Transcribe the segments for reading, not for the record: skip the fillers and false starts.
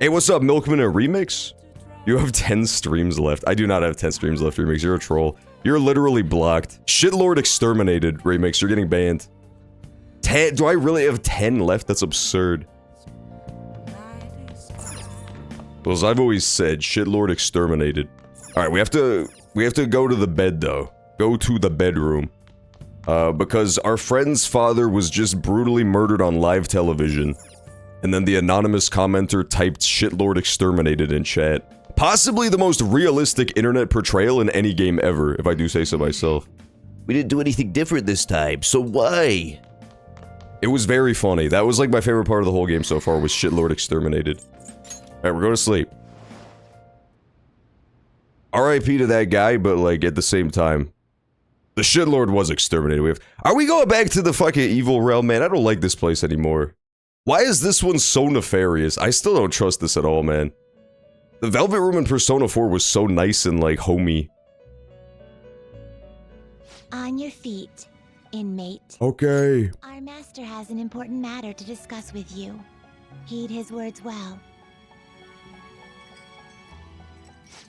Hey, what's up, Milkman and Remix? You have 10 streams left. I do not have 10 streams left, Remix. You're a troll. You're literally blocked. Shitlord Exterminated, Remix. You're getting banned. 10? Do I really have 10 left? That's absurd. Well, as I've always said, Shitlord Exterminated. Alright, we have to go to the bed, though. Go to the bedroom. Because our friend's father was just brutally murdered on live television. And then the anonymous commenter typed Shitlord Exterminated in chat. Possibly the most realistic internet portrayal in any game ever, if I do say so myself. We didn't do anything different this time, so why? It was very funny. That was like my favorite part of the whole game so far, was Shitlord Exterminated. Alright, we're going to sleep. RIP to that guy, but like at the same time, the Shitlord was exterminated. Are we going back to the fucking evil realm, man? I don't like this place anymore. Why is this one so nefarious? I still don't trust this at all, man. The Velvet Room in Persona 4 was so nice and like homey. On your feet, inmate. Okay. Our master has an important matter to discuss with you. Heed his words well.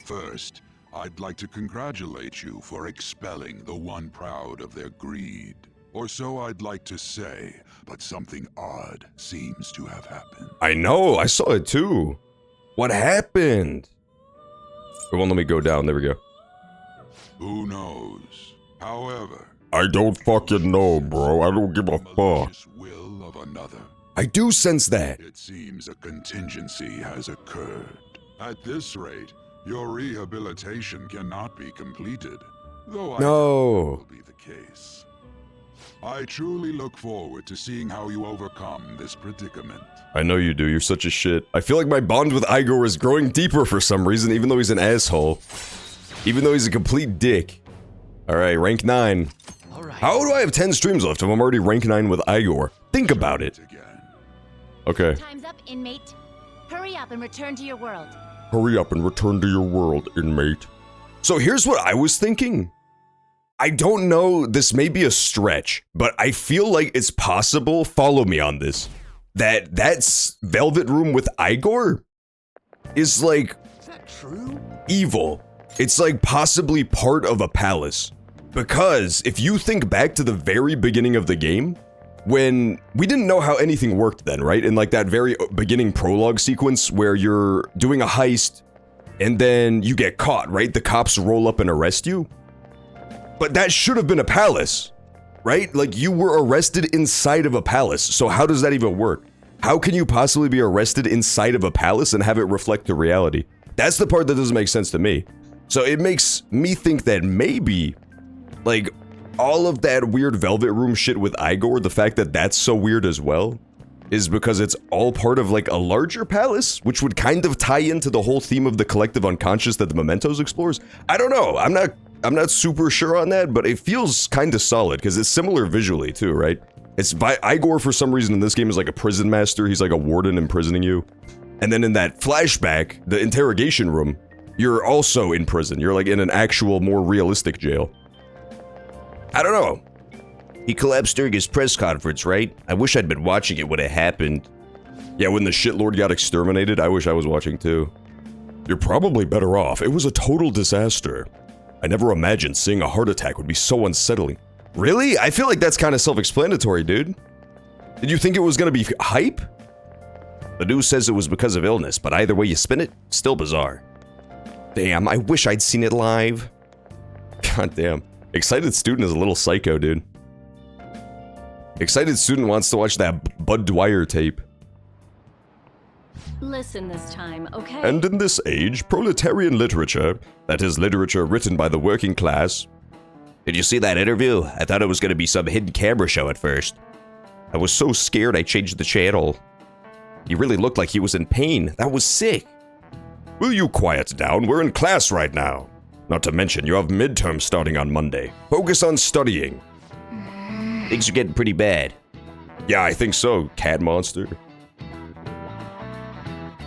First, I'd like to congratulate you for expelling the one proud of their greed. Or so I'd like to say, but something odd seems to have happened. I know, I saw it too. What happened? It won't let me go down, there we go. Who knows? However, I don't fucking know, bro. I don't give a fuck. malicious will of another. I do sense that. It seems a contingency has occurred. At this rate, your rehabilitation cannot be completed, though I doubt No. that will be the case. I truly look forward to seeing how you overcome this predicament. I know you do, you're such a shit. I feel like my bond with Igor is growing deeper for some reason, even though he's an asshole. Even though he's a complete dick. Alright, rank 9. How do I have 10 streams left if I'm already rank 9 with Igor? Think about it. Again. Okay. Time's up, inmate. Hurry up and return to your world. Hurry up and return to your world, inmate. So here's what I was thinking. I don't know, this may be a stretch, but I feel like it's possible, follow me on this, that that's Velvet Room with Igor is like evil. It's like possibly part of a palace. Because if you think back to the very beginning of the game, when we didn't know how anything worked then, right? In like that very beginning prologue sequence where you're doing a heist and then you get caught, right? The cops roll up and arrest you. But that should have been a palace, right? Like you were arrested inside of a palace. So how does that even work? How can you possibly be arrested inside of a palace and have it reflect the reality? That's the part that doesn't make sense to me. So it makes me think that maybe, like, all of that weird Velvet Room shit with Igor, the fact that that's so weird as well, is because it's all part of like a larger palace, which would kind of tie into the whole theme of the collective unconscious that the Mementos explores. I don't know, I'm not super sure on that, but it feels kind of solid, because it's similar visually too, right? It's Igor for some reason in this game is like a prison master, he's like a warden imprisoning you. And then in that flashback, the interrogation room, you're also in prison, you're like in an actual more realistic jail. I don't know. He collapsed during his press conference, right? I wish I'd been watching it when it happened. Yeah, when the shitlord got exterminated, I wish I was watching too. You're probably better off. It was a total disaster. I never imagined seeing a heart attack would be so unsettling. Really? I feel like that's kind of self-explanatory, dude. Did you think it was gonna be hype? The news says it was because of illness, but either way you spin it, still bizarre. Damn, I wish I'd seen it live. God damn. Excited Student is a little psycho, dude. Excited Student wants to watch that Bud Dwyer tape. Listen this time, okay? And in this age, proletarian literature, that is literature written by the working class. Did you see that interview? I thought it was gonna be some hidden camera show at first. I was so scared I changed the channel. He really looked like he was in pain. That was sick. Will you quiet down? We're in class right now. Not to mention, you have midterms starting on Monday. Focus on studying. Things are getting pretty bad. Yeah, I think so, cat monster.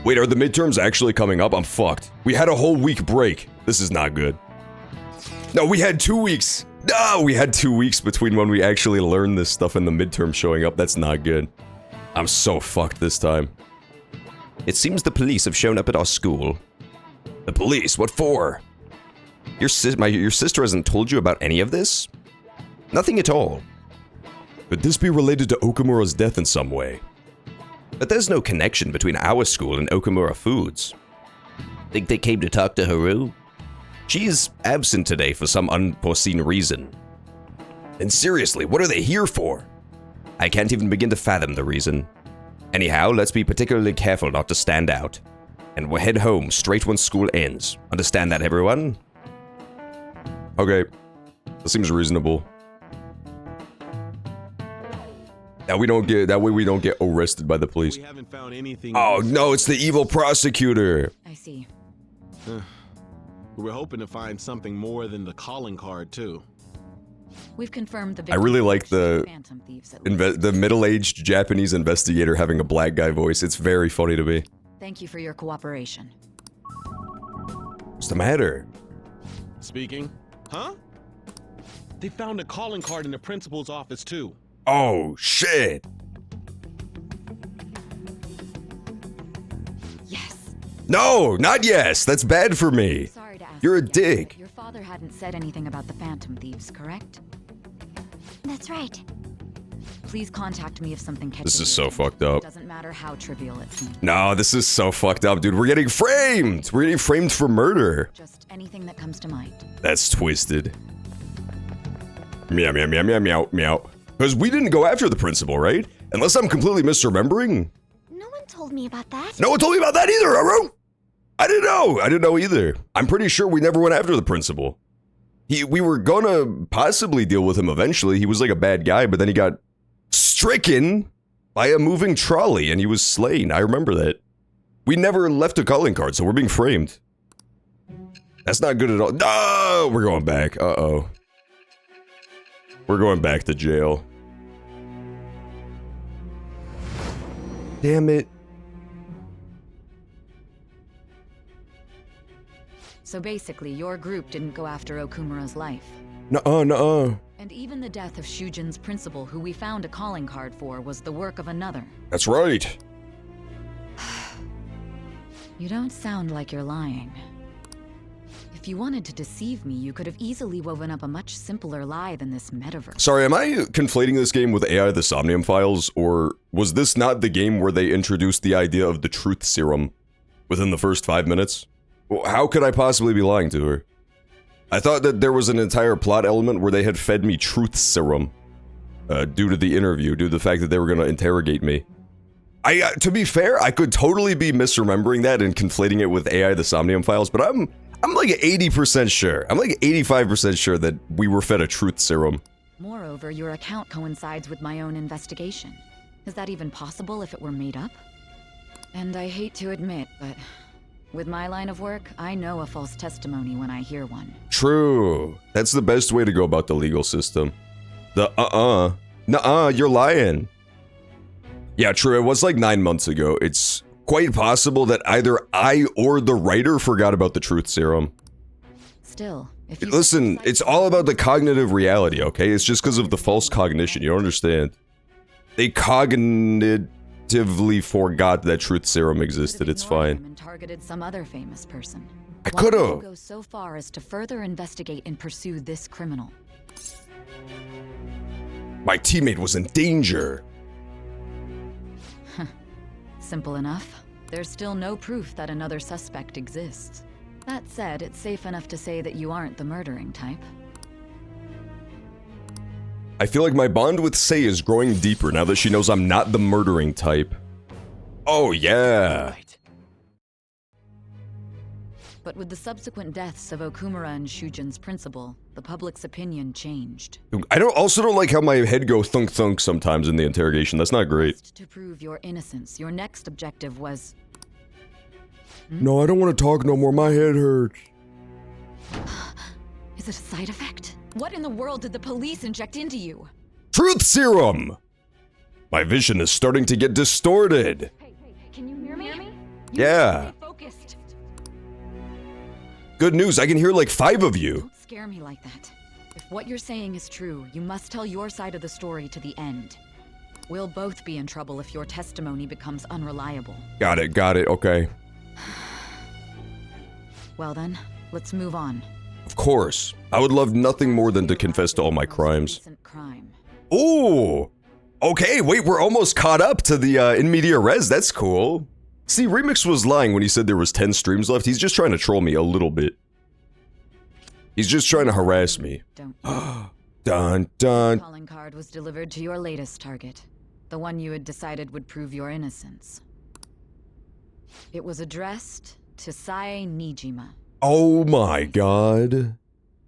Wait, are the midterms actually coming up? I'm fucked. We had a whole week break. This is not good. No, we had 2 weeks. No, we had 2 weeks between when we actually learned this stuff and the midterm showing up. That's not good. I'm so fucked this time. It seems the police have shown up at our school. The police? What for? Your sister hasn't told you about any of this? Nothing at all. Could this be related to Okumura's death in some way? But there's no connection between our school and Okumura Foods. Think they came to talk to Haru? She's absent today for some unforeseen reason. And seriously, what are they here for? I can't even begin to fathom the reason. Anyhow, let's be particularly careful not to stand out. And we'll head home straight when school ends. Understand that, everyone? Okay, that seems reasonable. That way we don't get arrested by the police. We haven't found anything. Oh no, it's the evil prosecutor. I see. We're hoping to find something more than the calling card too. We've confirmed the I really like the Phantom Thieves at least. the middle-aged Japanese investigator having a black guy voice. It's very funny to me. Thank you for your cooperation. What's the matter? Speaking. Huh? They found a calling card in the principal's office too. Oh shit. Yes. No, not yes. That's bad for me. Sorry to ask. You're a again, dick. but Your father hadn't said anything about the Phantom Thieves, correct? That's right. Please contact me if something catches This is your so attention. fucked up. Doesn't matter how trivial it seems. No, this is so fucked up, dude. We're getting framed. We're getting framed for murder. Just anything that comes to mind. That's twisted. Meow, meow, meow, meow, meow, meow. Because we didn't go after the principal, right? Unless I'm completely misremembering. No one told me about that. No one told me about that either, Haru. I didn't know. I didn't know either. I'm pretty sure we never went after the principal. We were gonna possibly deal with him eventually. He was like a bad guy, but then he got stricken by a moving trolley and he was slain. I remember that. We never left a calling card, so we're being framed. That's not good at all. No, we're going back. Uh-oh. We're going back to jail. Damn it. So basically, your group didn't go after Okumura's life. Nuh-uh, nuh-uh. And even the death of Shujin's principal, who we found a calling card for, was the work of another. That's right. You don't sound like you're lying. If you wanted to deceive me, you could have easily woven up a much simpler lie than this metaverse. Sorry, am I conflating this game with AI the Somnium Files, or was this not the game where they introduced the idea of the truth serum within the first 5 minutes? Well, how could I possibly be lying to her? I thought that there was an entire plot element where they had fed me truth serum due to the interview, due to the fact that they were going to interrogate me. To be fair, I could totally be misremembering that and conflating it with AI the Somnium Files, but I'm like 80% sure. I'm like 85% sure that we were fed a truth serum. Moreover, your account coincides with my own investigation. Is that even possible if it were made up? And I hate to admit, but with my line of work, I know a false testimony when I hear one. True. That's the best way to go about the legal system. The nuh-uh, you're lying. Yeah, true, it was like 9 months ago. It's quite possible that either I or the writer forgot about the truth serum. Still, if you Listen, it's all about the cognitive reality, okay? It's just because of the false cognition, you don't understand. They cognitively forgot that truth serum existed, it's fine. And targeted some other famous person. I Why would could've. you go so far as to further investigate and pursue this criminal? My teammate was in danger. Simple enough. There's still no proof that another suspect exists. That said, it's safe enough to say that you aren't the murdering type. I feel like my bond with Sei is growing deeper now that she knows I'm not the murdering type. Oh yeah. But with the subsequent deaths of Okumura and Shujin's principal, the public's opinion changed. I also don't like how my head go thunk thunk sometimes in the interrogation. That's not great. To prove your innocence, your next objective was... No, I don't want to talk no more. My head hurts. Is it a side effect? What in the world did the police inject into you? Truth serum! My vision is starting to get distorted. Hey, can you hear me? Yeah. Stay focused. Good news, I can hear like 5 of you. Don't scare me like that. If what you're saying is true, you must tell your side of the story to the end. We'll both be in trouble if your testimony becomes unreliable. Got it, okay. Well then, let's move on. Of course. I would love nothing more than to confess to all my crimes. Recent crime. Ooh! Okay, wait, we're almost caught up to the in media res. That's cool. See, Remix was lying when he said there was 10 streams left. He's just trying to troll me a little bit. He's just trying to harass me. Don't Dun dun. calling card was delivered to your latest target, the one you had decided would prove your innocence. It was addressed to Sae Nijima. Oh my god.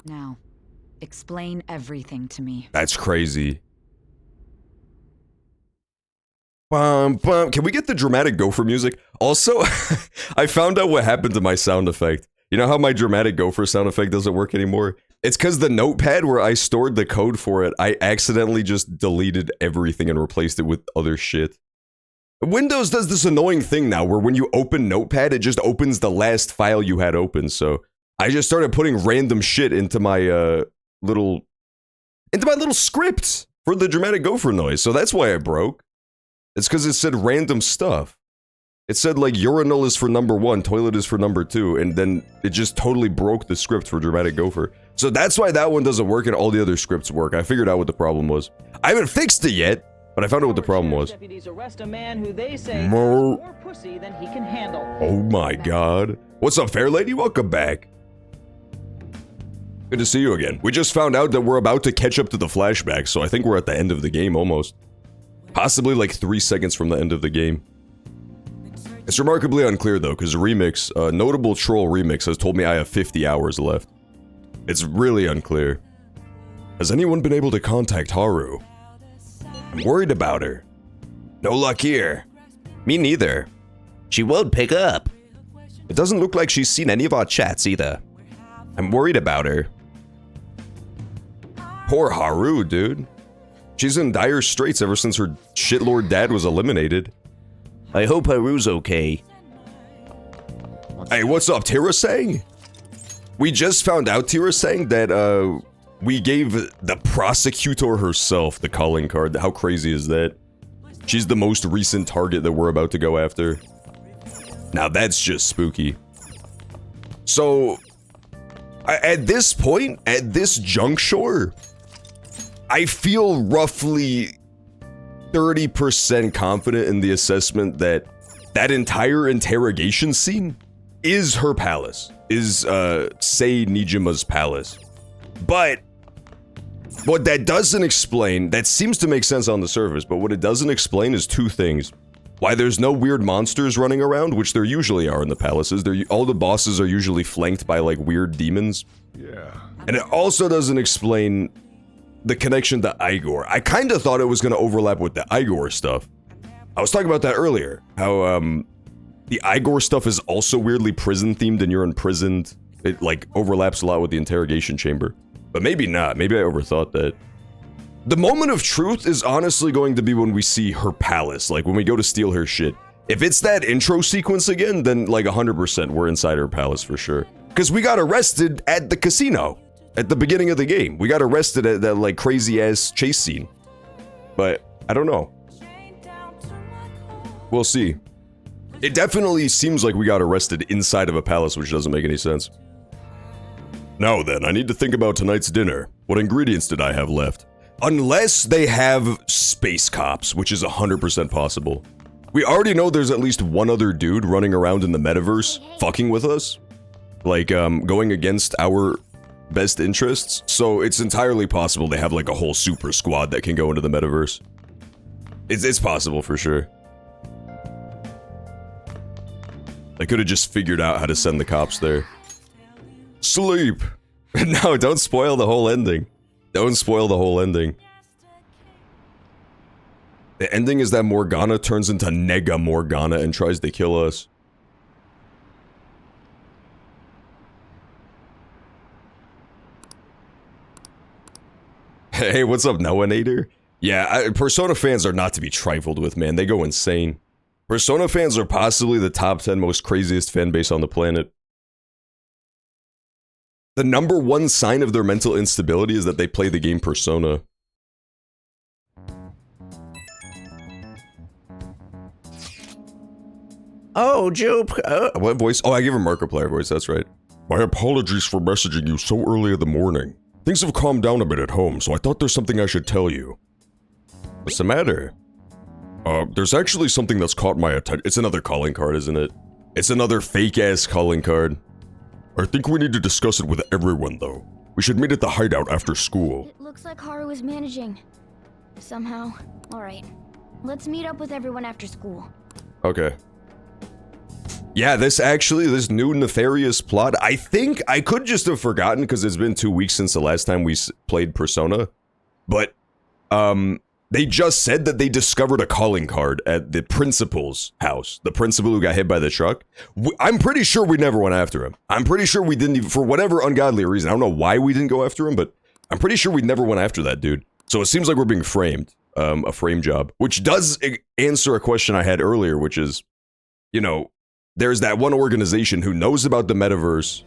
Now, explain everything to me. That's crazy. Bum, bum. Can we get the dramatic gopher music? Also, I found out what happened to my sound effect. You know how my dramatic gopher sound effect doesn't work anymore? It's because the notepad where I stored the code for it, I accidentally just deleted everything and replaced it with other shit. Windows does this annoying thing now where when you open Notepad, it just opens the last file you had open. So I just started putting random shit into my little script for the dramatic gopher noise. So that's why I broke. It's because it said random stuff. It said like urinal is for number 1, toilet is for number 2, and then it just totally broke the script for dramatic gopher. So that's why that one doesn't work and all the other scripts work. I figured out what the problem was. I haven't fixed it yet, but I found out what the problem was. Deputies arrest a man who they say has Mo- more pussy than he can handle. Oh my god. What's up, fair lady? Welcome back. Good to see you again. We just found out that we're about to catch up to the flashback, so I think we're at the end of the game almost. Possibly like 3 seconds from the end of the game. It's remarkably unclear though, because Remix, Notable Troll Remix has told me I have 50 hours left. It's really unclear. Has anyone been able to contact Haru? I'm worried about her. No luck here. Me neither. She won't pick up. It doesn't look like she's seen any of our chats either. I'm worried about her. Poor Haru, dude. She's in dire straits ever since her shitlord dad was eliminated. I hope Haru's okay. Hey, what's up, Tirasang? We just found out, Tirasang, that we gave the prosecutor herself the calling card. How crazy is that? She's the most recent target that we're about to go after. Now that's just spooky. So, at this point, at this juncture, I feel roughly 30% confident in the assessment that that entire interrogation scene is her palace, is Sae Nijima's palace. But what that doesn't explain, that seems to make sense on the surface, but what it doesn't explain is two things. Why there's no weird monsters running around, which there usually are in the palaces. All the bosses are usually flanked by like weird demons. Yeah. And it also doesn't explain the connection to Igor. I kind of thought it was going to overlap with the Igor stuff. I was talking about that earlier. How the Igor stuff is also weirdly prison themed and you're imprisoned. It like overlaps a lot with the interrogation chamber. But maybe not. Maybe I overthought that. The moment of truth is honestly going to be when we see her palace. Like when we go to steal her shit. If it's that intro sequence again, then like 100% we're inside her palace for sure. Because we got arrested at the casino. At the beginning of the game. We got arrested at that like crazy ass chase scene. But I don't know. We'll see. It definitely seems like we got arrested inside of a palace, which doesn't make any sense. Now then, I need to think about tonight's dinner. What ingredients did I have left? Unless they have space cops, which is 100% possible. We already know there's at least one other dude running around in the metaverse, fucking with us. Like, going against our best interests. So it's entirely possible they have like a whole super squad that can go into the metaverse. It's possible for sure. They could have just figured out how to send the cops there. Sleep! No, don't spoil the whole ending. Don't spoil the whole ending. The ending is that Morgana turns into Nega Morgana and tries to kill us. Hey, what's up, Noanator? Yeah, Persona fans are not to be trifled with, man. They go insane. Persona fans are possibly the top 10 most craziest fan base on the planet. The number one sign of their mental instability is that they play the game Persona. Oh, Jupe. What voice? Oh, I give her Markiplier voice. That's right. My apologies for messaging you so early in the morning. Things have calmed down a bit at home, so I thought there's something I should tell you. What's the matter? There's actually something that's caught my attention. It's another calling card, isn't it? It's another fake-ass calling card. I think we need to discuss it with everyone, though. We should meet at the hideout after school. It looks like Haru is managing. Somehow. Alright. Let's meet up with everyone after school. Okay. Yeah, this new nefarious plot, I think I could just have forgotten because it's been 2 weeks since the last time we played Persona. But, they just said that they discovered a calling card at the principal's house. The principal who got hit by the truck. I'm pretty sure we never went after him. I'm pretty sure we didn't even, for whatever ungodly reason. I don't know why we didn't go after him, but I'm pretty sure we never went after that dude. So it seems like we're being framed. A frame job. Which does answer a question I had earlier, which is, you know, there's that one organization who knows about the metaverse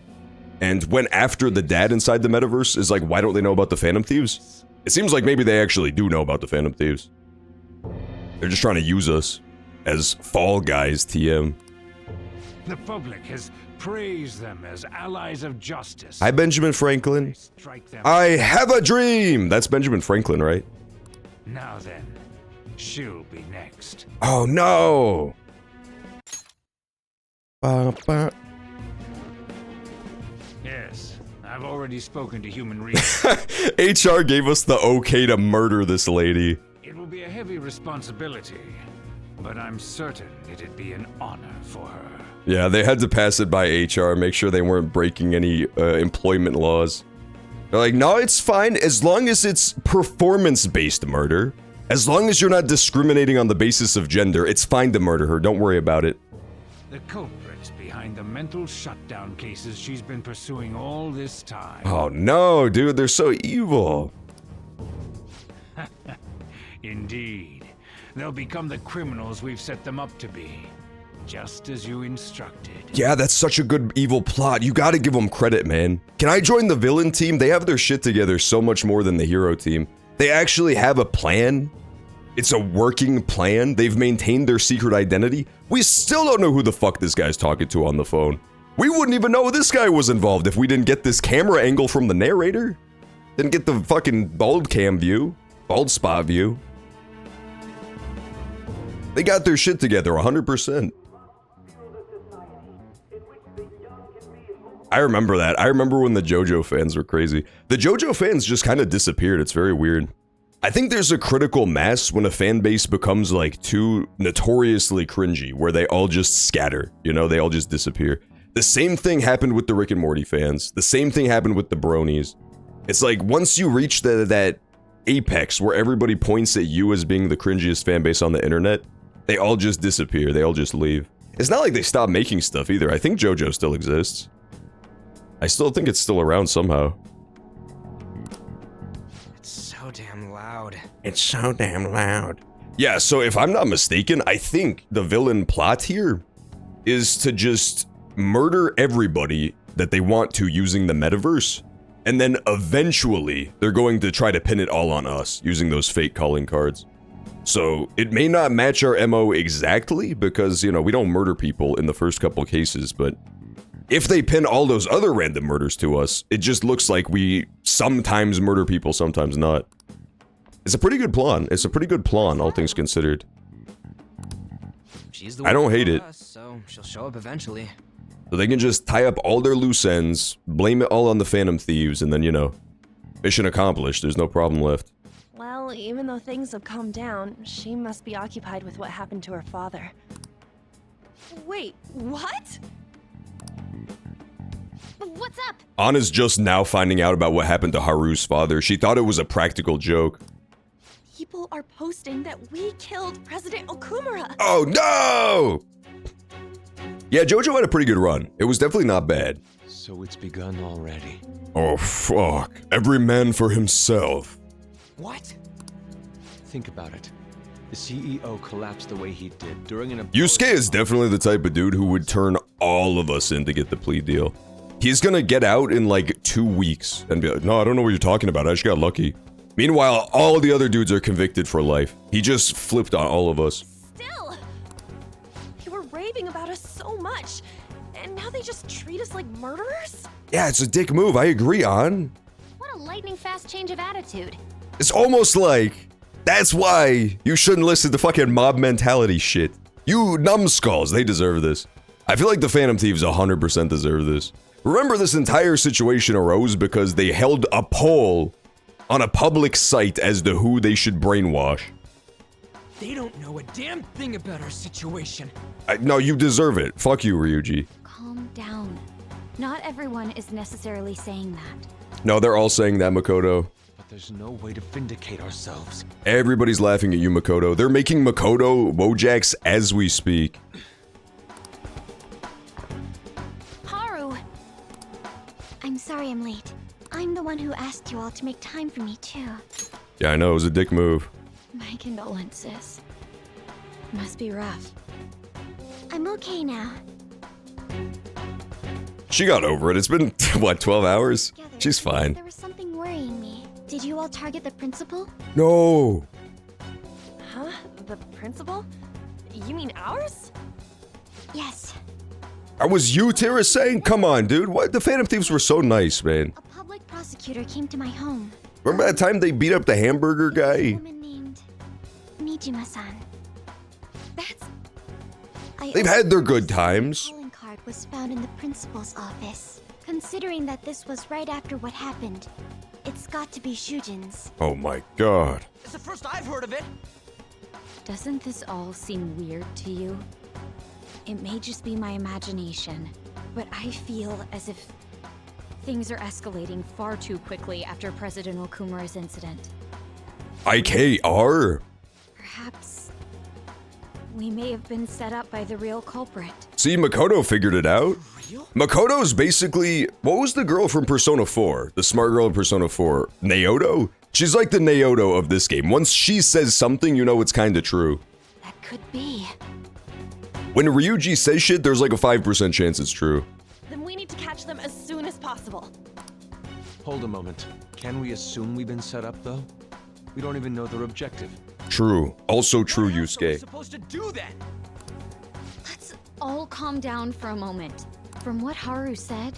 and went after the dad inside the metaverse is like, why don't they know about the Phantom Thieves? It seems like maybe they actually do know about the Phantom Thieves. They're just trying to use us as Fall Guys TM. The public has praised them as allies of justice. Hi, Benjamin Franklin. I have a dream! That's Benjamin Franklin, right? Now then, she'll be next. Oh no! Yes, I've already spoken to human resources. HR gave us the okay to murder this lady. It will be a heavy responsibility, but I'm certain it'd be an honor for her. Yeah, they had to pass it by HR, make sure they weren't breaking any employment laws. They're like, no, it's fine as long as it's performance-based murder. As long as you're not discriminating on the basis of gender, it's fine to murder her. Don't worry about it. The culprits behind the mental shutdown cases she's been pursuing all this time. Oh no, dude, they're so evil. Indeed. They'll become the criminals we've set them up to be. Just as you instructed. Yeah, that's such a good evil plot. You gotta give them credit, man. Can I join the villain team? They have their shit together so much more than the hero team. They actually have a plan. It's a working plan. They've maintained their secret identity. We still don't know who the fuck this guy's talking to on the phone. We wouldn't even know this guy was involved if we didn't get this camera angle from the narrator. Didn't get the fucking bald cam view. Bald spot view. They got their shit together 100%. I remember that. I remember when the JoJo fans were crazy. The JoJo fans just kind of disappeared. It's very weird. I think there's a critical mass when a fan base becomes like too notoriously cringy, where they all just scatter, you know, they all just disappear. The same thing happened with the Rick and Morty fans. The same thing happened with the bronies. It's like once you reach that apex where everybody points at you as being the cringiest fan base on the internet, they all just disappear. They all just leave. It's not like they stopped making stuff either. I think JoJo still exists. I still think it's still around somehow. It's so damn loud. It's so damn loud. Yeah, so if I'm not mistaken, I think the villain plot here is to just murder everybody that they want to using the metaverse. And then eventually, they're going to try to pin it all on us using those fake calling cards. So it may not match our MO exactly because, you know, we don't murder people in the first couple cases, but if they pin all those other random murders to us, it just looks like we sometimes murder people, sometimes not. It's a pretty good plan. It's a pretty good plan, all things considered. She's the I don't hate it. So she'll show up eventually. So they can just tie up all their loose ends, blame it all on the Phantom Thieves, and then, you know, mission accomplished. There's no problem left. Well, even though things have calmed down, she must be occupied with what happened to her father. Wait, what? What's up? Anna's just now finding out about what happened to Haru's father. She thought it was a practical joke. People are posting that we killed President Okumura. Oh no! Yeah, JoJo had a pretty good run. It was definitely not bad. So it's begun already. Oh fuck. Every man for himself. What? Think about it. The CEO collapsed the way he did during an... Yusuke is definitely the type of dude who would turn all of us in to get the plea deal. He's gonna get out in like 2 weeks and be like, no, I don't know what you're talking about. I just got lucky. Meanwhile, all the other dudes are convicted for life. He just flipped on all of us. Still, you were raving gossiping about us so much, and now they just treat us like murderers? Yeah, it's a dick move. I agree, On. What a lightning-fast change of attitude. It's almost like that's why you shouldn't listen to fucking mob mentality shit. You numbskulls, they deserve this. I feel like the Phantom Thieves 100% deserve this. Remember, this entire situation arose because they held a poll on a public site as to who they should brainwash. They don't know a damn thing about our situation. No, you deserve it. Fuck you, Ryuji. Calm down. Not everyone is necessarily saying that. No, they're all saying that, Makoto. But there's no way to vindicate ourselves. Everybody's laughing at you, Makoto. They're making Makoto Wojaks as we speak. Haru! I'm sorry I'm late. I'm the one who asked you all to make time for me, too. Yeah, I know, it was a dick move. My condolences. Must be rough. I'm okay now. She got over it. It's been, what, 12 hours? She's fine. There was something worrying me. Did you all target the principal? No. Huh? The principal? You mean ours? Yes. That was you, Tira, saying? Come on, dude. What? The Phantom Thieves were so nice, man. A public prosecutor came to my home. Remember that time they beat up the hamburger guy? A woman named Mijima-san. They've had their good times. The calling card was found in the principal's office. Considering that this was right after what happened, it's got to be Shujin's. Oh my god. It's the first I've heard of it. Doesn't this all seem weird to you? It may just be my imagination, but I feel as if things are escalating far too quickly after President Okumura's incident. IKR? Perhaps we may have been set up by the real culprit. See, Makoto figured it out. Makoto's basically, what was the girl from Persona 4? The smart girl in Persona 4? Naoto? She's like the Naoto of this game. Once she says something, you know it's kinda true. That could be. When Ryuji says shit, there's like a 5% chance it's true. Then we need to catch them as soon as possible. Hold a moment. Can we assume we've been set up, though? We don't even know their objective. True. Also true, Yusuke. Supposed to do that. Let's all calm down for a moment. From what Haru said,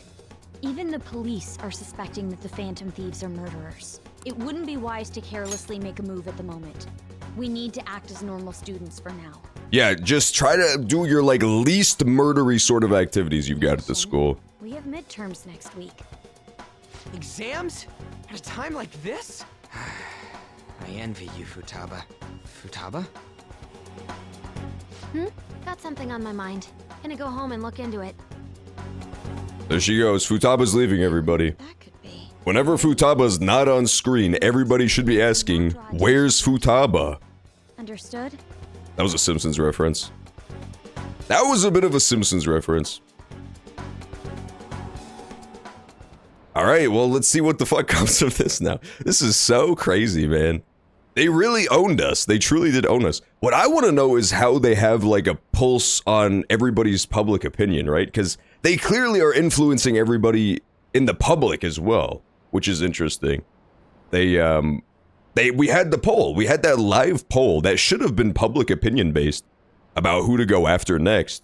even the police are suspecting that the Phantom Thieves are murderers. It wouldn't be wise to carelessly make a move at the moment. We need to act as normal students for now. Yeah, just try to do your like least murdery sort of activities you've got at the school. We have midterms next week. Exams? At a time like this? I envy you, Futaba. Futaba? Got something on my mind. Gonna go home and look into it. There she goes. Futaba's leaving everybody. Whenever Futaba's not on screen, everybody should be asking, where's Futaba? Understood? That was a Simpsons reference. That was a bit of a Simpsons reference. Alright, well, let's see what the fuck comes of this now. This is so crazy, man. They really owned us. They truly did own us. What I want to know is how they have, like, a pulse on everybody's public opinion, right? Because they clearly are influencing everybody in the public as well, which is interesting. We had the poll. We had that live poll that should have been public opinion based about who to go after next.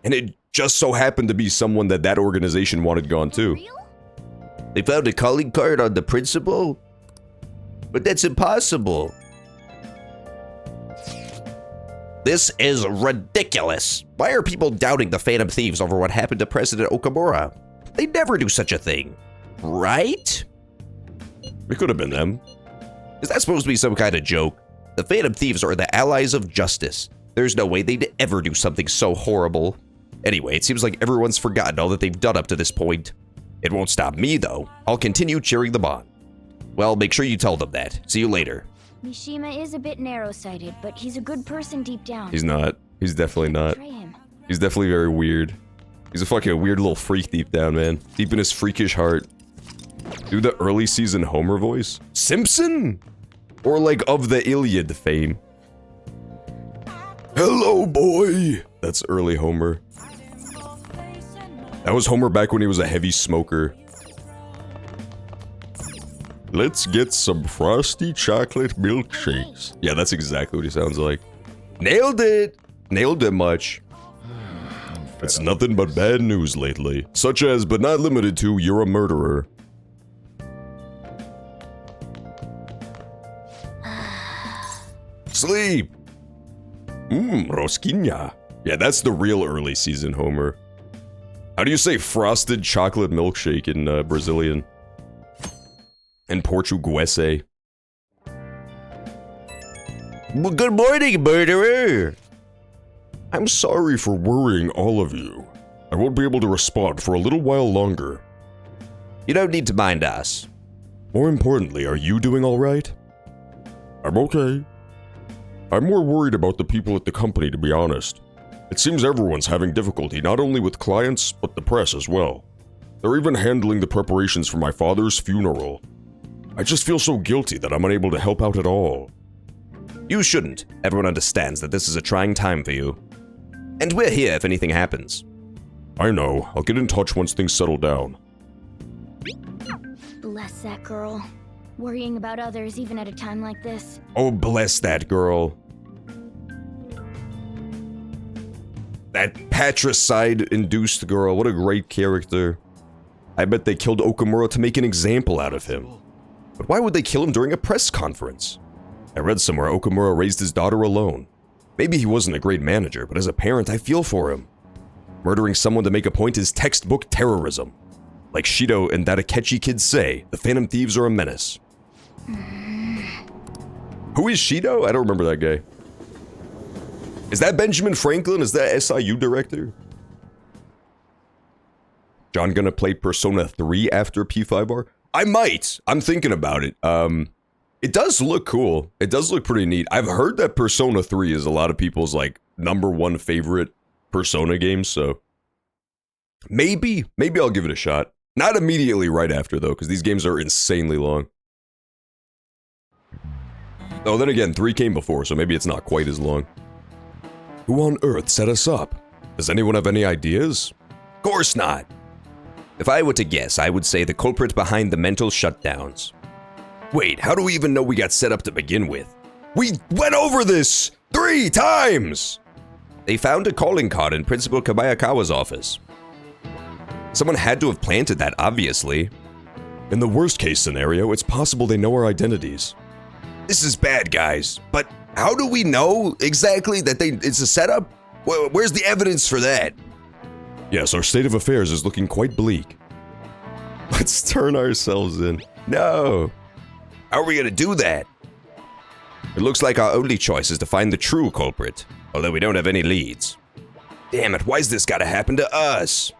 And it just so happened to be someone that organization wanted gone too. They found a calling card on the principal? But that's impossible. This is ridiculous. Why are people doubting the Phantom Thieves over what happened to President Okumura? They never do such a thing, right? It could have been them. Is that supposed to be some kind of joke? The Phantom Thieves are the allies of justice. There's no way they'd ever do something so horrible. Anyway, it seems like everyone's forgotten all that they've done up to this point. It won't stop me, though. I'll continue cheering them on. Well, make sure you tell them that. See you later. Mishima is a bit narrow-sighted, but he's a good person deep down. He's not. He's definitely not. He's definitely very weird. He's a fucking weird little freak deep down, man. Deep in his freakish heart. Do the early season Homer voice? Simpson? Or like of the Iliad fame? Hello, boy! That's early Homer. That was Homer back when he was a heavy smoker. Let's get some frosty chocolate milkshakes. Yeah, that's exactly what he sounds like. Nailed it! Nailed it much. It's nothing but bad news lately, such as, but not limited to, you're a murderer. Sleep! Rosquinha. Yeah, that's the real early season Homer. How do you say frosted chocolate milkshake in Brazilian? In Portuguese? Well, good morning, murderer! I'm sorry for worrying all of you. I won't be able to respond for a little while longer. You don't need to mind us. More importantly, are you doing alright? I'm okay. I'm more worried about the people at the company, to be honest. It seems everyone's having difficulty not only with clients, but the press as well. They're even handling the preparations for my father's funeral. I just feel so guilty that I'm unable to help out at all. You shouldn't. Everyone understands that this is a trying time for you. And we're here if anything happens. I know. I'll get in touch once things settle down. Bless that girl. Worrying about others even at a time like this. Oh, bless that girl. That patricide-induced girl, what a great character. I bet they killed Okamura to make an example out of him. But why would they kill him during a press conference? I read somewhere Okamura raised his daughter alone. Maybe he wasn't a great manager, but as a parent, I feel for him. Murdering someone to make a point is textbook terrorism. Like Shido and that Akechi kids say, the Phantom Thieves are a menace. Who is Shido? I don't remember that guy. Is that Benjamin Franklin? Is that SIU director? John gonna play Persona 3 after P5R? I might. I'm thinking about it. It does look cool. It does look pretty neat. I've heard that Persona 3 is a lot of people's like #1 favorite Persona game, so maybe I'll give it a shot. Not immediately right after though, because these games are insanely long. Oh, then again, 3 came before, so maybe it's not quite as long. Who on earth set us up? Does anyone have any ideas? Course not. If I were to guess, I would say the culprit behind the mental shutdowns. Wait, how do we even know we got set up to begin with? We went over this 3 times! They found a calling card in Principal Kabayakawa's office. Someone had to have planted that, obviously. In the worst case scenario, it's possible they know our identities. This is bad, guys, but how do we know exactly that it's a setup? Where's the evidence for that? Yes, our state of affairs is looking quite bleak. Let's turn ourselves in. No. How are we gonna do that? It looks like our only choice is to find the true culprit, although we don't have any leads. Damn it, why's this gotta happen to us?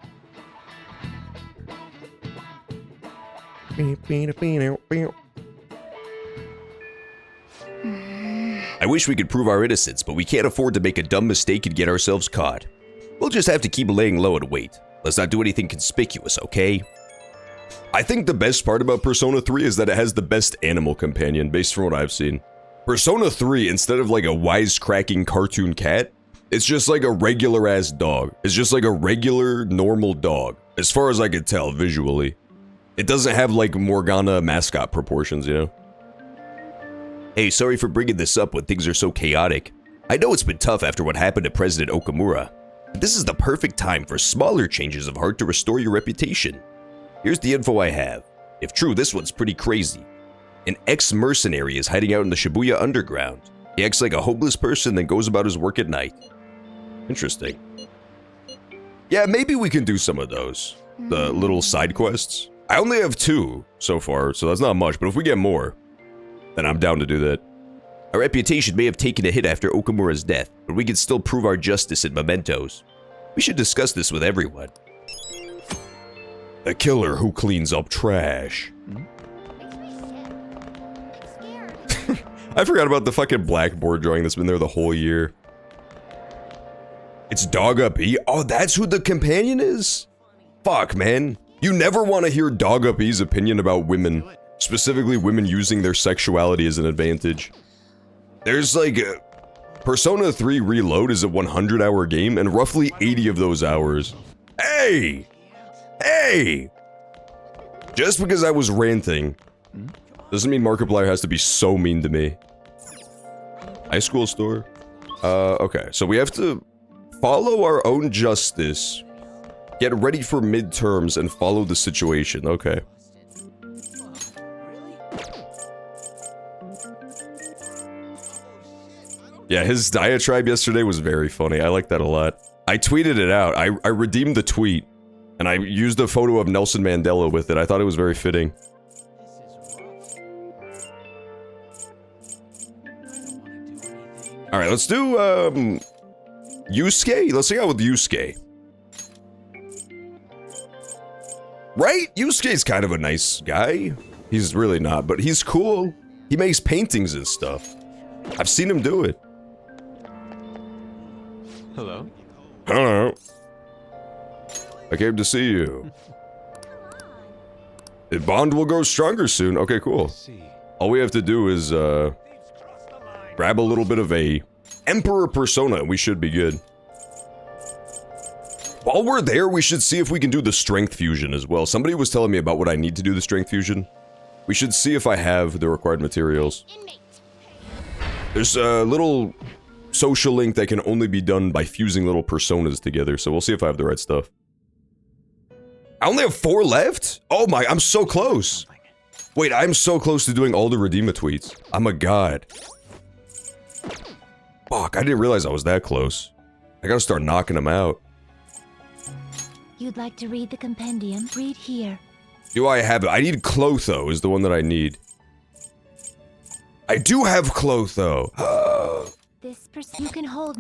I wish we could prove our innocence, but we can't afford to make a dumb mistake and get ourselves caught. We'll just have to keep laying low and wait. Let's not do anything conspicuous, okay? I think the best part about Persona 3 is that it has the best animal companion, based from what I've seen. Persona 3, instead of like a wisecracking cartoon cat, it's just like a regular-ass dog. It's just like a regular, normal dog, as far as I could tell visually. It doesn't have like Morgana mascot proportions, you know? Hey, sorry for bringing this up when things are so chaotic. I know it's been tough after what happened to President Okamura, but this is the perfect time for smaller changes of heart to restore your reputation. Here's the info I have. If true, this one's pretty crazy. An ex-mercenary is hiding out in the Shibuya underground. He acts like a homeless person, then goes about his work at night. Interesting. Yeah, maybe we can do some of those. The little side quests. I only have 2 so far, so that's not much, but if we get more, then I'm down to do that. Our reputation may have taken a hit after Okamura's death, but we can still prove our justice in mementos. We should discuss this with everyone. The killer who cleans up trash. I forgot about the fucking blackboard drawing that's been there the whole year. It's Dog-Up E? Oh, that's who the companion is? Fuck, man. You never want to hear Dog-Up E's opinion about women. Specifically, women using their sexuality as an advantage. There's like... Persona 3 Reload is a 100-hour game, and roughly 80 of those hours. Hey! Hey! Just because I was ranting doesn't mean Markiplier has to be so mean to me. High school store? Okay, so we have to follow our own justice. Get ready for midterms and follow the situation. Okay. Yeah, his diatribe yesterday was very funny. I like that a lot. I tweeted it out. I redeemed the tweet. And I used a photo of Nelson Mandela with it. I thought it was very fitting. Alright, let's do, Yusuke? Let's hang out with Yusuke. Right? Yusuke's kind of a nice guy. He's really not, but he's cool. He makes paintings and stuff. I've seen him do it. Hello? Hello. I came to see you. The bond will grow stronger soon. Okay, cool. All we have to do is, grab a little bit of a Emperor persona and we should be good. While we're there, we should see if we can do the strength fusion as well. Somebody was telling me about what I need to do the strength fusion. We should see if I have the required materials. There's a little social link that can only be done by fusing little personas together, so we'll see if I have the right stuff. I only have 4 left? Oh my, I'm so close. Wait, I'm so close to doing all the Redeema tweets. I'm a god. Fuck, I didn't realize I was that close. I gotta start knocking them out. You'd like to read the compendium? Read here. Do I have it? I need Clotho is the one that I need. I do have Clotho. This person you can hold.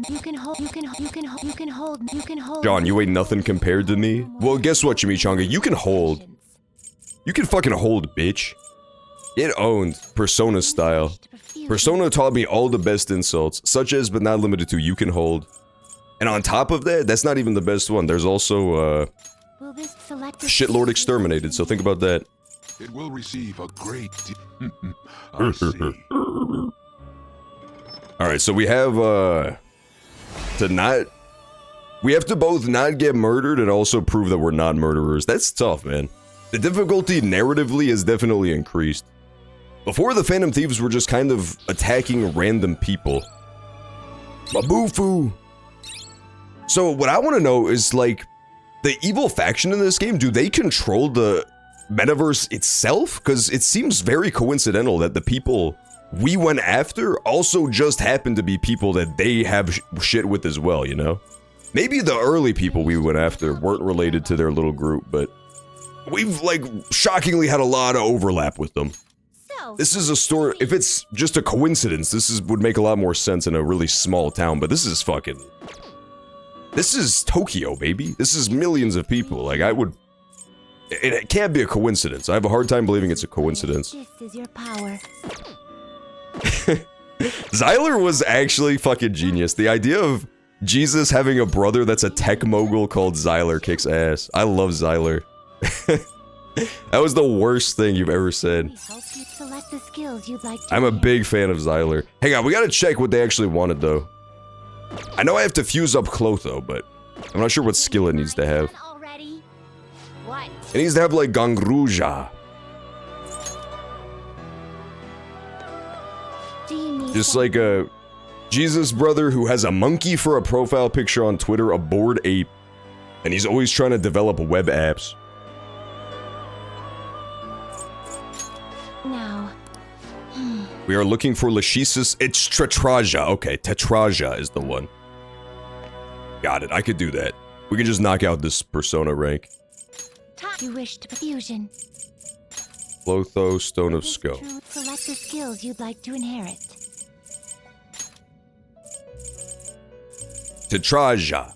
John, you ain't nothing compared to me. Well, guess what, Chimichanga? You can hold. You can fucking hold, bitch. Get owned. Persona style. Persona taught me all the best insults, such as but not limited to you can hold. And on top of that, that's not even the best one. There's also, Shitlord Exterminated, so think about that. It will receive a great Alright, so we have, we have to both not get murdered and also prove that we're not murderers. That's tough, man. The difficulty narratively has definitely increased. Before, the Phantom Thieves were just kind of attacking random people. Mabufu! So, what I want to know is, like, the evil faction in this game, do they control the metaverse itself? Because it seems very coincidental that the people we went after also just happen to be people that they have shit with as well, you know? Maybe the early people we went after weren't related to their little group, but we've, like, shockingly had a lot of overlap with them. This is a story, if it's just a coincidence, would make a lot more sense in a really small town, but this is fucking... This is Tokyo, baby. This is millions of people. Like, it can't be a coincidence. I have a hard time believing it's a coincidence. This is your power. Xyler was actually fucking genius. The idea of Jesus having a brother that's a tech mogul called Xyler kicks ass. I love Xyler. That was the worst thing you've ever said. I'm a big fan of Xyler. Hang on, we gotta check what they actually wanted, though. I know I have to fuse up Clotho, but I'm not sure what skill it needs to have. It needs to have, like, Gangruja. Just like a Jesus brother who has a monkey for a profile picture on Twitter, a bored ape, and he's always trying to develop web apps. Now. We are looking for Lachesis. It's Tetraja. Okay, Tetraja is the one. Got it. I could do that. We can just knock out this persona rank. You wish to fusion. Clotho, Stone of Skull. Select the skills you'd like to inherit. Tetraja.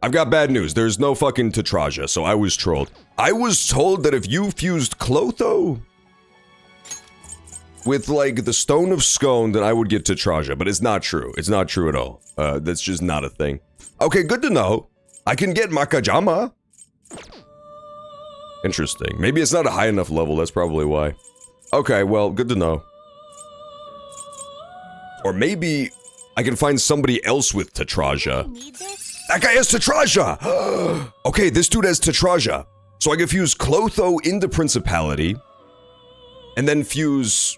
I've got bad news. There's no fucking Tetraja, so I was trolled. I was told that if you fused Clotho with, like, the Stone of Scone, then I would get Tetraja, but it's not true. It's not true at all. That's just not a thing. Okay, good to know. I can get Makajama. Interesting. Maybe it's not a high enough level, that's probably why. Okay, well, good to know. Or maybe I can find somebody else with Tetraja. That guy has Tetraja! Okay, this dude has Tetraja. So I can fuse Clotho into Principality, and then fuse...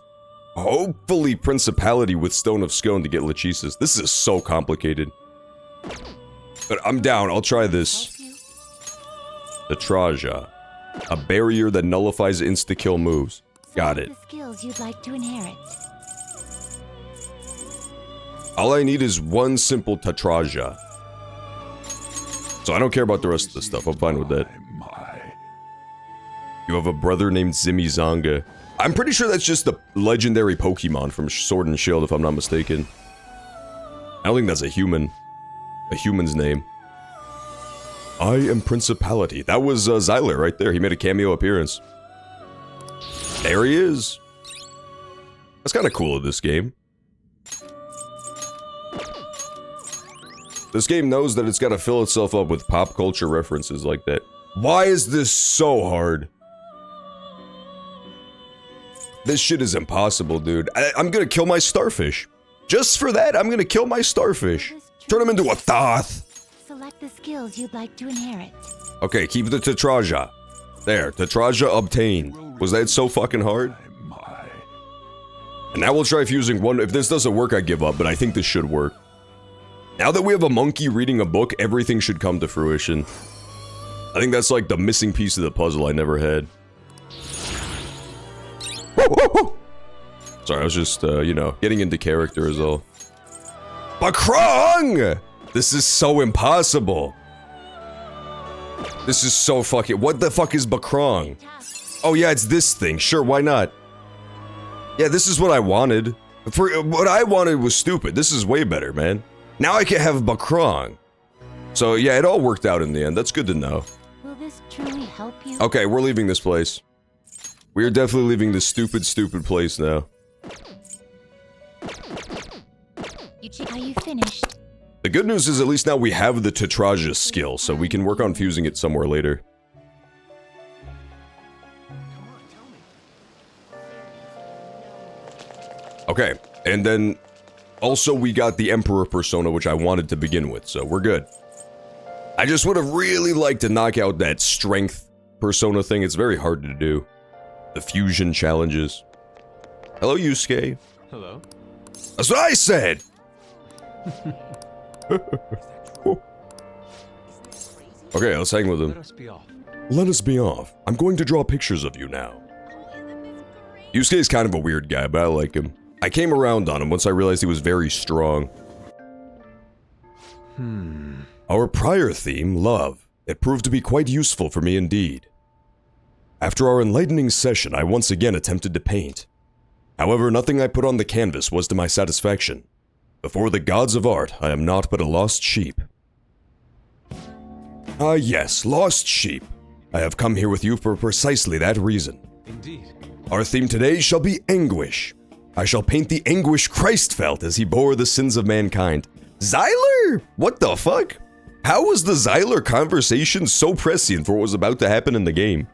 hopefully Principality with Stone of Scone to get Lachesis. This is so complicated. But I'm down, I'll try this. The Traja. A barrier that nullifies insta-kill moves. Got it. The skills you'd like to inherit. All I need is one simple Tatraja. So I don't care about the rest of the stuff, I'm fine with that. You have a brother named Zimizanga. I'm pretty sure that's just the legendary Pokemon from Sword and Shield, if I'm not mistaken. I don't think that's a human's name. I am Principality. That was Xyler right there. He made a cameo appearance. There he is. That's kind of cool of this game. This game knows that it's got to fill itself up with pop culture references like that. Why is this so hard? This shit is impossible, dude. I'm gonna kill my starfish. Just for that, I'm gonna kill my starfish. Turn him into a Thoth. Select the skills you'd like to inherit. Okay, keep the Tatraja. There, Tatraja obtained. Was that so fucking hard? And now we'll try fusing one. If this doesn't work, I give up, but I think this should work. Now that we have a monkey reading a book, everything should come to fruition. I think that's like the missing piece of the puzzle I never had. Sorry, I was just, you know, getting into character is all. Bakrong! This is so impossible. This is so fucking... What the fuck is Bakrong? Oh yeah, it's this thing. Sure, why not? Yeah, this is what I wanted. What I wanted was stupid. This is way better, man. Now I can have Bakrong. So yeah, it all worked out in the end. That's good to know. Will this truly help you? Okay, we're leaving this place. We are definitely leaving this stupid, stupid place now. Are you finished? The good news is at least now we have the Tatraja skill, so we can work on fusing it somewhere later. Okay, and then also we got the Emperor persona, which I wanted to begin with, so we're good. I just would have really liked to knock out that strength persona thing. It's very hard to do. The fusion challenges. Hello, Yusuke. Hello. That's what I said! Okay, let's hang with him. Let us be off. Let us be off. I'm going to draw pictures of you now. Yusuke's kind of a weird guy, but I like him. I came around on him once I realized he was very strong. Our prior theme, love, it proved to be quite useful for me indeed. After our enlightening session, I once again attempted to paint. However, nothing I put on the canvas was to my satisfaction. Before the gods of art, I am naught but a lost sheep. Ah yes, lost sheep. I have come here with you for precisely that reason. Indeed. Our theme today shall be anguish. I shall paint the anguish Christ felt as he bore the sins of mankind. Xyler? What the fuck? How was the Xyler conversation so prescient for what was about to happen in the game?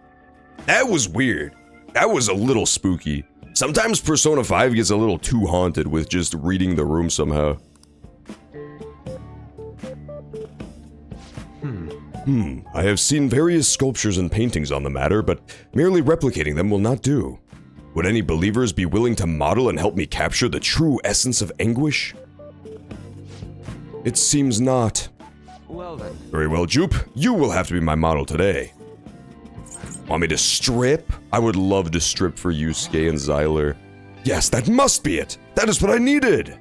That was weird. That was a little spooky. Sometimes Persona 5 gets a little too haunted with just reading the room somehow. I have seen various sculptures and paintings on the matter, but merely replicating them will not do. Would any believers be willing to model and help me capture the true essence of anguish? It seems not. Well then. Very well, Jupe. You will have to be my model today. Want me to strip? I would love to strip for Yusuke and Xyler. Yes, that must be it! That is what I needed!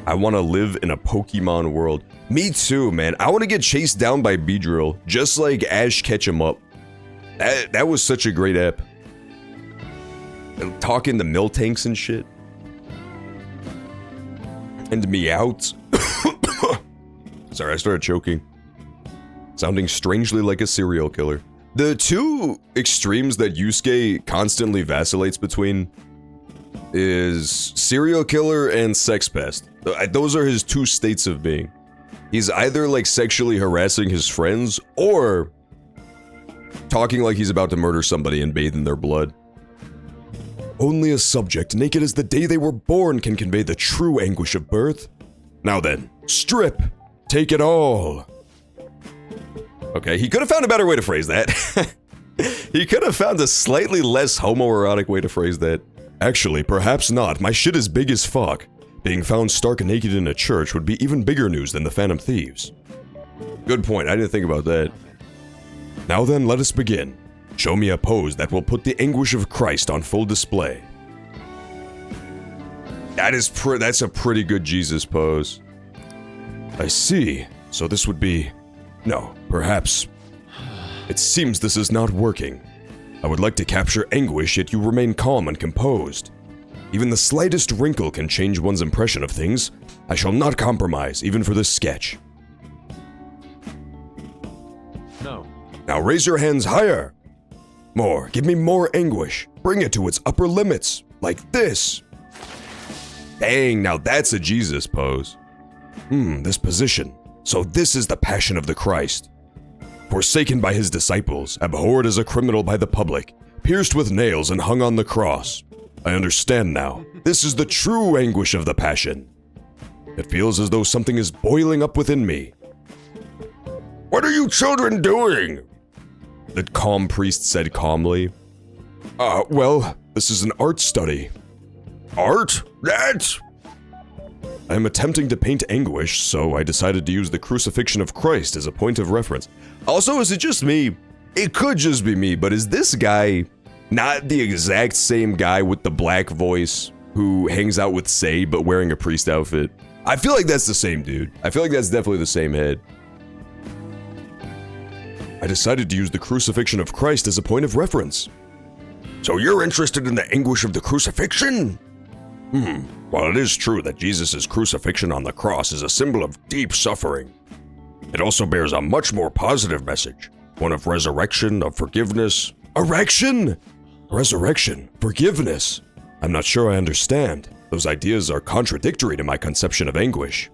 I want to live in a Pokemon world. Me too, man. I want to get chased down by Beedrill, just like Ash Ketchum-Up. That was such a great ep. Talking to Miltanks and shit. And Meowth. Sorry, I started choking. Sounding strangely like a serial killer. The two extremes that Yusuke constantly vacillates between is serial killer and sex pest. Those are his two states of being. He's either like sexually harassing his friends or talking like he's about to murder somebody and bathe in their blood. Only a subject naked as the day they were born can convey the true anguish of birth. Now then, strip! Take it all! Okay, he could have found a better way to phrase that. He could have found a slightly less homoerotic way to phrase that. Actually, perhaps not. My shit is big as fuck. Being found stark naked in a church would be even bigger news than the Phantom Thieves. Good point, I didn't think about that. Now then, let us begin. Show me a pose that will put the anguish of Christ on full display. That's a pretty good Jesus pose. I see. So this would be... No, perhaps... It seems this is not working. I would like to capture anguish, yet you remain calm and composed. Even the slightest wrinkle can change one's impression of things. I shall not compromise, even for this sketch. No. Now raise your hands higher. More. Give me more anguish. Bring it to its upper limits. Like this. Dang, now that's a Jesus pose. This position. So this is the passion of the Christ. Forsaken by his disciples, abhorred as a criminal by the public, pierced with nails and hung on the cross. I understand now. This is the true anguish of the passion. It feels as though something is boiling up within me. What are you children doing? The calm priest said calmly. Well, this is an art study. Art? That? I am attempting to paint anguish, so I decided to use the crucifixion of Christ as a point of reference. Also, is it just me? It could just be me, but is this guy not the exact same guy with the black voice who hangs out with Say but wearing a priest outfit? I feel like that's the same dude. I feel like that's definitely the same head. I decided to use the crucifixion of Christ as a point of reference. So you're interested in the anguish of the crucifixion? While it is true that Jesus' crucifixion on the cross is a symbol of deep suffering, it also bears a much more positive message, one of resurrection, of forgiveness. Erection? Resurrection, forgiveness. I'm not sure I understand. Those ideas are contradictory to my conception of anguish.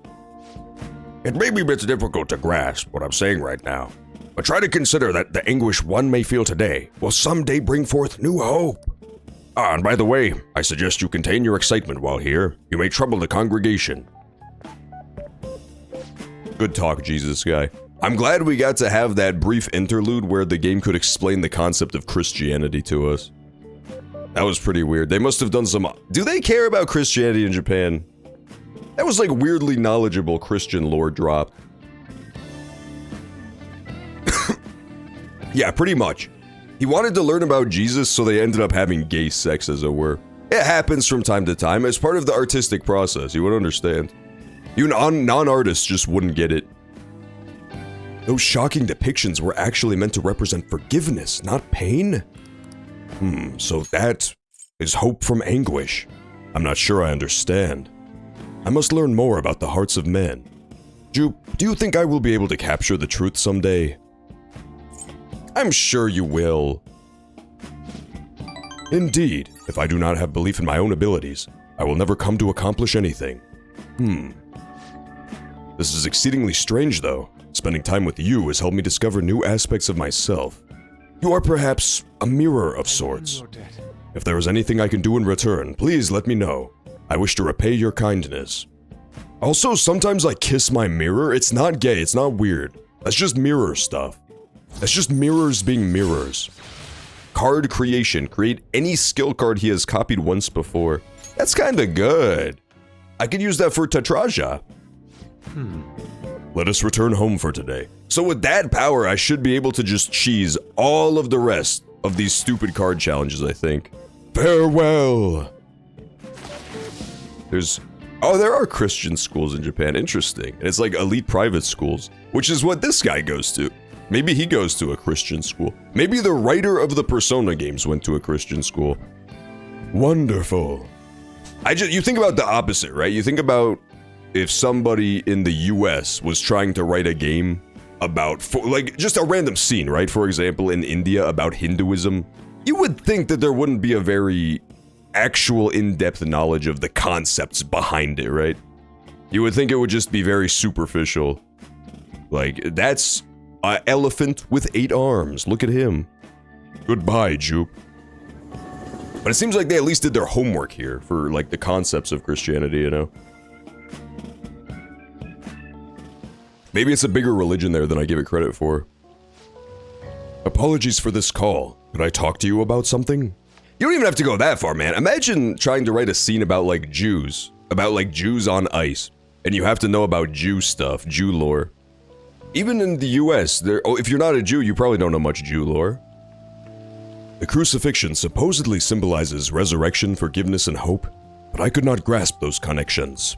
It may be a bit difficult to grasp what I'm saying right now, but try to consider that the anguish one may feel today will someday bring forth new hope. And by the way, I suggest you contain your excitement while here. You may trouble the congregation. Good talk, Jesus guy. I'm glad we got to have that brief interlude where the game could explain the concept of Christianity to us. That was pretty weird. They must have done some... Do they care about Christianity in Japan? That was like weirdly knowledgeable Christian lore drop. Yeah, pretty much. He wanted to learn about Jesus, so they ended up having gay sex, as it were. It happens from time to time. It's part of the artistic process. You would understand. You non-artists just wouldn't get it. Those shocking depictions were actually meant to represent forgiveness, not pain? So that is hope from anguish. I'm not sure I understand. I must learn more about the hearts of men. Jupe, do you think I will be able to capture the truth someday? I'm sure you will. Indeed, if I do not have belief in my own abilities, I will never come to accomplish anything. This is exceedingly strange, though. Spending time with you has helped me discover new aspects of myself. You are perhaps a mirror of sorts. If there is anything I can do in return, please let me know. I wish to repay your kindness. Also, sometimes I kiss my mirror. It's not gay, it's not weird. That's just mirror stuff. That's just mirrors being mirrors. Card creation. Create any skill card he has copied once before. That's kinda good. I could use that for Tatraja. Let us return home for today. So with that power, I should be able to just cheese all of the rest of these stupid card challenges, I think. Farewell! There are Christian schools in Japan. Interesting. And it's like elite private schools, which is what this guy goes to. Maybe he goes to a Christian school. Maybe the writer of the Persona games went to a Christian school. Wonderful. You think about the opposite, right? You think about if somebody in the US was trying to write a game about, just a random scene, right? For example, in India about Hinduism, you would think that there wouldn't be a very actual in-depth knowledge of the concepts behind it, right? You would think it would just be very superficial. Like, that's an elephant with 8 arms. Look at him. Goodbye, Jupe. But it seems like they at least did their homework here for, like, the concepts of Christianity, you know? Maybe it's a bigger religion there than I give it credit for. Apologies for this call. Could I talk to you about something? You don't even have to go that far, man. Imagine trying to write a scene about, like, Jews. About, like, Jews on ice. And you have to know about Jew stuff, Jew lore. Even in the US, if you're not a Jew, you probably don't know much Jew lore. The crucifixion supposedly symbolizes resurrection, forgiveness, and hope, but I could not grasp those connections.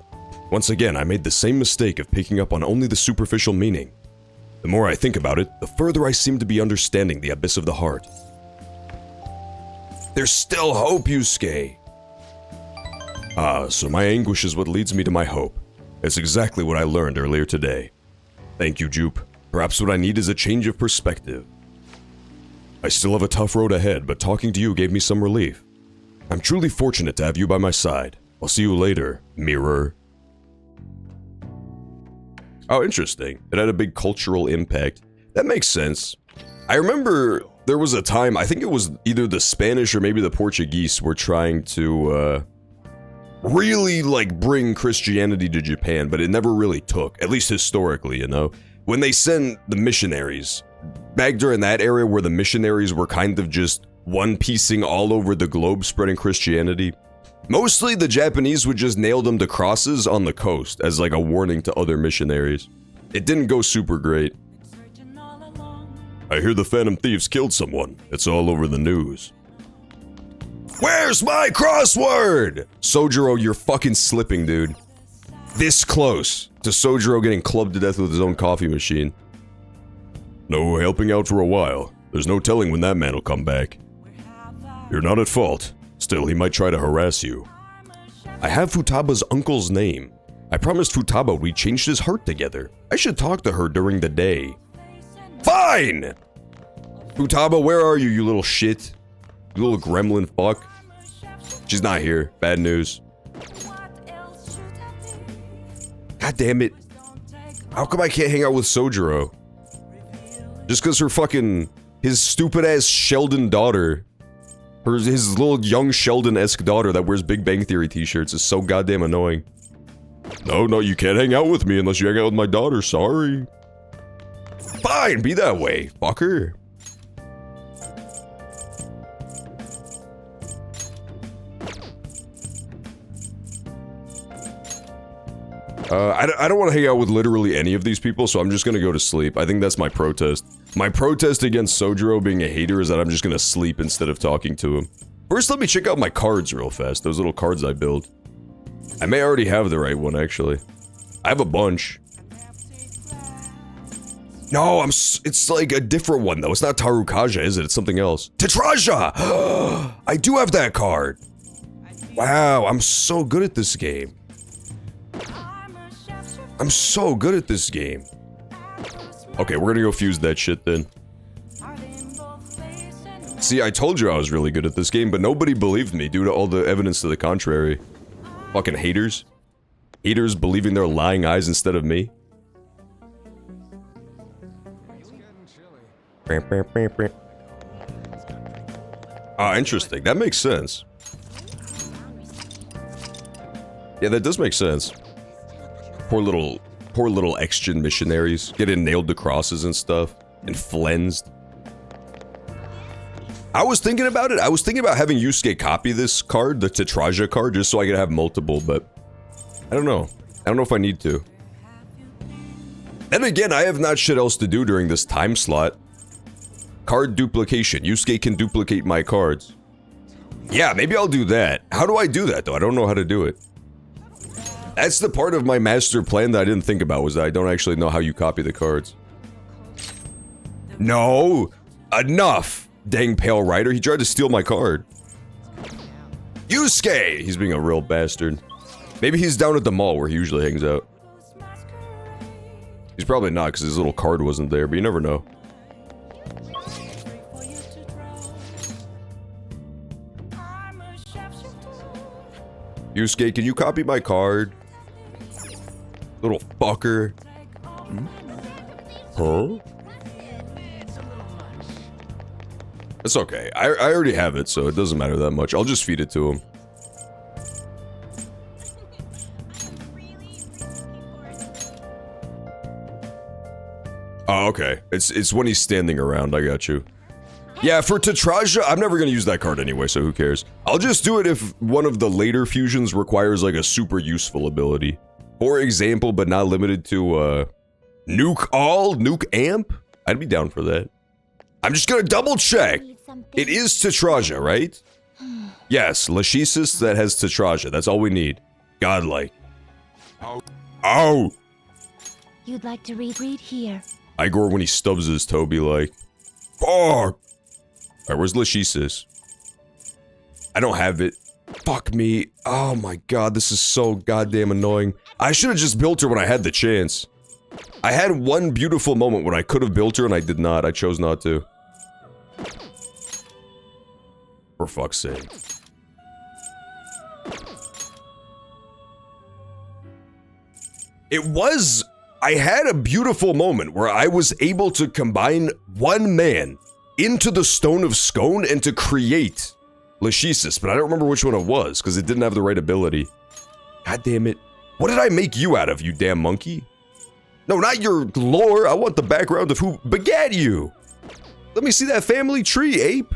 Once again, I made the same mistake of picking up on only the superficial meaning. The more I think about it, the further I seem to be understanding the abyss of the heart. There's still hope, Yusuke! Ah, so my anguish is what leads me to my hope. It's exactly what I learned earlier today. Thank you, Jupe. Perhaps what I need is a change of perspective. I still have a tough road ahead, but talking to you gave me some relief. I'm truly fortunate to have you by my side. I'll see you later, mirror. Oh, interesting. It had a big cultural impact. That makes sense. I remember there was a time, I think it was either the Spanish or maybe the Portuguese were trying to, really, like, bring Christianity to Japan, but it never really took, at least historically, you know? When they send the missionaries, back during that era where the missionaries were kind of just one-piecing all over the globe spreading Christianity, mostly the Japanese would just nail them to crosses on the coast as like a warning to other missionaries. It didn't go super great. I hear the Phantom Thieves killed someone. It's all over the news. Where's my crossword? Sojiro, you're fucking slipping, dude. This close to Sojiro getting clubbed to death with his own coffee machine. No helping out for a while. There's no telling when that man will come back. You're not at fault. Still, he might try to harass you. I have Futaba's uncle's name. I promised Futaba we changed his heart together. I should talk to her during the day. Fine! Futaba, where are you, you little shit? You little gremlin fuck. She's not here. Bad news. God damn it. How come I can't hang out with Sojiro? Just because her fucking, his stupid ass Sheldon daughter, his little young Sheldon-esque daughter that wears Big Bang Theory t-shirts is so goddamn annoying. No, you can't hang out with me unless you hang out with my daughter, sorry. Fine, be that way, fucker. I don't want to hang out with literally any of these people, so I'm just gonna go to sleep. I think that's my protest. My protest against Sojiro being a hater is that I'm just gonna sleep instead of talking to him. First, let me check out my cards real fast, those little cards I built. I may already have the right one, actually. I have a bunch. No, it's like a different one, though. It's not Tarukaja, is it? It's something else. Tetraja! I do have that card! Wow, I'm so good at this game. I'm so good at this game. Okay, we're gonna go fuse that shit then. See, I told you I was really good at this game, but nobody believed me due to all the evidence to the contrary. Fucking haters. Haters believing their lying eyes instead of me. Ah, interesting. That makes sense. Yeah, that does make sense. Poor little Exgen missionaries getting nailed to crosses and stuff and flensed. I was thinking about it. I was thinking about having Yusuke copy this card, the Tetraja card, just so I could have multiple, but I don't know. I don't know if I need to. And again, I have not shit else to do during this time slot. Card duplication. Yusuke can duplicate my cards. Yeah, maybe I'll do that. How do I do that, though? I don't know how to do it. That's the part of my master plan that I didn't think about, was that I don't actually know how you copy the cards. No! Enough! Dang Pale Rider, he tried to steal my card. Yusuke! He's being a real bastard. Maybe he's down at the mall where he usually hangs out. He's probably not, because his little card wasn't there, but you never know. Yusuke, can you copy my card? Little fucker. Huh? It's okay. I already have it, so it doesn't matter that much. I'll just feed it to him. Oh, okay. It's when he's standing around. I got you. Yeah, for Tetraja, I'm never gonna use that card anyway, so who cares? I'll just do it if one of the later fusions requires like a super useful ability. For example, but not limited to, Nuke All, Nuke Amp? I'd be down for that. I'm just gonna double check. It is Tetraja, right? Yes, Lachesis that has Tetraja. That's all we need. Godlike. Oh! You'd like to read here. Igor when he stubs his toe be like, fuck! Alright, where's Lachesis? I don't have it. Fuck me. Oh my god, this is so goddamn annoying. I should have just built her when I had the chance. I had one beautiful moment when I could have built her and I did not. I chose not to. For fuck's sake. It was... I had a beautiful moment where I was able to combine one man into the Stone of Scone and to create Lachesis, but I don't remember which one it was, because it didn't have the right ability. God damn it. What did I make you out of, you damn monkey? No, not your lore. I want the background of who begat you. Let me see that family tree, ape.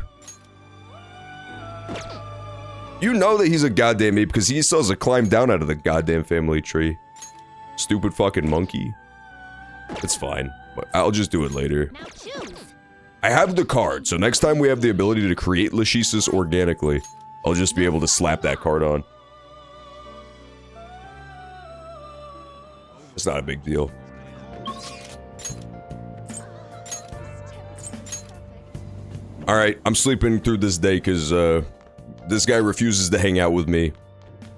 You know that he's a goddamn ape because he still has to climb down out of the goddamn family tree. Stupid fucking monkey. It's fine. But I'll just do it later. I have the card, so next time we have the ability to create Lachesis organically, I'll just be able to slap that card on. It's not a big deal. Alright, I'm sleeping through this day because, this guy refuses to hang out with me.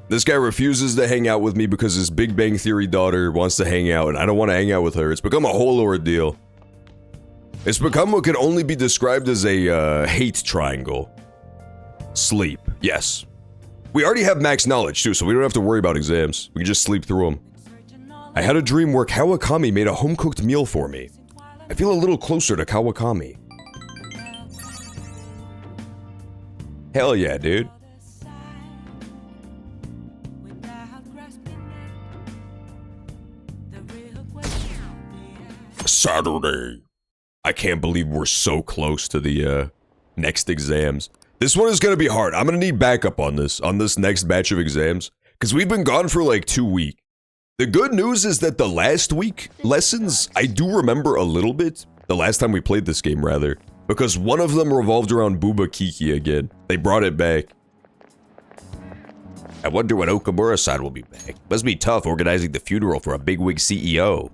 This guy refuses to hang out with me because his Big Bang Theory daughter wants to hang out, and I don't want to hang out with her. It's become a whole ordeal. It's become what can only be described as a, hate triangle. Sleep. Yes. We already have max knowledge, too, so we don't have to worry about exams. We can just sleep through them. I had a dream where Kawakami made a home-cooked meal for me. I feel a little closer to Kawakami. Hell yeah, dude. Saturday. I can't believe we're so close to the, next exams. This one is gonna be hard. I'm gonna need backup on this next batch of exams. Because we've been gone for like 2 weeks. The good news is that the last week lessons, I do remember a little bit. The last time we played this game, rather. Because one of them revolved around Booba Kiki again. They brought it back. I wonder when Okamura-san will be back. Must be tough organizing the funeral for a bigwig CEO.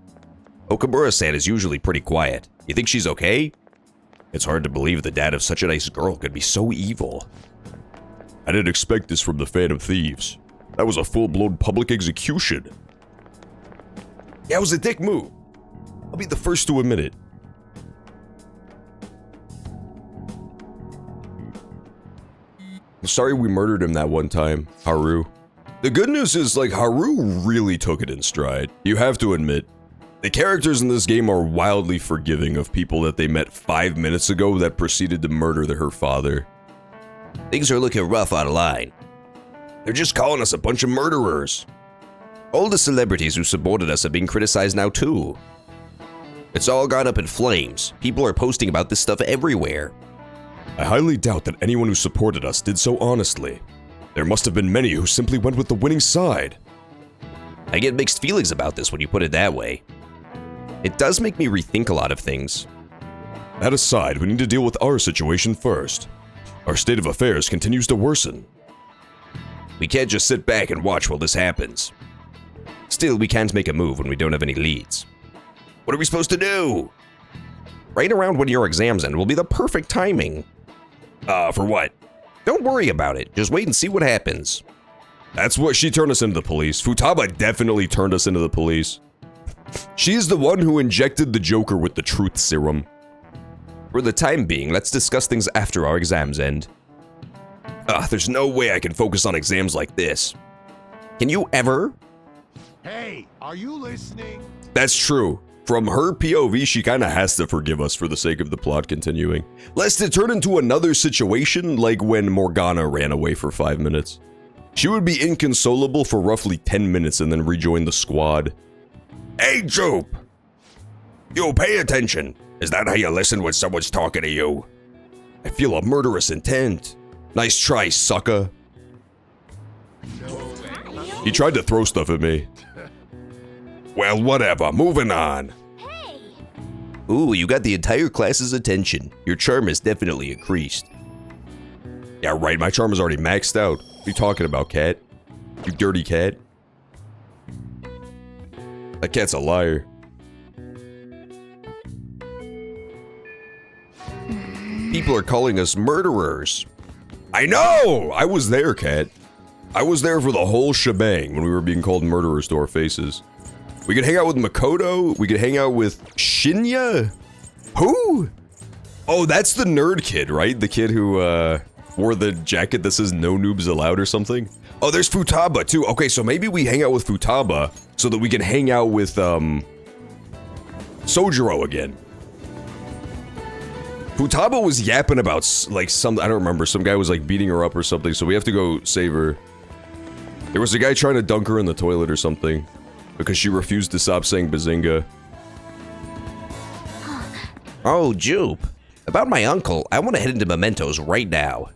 Okamura-san is usually pretty quiet. You think she's okay? It's hard to believe the dad of such a nice girl could be so evil. I didn't expect this from the Phantom Thieves. That was a full-blown public execution. Yeah, it was a dick move. I'll be the first to admit it. I'm sorry we murdered him that one time, Haru. The good news is, like, Haru really took it in stride. You have to admit. The characters in this game are wildly forgiving of people that they met 5 minutes ago that proceeded to murder her father. Things are looking rough online. They're just calling us a bunch of murderers. All the celebrities who supported us are being criticized now too. It's all gone up in flames. People are posting about this stuff everywhere. I highly doubt that anyone who supported us did so honestly. There must have been many who simply went with the winning side. I get mixed feelings about this when you put it that way. It does make me rethink a lot of things. That aside, we need to deal with our situation first. Our state of affairs continues to worsen. We can't just sit back and watch while this happens. Still, we can't make a move when we don't have any leads. What are we supposed to do? Right around when your exams end will be the perfect timing. For what? Don't worry about it. Just wait and see what happens. That's what she turned us into the police. Futaba definitely turned us into the police. She's the one who injected the Joker with the truth serum. For the time being, let's discuss things after our exams end. There's no way I can focus on exams like this. Can you ever? Hey, are you listening? That's true. From her POV, she kinda has to forgive us for the sake of the plot continuing. Lest it turn into another situation like when Morgana ran away for 5 minutes. She would be inconsolable for roughly 10 minutes and then rejoin the squad. Hey, Joop! Yo, pay attention. Is that how you listen when someone's talking to you? I feel a murderous intent. Nice try, sucker. He tried to throw stuff at me. Well, whatever. Moving on. Ooh, you got the entire class's attention. Your charm has definitely increased. Yeah, right. My charm is already maxed out. What are you talking about, cat? You dirty cat. That cat's a liar. People are calling us murderers. I know! I was there, cat. I was there for the whole shebang when we were being called murderers to our faces. We could hang out with Makoto. We could hang out with Shinya. Who? Oh, that's the nerd kid, right? The kid who wore the jacket that says no noobs allowed or something. Oh, there's Futaba too. Okay, so maybe we hang out with Futaba so that we can hang out with Sojiro again. Futaba was yapping about like some, I don't remember, some guy was like beating her up or something, so we have to go save her. There was a guy trying to dunk her in the toilet or something because she refused to stop saying Bazinga. Oh, Jupe. About my uncle, I want to head into Mementos right now.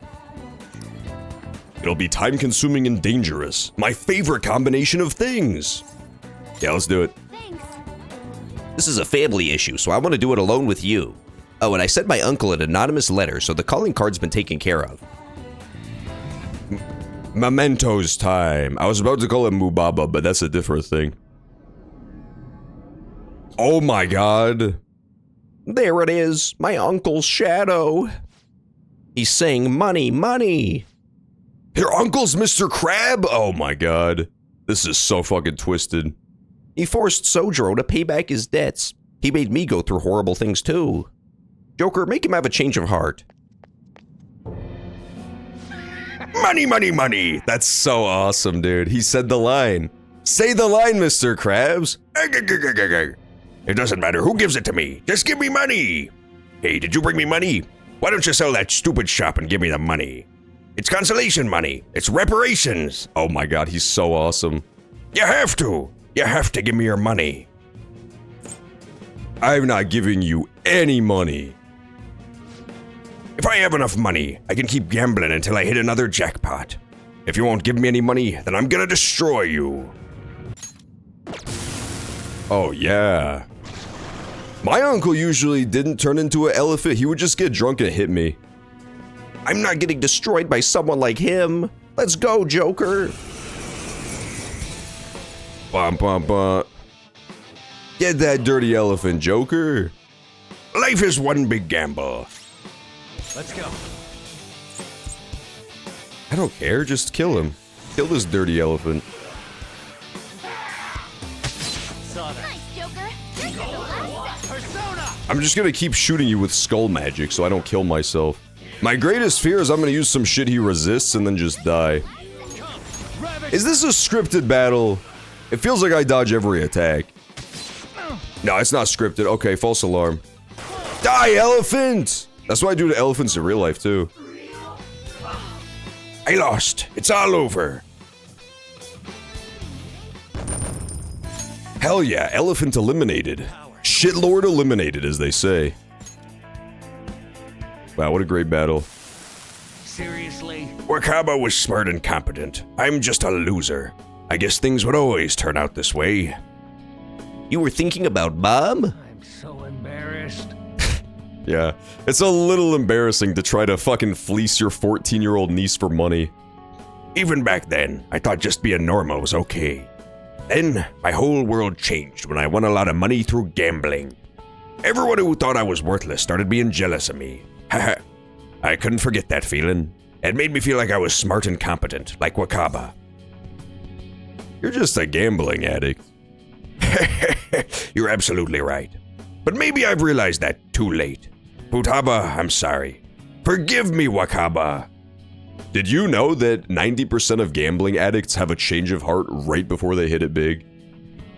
It'll be time-consuming and dangerous. My favorite combination of things. Yeah, let's do it. Thanks. This is a family issue, so I want to do it alone with you. Oh, and I sent my uncle an anonymous letter, so the calling card's been taken care of. Mementos time. I was about to call it Mubaba, but that's a different thing. Oh my god. There it is, my uncle's shadow. He's saying money, money. Your uncle's Mr. Crab? Oh my god. This is so fucking twisted. He forced Sojiro to pay back his debts. He made me go through horrible things too. Joker, make him have a change of heart. Money, money, money. That's so awesome, dude. He said the line. Say the line, Mr. Krabs. It doesn't matter who gives it to me. Just give me money. Hey, did you bring me money? Why don't you sell that stupid shop and give me the money? It's consolation money. It's reparations. Oh my god, he's so awesome. You have to. You have to give me your money. I'm not giving you any money. If I have enough money, I can keep gambling until I hit another jackpot. If you won't give me any money, then I'm gonna destroy you. Oh yeah. My uncle usually didn't turn into an elephant. He would just get drunk and hit me. I'm not getting destroyed by someone like him. Let's go, Joker. Bum, bum, bum. Get that dirty elephant, Joker. Life is one big gamble. Let's go. I don't care, just kill him. Kill this dirty elephant. Nice, Joker. You're the last Persona! I'm just gonna keep shooting you with skull magic so I don't kill myself. My greatest fear is I'm gonna use some shit he resists and then just die. Is this a scripted battle? It feels like I dodge every attack. No, it's not scripted. Okay, false alarm. Die, elephant! That's what I do to elephants in real life, too. I lost. It's all over. Hell yeah, elephant eliminated. Shitlord eliminated, as they say. Wow, what a great battle. Seriously? Wakaba was smart and competent. I'm just a loser. I guess things would always turn out this way. You were thinking about Mom? I'm so embarrassed. Yeah, it's a little embarrassing to try to fucking fleece your 14-year-old niece for money. Even back then, I thought just being normal was okay. Then, my whole world changed when I won a lot of money through gambling. Everyone who thought I was worthless started being jealous of me. Haha, I couldn't forget that feeling. It made me feel like I was smart and competent, like Wakaba. You're just a gambling addict. You're absolutely right. But maybe I've realized that too late. Futaba, I'm sorry. Forgive me, Wakaba. Did you know that 90% of gambling addicts have a change of heart right before they hit it big?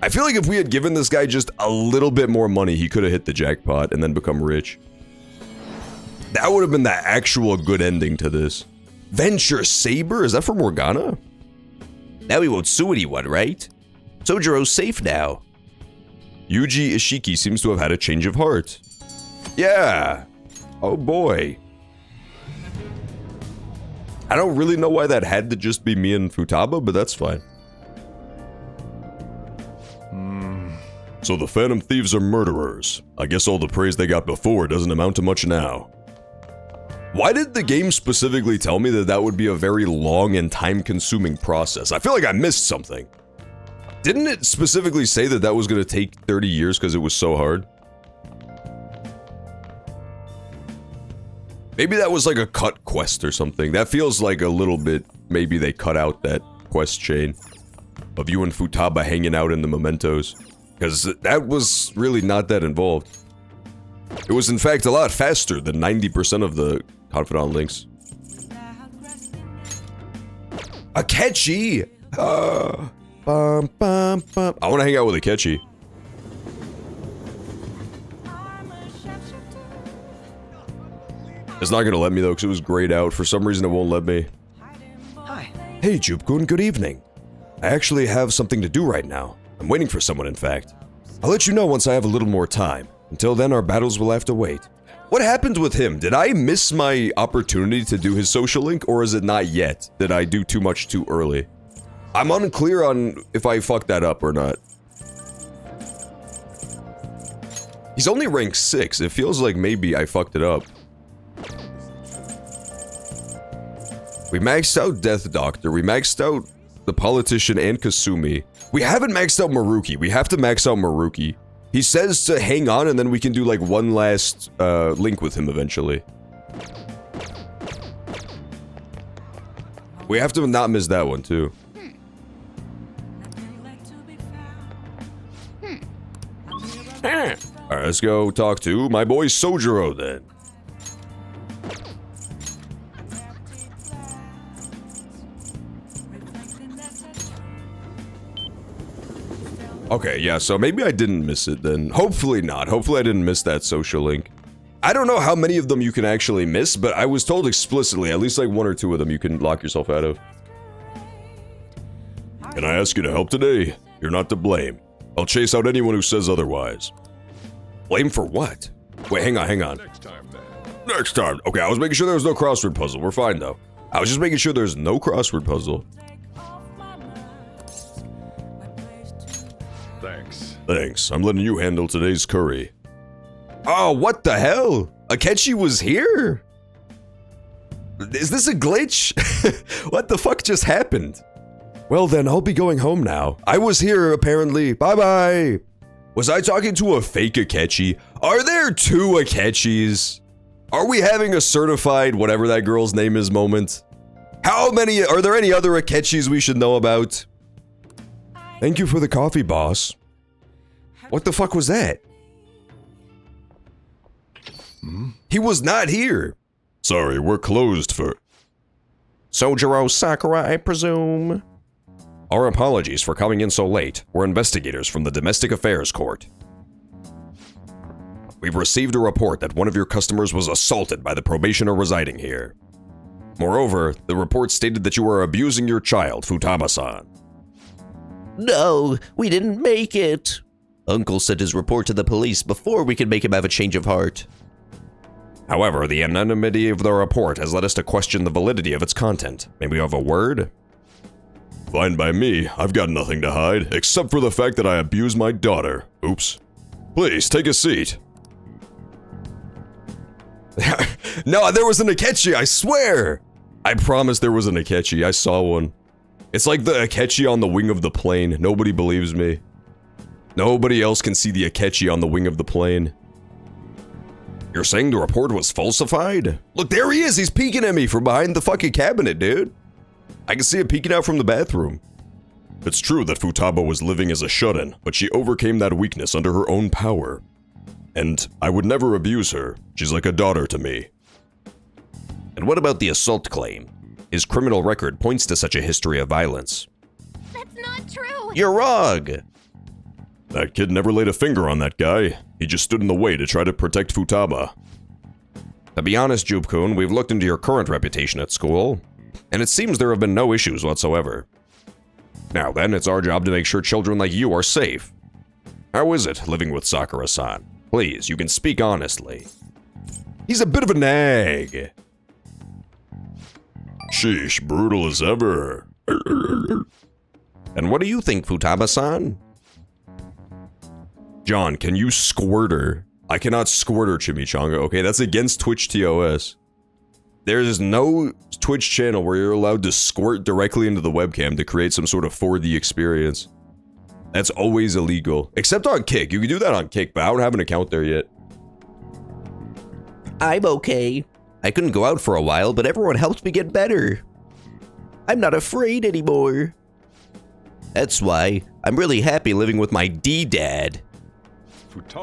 I feel like if we had given this guy just a little bit more money, he could have hit the jackpot and then become rich. That would have been the actual good ending to this. Venture Saber? Is that from Morgana? Now he won't sue anyone, right? Sojiro's safe now. Yuji Ishiki seems to have had a change of heart. Yeah. Oh boy. I don't really know why that had to just be me and Futaba, but that's fine. So the Phantom Thieves are murderers. I guess all the praise they got before doesn't amount to much now. Why did the game specifically tell me that that would be a very long and time-consuming process? I feel like I missed something. Didn't it specifically say that that was going to take 30 years because it was so hard? Maybe that was like a cut quest or something. That feels like a little bit, maybe they cut out that quest chain of you and Futaba hanging out in the mementos. Because that was really not that involved. It was in fact a lot faster than 90% of the Confidant links. Akechi! Bum, bum, bum. I want to hang out with Akechi. It's not going to let me though, because it was grayed out. For some reason it won't let me. Hi. Hey Jupkun, good evening. I actually have something to do right now. I'm waiting for someone, in fact. I'll let you know once I have a little more time. Until then, our battles will have to wait. What happened with him? Did I miss my opportunity to do his social link, or is it not yet? Did I do too much too early? I'm unclear on if I fucked that up or not. He's only rank 6. It feels like maybe I fucked it up. We maxed out Death Doctor. We maxed out the Politician and Kasumi. We haven't maxed out Maruki. We have to max out Maruki. He says to hang on and then we can do like one last link with him eventually. We have to not miss that one too. Alright, let's go talk to my boy Sojiro then. Okay, yeah, so maybe I didn't miss it then. Hopefully not. Hopefully I didn't miss that social link. I don't know how many of them you can actually miss, but I was told explicitly, at least like 1 or 2 of them you can lock yourself out of. Can I ask you to help today? You're not to blame. I'll chase out anyone who says otherwise. Blame for what? Wait, hang on. Next time. Okay, I was making sure there was no crossword puzzle. We're fine though. I was just making sure there's no crossword puzzle. Thanks. I'm letting you handle today's curry. Oh, what the hell? Akechi was here? Is this a glitch? What the fuck just happened? Well then, I'll be going home now. I was here, apparently. Bye-bye. Was I talking to a fake Akechi? Are there 2 Akechis? Are we having a certified whatever that girl's name is moment? How many, are there any other Akechis we should know about? Thank you for the coffee, boss. What the fuck was that? He was not here. Sorry, we're closed for... Sojiro Sakura, I presume? Our apologies for coming in so late. We're investigators from the Domestic Affairs Court. We've received a report that one of your customers was assaulted by the probationer residing here. Moreover, the report stated that you were abusing your child, Futaba-san. No, we didn't make it. Uncle sent his report to the police before we could make him have a change of heart. However, the anonymity of the report has led us to question the validity of its content. May we have a word? Fine by me. I've got nothing to hide, except for the fact that I abused my daughter. Oops. Please, take a seat. No, there was an Akechi, I swear! I promise there was an Akechi, I saw one. It's like the Akechi on the wing of the plane. Nobody believes me. Nobody else can see the Akechi on the wing of the plane. You're saying the report was falsified? Look, there he is! He's peeking at me from behind the fucking cabinet, dude! I can see him peeking out from the bathroom. It's true that Futaba was living as a shut-in, but she overcame that weakness under her own power. And I would never abuse her. She's like a daughter to me. And what about the assault claim? His criminal record points to such a history of violence. That's not true! You're wrong! That kid never laid a finger on that guy. He just stood in the way to try to protect Futaba. To be honest, Jupkun, we've looked into your current reputation at school, and it seems there have been no issues whatsoever. Now then, it's our job to make sure children like you are safe. How is it, living with Sakura-san? Please, you can speak honestly. He's a bit of a nag. Sheesh, brutal as ever. And what do you think, Futaba-san? John, can you squirt her? I cannot squirt her, Chimichanga, okay? That's against Twitch TOS. There's no Twitch channel where you're allowed to squirt directly into the webcam to create some sort of 4D experience. That's always illegal. Except on Kick. You can do that on Kick, but I don't have an account there yet. I'm okay. I couldn't go out for a while, but everyone helped me get better. I'm not afraid anymore. That's why I'm really happy living with my D-Dad.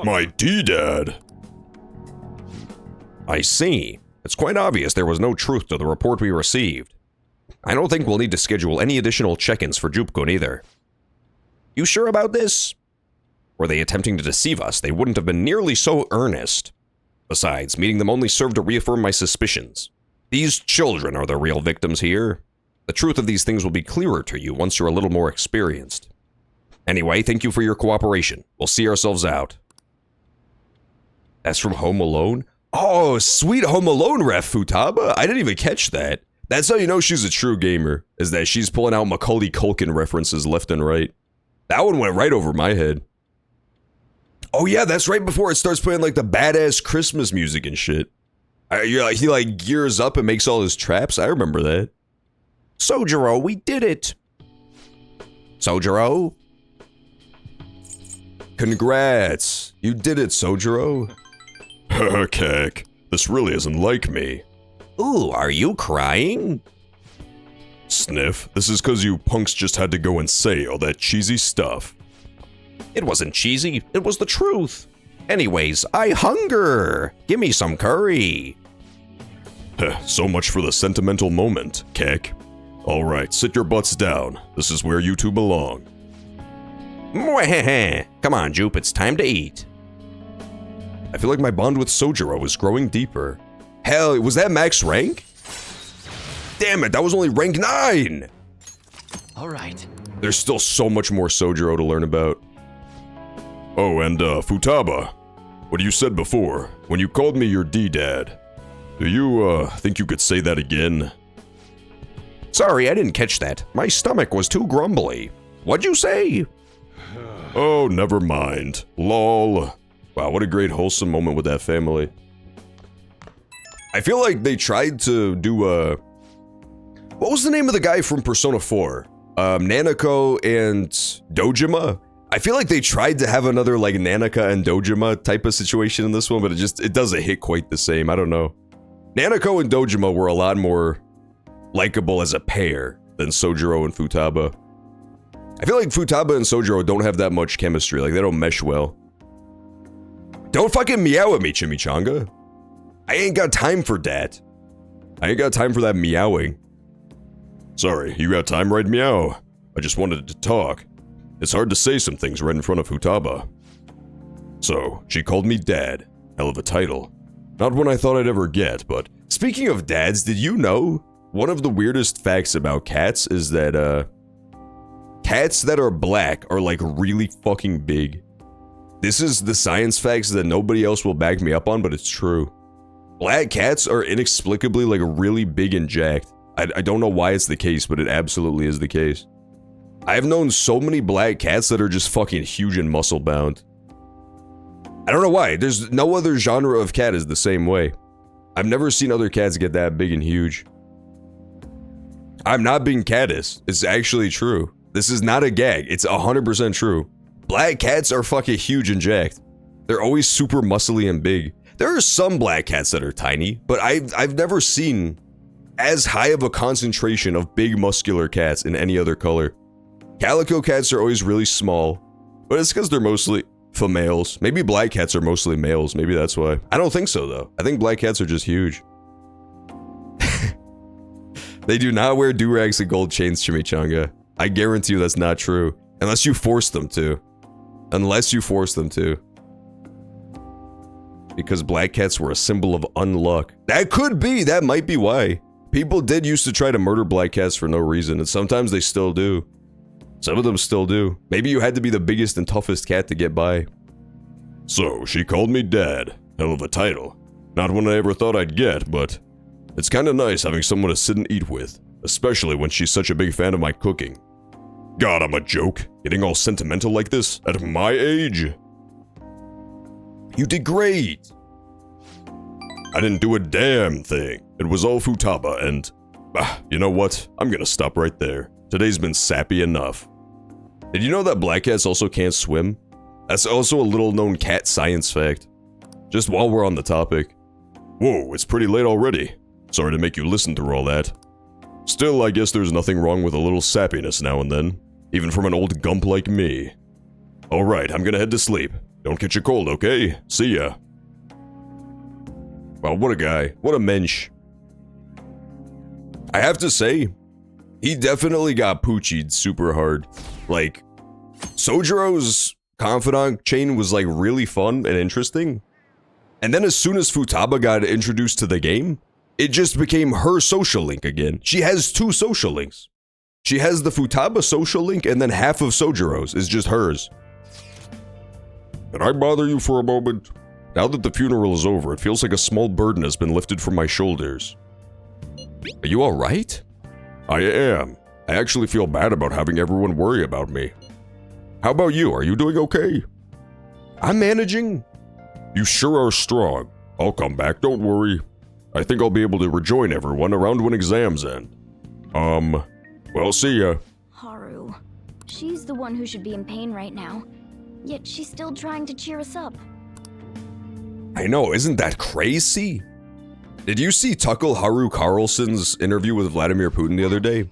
My D-Dad? I see. It's quite obvious there was no truth to the report we received. I don't think we'll need to schedule any additional check-ins for Jupkun either. You sure about this? Were they attempting to deceive us, they wouldn't have been nearly so earnest. Besides, meeting them only served to reaffirm my suspicions. These children are the real victims here. The truth of these things will be clearer to you once you're a little more experienced. Anyway, thank you for your cooperation. We'll see ourselves out. That's from Home Alone? Oh, sweet Home Alone ref, Futaba. I didn't even catch that. That's how you know she's a true gamer, is that she's pulling out Macaulay Culkin references left and right. That one went right over my head. Oh yeah, that's right before it starts playing like the badass Christmas music and shit. He like gears up and makes all his traps. I remember that. Sojiro, we did it! Sojiro? Congrats! You did it, Sojiro. Kek, this really isn't like me. Ooh, are you crying? Sniff, this is cause you punks just had to go and say all that cheesy stuff. It wasn't cheesy, it was the truth. Anyways, I hunger! Give me some curry. So much for the sentimental moment, Kek. Alright, sit your butts down. This is where you two belong. Mwah! Come on, Jupe, it's time to eat. I feel like my bond with Sojiro is growing deeper. Hell, was that max rank? Damn it, that was only rank 9! Alright. There's still so much more Sojiro to learn about. Oh, and Futaba, what you said before, when you called me your D-Dad, do you, think you could say that again? Sorry, I didn't catch that. My stomach was too grumbly. What'd you say? Oh, never mind. Lol. Wow, what a great wholesome moment with that family. I feel like they tried to do what was the name of the guy from Persona 4? Nanako and Dojima? I feel like they tried to have another like Nanaka and Dojima type of situation in this one, but it doesn't hit quite the same. I don't know. Nanako and Dojima were a lot more likable as a pair than Sojiro and Futaba. I feel like Futaba and Sojiro don't have that much chemistry, like they don't mesh well. Don't fucking meow at me, Chimichanga. I ain't got time for that. I ain't got time for that meowing. Sorry, you got time, right, meow? I just wanted to talk. It's hard to say some things right in front of Futaba. So, she called me Dad. Hell of a title. Not one I thought I'd ever get, but... Speaking of dads, did you know? One of the weirdest facts about cats is that, cats that are black are like really fucking big. This is the science facts that nobody else will back me up on, but it's true. Black cats are inexplicably like really big and jacked. I don't know why it's the case, but it absolutely is the case. I've known so many black cats that are just fucking huge and muscle bound. I don't know why. There's no other genre of cat is the same way. I've never seen other cats get that big and huge. I'm not being catist. It's actually true. This is not a gag. It's 100% true. Black cats are fucking huge and jacked. They're always super muscly and big. There are some black cats that are tiny, but I've never seen as high of a concentration of big muscular cats in any other color. Calico cats are always really small, but it's because they're mostly females. Maybe black cats are mostly males, maybe that's why. I don't think so though. I think black cats are just huge. They do not wear do-rags and gold chains, Chimichanga. I guarantee you that's not true. Unless you force them to. Unless you force them to. Because black cats were a symbol of unluck. That could be, that might be why. People did used to try to murder black cats for no reason, and sometimes they still do. Some of them still do. Maybe you had to be the biggest and toughest cat to get by. So, she called me Dad. Hell of a title. Not one I ever thought I'd get, but it's kinda nice having someone to sit and eat with. especially when she's such a big fan of my cooking. God, I'm a joke, getting all sentimental like this at my age. You did great. I didn't do a damn thing. It was all Futaba and... you know what? I'm gonna stop right there. Today's been sappy enough. Did you know that black cats also can't swim? That's also a little known cat science fact. Just while we're on the topic. Whoa, it's pretty late already. Sorry to make you listen through all that. Still, I guess there's nothing wrong with a little sappiness now and then. Even from an old gump like me. Alright, I'm gonna head to sleep. Don't catch a cold, okay? See ya. Wow, what a guy. What a mensch. I have to say, he definitely got poochied super hard. Like, Sojiro's confidant chain was like really fun and interesting. And then as soon as Futaba got introduced to the game, it just became her social link again. She has 2 social links. She has the Futaba social link and then half of Sojiro's is just hers. Can I bother you for a moment? Now that the funeral is over, it feels like a small burden has been lifted from my shoulders. Are you alright? I am. I actually feel bad about having everyone worry about me. How about you? Are you doing okay? I'm managing. You sure are strong. I'll come back, don't worry. I think I'll be able to rejoin everyone around when exams end. Well, see ya. Haru. She's the one who should be in pain right now. Yet she's still trying to cheer us up. I know, isn't that crazy? Did you see Tucker Haru Carlson's interview with Vladimir Putin the other day?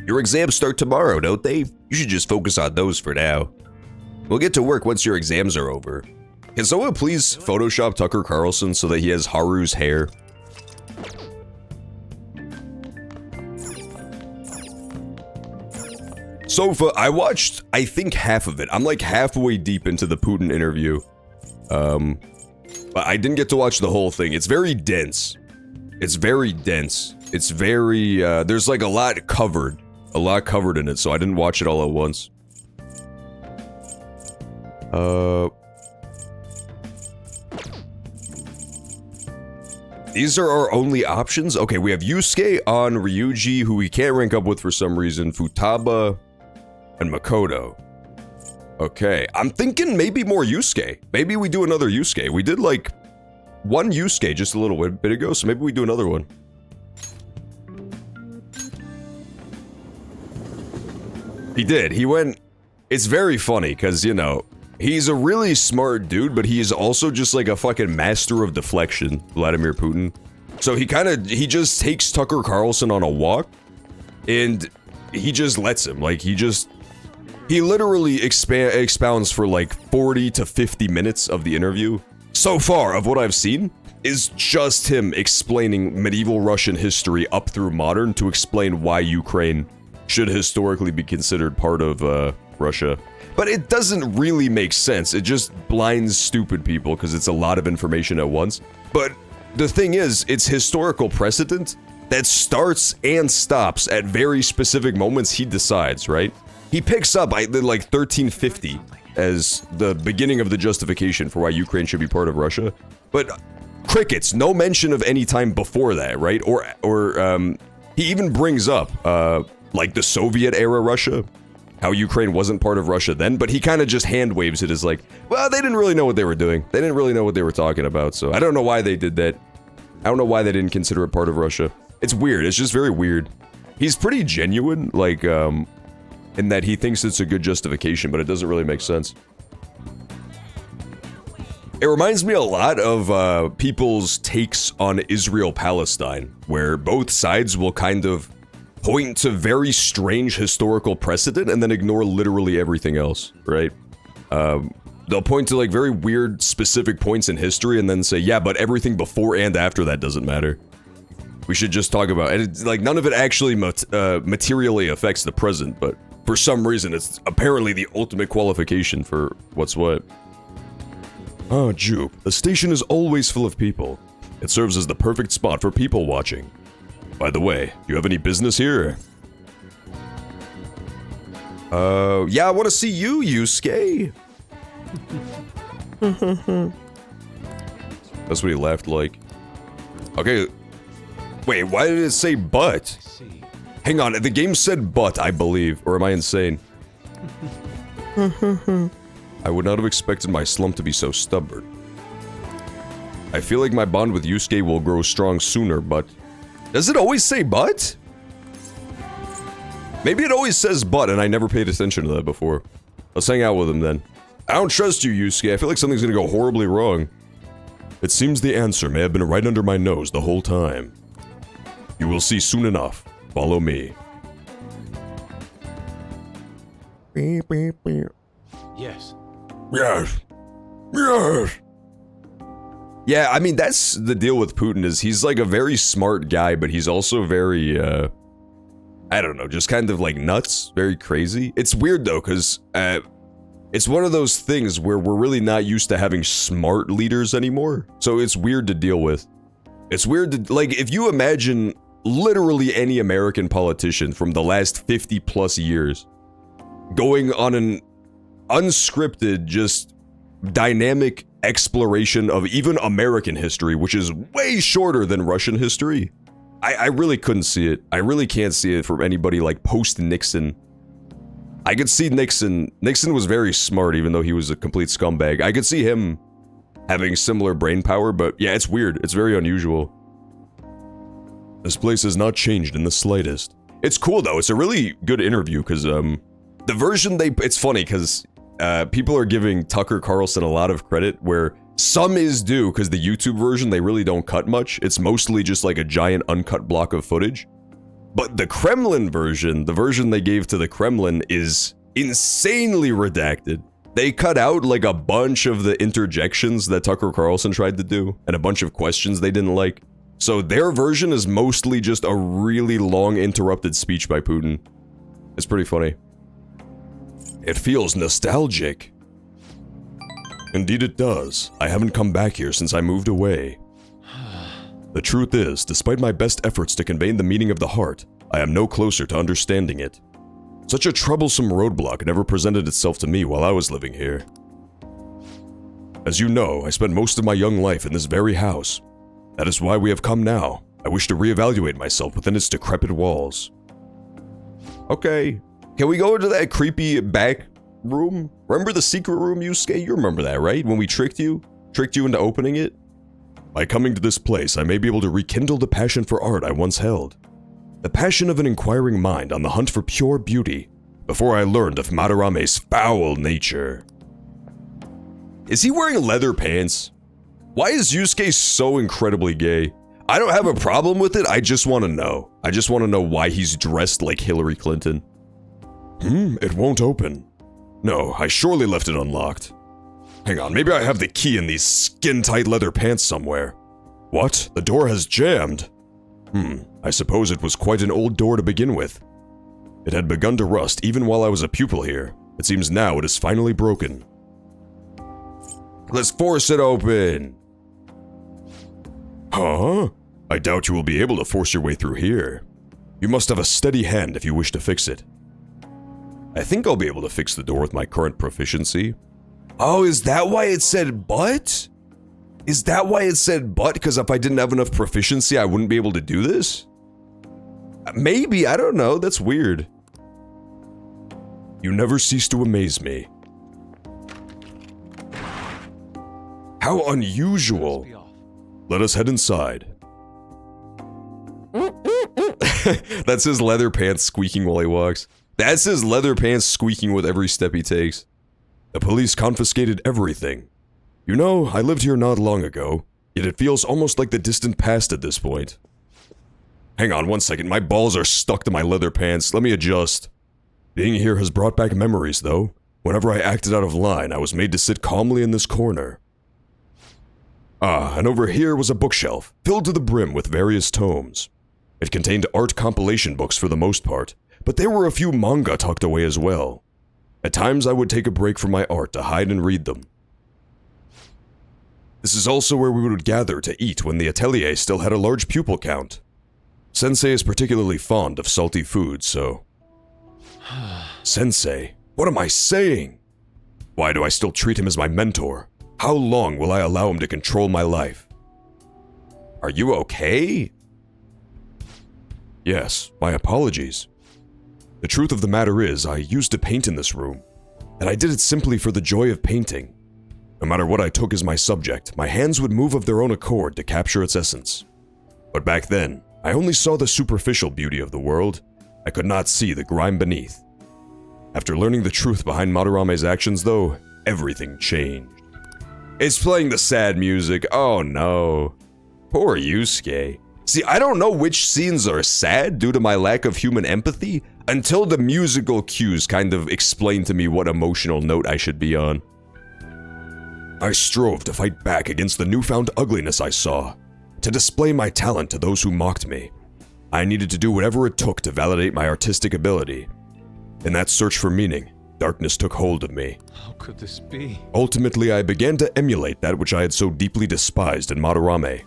Your exams start tomorrow, don't they? You should just focus on those for now. We'll get to work once your exams are over. Can someone please Photoshop Tucker Carlson so that he has Haru's hair? Sofa, I watched, I think, half of it. I'm like halfway deep into the Putin interview. But I didn't get to watch the whole thing. It's very dense. It's very dense. It's very, there's like a lot covered in it, so I didn't watch it all at once. These are our only options? Okay, we have Yusuke on Ryuji, who we can't rank up with for some reason, Futaba, and Makoto. Okay, I'm thinking maybe more Yusuke. Maybe we do another Yusuke. We did like one Yusuke just a little bit ago, so maybe we do another one. He did. He went... It's very funny, because, you know, he's a really smart dude, but he is also just like a fucking master of deflection, Vladimir Putin. So he just takes Tucker Carlson on a walk, and he just lets him. Like, he literally expounds for like 40 to 50 minutes of the interview. So far, of what I've seen, is just him explaining medieval Russian history up through modern to explain why Ukraine should historically be considered part of Russia. But it doesn't really make sense. It just blinds stupid people because it's a lot of information at once. But the thing is, it's historical precedent that starts and stops at very specific moments he decides, right? He picks up like 1350 as the beginning of the justification for why Ukraine should be part of Russia. But crickets, no mention of any time before that, right? Or he even brings up like the Soviet era Russia, how Ukraine wasn't part of Russia then, but he kind of just hand waves it as like, well, they didn't really know what they were doing. They didn't really know what they were talking about, so I don't know why they did that. I don't know why they didn't consider it part of Russia. It's weird. It's just very weird. He's pretty genuine, like, in that he thinks it's a good justification, but it doesn't really make sense. It reminds me a lot of people's takes on Israel-Palestine, where both sides will kind of point to very strange historical precedent and then ignore literally everything else, right? They'll point to like very weird specific points in history and then say, yeah, but everything before and after that doesn't matter. We should just talk about it. And it's like none of it actually materially affects the present, but for some reason it's apparently the ultimate qualification for what's what. Ah, Jupe, the station is always full of people. It serves as the perfect spot for people watching. By the way, do you have any business here? Yeah, I want to see you, Yusuke. That's what he laughed like. Okay. Wait, why did it say but? Hang on, the game said but, I believe. Or am I insane? I would not have expected my slump to be so stubborn. I feel like my bond with Yusuke will grow strong sooner, but... Does it always say but? Maybe it always says but, and I never paid attention to that before. Let's hang out with him then. I don't trust you, Yusuke. I feel like something's gonna go horribly wrong. It seems the answer may have been right under my nose the whole time. You will see soon enough. Follow me. Yes. Yes. Yes. Yeah, I mean, that's the deal with Putin, is he's like a very smart guy, but he's also very, I don't know, just kind of like nuts, very crazy. It's weird though, because it's one of those things where we're really not used to having smart leaders anymore. So it's weird to deal with. It's weird to, like, if you imagine literally any American politician from the last 50 plus years going on an unscripted, just dynamic exploration of even American history, which is way shorter than Russian history. I really couldn't see it. I really can't see it from anybody like post-Nixon. I could see Nixon. Nixon was very smart, even though he was a complete scumbag. I could see him having similar brain power, but yeah, it's weird. It's very unusual. This place has not changed in the slightest. It's cool though. It's a really good interview because the version it's funny because people are giving Tucker Carlson a lot of credit where some is due because the YouTube version, they really don't cut much. It's mostly just like a giant uncut block of footage. But the Kremlin version, the version they gave to the Kremlin, is insanely redacted. They cut out like a bunch of the interjections that Tucker Carlson tried to do and a bunch of questions they didn't like. So their version is mostly just a really long interrupted speech by Putin. It's pretty funny. It feels nostalgic. Indeed it does. I haven't come back here since I moved away. The truth is, despite my best efforts to convey the meaning of the heart, I am no closer to understanding it. Such a troublesome roadblock never presented itself to me while I was living here. As you know, I spent most of my young life in this very house. That is why we have come now. I wish to reevaluate myself within its decrepit walls. Okay. Can we go into that creepy back room? Remember the secret room, Yusuke? You remember that, right? When we tricked you? Tricked you into opening it? By coming to this place, I may be able to rekindle the passion for art I once held. The passion of an inquiring mind on the hunt for pure beauty, before I learned of Madarame's foul nature. Is he wearing leather pants? Why is Yusuke so incredibly gay? I don't have a problem with it, I just want to know. I just want to know why he's dressed like Hillary Clinton. It won't open. No, I surely left it unlocked. Hang on, maybe I have the key in these skin-tight leather pants somewhere. What? The door has jammed. I suppose it was quite an old door to begin with. It had begun to rust even while I was a pupil here. It seems now it is finally broken. Let's force it open. Huh? I doubt you will be able to force your way through here. You must have a steady hand if you wish to fix it. I think I'll be able to fix the door with my current proficiency. Oh, is that why it said but? Is that why it said but? Because if I didn't have enough proficiency, I wouldn't be able to do this? Maybe, I don't know, that's weird. You never cease to amaze me. How unusual. Let us head inside. That's his leather pants squeaking while he walks. That's his leather pants squeaking with every step he takes. The police confiscated everything. You know, I lived here not long ago, yet it feels almost like the distant past at this point. Hang on 1 second, my balls are stuck to my leather pants. Let me adjust. Being here has brought back memories, though. Whenever I acted out of line, I was made to sit calmly in this corner. Ah, and over here was a bookshelf, filled to the brim with various tomes. It contained art compilation books for the most part, but there were a few manga tucked away as well. At times I would take a break from my art to hide and read them. This is also where we would gather to eat when the atelier still had a large pupil count. Sensei is particularly fond of salty foods, so... Sensei, what am I saying? Why do I still treat him as my mentor? How long will I allow him to control my life? Are you okay? Yes, my apologies. The truth of the matter is, I used to paint in this room, and I did it simply for the joy of painting. No matter what I took as my subject, my hands would move of their own accord to capture its essence. But back then, I only saw the superficial beauty of the world. I could not see the grime beneath. After learning the truth behind Madarame's actions, though, everything changed. It's playing the sad music. Oh no. Poor Yusuke. See, I don't know which scenes are sad due to my lack of human empathy until the musical cues kind of explain to me what emotional note I should be on. I strove to fight back against the newfound ugliness I saw, to display my talent to those who mocked me. I needed to do whatever it took to validate my artistic ability. In that search for meaning, darkness took hold of me. How could this be? Ultimately, I began to emulate that which I had so deeply despised in Madarame.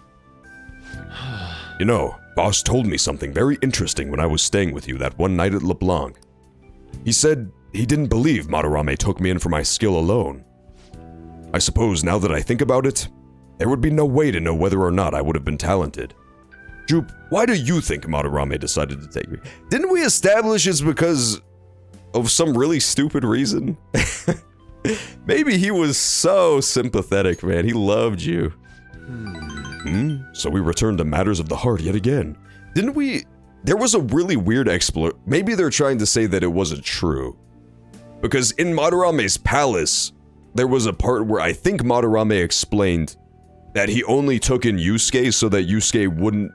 You know, Boss told me something very interesting when I was staying with you that one night at LeBlanc. He said he didn't believe Madarame took me in for my skill alone. I suppose now that I think about it, there would be no way to know whether or not I would have been talented. Jupe, why do you think Madarame decided to take me? Didn't we establish it's because of some really stupid reason? Maybe he was so sympathetic, man. He loved you. So we returned to matters of the heart yet again. Didn't we? There was a really weird maybe they're trying to say that it wasn't true. Because in Madarame's palace, there was a part where I think Madarame explained that he only took in Yusuke so that Yusuke wouldn't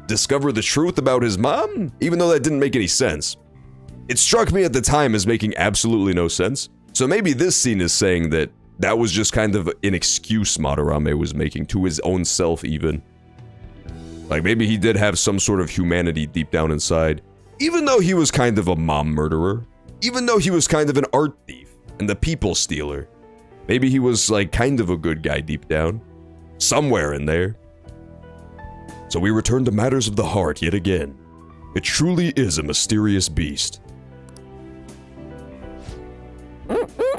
discover the truth about his mom, even though that didn't make any sense. It struck me at the time as making absolutely no sense. So maybe this scene is saying that that was just kind of an excuse Madarame was making to his own self even. Like maybe he did have some sort of humanity deep down inside. Even though he was kind of a mom murderer. Even though he was kind of an art thief and the people stealer. Maybe he was like kind of a good guy deep down. Somewhere in there. So we return to matters of the heart yet again. It truly is a mysterious beast.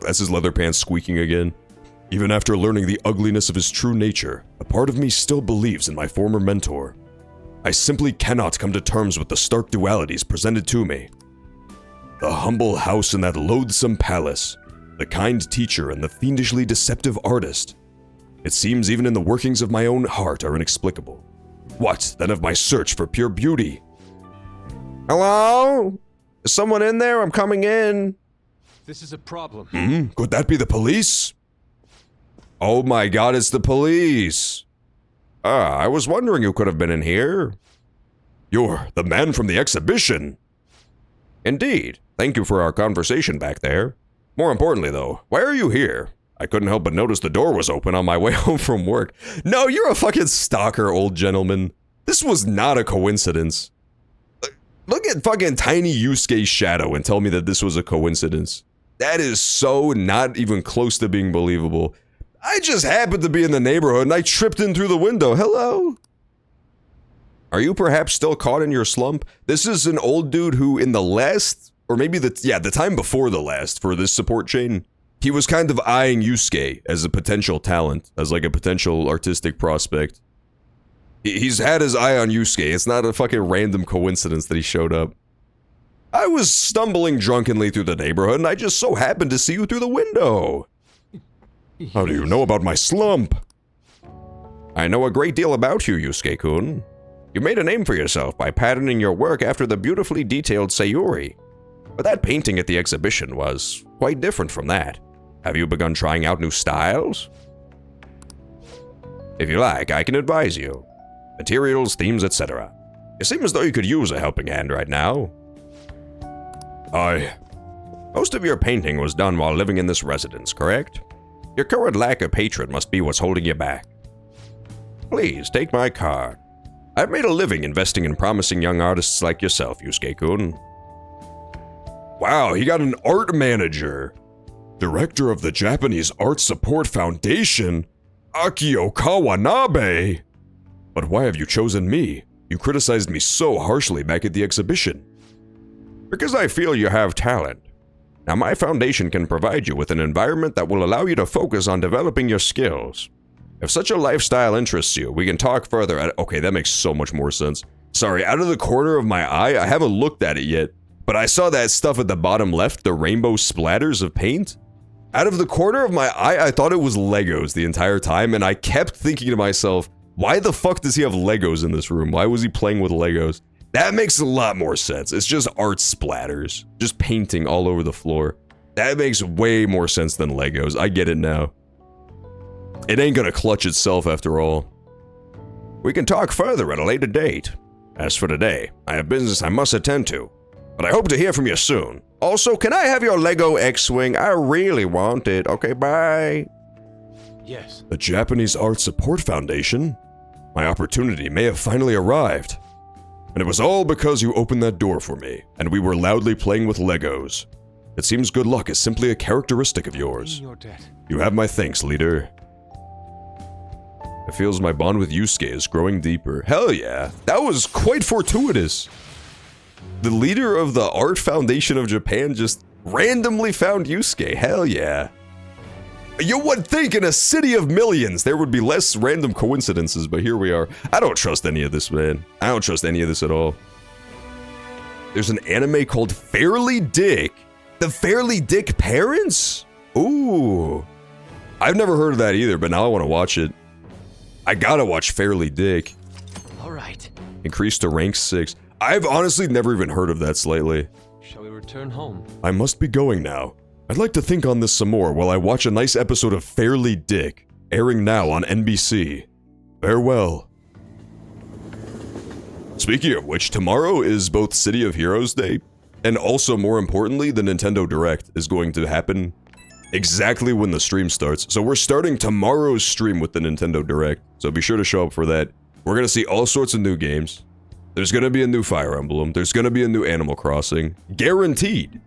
That's his leather pants squeaking again. Even after learning the ugliness of his true nature, a part of me still believes in my former mentor. I simply cannot come to terms with the stark dualities presented to me. The humble house in that loathsome palace, the kind teacher and the fiendishly deceptive artist. It seems even in the workings of my own heart are inexplicable. What, then, of my search for pure beauty? Hello? Is someone in there? I'm coming in. This is a problem. Could that be the police? Oh my god, it's the police. I was wondering who could have been in here. You're the man from the exhibition. Indeed. Thank you for our conversation back there. More importantly, though, why are you here? I couldn't help but notice the door was open on my way home from work. No, you're a fucking stalker, old gentleman. This was not a coincidence. Look at fucking tiny Yusuke's shadow and tell me that this was a coincidence. That is so not even close to being believable. I just happened to be in the neighborhood and I tripped in through the window. Hello? Are you perhaps still caught in your slump? This is an old dude who in the last, or maybe the time before the last for this support chain, he was kind of eyeing Yusuke as a potential talent, as like a potential artistic prospect. He's had his eye on Yusuke. It's not a fucking random coincidence that he showed up. I was stumbling drunkenly through the neighborhood and I just so happened to see you through the window. How do you know about my slump? I know a great deal about you, Yusuke-kun. You made a name for yourself by patterning your work after the beautifully detailed Sayuri. But that painting at the exhibition was quite different from that. Have you begun trying out new styles? If you like, I can advise you. Materials, themes, etc. You seem as though you could use a helping hand right now. Most of your painting was done while living in this residence, correct? Your current lack of patron must be what's holding you back. Please, take my card. I've made a living investing in promising young artists like yourself, Yusuke-kun. Wow, he got an art manager. Director of the Japanese Art Support Foundation, Akio Kawanabe. But why have you chosen me? You criticized me so harshly back at the exhibition. Because I feel you have talent. Now my foundation can provide you with an environment that will allow you to focus on developing your skills. If such a lifestyle interests you, we can talk further at— okay, that makes so much more sense. Sorry, out of the corner of my eye, I haven't looked at it yet, but I saw that stuff at the bottom left, the rainbow splatters of paint. Out of the corner of my eye, I thought it was Legos the entire time, and I kept thinking to myself, why the fuck does he have Legos in this room? Why was he playing with Legos? That makes a lot more sense. It's just art splatters, just painting all over the floor. That makes way more sense than Legos. I get it now. It ain't gonna clutch itself after all. We can talk further at a later date. As for today, I have business I must attend to, but I hope to hear from you soon. Also, can I have your Lego X-Wing? I really want it. Okay, bye. Yes. The Japanese Art Support Foundation? My opportunity may have finally arrived. And it was all because you opened that door for me, and we were loudly playing with Legos. It seems good luck is simply a characteristic of yours. Your debt. You have my thanks, leader. It feels my bond with Yusuke is growing deeper. Hell yeah, that was quite fortuitous. The leader of the Art Foundation of Japan just randomly found Yusuke. Hell yeah. You would think in a city of millions there would be less random coincidences, but here we are. I don't trust any of this, man. I don't trust any of this at all. There's an anime called Fairly Dick. The Fairly Dick Parents? Ooh. I've never heard of that either, but now I want to watch it. I gotta watch Fairly Dick. Alright. Increased to rank 6. I've honestly never even heard of that lately. Shall we return home? I must be going now. I'd like to think on this some more while I watch a nice episode of Fairly Dick, airing now on NBC. Farewell. Speaking of which, tomorrow is both City of Heroes Day, and also more importantly, the Nintendo Direct is going to happen exactly when the stream starts. So we're starting tomorrow's stream with the Nintendo Direct, so be sure to show up for that. We're gonna see all sorts of new games. There's gonna be a new Fire Emblem, there's gonna be a new Animal Crossing, guaranteed.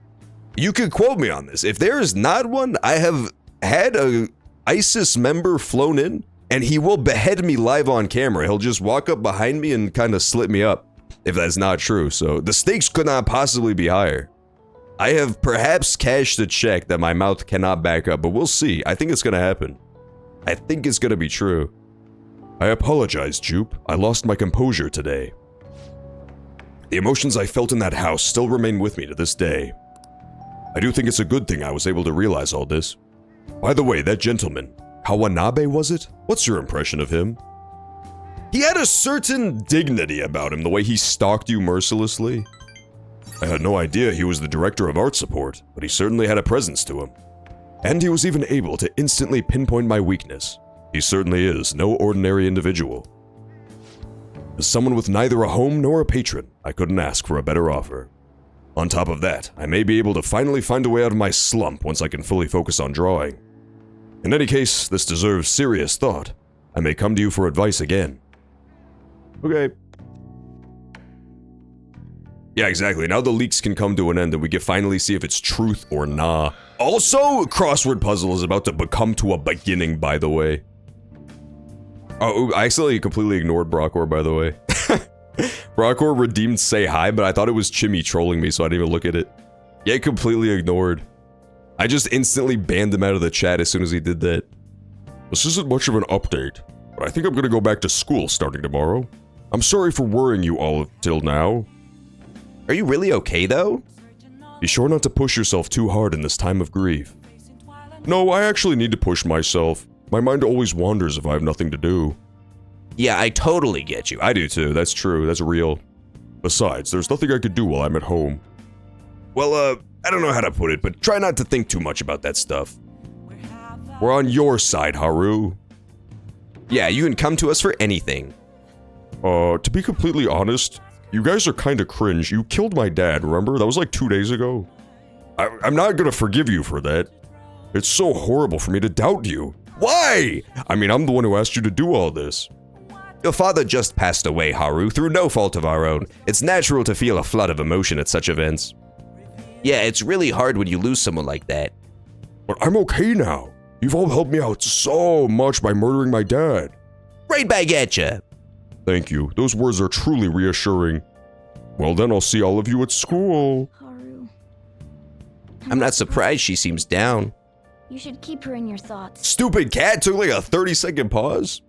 You could quote me on this. If there is not one, I have had a ISIS member flown in, and he will behead me live on camera. He'll just walk up behind me and kind of slit me up, if that's not true. So the stakes could not possibly be higher. I have perhaps cashed a check that my mouth cannot back up, but we'll see. I think it's gonna happen. I think it's gonna be true. I apologize, Jupe. I lost my composure today. The emotions I felt in that house still remain with me to this day. I do think it's a good thing I was able to realize all this. By the way, that gentleman, Kawanabe was it? What's your impression of him? He had a certain dignity about him, the way he stalked you mercilessly. I had no idea he was the director of art support, but he certainly had a presence to him. And he was even able to instantly pinpoint my weakness. He certainly is no ordinary individual. As someone with neither a home nor a patron, I couldn't ask for a better offer. On top of that, I may be able to finally find a way out of my slump once I can fully focus on drawing. In any case, this deserves serious thought. I may come to you for advice again. Okay. Yeah, exactly. Now the leaks can come to an end and we can finally see if it's truth or nah. Also, Crossword Puzzle is about to become to a beginning, by the way. Oh, I accidentally completely ignored Brockor, by the way. Brockor redeemed say hi, but I thought it was Chimmy trolling me, so I didn't even look at it. Yeah, completely ignored. I just instantly banned him out of the chat as soon as he did that. This isn't much of an update, but I think I'm gonna go back to school starting tomorrow. I'm sorry for worrying you all till now. Are you really okay, though? Be sure not to push yourself too hard in this time of grief. No, I actually need to push myself. My mind always wanders if I have nothing to do. Yeah, I totally get you. I do too. That's true. That's real. Besides, there's nothing I could do while I'm at home. Well, I don't know how to put it, but try not to think too much about that stuff. We're on your side, Haru. Yeah, you can come to us for anything. To be completely honest, you guys are kinda cringe. You killed my dad, remember? That was like 2 days ago. I'm not gonna forgive you for that. It's so horrible for me to doubt you. Why? I mean, I'm the one who asked you to do all this. Your father just passed away, Haru, through no fault of our own. It's natural to feel a flood of emotion at such events. Yeah, it's really hard when you lose someone like that. But I'm okay now. You've all helped me out so much by murdering my dad. Right back at ya. Thank you. Those words are truly reassuring. Well then, I'll see all of you at school. Haru. I'm not surprised she seems down. You should keep her in your thoughts. Stupid cat took like a 30-second pause.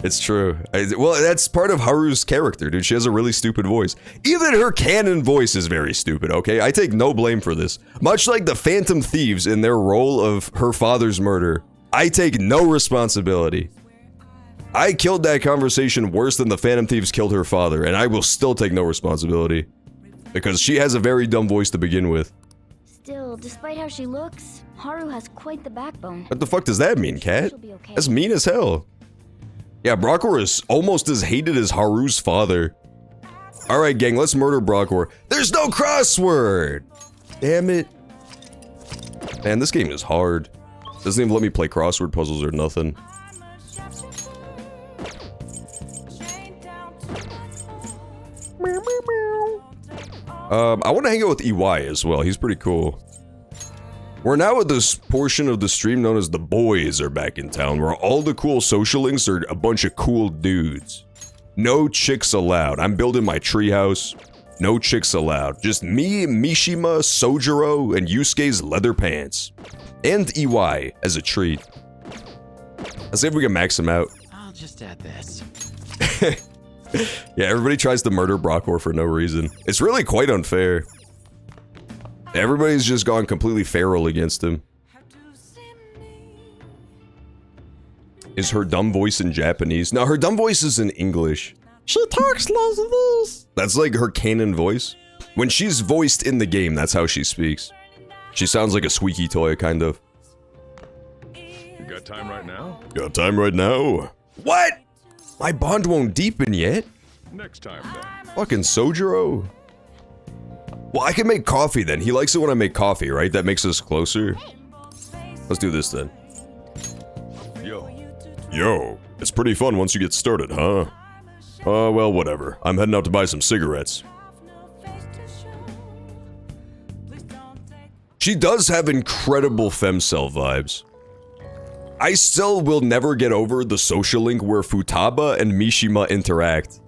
It's true. Well, that's part of Haru's character, dude. She has a really stupid voice. Even her canon voice is very stupid, okay? I take no blame for this. Much like the Phantom Thieves in their role of her father's murder, I take no responsibility. I killed that conversation worse than the Phantom Thieves killed her father, and I will still take no responsibility. Because she has a very dumb voice to begin with. Still, despite how she looks, Haru has quite the backbone. What the fuck does that mean, Cat? That's mean as hell. Yeah, Brockhor is almost as hated as Haru's father. Alright, gang, let's murder Brockhor. There's no crossword! Damn it. Man, this game is hard. Doesn't even let me play crossword puzzles or nothing. I want to hang out with EY as well. He's pretty cool. We're now at this portion of the stream known as the boys are back in town, where all the cool social links are a bunch of cool dudes. No chicks allowed. I'm building my treehouse. No chicks allowed. Just me, Mishima, Sojiro, and Yusuke's leather pants. And EY as a treat. Let's see if we can max him out. I'll just add this. Yeah, everybody tries to murder Brockhor for no reason. It's really quite unfair. Everybody's just gone completely feral against him. Is her dumb voice in Japanese? No, her dumb voice is in English. She talks like this. That's like her canon voice. When she's voiced in the game, that's how she speaks. She sounds like a squeaky toy, kind of. You got time right now? Got time right now? What? My bond won't deepen yet? Next time, then. Fucking Sojiro. Well, I can make coffee then. He likes it when I make coffee, right? That makes us closer. Let's do this then. Yo, it's pretty fun once you get started, huh? Well, whatever. I'm heading out to buy some cigarettes. She does have incredible femcel vibes. I still will never get over the social link where Futaba and Mishima interact.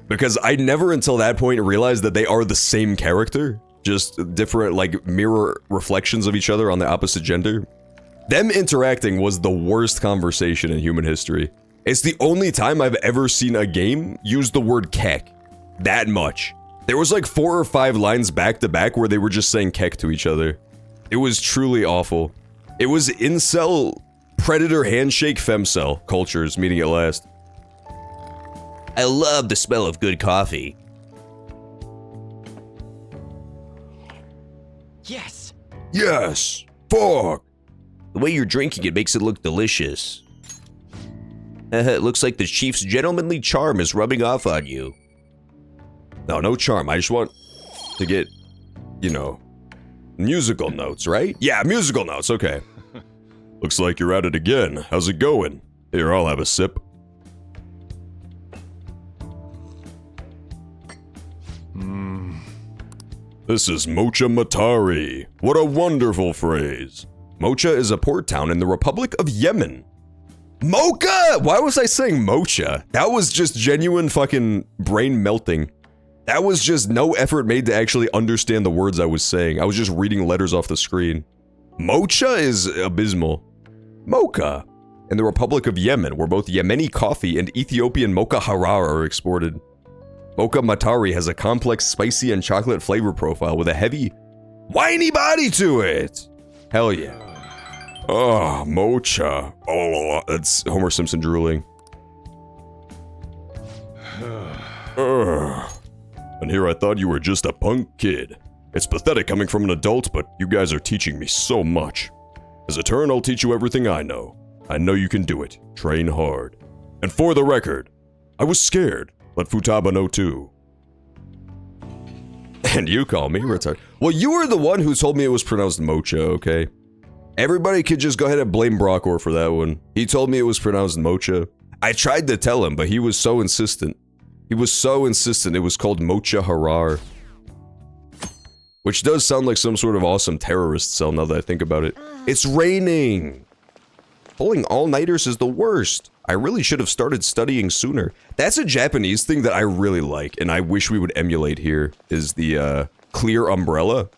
Because I never until that point realized that they are the same character. Just different, like, mirror reflections of each other on the opposite gender. Them interacting was the worst conversation in human history. It's the only time I've ever seen a game use the word kek. That much. There was like 4 or 5 lines back to back where they were just saying kek to each other. It was truly awful. It was incel, predator handshake femcel cultures meeting at last. I love the smell of good coffee. Yes! Yes! Fuck! The way you're drinking it makes it look delicious. It looks like the chief's gentlemanly charm is rubbing off on you. No charm. I just want to get, you know, musical notes, right? Yeah, musical notes, okay. Looks like you're at it again. How's it going? Here, I'll have a sip. This is Mocha Matari. What a wonderful phrase. Mocha is a port town in the Republic of Yemen. Mocha! Why was I saying Mocha? That was just genuine fucking brain melting. That was just no effort made to actually understand the words I was saying. I was just reading letters off the screen. Mocha is abysmal. Mocha. In the Republic of Yemen, where both Yemeni coffee and Ethiopian mocha harar are exported. Mocha Matari has a complex spicy and chocolate flavor profile with a heavy, whiny body to it. Hell yeah. Ah, mocha. Oh, that's Homer Simpson drooling. And here I thought you were just a punk kid. It's pathetic coming from an adult, but you guys are teaching me so much. As a turn, I'll teach you everything I know. I know you can do it. Train hard. And for the record, I was scared. Let Futaba know too. And you call me retarded. Well, you were the one who told me it was pronounced Mocha, okay? Everybody could just go ahead and blame Brockhor for that one. He told me it was pronounced Mocha. I tried to tell him, but he was so insistent. He was so insistent it was called Mocha Harar. Which does sound like some sort of awesome terrorist cell now that I think about it. It's raining! Pulling all-nighters is the worst. I really should have started studying sooner. That's a Japanese thing that I really like, and I wish we would emulate here, is the, clear umbrella.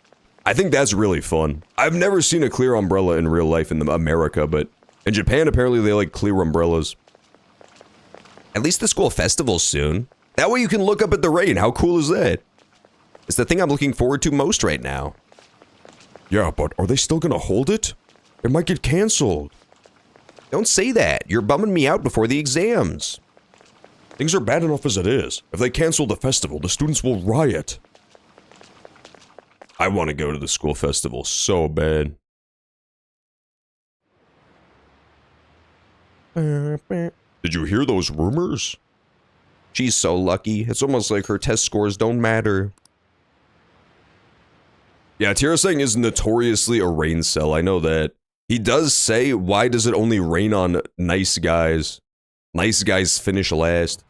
I think that's really fun. I've never seen a clear umbrella in real life in America, but in Japan, apparently they like clear umbrellas. At least the school festival's soon. That way you can look up at the rain. How cool is that? It's the thing I'm looking forward to most right now. Yeah, but are they still gonna hold it? It might get canceled. Don't say that. You're bumming me out before the exams. Things are bad enough as it is. If they cancel the festival, the students will riot. I want to go to the school festival so bad. Did you hear those rumors? She's so lucky. It's almost like her test scores don't matter. Yeah, Tirasang is notoriously a rain cell, I know that. He does say, why does it only rain on nice guys? Nice guys finish last.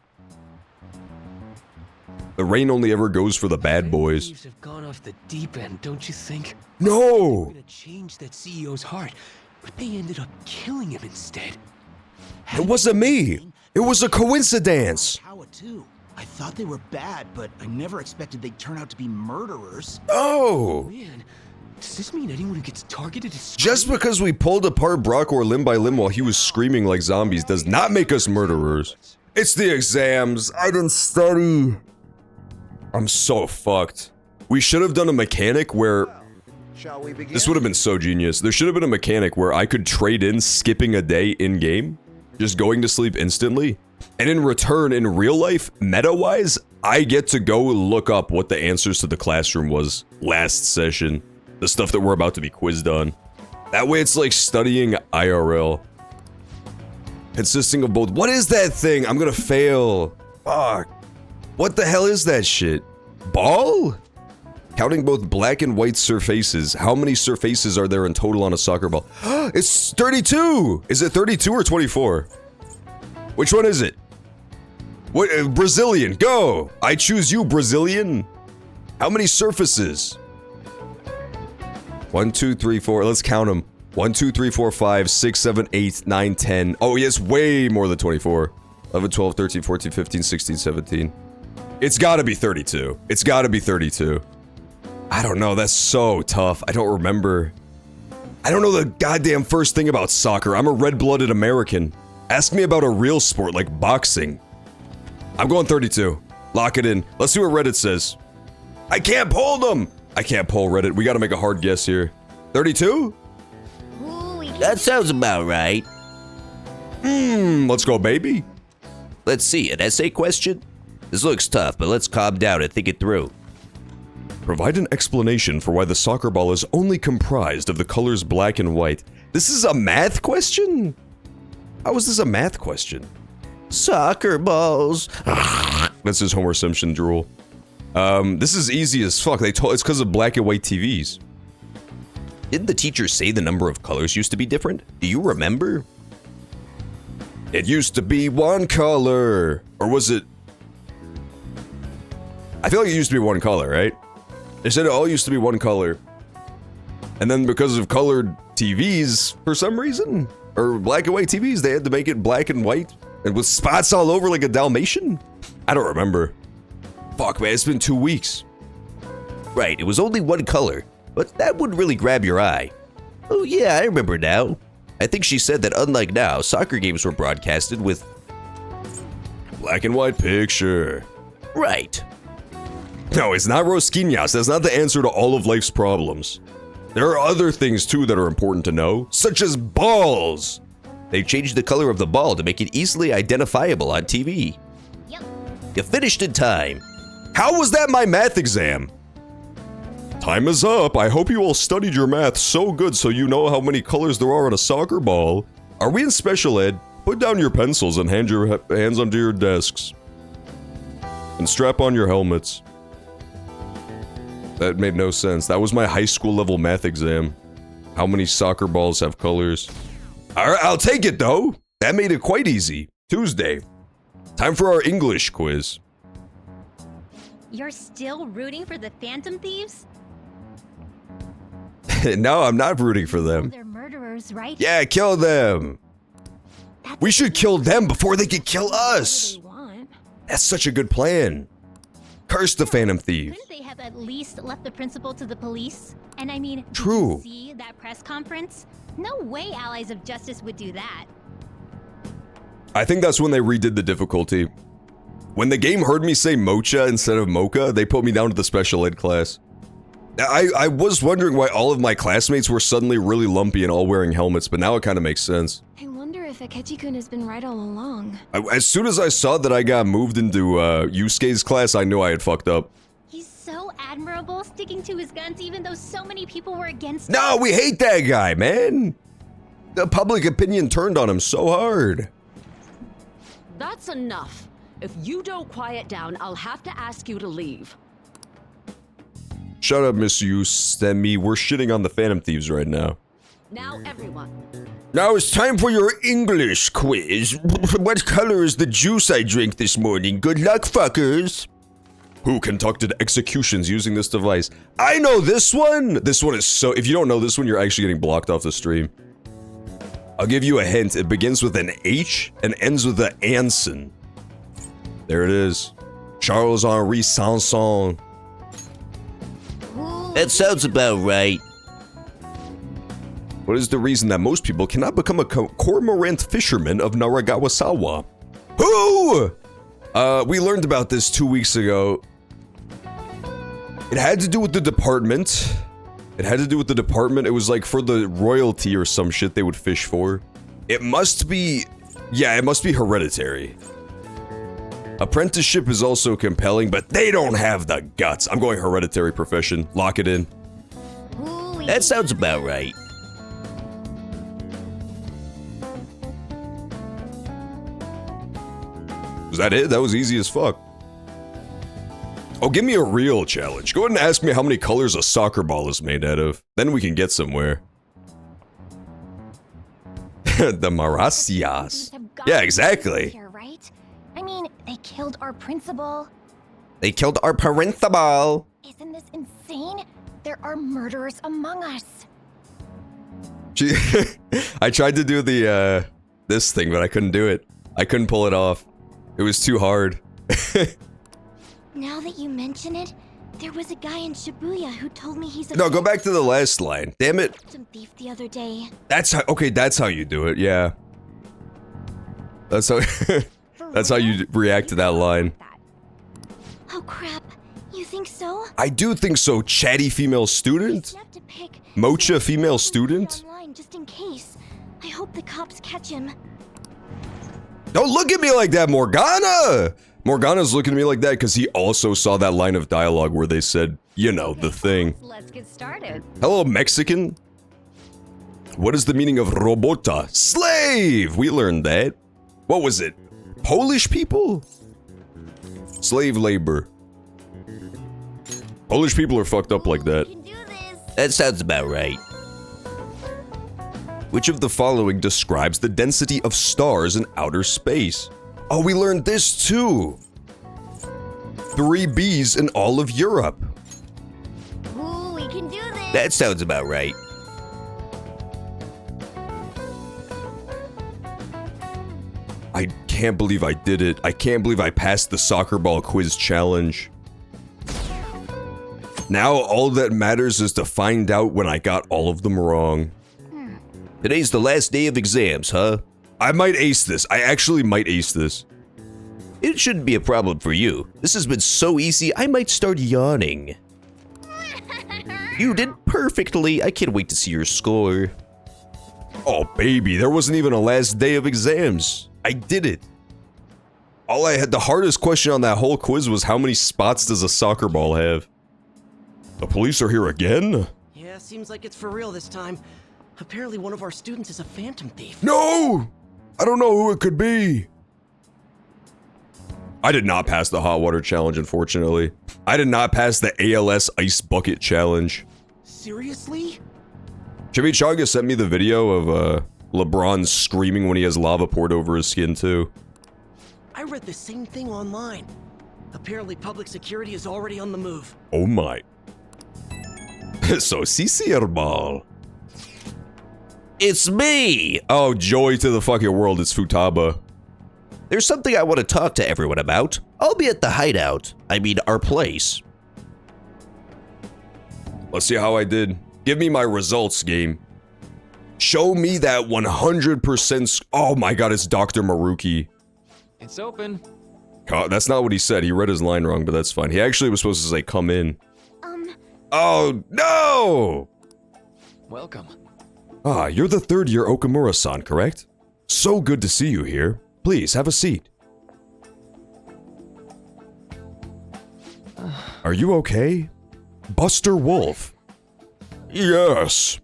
The rain only ever goes for the bad boys. Thieves have gone off the deep end, don't you think? No! They were gonna change that CEO's heart, but they ended up killing him instead. It wasn't me! It was a coincidence! Too. I thought they were bad, but I never expected they'd turn out to be murderers. Oh! Man, does this mean anyone who gets targeted is Just because we pulled apart Brockhor limb by limb while he was screaming like zombies does not make us murderers. It's the exams. I didn't study. I'm so fucked. We should have done a mechanic where... Shall we begin? This would have been so genius. There should have been a mechanic where I could trade in skipping a day in-game, just going to sleep instantly, and in return, in real life, meta-wise, I get to go look up what the answers to the classroom was last session. The stuff that we're about to be quizzed on. That way it's like studying IRL. Consisting of both. What is that thing? I'm gonna fail. Fuck. What the hell is that shit? Ball? Counting both black and white surfaces. How many surfaces are there in total on a soccer ball? It's 32! Is it 32 or 24? Which one is it? What? Brazilian, go! I choose you, Brazilian. How many surfaces? 1, 2, 3, 4. Let's count them. 1, 2, 3, 4, 5, 6, 7, 8, 9, 10. Oh, yes, way more than 24. 11, 12, 13, 14, 15, 16, 17. It's gotta be 32. It's gotta be 32. I don't know, that's so tough. I don't remember. I don't know the goddamn first thing about soccer. I'm a red-blooded American. Ask me about a real sport like boxing. I'm going 32. Lock it in. Let's see what Reddit says. I can't poll them! I can't poll Reddit. We gotta make a hard guess here. 32? That sounds about right. Let's go, baby. Let's see, an essay question? This looks tough, but let's calm down and think it through. Provide an explanation for why the soccer ball is only comprised of the colors black and white. This is a math question? How is this a math question? Soccer balls. That's his Homer Simpson drool. This is easy as fuck. It's because of black and white TVs. Didn't the teacher say the number of colors used to be different? Do you remember? It used to be one color. Or was it? I feel like it used to be one color, right? They said it all used to be one color. And then because of colored TVs, for some reason, or black and white TVs, they had to make it black and white and with spots all over like a Dalmatian? I don't remember. Fuck, man, it's been 2 weeks. Right, it was only one color, but that wouldn't really grab your eye. Oh yeah, I remember now. I think she said that unlike now, soccer games were broadcasted with... black and white picture. Right. No, it's not Rosquinhas. That's not the answer to all of life's problems. There are other things too that are important to know, such as balls. They changed the color of the ball to make it easily identifiable on TV. Yep. You finished in time. How was that my math exam? Time is up. I hope you all studied your math so good so you know how many colors there are on a soccer ball. Are we in special ed? Put down your pencils and hand your hands onto your desks. And strap on your helmets. That made no sense. That was my high school level math exam. How many soccer balls have colors? Alright, I'll take it though. That made it quite easy. Tuesday. Time for our English quiz. You're still rooting for the Phantom Thieves? No, I'm not rooting for them. They're murderers, right? Yeah, kill them. We should kill them before they can kill us. That's such a good plan. Curse the Phantom Thieves. Couldn't they have at least left the principal to the police? And I mean, True. Did you see that press conference? No way Allies of Justice would do that. I think that's when they redid the difficulty. When the game heard me say Mocha instead of Mocha, they put me down to the special ed class. I was wondering why all of my classmates were suddenly really lumpy and all wearing helmets, but now it kind of makes sense. I wonder if Akechi-kun has been right all along. As soon as I saw that I got moved into Yusuke's class, I knew I had fucked up. He's so admirable, sticking to his guns even though so many people were against him. No, we hate that guy, man. The public opinion turned on him so hard. That's enough. If you don't quiet down, I'll have to ask you to leave. Shut up, Miss Yustemi. We're shitting on the Phantom Thieves right now. Now, everyone. Now it's time for your English quiz. What color is the juice I drank this morning? Good luck, fuckers. Who conducted executions using this device? I know this one! This one is so... If you don't know this one, you're actually getting blocked off the stream. I'll give you a hint. It begins with an H and ends with an Anson. There it is. Charles-Henri Sanson. That sounds about right. What is the reason that most people cannot become a cormorant fisherman of Naragawasawa? Who? We learned about this 2 weeks ago. It had to do with the department. It was like for the royalty or some shit they would fish for. It must be... Yeah, it must be hereditary. Apprenticeship is also compelling, but they don't have the guts. I'm going hereditary profession. Lock it in. That sounds about right. Was that it? That was easy as fuck. Oh, give me a real challenge. Go ahead and ask me how many colors a soccer ball is made out of. Then we can get somewhere. The Maracias. Yeah, exactly. Here, right? I mean, they killed our principal. They killed our principal. Isn't this insane? There are murderers among us. I tried to do the, this thing, but I couldn't do it. I couldn't pull it off. It was too hard. Now that you mention it, there was a guy in Shibuya who told me he's a... No, go back to the last line. Damn it. Some thief the other day. That's how... Okay, that's how you do it, yeah. That's how... That's how you react to that line. Oh crap, you think so? I do think so, chatty female student? Mocha female student? Online just in case. I hope the cops catch him. Don't look at me like that, Morgana! Morgana's looking at me like that because he also saw that line of dialogue where they said, you know, the thing. Let's get started. Hello, Mexican. What is the meaning of robota? Slave! We learned that. What was it? Polish people? Slave labor. Polish people are fucked up like that. That sounds about right. Which of the following describes the density of stars in outer space? Oh, we learned this too. 3 Bs in all of Europe. Ooh, we can do this. That sounds about right. I can't believe I did it. I can't believe I passed the soccer ball quiz challenge. Now all that matters is to find out when I got all of them wrong. Today's the last day of exams, huh? I might ace this. I actually might ace this. It shouldn't be a problem for you. This has been so easy, I might start yawning. You did perfectly. I can't wait to see your score. Oh, baby, there wasn't even a last day of exams. I did it. All I had, the hardest question on that whole quiz was how many spots does a soccer ball have? The police are here again? Yeah, seems like it's for real this time. Apparently one of our students is a phantom thief. No! I don't know who it could be. I did not pass the hot water challenge, unfortunately. I did not pass the ALS ice bucket challenge. Seriously? Chimichanga sent me the video of LeBron screaming when he has lava poured over his skin too. I read the same thing online. Apparently public security is already on the move. Oh my. So CC ball. It's me! Oh, joy to the fucking world, it's Futaba. There's something I want to talk to everyone about. I'll be at the hideout. I mean, our place. Let's see how I did. Give me my results, game. Show me that 100%. Oh my god, it's Dr. Maruki. It's open. That's not what he said. He read his line wrong, but that's fine. He actually was supposed to say, come in. Oh, no! Welcome. Ah, you're the third-year Okamura-san, correct? So good to see you here. Please, have a seat. Are you okay? Buster Wolf. Yes.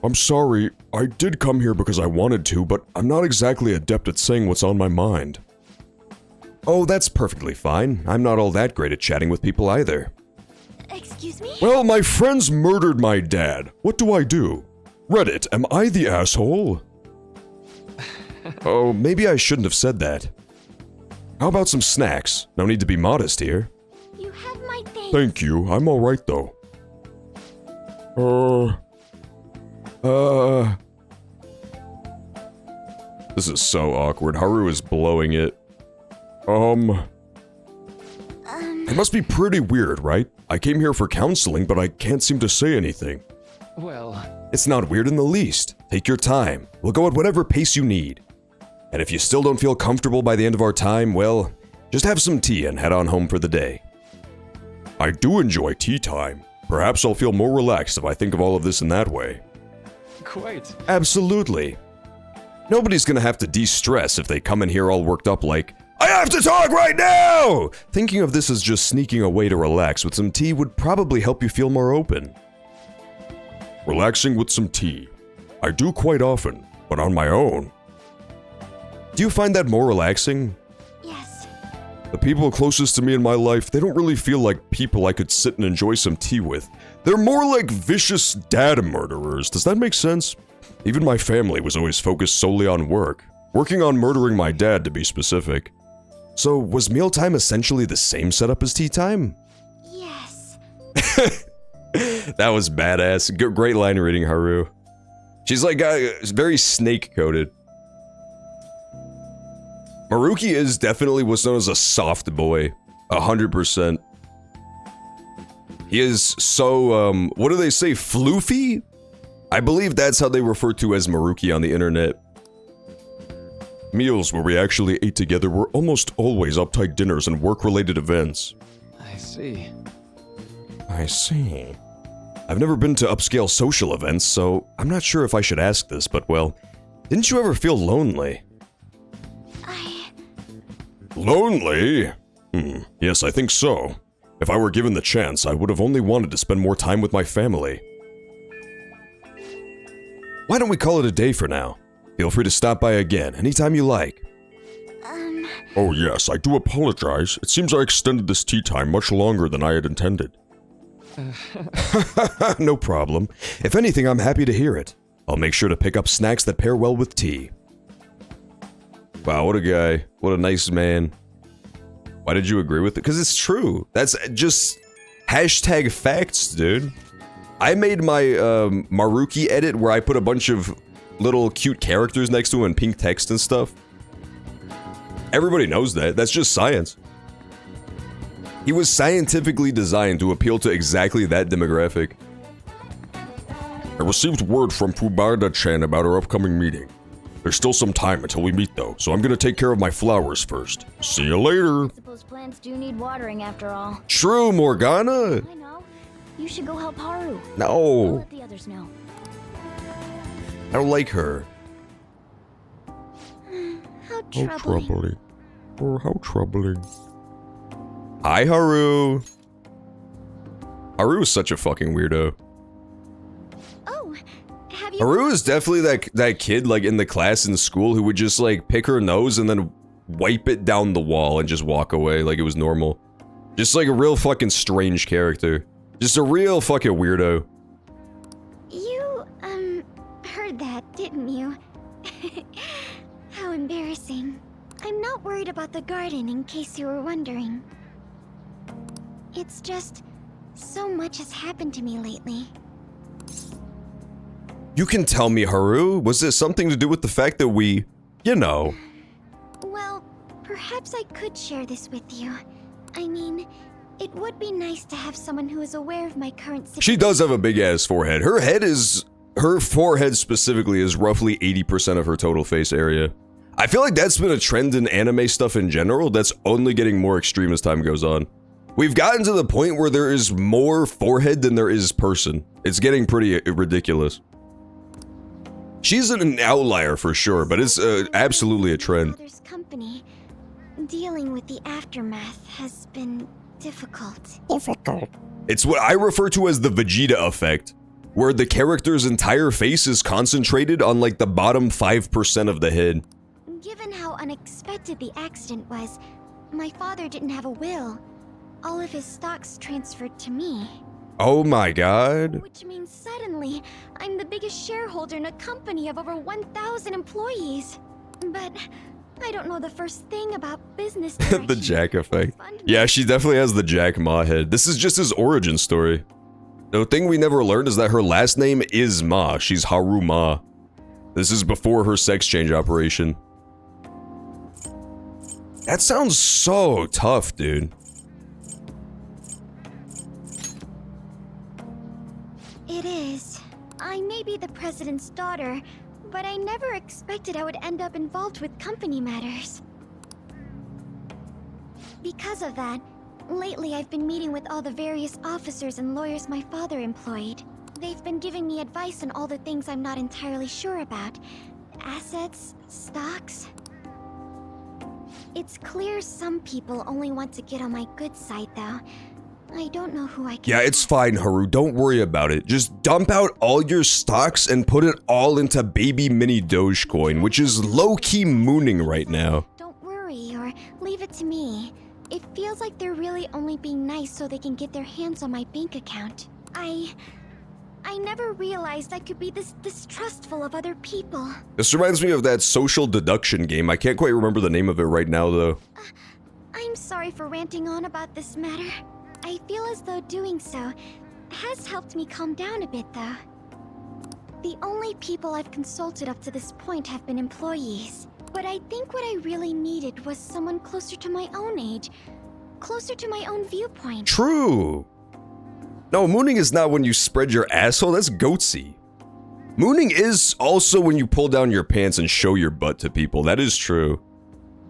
I'm sorry, I did come here because I wanted to, but I'm not exactly adept at saying what's on my mind. Oh, that's perfectly fine. I'm not all that great at chatting with people either. Excuse me? Well, my friends murdered my dad. What do I do? Reddit, am I the asshole? Oh, maybe I shouldn't have said that. How about some snacks? No need to be modest here. You have my thanks. Thank you, I'm alright though. This is so awkward. Haru is blowing it. It must be pretty weird, right? I came here for counseling, but I can't seem to say anything. Well... It's not weird in the least. Take your time. We'll go at whatever pace you need. And if you still don't feel comfortable by the end of our time, well, just have some tea and head on home for the day. I do enjoy tea time. Perhaps I'll feel more relaxed if I think of all of this in that way. Quite. Absolutely. Nobody's gonna have to de-stress if they come in here all worked up like, I have to talk right now! Thinking of this as just sneaking away to relax with some tea would probably help you feel more open. Relaxing with some tea. I do quite often, but on my own. Do you find that more relaxing? Yes. The people closest to me in my life, they don't really feel like people I could sit and enjoy some tea with. They're more like vicious dad murderers. Does that make sense? Even my family was always focused solely on work. Working on murdering my dad, to be specific. So, was mealtime essentially the same setup as tea time? Yes. That was badass. Great line reading, Haru. She's like very snake-coated. Maruki is definitely what's known as a soft boy. 100%. He is so, what do they say, floofy? I believe that's how they refer to as Maruki on the internet. Meals where we actually ate together were almost always uptight dinners and work-related events. I see. I see. I've never been to upscale social events, so I'm not sure if I should ask this, but well, didn't you ever feel lonely? Lonely? Yes, I think so. If I were given the chance, I would have only wanted to spend more time with my family. Why don't we call it a day for now? Feel free to stop by again, anytime you like. Oh yes, I do apologize. It seems I extended this tea time much longer than I had intended. No problem. If anything, I'm happy to hear it. I'll make sure to pick up snacks that pair well with tea. Wow, what a guy. What a nice man. Why did you agree with it? Because it's true. That's just hashtag facts, dude. I made my Maruki edit where I put a bunch of little cute characters next to him and pink text and stuff. Everybody knows that. That's just science. He was scientifically designed to appeal to exactly that demographic. I received word from Fubada-chan about our upcoming meeting. There's still some time until we meet though, so I'm gonna take care of my flowers first. See you later. I suppose plants do need watering after all. True, Morgana. I know. You should go help Haru. No. I'll let the others know. I don't like her. How troubling. Oh, how troubling. Hi, Haru. Haru is such a fucking weirdo. Oh, have you... Haru is definitely that kid, like, in the class in school who would just, like, pick her nose and then wipe it down the wall and just walk away like it was normal. Just like a real fucking strange character. Just a real fucking weirdo. You, heard that, didn't you? How embarrassing. I'm not worried about the garden, in case you were wondering. It's just, so much has happened to me lately. You can tell me, Haru. Was this something to do with the fact that we, you know... Well, perhaps I could share this with you. I mean, it would be nice to have someone who is aware of my current situation. She does have a big ass forehead. Her head is her forehead specifically is roughly 80% of her total face area. I feel like that's been a trend in anime stuff in general that's only getting more extreme as time goes on. We've gotten to the point where there is more forehead than there is person. It's getting pretty ridiculous. She's an outlier for sure, but it's absolutely a trend. Father's company, dealing with the aftermath has been difficult. It's what I refer to as the Vegeta effect, where the character's entire face is concentrated on like the bottom 5% of the head. Given how unexpected the accident was, my father didn't have a will. All of his stocks transferred to me. Oh my god. Which means suddenly, I'm the biggest shareholder in a company of over 1,000 employees. But I don't know the first thing about business. The Jack effect. Yeah, she definitely has the Jack Ma head. This is just his origin story. The thing we never learned is that her last name is Ma. She's Haru Ma. This is before her sex change operation. That sounds so tough, dude. It is. I may be the president's daughter, but I never expected I would end up involved with company matters. Because of that, lately I've been meeting with all the various officers and lawyers my father employed. They've been giving me advice on all the things I'm not entirely sure about. Assets, stocks. It's clear some people only want to get on my good side, though. I don't know who I can. Yeah, it's fine, Haru. Don't worry about it. Just dump out all your stocks and put it all into baby mini Dogecoin, which is low-key mooning right now. Don't worry, or leave it to me. It feels like they're really only being nice so they can get their hands on my bank account. I never realized I could be this distrustful of other people. This reminds me of that social deduction game. I can't quite remember the name of it right now, though. I'm sorry for ranting on about this matter. I feel as though doing so has helped me calm down a bit, though. The only people I've consulted up to this point have been employees. But I think what I really needed was someone closer to my own age, closer to my own viewpoint. True. No, mooning is not when you spread your asshole, that's goatsy. Mooning is also when you pull down your pants and show your butt to people, that is true.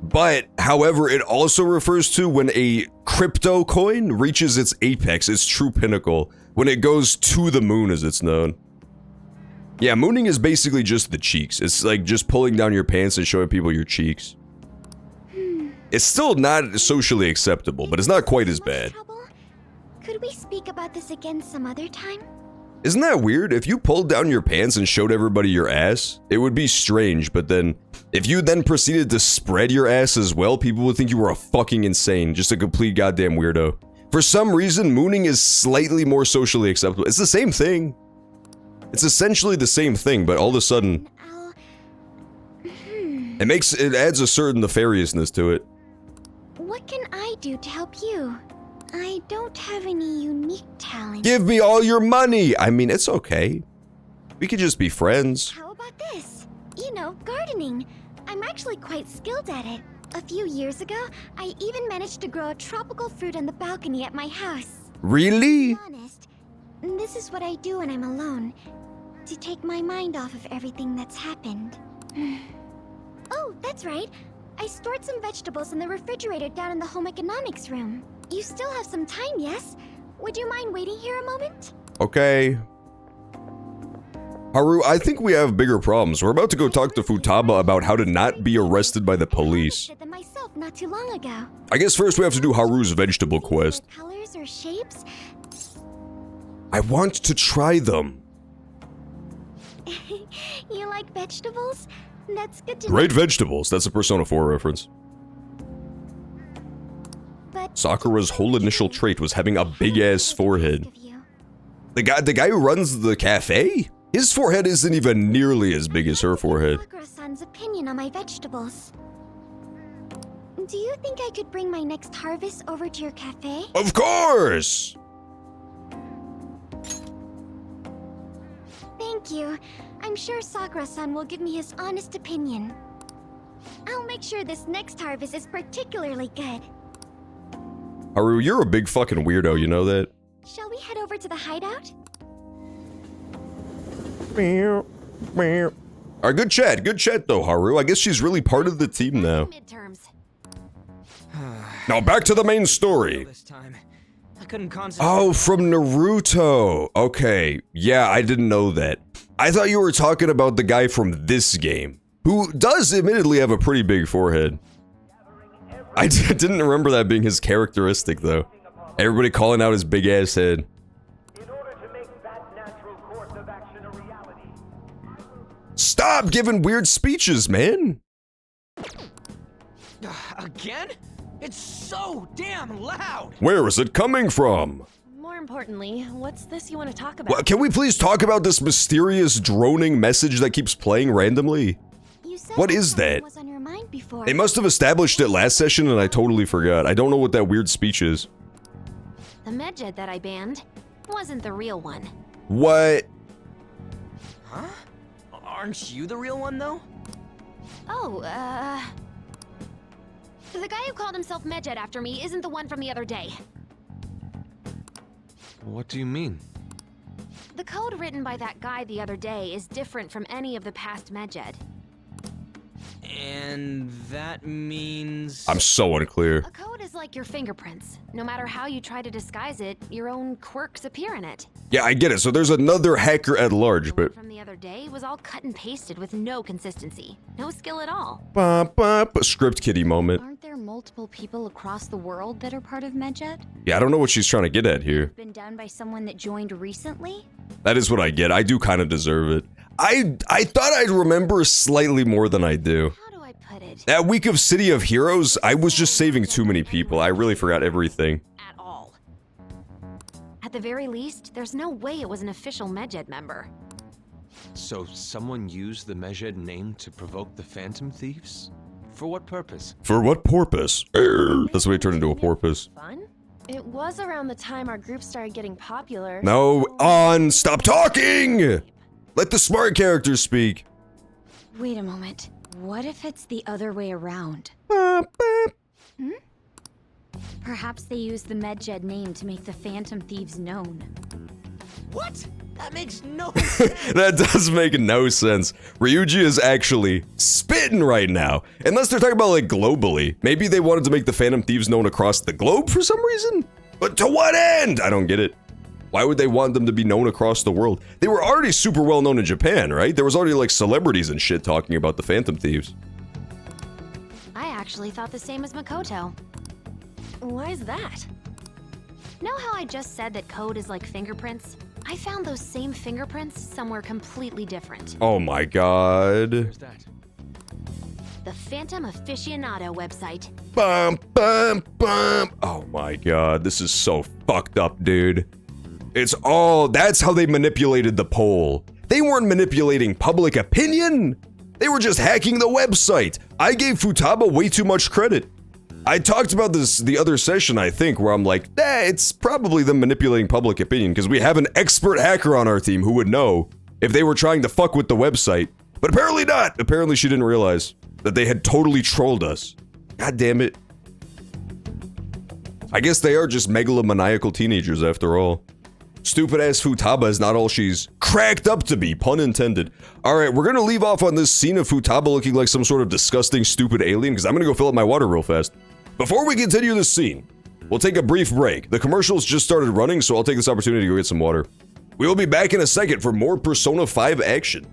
But, however, it also refers to when a crypto coin reaches its apex, its true pinnacle, when it goes to the moon as it's known. Yeah, mooning is basically just the cheeks. It's like just pulling down your pants and showing people your cheeks. It's still not socially acceptable, but it's not quite as bad. Could we speak about this again some other time? Isn't that weird? If you pulled down your pants and showed everybody your ass, it would be strange, but then if you then proceeded to spread your ass as well, people would think you were a fucking insane, just a complete goddamn weirdo. For some reason, mooning is slightly more socially acceptable. It's the same thing. It's essentially the same thing, but all of a sudden, it adds a certain nefariousness to it. What can I do to help you? I don't have any unique talent. Give me all your money! I mean, it's okay. We could just be friends. How about this? You know, gardening. I'm actually quite skilled at it. A few years ago, I even managed to grow a tropical fruit on the balcony at my house. Really? To be honest, this is what I do when I'm alone. To take my mind off of everything that's happened. Oh, that's right. I stored some vegetables in the refrigerator down in the home economics room. You still have some time, yes? Would you mind waiting here a moment? Okay. Haru, I think we have bigger problems. We're about to go talk to Futaba about how to not be arrested by the police. I did them myself not too long ago. I guess first we have to do Haru's vegetable quest. Colors or shapes? I want to try them. You like vegetables? That's good to Great know. Vegetables. That's a Persona 4 reference. But Sakura's whole initial trait was having a big-ass forehead. The guy who runs the cafe? His forehead isn't even nearly as big as her forehead. Sakura-san's opinion on my vegetables. Do you think I could bring my next harvest over to your cafe? Of course! Thank you. I'm sure Sakura-san will give me his honest opinion. I'll make sure this next harvest is particularly good. Haru, you're a big fucking weirdo, you know that? Shall we head over to the hideout? Alright, good chat though, Haru. I guess she's really part of the team now. Now back to the main story. I couldn't concentrate. Oh, from Naruto. Okay, yeah, I didn't know that. I thought you were talking about the guy from this game, who does admittedly have a pretty big forehead. I didn't remember that being his characteristic though. Everybody calling out his big ass head. Stop giving weird speeches, man. Again? It's so damn loud. Where is it coming from? More importantly, what's this you want to talk about? Well, can we please talk about this mysterious droning message that keeps playing randomly? What is that? Was on your mind before. They must have established it last session and I totally forgot. I don't know what that weird speech is. The Medjed that I banned wasn't the real one. What? Huh? Aren't you the real one, though? Oh, the guy who called himself Medjed after me isn't the one from the other day. What do you mean? The code written by that guy the other day is different from any of the past Medjed. And that means... I'm so unclear. A code is like your fingerprints. No matter how you try to disguise it, your own quirks appear in it. Yeah, I get it. So there's another hacker at large, but... From the other day was all cut and pasted with no consistency. No skill at all. Script kiddie moment. Aren't there multiple people across the world that are part of Medjed? Yeah, I don't know what she's trying to get at here. Been done by someone that joined recently? That is what I get. I do kind of deserve it. I thought I'd remember slightly more than I do. How do I put it? That week of City of Heroes, I was just saving too many people. I really forgot everything. At all. At the very least, there's no way it was an official Medjed member. So someone used the Medjed name to provoke the Phantom Thieves? For what purpose? For what porpoise? That's what he turned into a porpoise. Fun? It was around the time our group started getting popular. No, on, stop talking! Let the smart characters speak. Wait a moment. What if it's the other way around? Perhaps they used the Medjed name to make the Phantom Thieves known. What? That makes no sense. That does make no sense. Ryuji is actually spitting right now. Unless they're talking about like globally. Maybe they wanted to make the Phantom Thieves known across the globe for some reason? But to what end? I don't get it. Why would they want them to be known across the world? They were already super well known in Japan, right? There was already like celebrities and shit talking about the Phantom Thieves. I actually thought the same as Makoto. Why is that? Know how I just said that code is like fingerprints? I found those same fingerprints somewhere completely different. Oh my god. Where's that? The Phantom Aficionado website. Bum, bum, bum. Oh my god, this is so fucked up, dude. It's all, that's how they manipulated the poll. They weren't manipulating public opinion. They were just hacking the website. I gave Futaba way too much credit. I talked about this the other session, I think, where I'm like, it's probably them manipulating public opinion because we have an expert hacker on our team who would know if they were trying to fuck with the website. But apparently not. Apparently she didn't realize that they had totally trolled us. God damn it. I guess they are just megalomaniacal teenagers after all. Stupid ass Futaba is not all she's cracked up to be, pun intended. Alright, we're gonna leave off on this scene of Futaba looking like some sort of disgusting, stupid alien, because I'm gonna go fill up my water real fast. Before we continue this scene, we'll take a brief break. The commercials just started running, so I'll take this opportunity to go get some water. We will be back in a second for more Persona 5 action.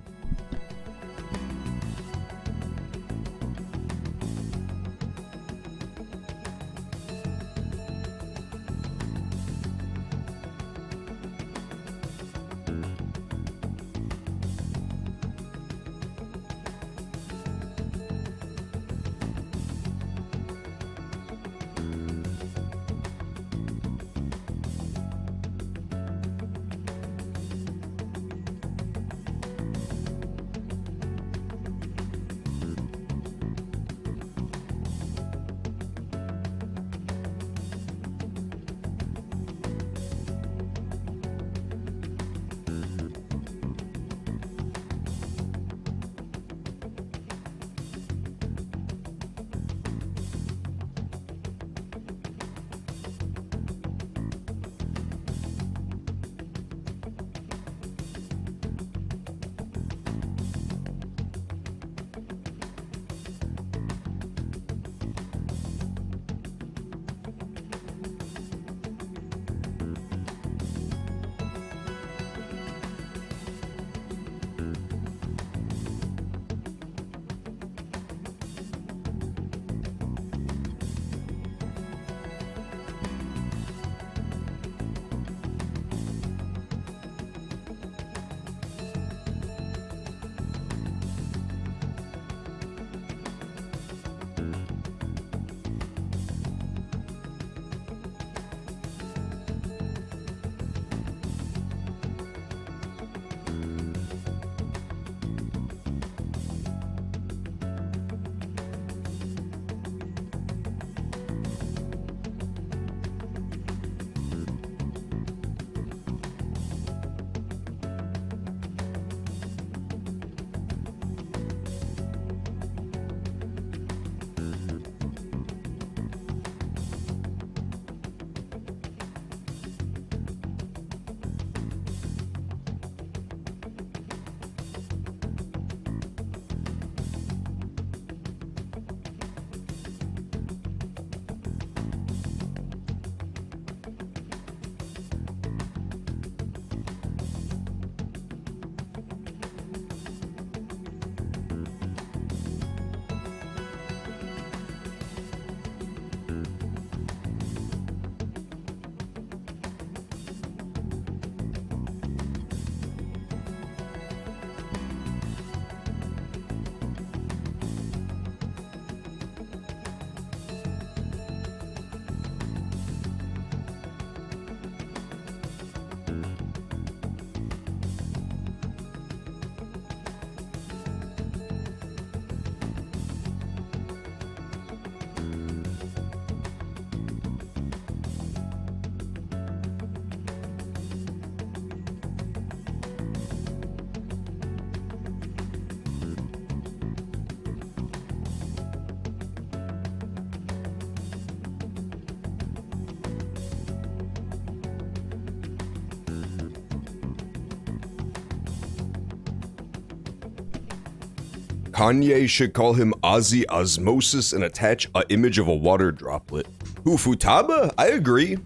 Kanye should call him Ozzy Osmosis and attach an image of a water droplet. Who, Futaba? I agree.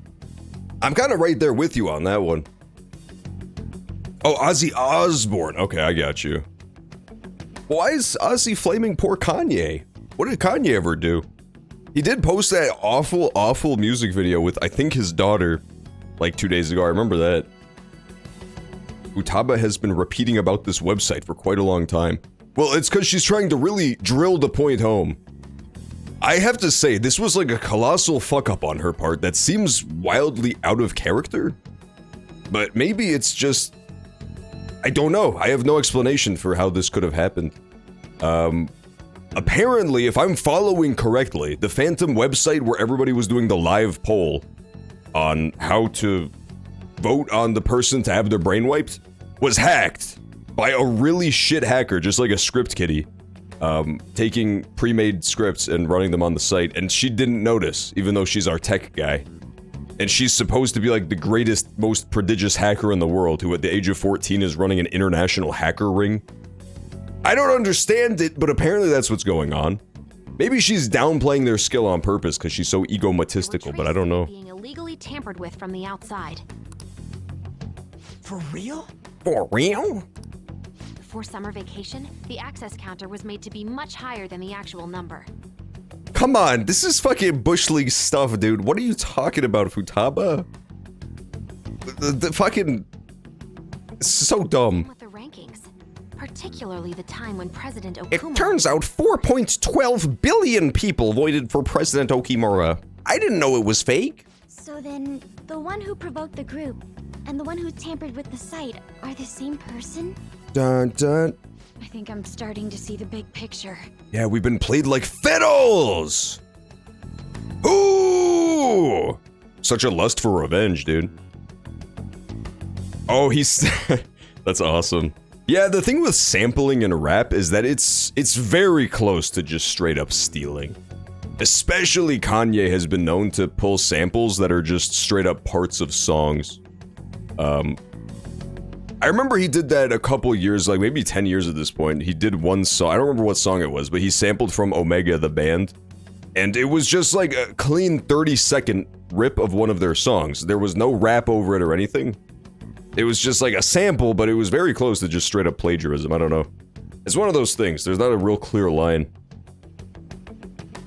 I'm kind of right there with you on that one. Oh, Ozzy Osbourne. Okay, I got you. Why is Ozzy flaming poor Kanye? What did Kanye ever do? He did post that awful music video with, I think, his daughter, like 2 days ago. I remember that. Futaba has been repeating about this website for quite a long time. Well, it's because she's trying to really drill the point home. I have to say, this was like a colossal fuck-up on her part that seems wildly out of character. But maybe it's just... I don't know. I have no explanation for how this could have happened. Apparently, if I'm following correctly, the Phantom website where everybody was doing the live poll on how to vote on the person to have their brain wiped was hacked by a really shit hacker, just like a script kiddie, taking pre-made scripts and running them on the site, and she didn't notice, even though she's our tech guy. And she's supposed to be like the greatest, most prodigious hacker in the world, who at the age of 14 is running an international hacker ring. I don't understand it, but apparently that's what's going on. Maybe she's downplaying their skill on purpose because she's so egotistical, but I don't know. Being illegally tampered with from the outside. For real? For real? Before summer vacation, the access counter was made to be much higher than the actual number. Come on, this is fucking Bush League stuff, dude. What are you talking about, Futaba? The fucking... It's so dumb. With the rankings, particularly the time when President It Okuma... turns out 4.12 billion people voted for President Okimura. I didn't know it was fake. So then, the one who provoked the group and the one who tampered with the site are the same person? Dun dun. I think I'm starting to see the big picture. Yeah, we've been played like fiddles! Ooh! Such a lust for revenge, dude. Oh, he's... That's awesome. Yeah, the thing with sampling in rap is that it's very close to just straight up stealing. Especially Kanye has been known to pull samples that are just straight up parts of songs. I remember he did that a couple years, like maybe 10 years at this point. He did one song, I don't remember what song it was, but he sampled from Omega, the band. And it was just like a clean 30-second rip of one of their songs. There was no rap over it or anything. It was just like a sample, but it was very close to just straight up plagiarism. I don't know. It's one of those things. There's not a real clear line.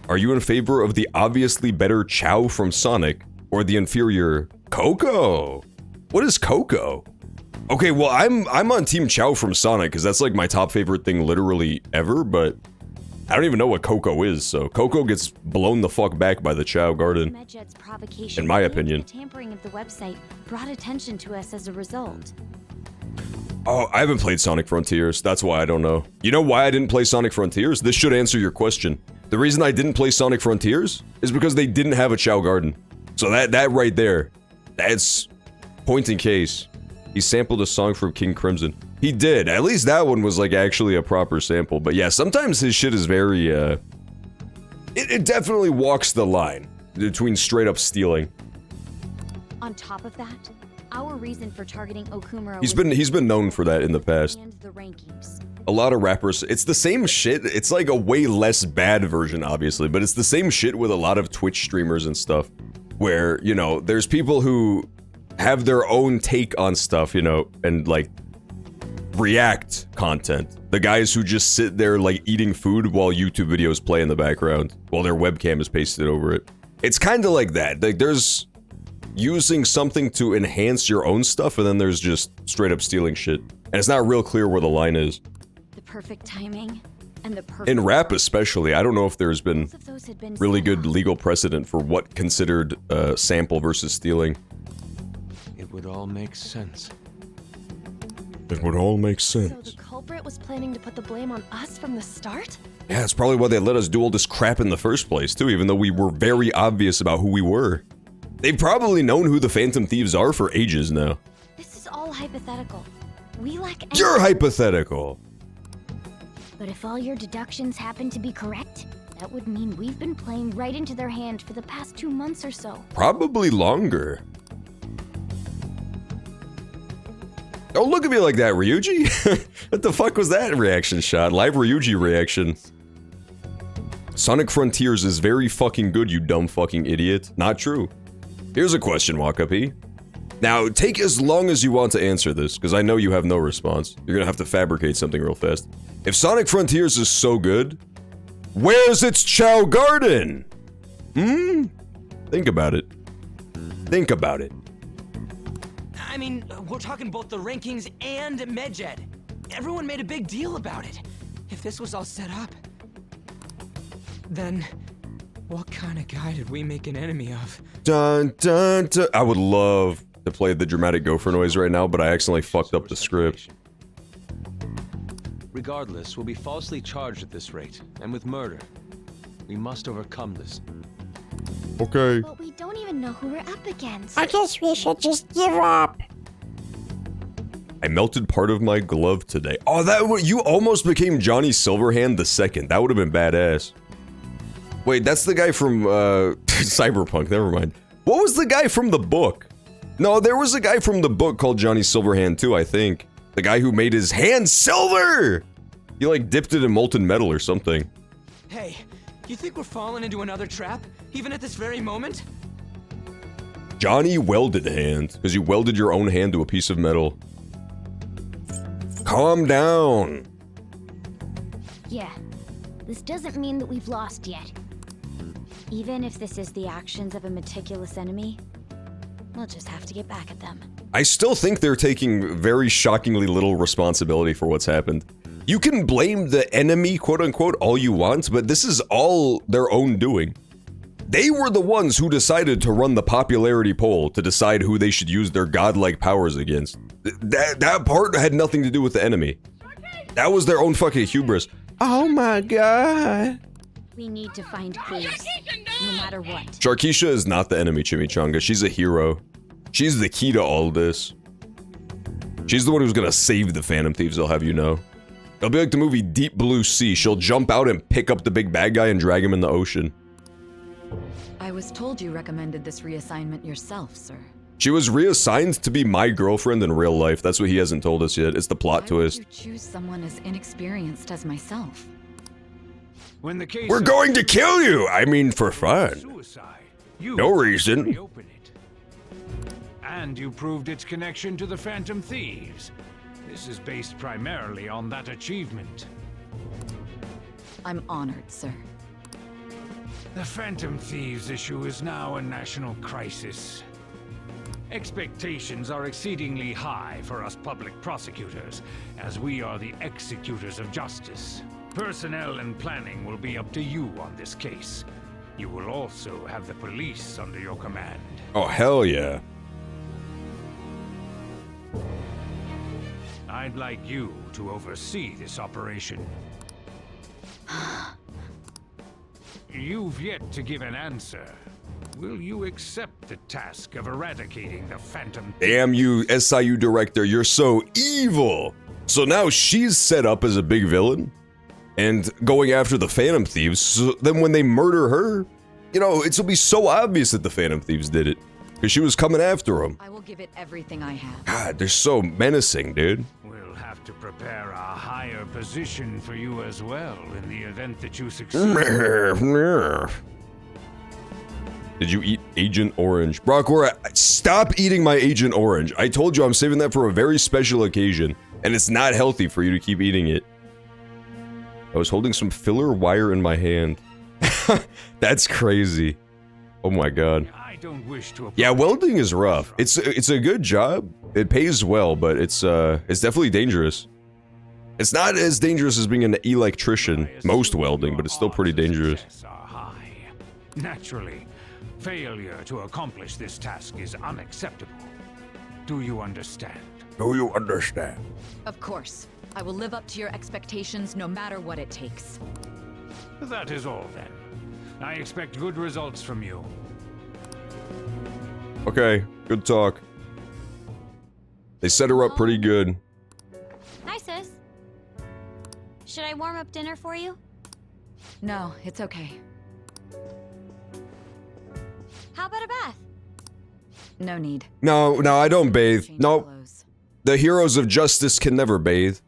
Are you in favor of the obviously better Chow from Sonic or the inferior Coco? What is Coco? Okay, well, I'm on Team Chow from Sonic because that's like my top favorite thing literally ever, but I don't even know what Coco is, so Coco gets blown the fuck back by the Chow Garden, Medjed's provocation in my and opinion. The tampering of the website brought attention to us as a result. Oh, I haven't played Sonic Frontiers, that's why I don't know. You know why I didn't play Sonic Frontiers? This should answer your question. The reason I didn't play Sonic Frontiers is because they didn't have a Chow Garden. So that right there, that's point in case. He sampled a song from King Crimson. He did. At least that one was like actually a proper sample. But yeah, sometimes his shit is very, it definitely walks the line between straight up stealing. On top of that, our reason for targeting Okumura He's been known for that in the past. and the rankings. A lot of rappers, it's the same shit. It's like a way less bad version, obviously, but it's the same shit with a lot of Twitch streamers and stuff. Where, you know, there's people who have their own take on stuff, you know, and like react content. The guys who just sit there like eating food while YouTube videos play in the background while their webcam is pasted over it. It's kind of like that. Like there's using something to enhance your own stuff, and then there's just straight up stealing shit. And it's not real clear where the line is. The perfect timing and the perfect... In rap especially, I don't know if there's been Both of those had been really set good up. legal precedent for what considered sample versus stealing. It would all make sense. It would all make So sense. the culprit was planning to put the blame on us from the start? Yeah, that's probably why they let us do all this crap in the first place, too, even though we were very obvious about who we were. They've probably known who the Phantom Thieves are for ages now. This is all hypothetical. We lack... You're empathy. hypothetical. But if all your deductions happen to be correct, that would mean we've been playing right into their hand for the past 2 months or so. Probably longer. Don't look at me like that, Ryuji. What the fuck was that reaction shot? Live Ryuji reaction. Sonic Frontiers is very fucking good, you dumb fucking idiot. Not true. Here's a question, Wakapi. Now, take as long as you want to answer this, because I know you have no response. You're gonna have to fabricate something real fast. If Sonic Frontiers is so good, where's its Chow Garden? Think about it. Think about it. I mean, we're talking both the rankings and Medjed. Everyone made a big deal about it. If this was all set up, then what kind of guy did we make an enemy of? Dun dun dun. I would love to play the dramatic gopher noise right now, but I accidentally fucked up the script. Regardless, we'll be falsely charged at this rate, and with murder. We must overcome this. Okay. But we don't even know who we're up against. I guess we should just give up. I melted part of my glove today. Oh, you almost became Johnny Silverhand the second. That would have been badass. Wait, that's the guy from Cyberpunk. Never mind. What was the guy from the book? No, there was a guy from the book called Johnny Silverhand too, I think. The guy who made his hand silver! He like dipped it in molten metal or something. Hey, you think we're falling into another trap? Even at this very moment? Johnny Welded Hand, because you welded your own hand to a piece of metal. Calm down. Yeah, this doesn't mean that we've lost yet. Even if this is the actions of a meticulous enemy, we'll just have to get back at them. I still think they're taking very shockingly little responsibility for what's happened. You can blame the enemy, quote unquote, all you want, but this is all their own doing. They were the ones who decided to run the popularity poll to decide who they should use their godlike powers against. That part had nothing to do with the enemy. That was their own fucking hubris. Oh my god. We need to find clues, no matter what. Sharkeisha is not the enemy, Chimichanga. She's a hero. She's the key to all this. She's the one who's gonna save the Phantom Thieves, I'll have you know. It'll be like the movie Deep Blue Sea. She'll jump out and pick up the big bad guy and drag him in the ocean. I was told you recommended this reassignment yourself, sir. She was reassigned to be my girlfriend in real life. That's what he hasn't told us yet. It's the plot twist. Why would you choose someone as inexperienced as myself? When the case We're going to kill you! I mean, for fun. No reason. And you proved its connection to the Phantom Thieves. This is based primarily on that achievement. I'm honored, sir. The Phantom Thieves issue is now a national crisis. Expectations are exceedingly high for us public prosecutors, as we are the executors of justice. Personnel and planning will be up to you on this case. You will also have the police under your command. Oh, hell yeah. I'd like you to oversee this operation. You've yet to give an answer. Will you accept the task of eradicating the Phantom? Damn you, SIU director, you're so evil! So now she's set up as a big villain and going after the Phantom Thieves, so then when they murder her, you know, it'll be so obvious that the Phantom Thieves did it. Because she was coming after them. I will give it everything I have. God, they're so menacing, dude. We'll have to prepare a higher position for you as well in the event that you succeed. Did you eat Agent Orange? Brockora, stop eating my Agent Orange. I told you I'm saving that for a very special occasion, and it's not healthy for you to keep eating it. I was holding some filler wire in my hand. That's crazy. Oh my god. I don't wish to. Yeah, welding is rough. It's a good job. It pays well, but it's definitely dangerous. It's not as dangerous as being an electrician, most welding, but it's still pretty dangerous. Naturally, failure to accomplish this task is unacceptable. Do you understand? Do you understand? Of course. I will live up to your expectations no matter what it takes. That is all then. I expect good results from you. Okay, good talk. They set her up pretty good. Hi, sis. Should I warm up dinner for you? No, it's okay. How about a bath? No need. No, I don't bathe. Nope. The heroes of justice can never bathe.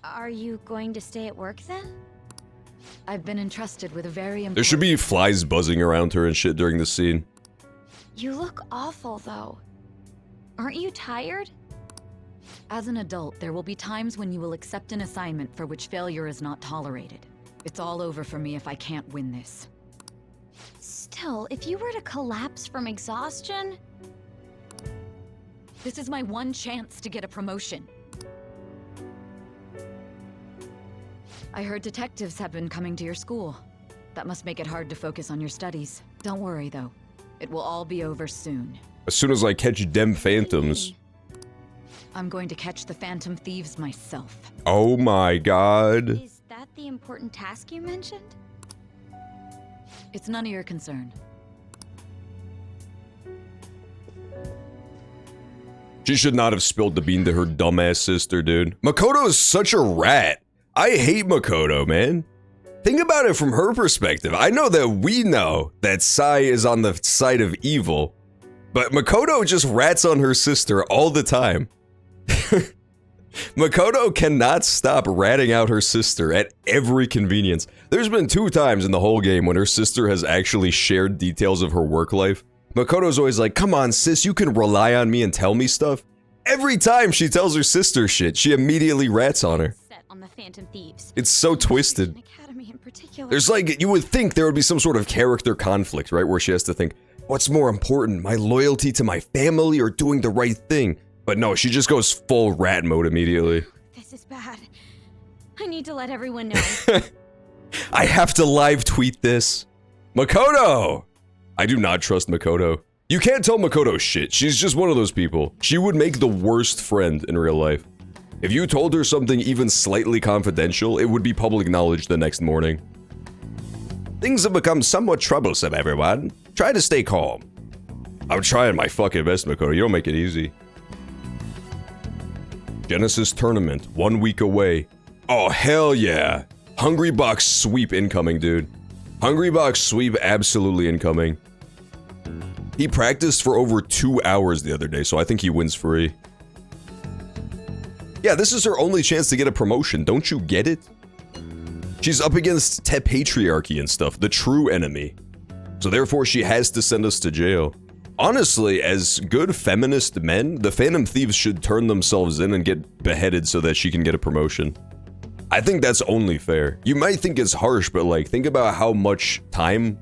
Are you going to stay at work then? I've been entrusted with a very important... There should be flies buzzing around her and shit during the scene. You look awful, though. Aren't you tired? As an adult, there will be times when you will accept an assignment for which failure is not tolerated. It's all over for me if I can't win this. Still, if you were to collapse from exhaustion... This is my one chance to get a promotion. I heard detectives have been coming to your school. That must make it hard to focus on your studies. Don't worry, though. It will all be over soon. As soon as I catch dem phantoms. I'm going to catch the Phantom Thieves myself. Oh my god. Is that the important task you mentioned? It's none of your concern. She should not have spilled the bean to her dumbass sister, dude. Makoto is such a rat. I hate Makoto, man. Think about it from her perspective. I know that we know that Sai is on the side of evil, but Makoto just rats on her sister all the time. Makoto cannot stop ratting out her sister at every convenience. There's been 2 times in the whole game when her sister has actually shared details of her work life. Makoto's always like, come on sis, you can rely on me and tell me stuff. Every time she tells her sister shit, she immediately rats on her. Set on the Phantom Thieves. It's so twisted. Academy in particular. There's like, you would think there would be some sort of character conflict, right? Where she has to think, what's more important, my loyalty to my family or doing the right thing? But no, she just goes full rat mode immediately. This is bad. I need to let everyone know. I have to live tweet this. Makoto! I do not trust Makoto. You can't tell Makoto shit. She's just one of those people. She would make the worst friend in real life. If you told her something even slightly confidential, it would be public knowledge the next morning. Things have become somewhat troublesome, everyone. Try to stay calm. I'm trying my fucking best, Makoto. You don't make it easy. Genesis Tournament, 1 week away. Oh, hell yeah. Hungry Box sweep incoming, dude. Hungry Box sweep absolutely incoming. He practiced for over 2 hours the other day, so I think he wins free. Yeah, this is her only chance to get a promotion. Don't you get it? She's up against Patriarchy and stuff, the true enemy. So therefore she has to send us to jail. Honestly, as good feminist men, the Phantom Thieves should turn themselves in and get beheaded so that she can get a promotion. I think that's only fair. You might think it's harsh, but like, think about how much time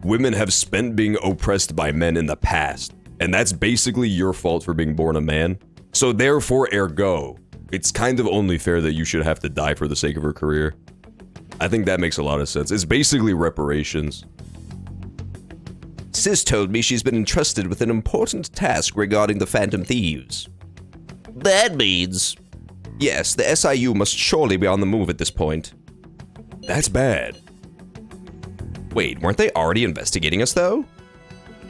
women have spent being oppressed by men in the past. And that's basically your fault for being born a man. So therefore, ergo, it's kind of only fair that you should have to die for the sake of her career. I think that makes a lot of sense. It's basically reparations. Sis told me she's been entrusted with an important task regarding the Phantom Thieves. That means... Yes, the SIU must surely be on the move at this point. That's bad. Wait, weren't they already investigating us, though?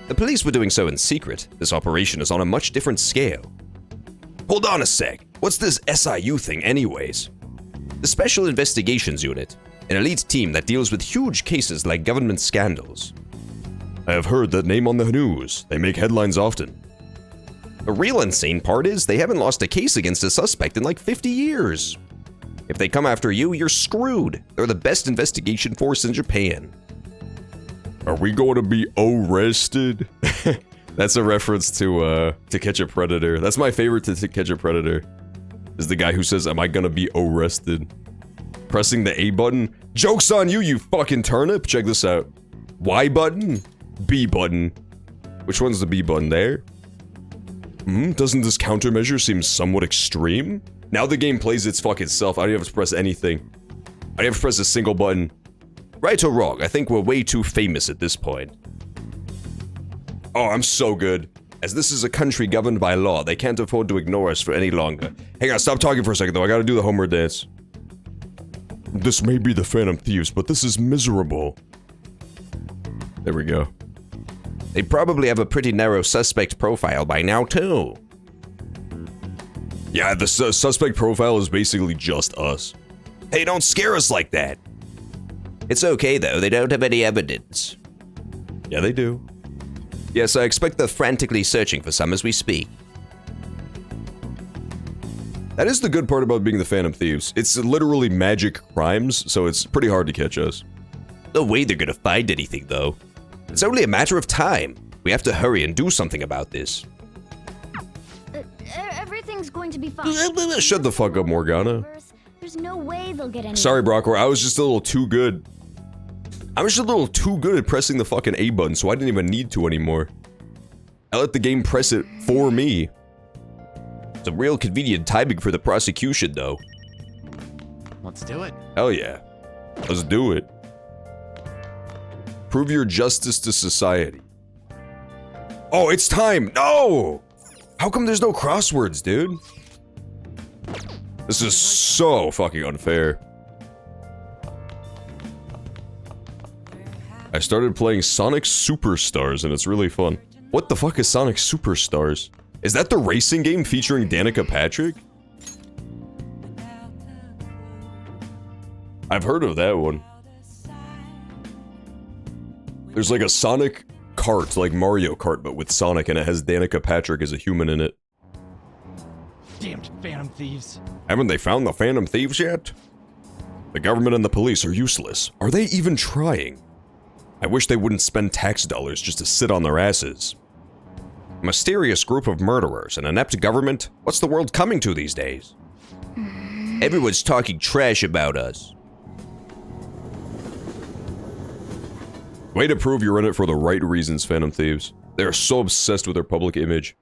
The police were doing so in secret. This operation is on a much different scale. Hold on a sec. What's this SIU thing anyways? The Special Investigations Unit, an elite team that deals with huge cases like government scandals. I have heard that name on the news. They make headlines often. The real insane part is they haven't lost a case against a suspect in like 50 years. If they come after you, you're screwed. They're the best investigation force in Japan. Are we going to be arrested? That's a reference to Catch a Predator. That's my favorite to Catch a Predator. Is the guy who says, am I gonna be arrested? Pressing the A button. Joke's on you, you fucking turnip. Check this out. Y button. B button. Which one's the B button there? Doesn't this countermeasure seem somewhat extreme? Now the game plays its fucking self. I don't even have to press anything. I don't have to press a single button. Right or wrong, I think we're way too famous at this point. Oh, I'm so good. As this is a country governed by law, they can't afford to ignore us for any longer. Hang on, stop talking for a second though. I gotta do the Homer dance. This may be the Phantom Thieves, but this is miserable. There we go. They probably have a pretty narrow suspect profile by now, too. Yeah, the suspect profile is basically just us. Hey, don't scare us like that. It's okay, though. They don't have any evidence. Yeah, they do. Yes, I expect they're frantically searching for some as we speak. That is the good part about being the Phantom Thieves. It's literally magic crimes, so it's pretty hard to catch us. No way they're gonna find anything, though. It's only a matter of time. We have to hurry and do something about this. Everything's going to be fine. Shut the fuck up, Morgana. There's no way they'll get any. Sorry, Brockwar, I was just a little too good. I was just a little too good at pressing the fucking A button, so I didn't even need to anymore. I let the game press it for me. It's a real convenient timing for the prosecution, though. Let's do it. Hell yeah. Let's do it. Prove your justice to society. Oh, it's time! No! How come there's no crosswords, dude? This is so fucking unfair. I started playing Sonic Superstars and it's really fun. What the fuck is Sonic Superstars? Is that the racing game featuring Danica Patrick? I've heard of that one. There's like a Sonic kart, like Mario Kart, but with Sonic, and it has Danica Patrick as a human in it. Damned Phantom Thieves. Haven't they found the Phantom Thieves yet? The government and the police are useless. Are they even trying? I wish they wouldn't spend tax dollars just to sit on their asses. A mysterious group of murderers, an inept government? What's the world coming to these days? Everyone's talking trash about us. Way to prove you're in it for the right reasons, Phantom Thieves. They're so obsessed with their public image.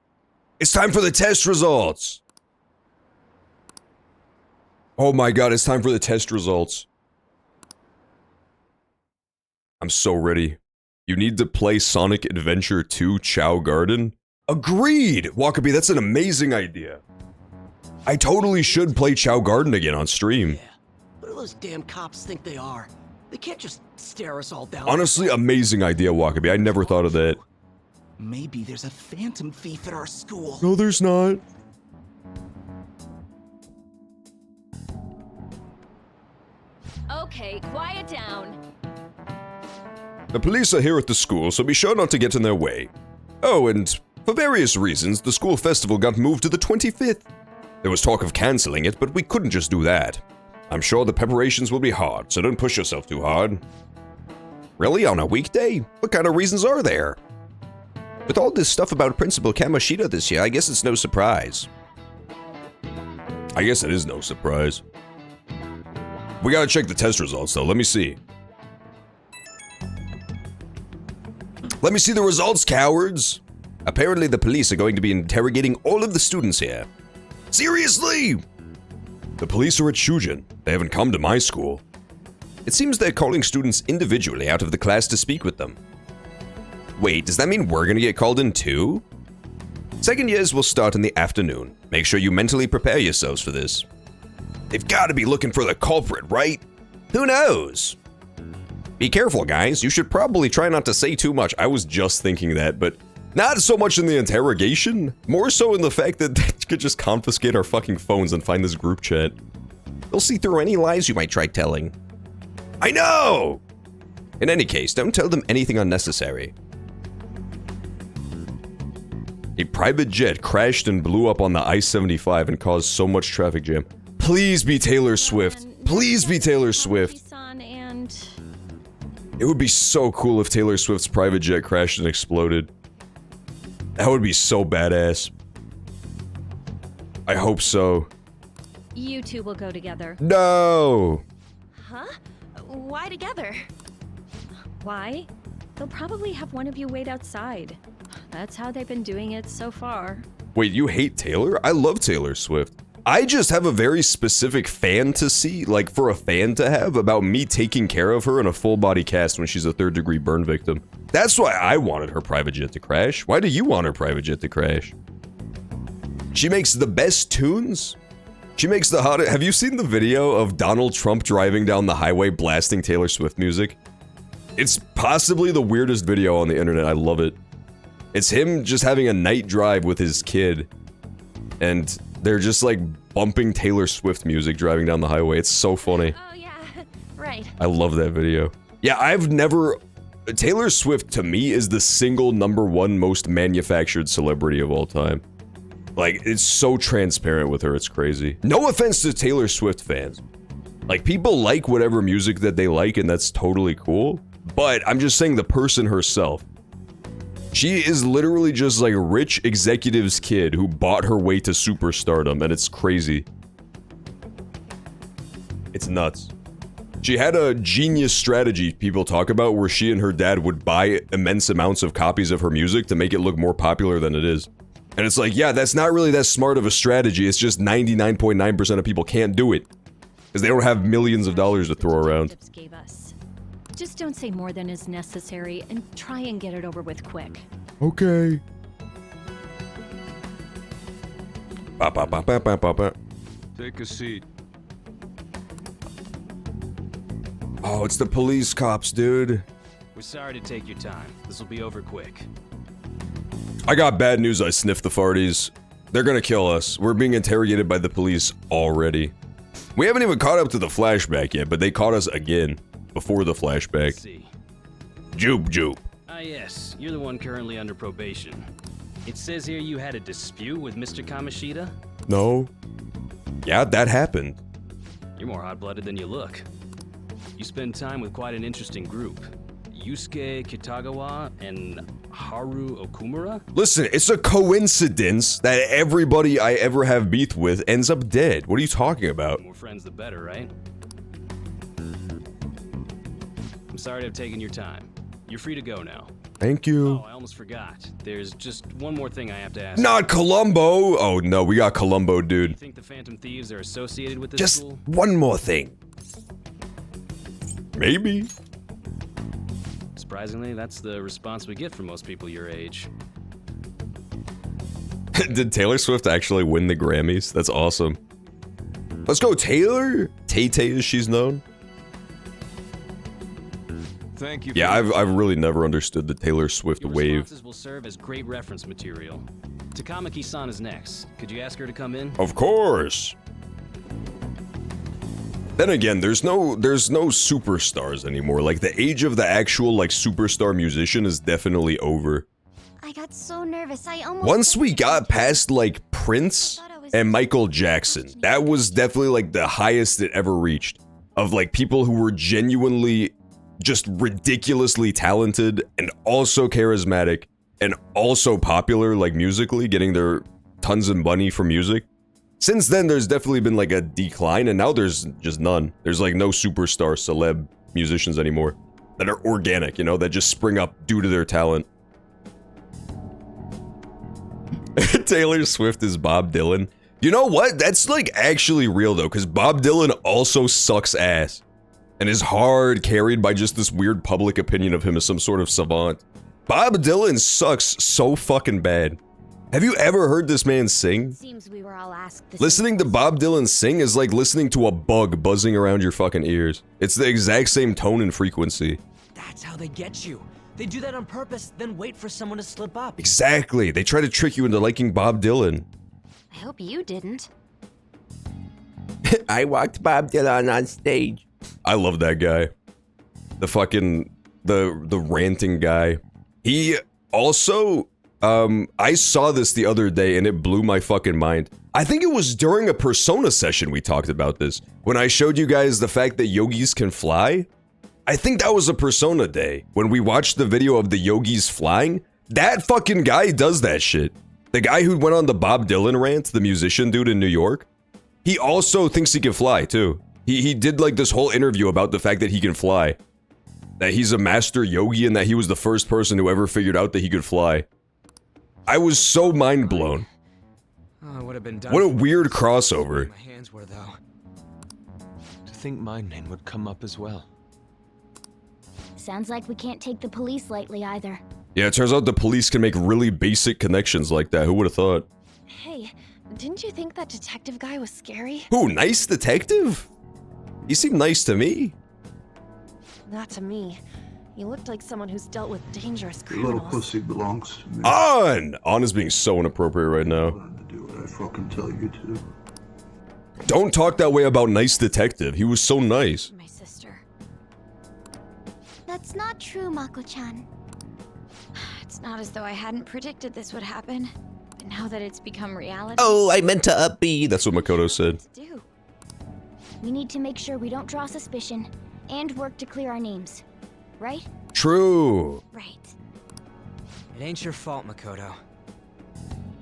It's time for the test results! Oh my god, it's time for the test results. I'm so ready. You need to play Sonic Adventure 2 Chao Garden? Agreed! Wakabi, that's an amazing idea. I totally should play Chao Garden again on stream. What do those damn cops think they are? They can't just stare us all down. Honestly, amazing idea, Wakabi. I never thought of that. Maybe there's a phantom thief at our school. No, there's not. Okay, quiet down. The police are here at the school, so be sure not to get in their way. Oh, and for various reasons, the school festival got moved to the 25th. There was talk of canceling it, but we couldn't just do that. I'm sure the preparations will be hard, so don't push yourself too hard. Really? On a weekday? What kind of reasons are there? With all this stuff about Principal Kamoshida this year, I guess it's no surprise. I guess it is no surprise. We gotta check the test results, though. Let me see. Let me see the results, cowards! Apparently the police are going to be interrogating all of the students here. Seriously? The police are at Shujin. They haven't come to my school. It seems they're calling students individually out of the class to speak with them. Wait, does that mean we're gonna get called in too? Second years will start in the afternoon. Make sure you mentally prepare yourselves for this. They've gotta be looking for the culprit, right? Who knows? Be careful, guys. You should probably try not to say too much. I was just thinking that, but not so much in the interrogation. More so in the fact that they could just confiscate our fucking phones and find this group chat. They'll see through any lies you might try telling. I know! In any case, don't tell them anything unnecessary. A private jet crashed and blew up on the I-75 and caused so much traffic jam. Please be Taylor Swift. Please be Taylor Swift. It would be so cool if Taylor Swift's private jet crashed and exploded. That would be so badass. I hope so. You two will go together. No! Huh? Why together? Why? They'll probably have one of you wait outside. That's how they've been doing it so far. Wait, you hate Taylor? I love Taylor Swift. I just have a very specific fantasy, like for a fan to have, about me taking care of her in a full body cast when she's a third-degree burn victim. That's why I wanted her private jet to crash. Why do you want her private jet to crash? She makes the best tunes. She makes the hottest. Have you seen the video of Donald Trump driving down the highway blasting Taylor Swift music? It's possibly the weirdest video on the internet. I love it. It's him just having a night drive with his kid, and they're just like bumping Taylor Swift music driving down the highway. It's so funny. Oh yeah, right. I love that video. Yeah, Taylor Swift to me is the single #1 most manufactured celebrity of all time. Like, it's so transparent with her, it's crazy. No offense to Taylor Swift fans. Like, people like whatever music that they like, and that's totally cool. But I'm just saying the person herself. She is literally just like a rich executive's kid who bought her way to superstardom, and it's crazy. It's nuts. She had a genius strategy people talk about where she and her dad would buy immense amounts of copies of her music to make it look more popular than it is. And it's like, yeah, that's not really that smart of a strategy. It's just 99.9% of people can't do it. Because they don't have millions of dollars to throw around. Gave us. Just don't say more than is necessary and try and get it over with quick. Okay. Take a seat. Oh, it's the police cops, dude. We're sorry to take your time. This will be over quick. I got bad news. I sniffed the farties. They're gonna kill us. We're being interrogated by the police already. We haven't even caught up to the flashback yet, but they caught us again before the flashback. Jupe. Ah yes, you're the one currently under probation. It says here you had a dispute with Mr. Kamoshida? No. Yeah, that happened. You're more hot-blooded than you look. You spend time with quite an interesting group. Yusuke Kitagawa and Haru Okumura? Listen, it's a coincidence that everybody I ever have beef with ends up dead. What are you talking about? The more friends, the better, right? I'm sorry to have taken your time. You're free to go now. Thank you. Oh, I almost forgot. There's just one more thing I have to ask. Not Columbo! Oh no, we got Columbo, dude. You think the Phantom Thieves are associated with this Just school? one more thing. Maybe. Surprisingly, that's the response we get from most people your age. Did Taylor Swift actually win the Grammys? That's awesome. Let's go, Taylor! Tay-Tay as she's known. Thank you. Yeah, I've really never understood the Taylor Swift wave. Responses will serve as great reference material. Takamaki-san is next. Could you ask her to come in? Of course. Then again, there's no superstars anymore. Like, the age of the actual, like, superstar musician is definitely over. I got so nervous, I almost... Once we got past, like, Prince and Michael Jackson, that was definitely, like, the highest it ever reached. Of, like, people who were genuinely just ridiculously talented and also charismatic and also popular, like, musically, getting their tons of money from music. Since then, there's definitely been, like, a decline, and now there's just none. There's, like, no superstar celeb musicians anymore that are organic, you know, that just spring up due to their talent. Taylor Swift is Bob Dylan. You know what? That's, like, actually real, though, because Bob Dylan also sucks ass and is hard carried by just this weird public opinion of him as some sort of savant. Bob Dylan sucks so fucking bad. Have you ever heard this man sing? Seems we were all asked the Listening to Bob Dylan sing is like listening to a bug buzzing around your fucking ears. It's the exact same tone and frequency. That's how they get you. They do that on purpose, then wait for someone to slip up. Exactly. They try to trick you into liking Bob Dylan. I hope you didn't. I walked Bob Dylan on stage. I love that guy. The fucking the ranting guy. He also I saw this the other day and it blew my fucking mind. I think it was during a Persona session we talked about this. When I showed you guys the fact that yogis can fly. I think that was a Persona day. When we watched the video of the yogis flying. That fucking guy does that shit. The guy who went on the Bob Dylan rant, the musician dude in New York. He also thinks he can fly too. He did like this whole interview about the fact that he can fly. That he's a master yogi and that he was the first person who ever figured out that he could fly. I was so mind blown. Oh, would have been done. What a weird crossover. My hands were though. To think my name would come up as well. Sounds like we can't take the police lightly either. Yeah, it turns out the police can make really basic connections like that. Who would have thought? Hey, didn't you think that detective guy was scary? Who, nice detective? He seemed nice to me. Not to me. You looked like someone who's dealt with dangerous Your little criminals. pussy belongs to me. On is being so inappropriate right now. Do what I fucking tell you to. Don't talk that way about nice detective. He was so nice. My sister. That's not true, Mako-chan. It's not as though I hadn't predicted this would happen. But now that it's become reality... Oh, I meant to up B. That's what Makoto said. We need to make sure we don't draw suspicion and work to clear our names. Right? True. Right. It ain't your fault, Makoto.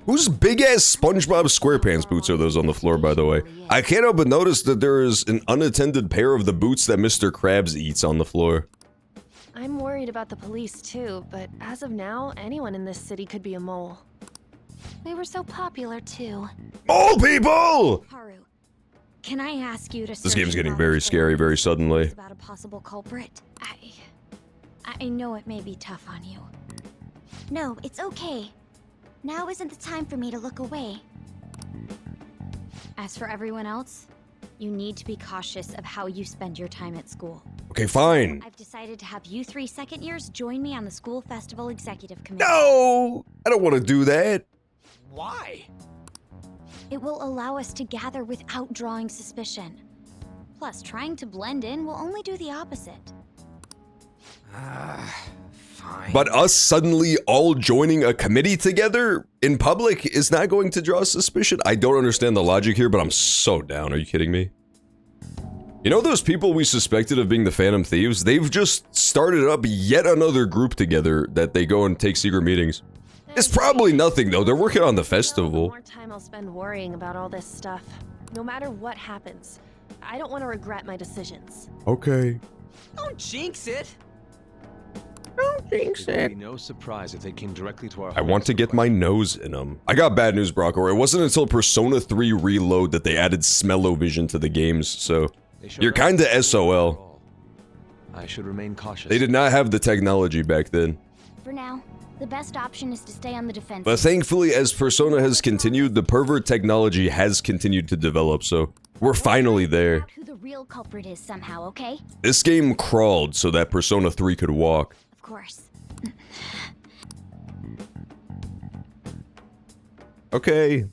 Whose big-ass SpongeBob SquarePants boots are those on the floor, by the way? I can't help but notice that there is an unattended pair of the boots that Mr. Krabs eats on the floor. I'm worried about the police too, but as of now, anyone in this city could be a mole. We were so popular too. Mole people! Haru, can I ask you to This game's getting very scary very suddenly. about a possible culprit? I know it may be tough on you. No, it's okay. Now isn't the time for me to look away. As for everyone else, you need to be cautious of how you spend your time at school. Okay, fine. I've decided to have you 3 second years join me on the school festival executive committee. No! I don't want to do that. Why? It will allow us to gather without drawing suspicion. Plus, trying to blend in will only do the opposite. Fine. But us suddenly all joining a committee together in public is not going to draw suspicion? I don't understand the logic here, but I'm so down. Are you kidding me? You know those people we suspected of being the Phantom Thieves? They've just started up yet another group together that they go and take secret meetings. It's probably nothing though. They're working on the festival. More time I'll spend worrying about all this stuff. No matter what happens, I don't want to regret my decisions. Okay. Don't jinx it. Don't jinx It would it. be no surprise if they came directly to our I want to get my nose in them. I got bad news, Brocco. It wasn't until Persona 3 Reload that they added smell-o-vision to the games, so you're kinda SOL. I should remain cautious. They did not have the technology back then. For now, the best option is to stay on the defensive. But thankfully, as Persona has continued, the pervert technology has continued to develop, so we're finally there. Who the real culprit is somehow, okay? This game crawled so that Persona 3 could walk. Of course. Okay.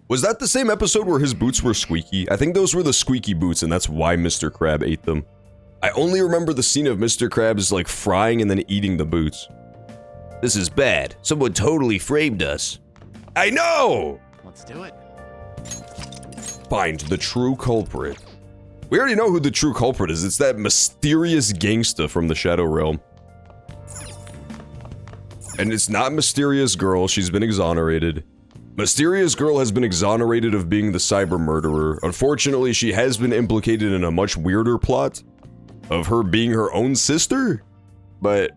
Was that the same episode where his boots were squeaky? I think those were the squeaky boots, and that's why Mr. Crab ate them. I only remember the scene of Mr. Krabs like frying and then eating the boots. This is bad. Someone totally framed us. I know! Let's do it. Find the true culprit. We already know who the true culprit is. It's that mysterious gangsta from the Shadow Realm. And it's not Mysterious Girl. She's been exonerated. Mysterious Girl has been exonerated of being the cyber murderer. Unfortunately, she has been implicated in a much weirder plot of her being her own sister, but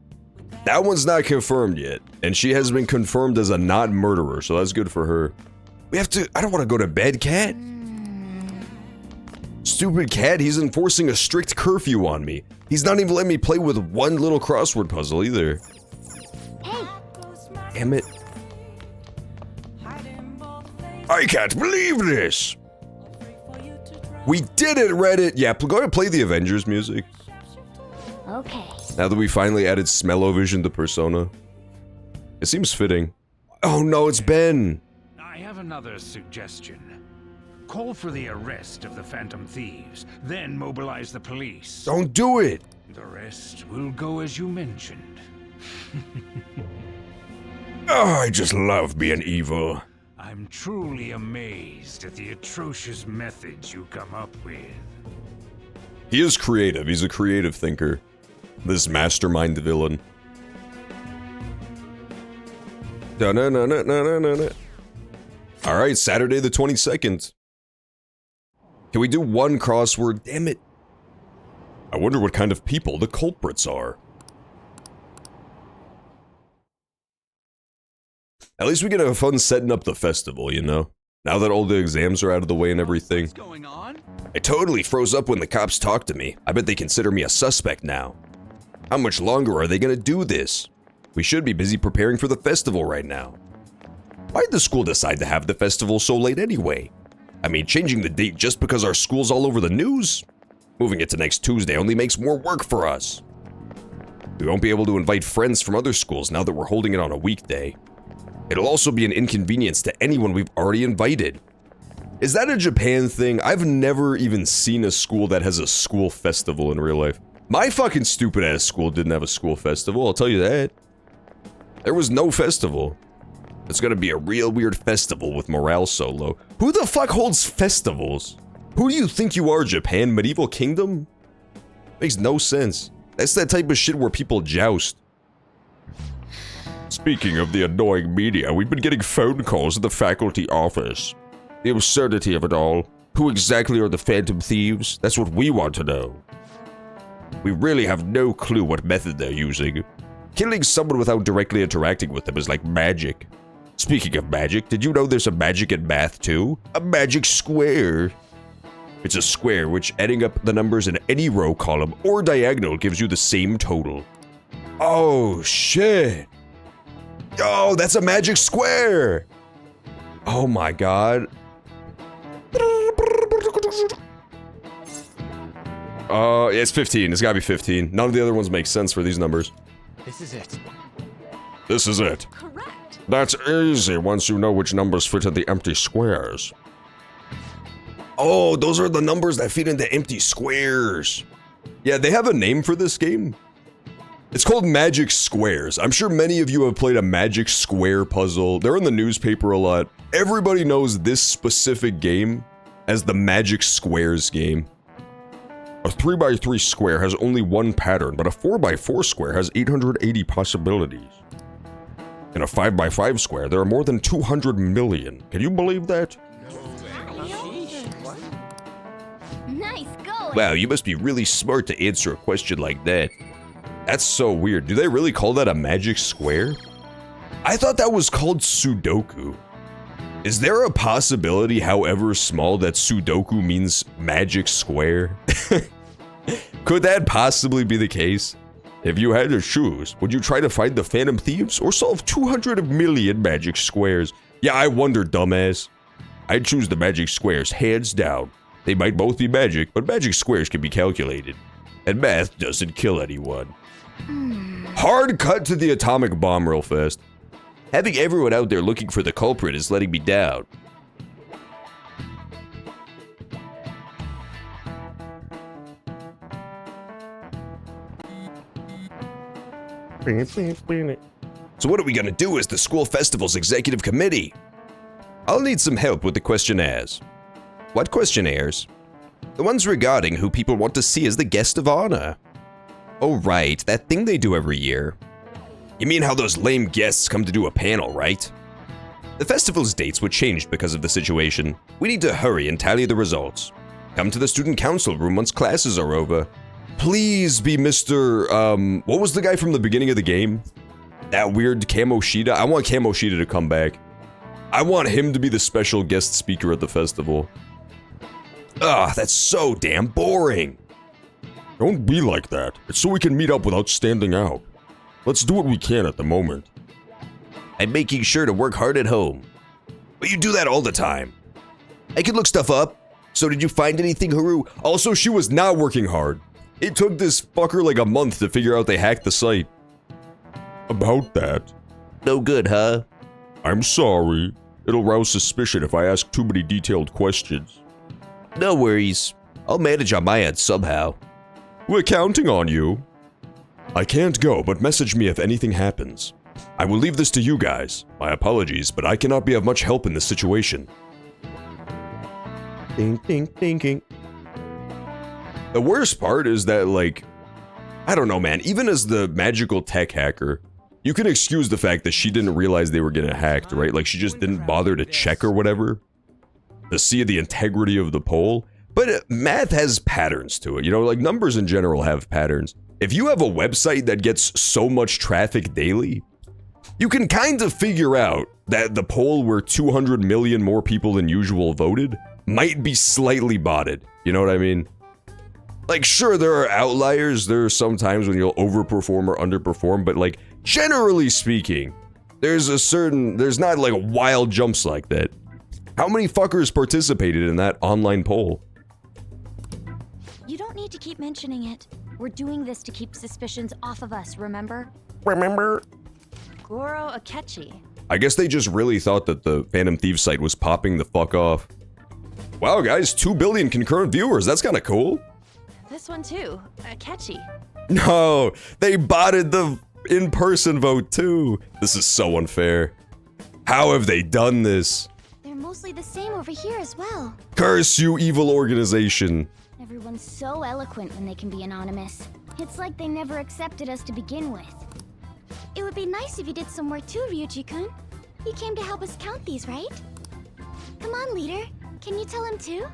that one's not confirmed yet, and she has been confirmed as a not murderer, so that's good for her. We have to— I don't want to go to bed, Cat. Stupid Cat, he's enforcing a strict curfew on me. He's not even letting me play with one little crossword puzzle either. Hey! Damn it. I can't believe this! We did it, Reddit! Yeah, go ahead and play the Avengers music. Okay. Now that we finally added smell-o-vision to Persona. It seems fitting. Oh no, it's Ben! I have another suggestion. Call for the arrest of the Phantom Thieves, then mobilize the police. Don't do it! The rest will go as you mentioned. Oh, I just love being evil. I'm truly amazed at the atrocious methods you come up with. He is creative. He's a creative thinker. This mastermind villain. Alright, Saturday the 22nd. Can we do one crossword? Damn it. I wonder what kind of people the culprits are. At least we can have fun setting up the festival, you know? Now that all the exams are out of the way and everything. What's going on? I totally froze up when the cops talked to me. I bet they consider me a suspect now. How much longer are they gonna do this? We should be busy preparing for the festival right now. Why'd the school decide to have the festival so late anyway? I mean, changing the date just because our school's all over the news? Moving it to next Tuesday only makes more work for us. We won't be able to invite friends from other schools now that we're holding it on a weekday. It'll also be an inconvenience to anyone we've already invited. Is that a Japan thing? I've never even seen a school that has a school festival in real life. My fucking stupid ass school didn't have a school festival, I'll tell you that. There was no festival. It's gonna be a real weird festival with Morale Solo. Who the fuck holds festivals? Who do you think you are, Japan? Medieval Kingdom? Makes no sense. That's that type of shit where people joust. Speaking of the annoying media, we've been getting phone calls at the faculty office. The absurdity of it all. Who exactly are the Phantom Thieves? That's what we want to know. We really have no clue what method they're using. Killing someone without directly interacting with them is like magic. Speaking of magic, did you know there's a magic in math too? A magic square. It's a square which adding up the numbers in any row, column, or diagonal gives you the same total. Oh shit. Oh, that's a magic square. Oh my god. It's 15. It's gotta be 15. None of the other ones make sense for these numbers. This is it. This is it. Correct. That's easy once you know which numbers fit in the empty squares. Oh, those are the numbers that fit into empty squares. Yeah, they have a name for this game. It's called Magic Squares. I'm sure many of you have played a Magic Square puzzle. They're in the newspaper a lot. Everybody knows this specific game as the Magic Squares game. A 3x3 square has only one pattern, but a 4x4 square has 880 possibilities. In a 5x5 square, there are more than 200 million. Can you believe that? Nice going. Wow, you must be really smart to answer a question like that. That's so weird. Do they really call that a magic square? I thought that was called Sudoku. Is there a possibility, however small, that Sudoku means magic square? Could that possibly be the case? If you had to choose, would you try to find the Phantom Thieves or solve 200 million magic squares? Yeah, I wonder, dumbass. I'd choose the magic squares, hands down. They might both be magic, but magic squares can be calculated. And math doesn't kill anyone. Hard cut to the atomic bomb real fast. Having everyone out there looking for the culprit is letting me down. So what are we gonna do as the school festival's executive committee? I'll need some help with the questionnaires. What questionnaires? The ones regarding who people want to see as the guest of honor. Oh right, that thing they do every year. You mean how those lame guests come to do a panel, right? The festival's dates were changed because of the situation. We need to hurry and tally the results. Come to the student council room once classes are over. Please be Mr. What was the guy from the beginning of the game? That weird Kamoshida? I want Kamoshida to come back. I want him to be the special guest speaker at the festival. Ugh, that's so damn boring. Don't be like that. It's so we can meet up without standing out. Let's do what we can at the moment. I'm making sure to work hard at home. But you do that all the time. I can look stuff up. So did you find anything, Haru? Also, she was not working hard. It took this fucker like a month to figure out they hacked the site. About that. No good, huh? I'm sorry. It'll rouse suspicion if I ask too many detailed questions. No worries. I'll manage on my end somehow. We're counting on you. I can't go, but message me if anything happens. I will leave this to you guys. My apologies, but I cannot be of much help in this situation. Ding, ding, ding. The worst part is that, like, I don't know, man. Even as the magical tech hacker, you can excuse the fact that she didn't realize they were getting hacked, right? Like, she just didn't bother to check or whatever to see the integrity of the poll. But math has patterns to it, you know, like numbers in general have patterns. If you have a website that gets so much traffic daily, you can kind of figure out that the poll where 200 million more people than usual voted might be slightly botted. You know what I mean? Like, sure, there are outliers. There are some times when you'll overperform or underperform, but like, generally speaking, there's not like wild jumps like that. How many fuckers participated in that online poll? You don't need to keep mentioning it. We're doing this to keep suspicions off of us, remember? Remember? Goro Akechi. I guess they just really thought that the Phantom Thieves site was popping the fuck off. Wow, guys, 2 billion concurrent viewers. That's kind of cool. This this one too. Akechi. No, they botted the in-person vote too. This is so unfair. How have they done this? They're mostly the same over here as well. Curse you, evil organization. Everyone's so eloquent when they can be anonymous. It's like they never accepted us to begin with. It would be nice if you did some work too, Ryuji-kun. He came to help us count these, right? Come on, leader. Can you tell him too?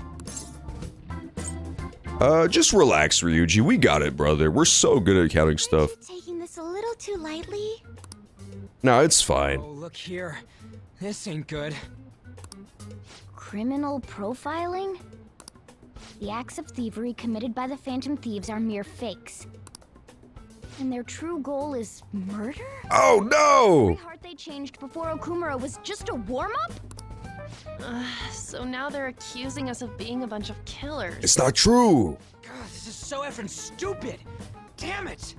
Just relax, Ryuji. We got it, brother. We're so good at counting stuff. Taking this a little too lightly. No, it's fine. Oh, look here. This ain't good. Criminal profiling? The acts of thievery committed by the Phantom Thieves are mere fakes. And their true goal is murder? Oh no! Every heart they changed before Okumura was just a warm-up? So now they're accusing us of being a bunch of killers. It's not true! God, this is so effing stupid! Damn it!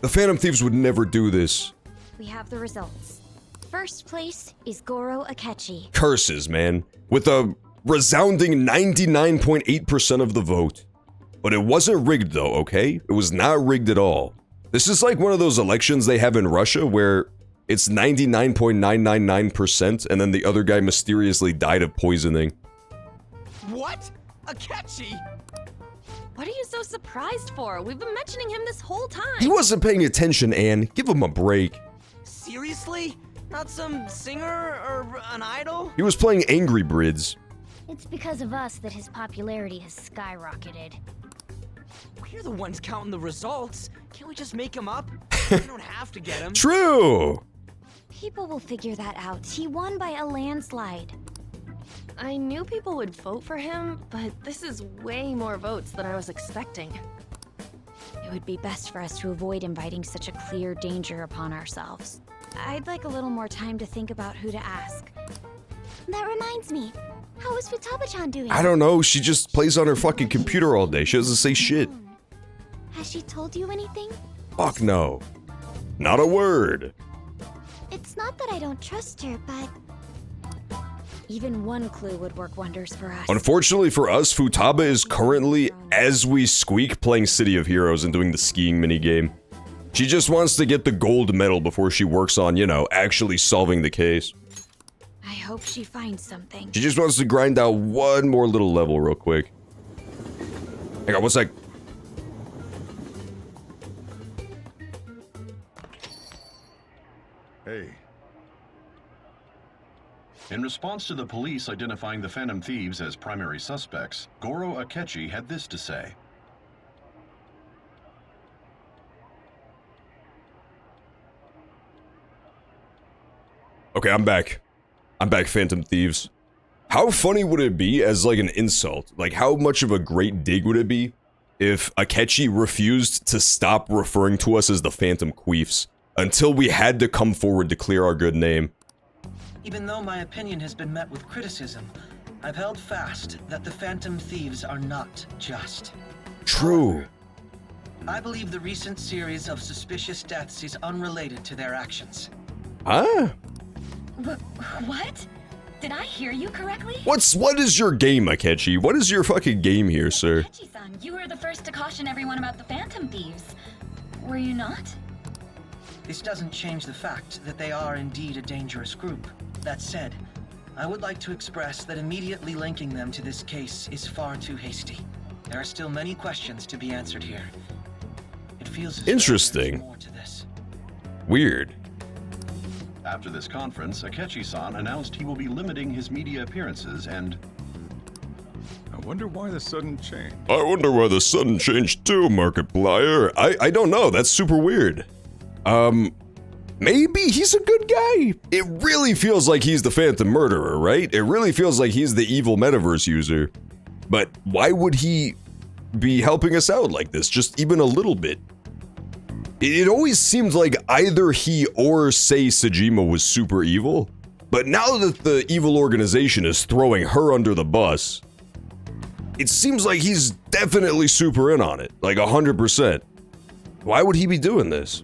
The Phantom Thieves would never do this. We have the results. First place is Goro Akechi. Curses, man. With a resounding 99.8% of the vote. But it wasn't rigged though, okay? It was not rigged at all. This is like one of those elections they have in Russia where it's 99.999% and then the other guy mysteriously died of poisoning. What? Akechi? What are you so surprised for? We've been mentioning him this whole time. He wasn't paying attention, Anne. Give him a break. Seriously? Not some singer or an idol? He was playing Angry Birds. It's because of us that his popularity has skyrocketed. We're the ones counting the results. Can't we just make him up? We don't have to get him. True! People will figure that out. He won by a landslide. I knew people would vote for him, but this is way more votes than I was expecting. It would be best for us to avoid inviting such a clear danger upon ourselves. I'd like a little more time to think about who to ask. That reminds me. How is Futaba-chan doing? I don't know, she just plays on her fucking computer all day. She doesn't say shit. Has she told you anything? Fuck no. Not a word. It's not that I don't trust her, but... Even one clue would work wonders for us. Unfortunately for us, Futaba is currently, as we squeak, playing City of Heroes and doing the skiing minigame. She just wants to get the gold medal before she works on, you know, actually solving the case. I hope she finds something. She just wants to grind out one more little level real quick. Hang on, one sec. Hey. In response to the police identifying the Phantom Thieves as primary suspects, Goro Akechi had this to say. Okay, I'm back. I'm back, Phantom Thieves. How funny would it be as like an insult? Like how much of a great dig would it be if Akechi refused to stop referring to us as the Phantom Queefs until we had to come forward to clear our good name? Even though my opinion has been met with criticism, I've held fast that the Phantom Thieves are not just. True. I believe the recent series of suspicious deaths is unrelated to their actions. Huh? What? Did I hear you correctly? What is your game, Akechi? What is your fucking game here, sir? Akechi-san, you were the first to caution everyone about the Phantom Thieves. Were you not? This doesn't change the fact that they are indeed a dangerous group. That said, I would like to express that immediately linking them to this case is far too hasty. There are still many questions to be answered here. It feels as though interesting. there's more to this. Weird. After this conference, Akechi-san announced he will be limiting his media appearances and... I wonder why the sudden change. I wonder why the sudden change too, Markiplier. I don't know, that's super weird. Maybe he's a good guy. It really feels like he's the Phantom Murderer, right? It really feels like he's the evil metaverse user. But why would he be helping us out like this, just even a little bit? It always seemed like either he or Sei Sejima was super evil, but now that the evil organization is throwing her under the bus, it seems like he's definitely super in on it, like 100%. Why would he be doing this?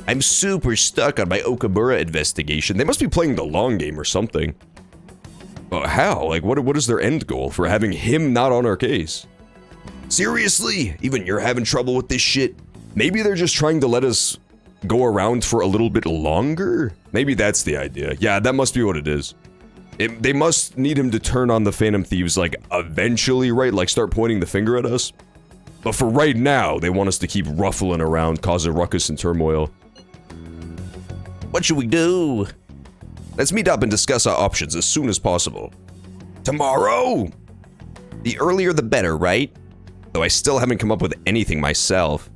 I'm super stuck on my Okumura investigation. They must be playing the long game or something. How? Like, what is their end goal for having him not on our case? Seriously? Even you're having trouble with this shit? Maybe they're just trying to let us go around for a little bit longer? Maybe that's the idea. Yeah, that must be what it is. They must need him to turn on the Phantom Thieves, like, eventually, right? Like, start pointing the finger at us. But for right now, they want us to keep ruffling around, cause a ruckus and turmoil. What should we do? Let's meet up and discuss our options as soon as possible. Tomorrow? The earlier the better, right? Though I still haven't come up with anything myself.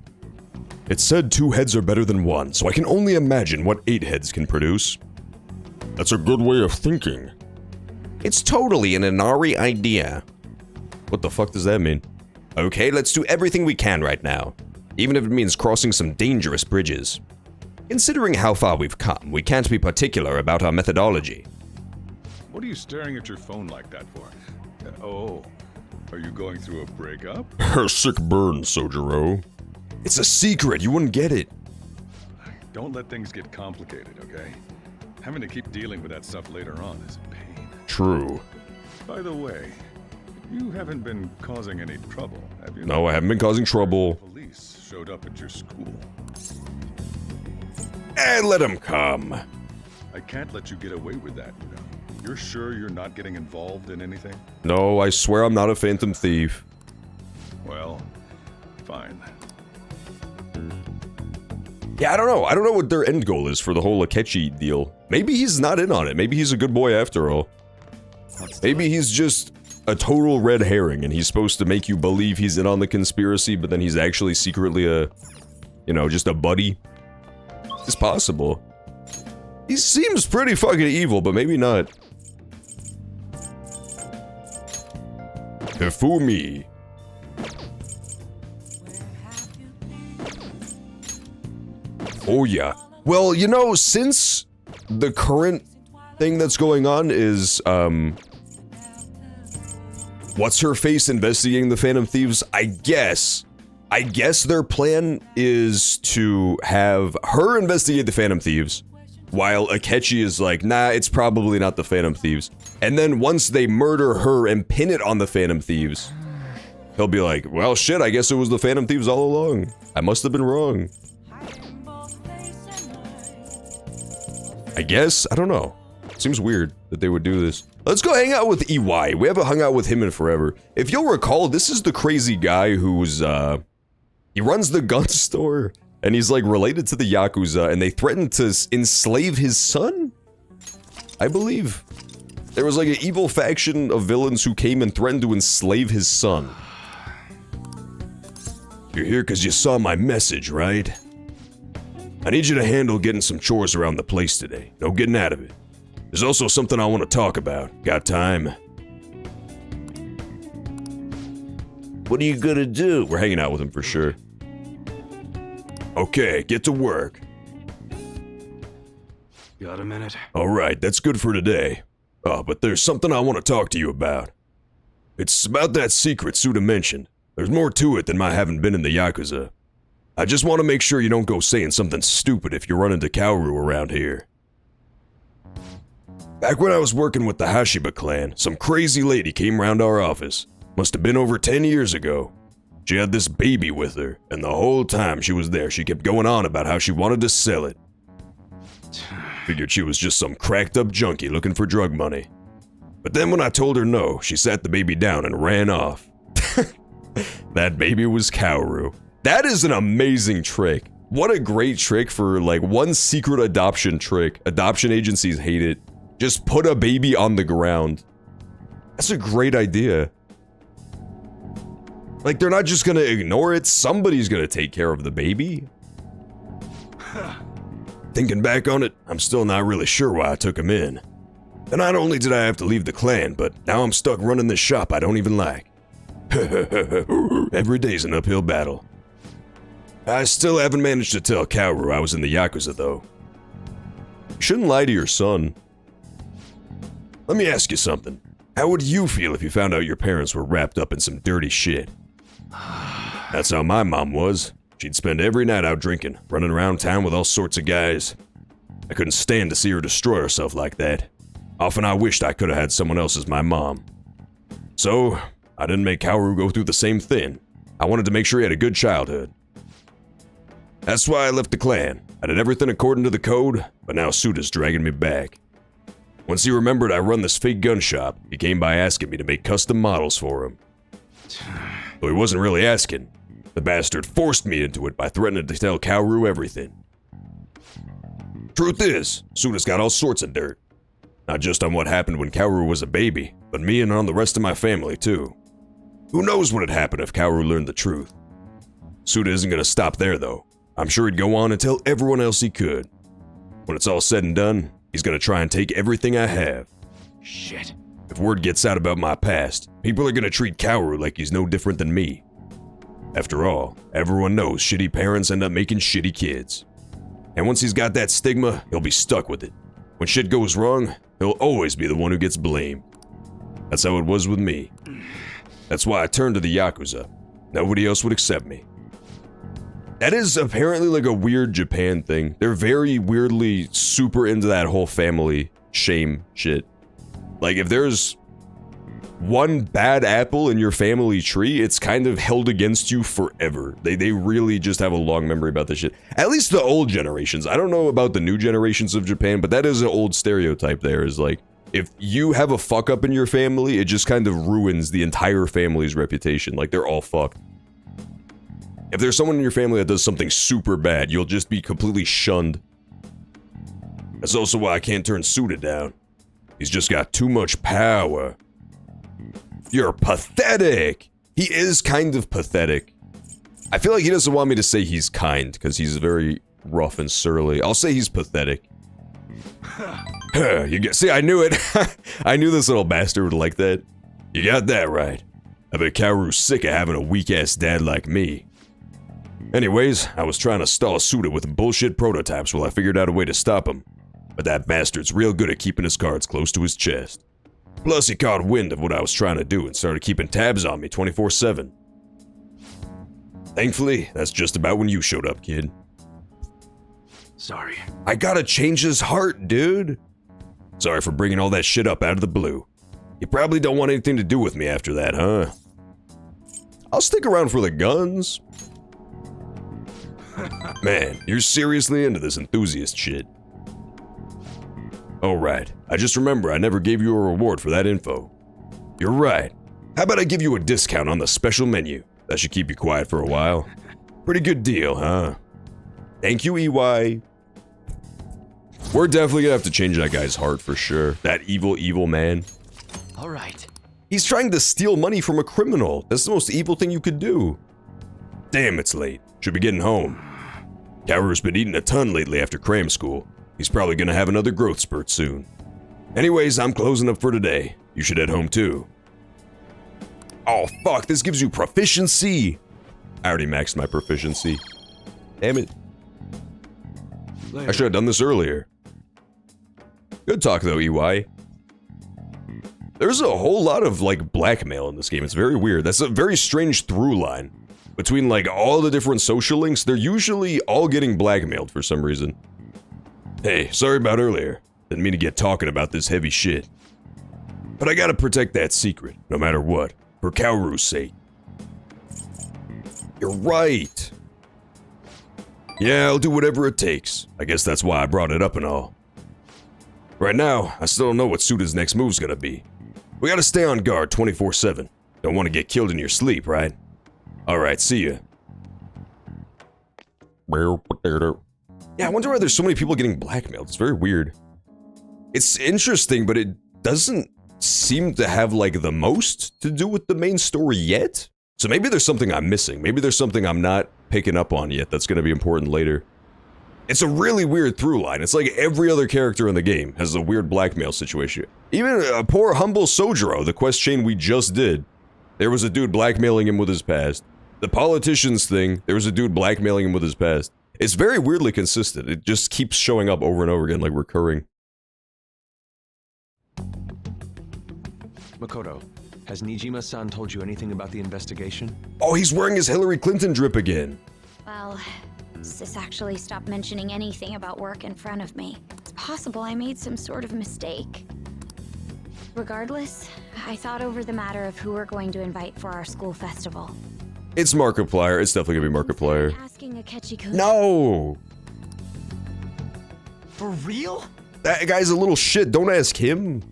It said 2 heads are better than 1, so I can only imagine what 8 heads can produce. That's a good way of thinking. It's totally an Inari idea. What the fuck does that mean? Okay, let's do everything we can right now, even if it means crossing some dangerous bridges. Considering how far we've come, we can't be particular about our methodology. What are you staring at your phone like that for? Oh, are you going through a breakup? Sick burn, Sojiro. It's a secret, you wouldn't get it. Don't let things get complicated, okay? Having to keep dealing with that stuff later on is a pain. True. By the way, you haven't been causing any trouble, have you? No, I haven't been causing trouble. Police showed up at your school. And let them come. I can't let you get away with that, you know. You're sure you're not getting involved in anything? No, I swear I'm not a Phantom Thief. Well, fine. Yeah, I don't know. I don't know what their end goal is for the whole Akechi deal. Maybe he's not in on it. Maybe he's a good boy after all. Maybe he's just a total red herring and he's supposed to make you believe he's in on the conspiracy, but then he's actually secretly a, you know, just a buddy. It's possible. He seems pretty fucking evil, but maybe not. Hifumi. Oh yeah. Well, you know, since the current thing that's going on is, what's her face investigating the Phantom Thieves, I guess their plan is to have her investigate the Phantom Thieves, while Akechi is like, nah, it's probably not the Phantom Thieves. And then once they murder her and pin it on the Phantom Thieves, he'll be like, well, shit, I guess it was the Phantom Thieves all along. I must have been wrong. I guess? I don't know. Seems weird that they would do this. Let's go hang out with EY. We haven't hung out with him in forever. If you'll recall, this is the crazy guy who's, he runs the gun store, and he's, like, related to the Yakuza, and they threatened to enslave his son? I believe. There was, like, an evil faction of villains who came and threatened to enslave his son. You're here because you saw my message, right? I need you to handle getting some chores around the place today. No getting out of it. There's also something I want to talk about. Got time? What are you gonna do? We're hanging out with him for sure. Okay, get to work. Got a minute? Alright, that's good for today. Oh, but there's something I want to talk to you about. It's about that secret Suda mentioned. There's more to it than my having been in the Yakuza. I just want to make sure you don't go saying something stupid if you run into Kaoru around here. Back when I was working with the Hashiba clan, some crazy lady came round our office. Must have been over 10 years ago. She had this baby with her, and the whole time she was there, she kept going on about how she wanted to sell it. Figured she was just some cracked up junkie looking for drug money. But then when I told her no, she sat the baby down and ran off. That baby was Kaoru. That is an amazing trick. What a great trick for, like, one secret adoption trick. Adoption agencies hate it. Just put a baby on the ground. That's a great idea. Like, they're not just gonna ignore it. Somebody's gonna take care of the baby. Thinking back on it, I'm still not really sure why I took him in. And not only did I have to leave the clan, but now I'm stuck running this shop I don't even like. Every day's an uphill battle. I still haven't managed to tell Kaoru I was in the Yakuza, though. You shouldn't lie to your son. Let me ask you something. How would you feel if you found out your parents were wrapped up in some dirty shit? That's how my mom was. She'd spend every night out drinking, running around town with all sorts of guys. I couldn't stand to see her destroy herself like that. Often I wished I could have had someone else as my mom. So, I didn't make Kaoru go through the same thing. I wanted to make sure he had a good childhood. That's why I left the clan. I did everything according to the code, but now Suda's dragging me back. Once he remembered I run this fake gun shop, he came by asking me to make custom models for him. Though he wasn't really asking, the bastard forced me into it by threatening to tell Kaoru everything. Truth is, Suda's got all sorts of dirt. Not just on what happened when Kaoru was a baby, but me and on the rest of my family too. Who knows what would happen if Kaoru learned the truth? Suda isn't gonna stop there though. I'm sure he'd go on and tell everyone else he could. When it's all said and done, he's gonna try and take everything I have. Shit. If word gets out about my past, people are gonna treat Kaoru like he's no different than me. After all, everyone knows shitty parents end up making shitty kids. And once he's got that stigma, he'll be stuck with it. When shit goes wrong, he'll always be the one who gets blamed. That's how it was with me. That's why I turned to the Yakuza. Nobody else would accept me. That is apparently like a weird Japan thing. They're very weirdly super into that whole family shame shit. Like if there's one bad apple in your family tree, it's kind of held against you forever. They really just have a long memory about this shit. At least the old generations. I don't know about the new generations of Japan, but that is an old stereotype there, is like, if you have a fuck up in your family, it just kind of ruins the entire family's reputation. Like, they're all fucked. If there's someone in your family that does something super bad, you'll just be completely shunned. That's also why I can't turn Suda down. He's just got too much power. You're pathetic! He is kind of pathetic. I feel like he doesn't want me to say he's kind, because he's very rough and surly. I'll say he's pathetic. See, I knew it. I knew this little bastard would like that. You got that right. I bet Kaoru's sick of having a weak-ass dad like me. Anyways, I was trying to stall Suda with bullshit prototypes while I figured out a way to stop him. But that bastard's real good at keeping his cards close to his chest. Plus, he caught wind of what I was trying to do and started keeping tabs on me 24/7. Thankfully, that's just about when you showed up, kid. Sorry. I gotta change his heart, dude. Sorry for bringing all that shit up out of the blue. You probably don't want anything to do with me after that, huh? I'll stick around for the guns. Man, you're seriously into this enthusiast shit. Oh right, I just remember I never gave you a reward for that info. You're right. How about I give you a discount on the special menu? That should keep you quiet for a while. Pretty good deal, huh? Thank you, EY. We're definitely gonna have to change that guy's heart for sure. That evil, evil man. Alright. He's trying to steal money from a criminal. That's the most evil thing you could do. Damn, it's late. Should be getting home. Kaoru's been eating a ton lately after cram school. He's probably gonna have another growth spurt soon. Anyways, I'm closing up for today. You should head home too. Oh fuck, this gives you proficiency! I already maxed my proficiency. Damn it. I should have done this earlier. Good talk though, EY. There's a whole lot of like blackmail in this game. It's very weird. That's a very strange through line. Between like all the different social links, they're usually all getting blackmailed for some reason. Hey, sorry about earlier. Didn't mean to get talking about this heavy shit. But I gotta protect that secret, no matter what, for Kaoru's sake. You're right. Yeah, I'll do whatever it takes. I guess that's why I brought it up and all. Right now, I still don't know what Suda's next move's gonna be. We gotta stay on guard 24/7. Don't want to get killed in your sleep, right? Alright, see ya. Yeah, I wonder why there's so many people getting blackmailed. It's very weird. It's interesting, but it doesn't seem to have, like, the most to do with the main story yet? So maybe there's something I'm missing. Maybe there's something I'm not picking up on yet that's gonna be important later. It's a really weird through line. It's like every other character in the game has a weird blackmail situation. Even a poor humble Sojiro, the quest chain we just did, there was a dude blackmailing him with his past. The politicians thing, there was a dude blackmailing him with his past. It's very weirdly consistent. It just keeps showing up over and over again, like recurring. Makoto, has Nijima-san told you anything about the investigation? Oh, he's wearing his Hillary Clinton drip again. Well, Sis actually stopped mentioning anything about work in front of me. It's possible I made some sort of mistake. Regardless, I thought over the matter of who we're going to invite for our school festival. It's Markiplier. It's definitely gonna be Markiplier. Asking Akechi-kun. No! For real? That guy's a little shit. Don't ask him.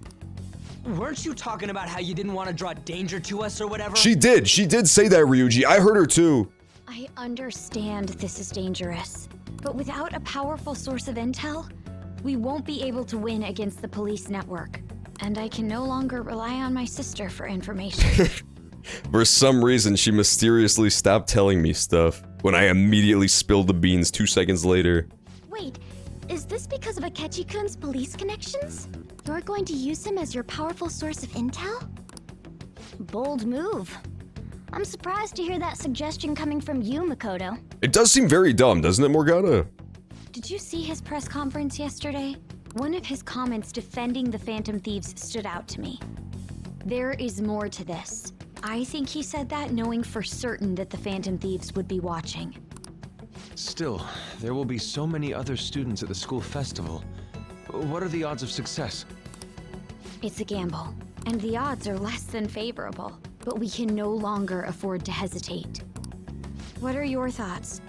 Weren't you talking about how you didn't want to draw danger to us or whatever? She did say that, Ryuji. I heard her too. I understand this is dangerous, but without a powerful source of intel, we won't be able to win against the police network. And I can no longer rely on my sister for information. For some reason, she mysteriously stopped telling me stuff when I immediately spilled the beans 2 seconds later. Wait, is this because of Akechi-kun's police connections? You're going to use him as your powerful source of intel? Bold move. I'm surprised to hear that suggestion coming from you, Makoto. It does seem very dumb, doesn't it, Morgana? Did you see his press conference yesterday? One of his comments defending the Phantom Thieves stood out to me. There is more to this. I think he said that knowing for certain that the Phantom Thieves would be watching. Still, there will be so many other students at the school festival. What are the odds of success? It's a gamble, and the odds are less than favorable, but we can no longer afford to hesitate. What are your thoughts?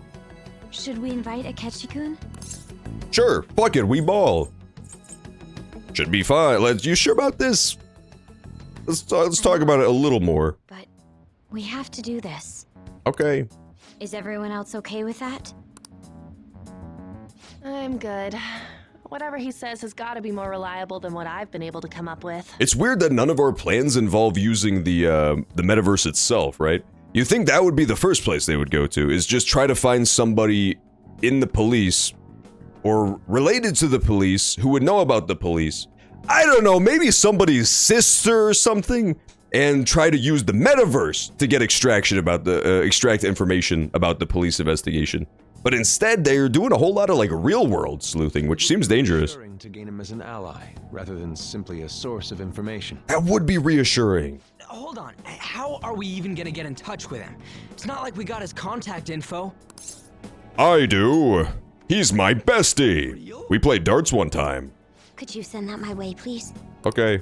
Should we invite Akechi-kun? Sure, fuck it, we ball. Should be fine. You sure about this? Let's talk about it a little more. But we have to do this. Okay. Is everyone else okay with that? I'm good. Whatever he says has got to be more reliable than what I've been able to come up with. It's weird that none of our plans involve using the metaverse itself, right? You think that would be the first place they would go to, is just try to find somebody in the police or related to the police who would know about the police. I don't know, maybe somebody's sister or something, and try to use the metaverse to get extract information about the police investigation. But instead, they're doing a whole lot of like real world sleuthing, which seems dangerous. To gain him as an ally, rather than simply a source of information. That would be reassuring. Hold on, how are we even gonna get in touch with him? It's not like we got his contact info. I do. He's my bestie. We played darts one time. Could you send that my way, please? Okay.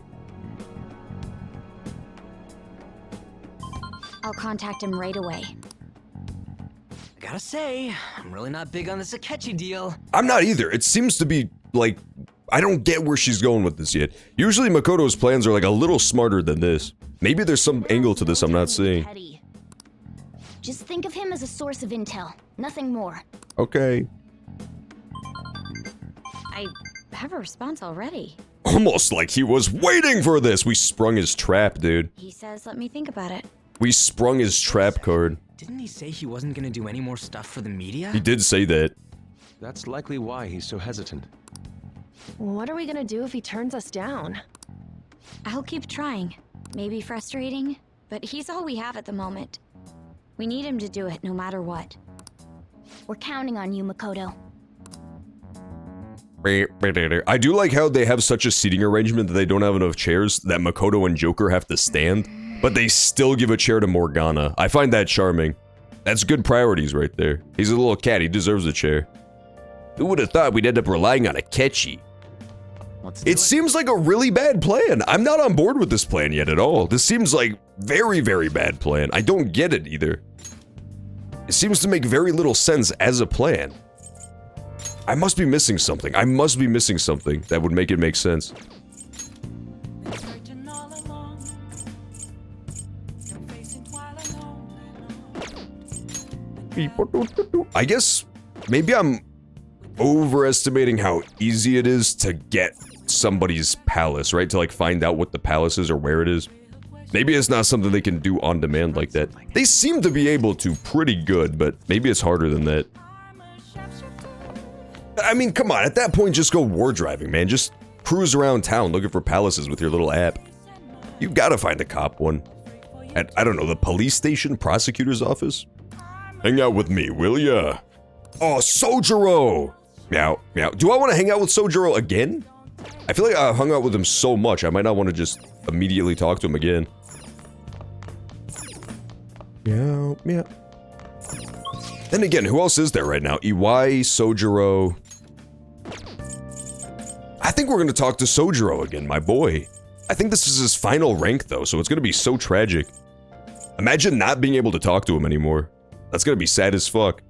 I'll contact him right away. I gotta say, I'm really not big on this Akechi deal. I'm not either. It seems to be, like, I don't get where she's going with this yet. Usually Makoto's plans are, like, a little smarter than this. Maybe there's some angle to this I'm not seeing. Just think of him as a source of intel, nothing more. Okay. I have a response already. Almost like he was waiting for this. We sprung his trap, dude. He says, let me think about it. We sprung his trap card. Didn't he say he wasn't gonna do any more stuff for the media? He did say that. That's likely why he's so hesitant. What are we gonna do if he turns us down? I'll keep trying. Maybe frustrating, but he's all we have at the moment. We need him to do it no matter what. We're counting on you, Makoto. I do like how they have such a seating arrangement that they don't have enough chairs that Makoto and Joker have to stand, but they still give a chair to Morgana. I find that charming. That's good priorities right there. He's a little cat, he deserves a chair. Who would have thought we'd end up relying on Akechi? It seems like a really bad plan. I'm not on board with this plan yet at all. This seems like very, very bad plan. I don't get it either. It seems to make very little sense as a plan. I must be missing something. I must be missing something that would make it make sense. I guess maybe I'm overestimating how easy it is to get somebody's palace, right? To like find out what the palace is or where it is. Maybe it's not something they can do on demand like that. They seem to be able to pretty good, but maybe it's harder than that. I mean, come on, at that point, just go war driving, man. Just cruise around town looking for palaces with your little app. You've got to find a cop one. At, I don't know, the police station, prosecutor's office? Hang out with me, will ya? Oh, Sojiro! Meow, meow. Do I want to hang out with Sojiro again? I feel like I hung out with him so much, I might not want to just immediately talk to him again. Meow, meow. Then again, who else is there right now? Iwai, Sojiro. I think we're gonna talk to Sojiro again, my boy. I think this is his final rank, though, so it's gonna be so tragic. Imagine not being able to talk to him anymore. That's gonna be sad as fuck.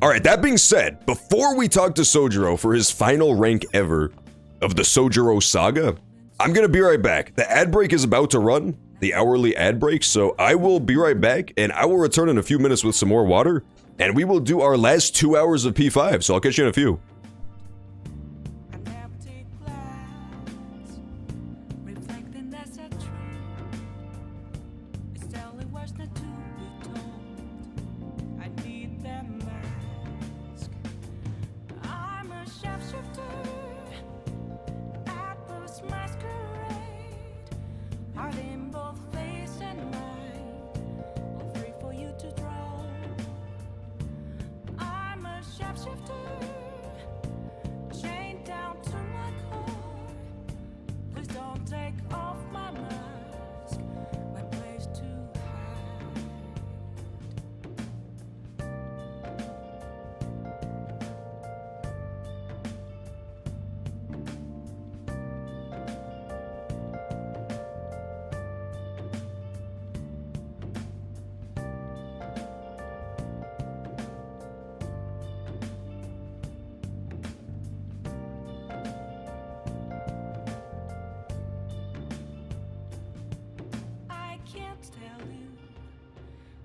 Alright, that being said, before we talk to Sojiro for his final rank ever of the Sojiro saga, I'm gonna be right back. The ad break is about to run, the hourly ad break, so I will be right back, and I will return in a few minutes with some more water, and we will do our last 2 hours of P5, so I'll catch you in a few.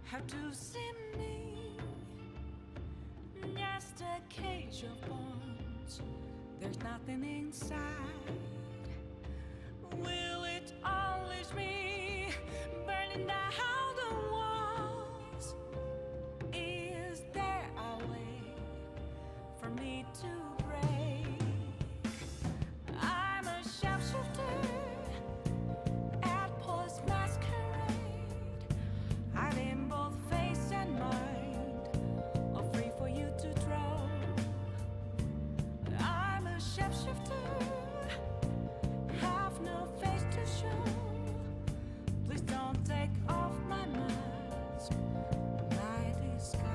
How to see me? Just a cage of bones. There's nothing inside. Will it unleash me? Burning down the walls. Is there a way for me to break? I'm a sharpshooter at Post Masquerade. I'm in both face and mind, all free for you to draw. I'm a shapeshifter, have no face to show. Please don't take off my mask, my disguise.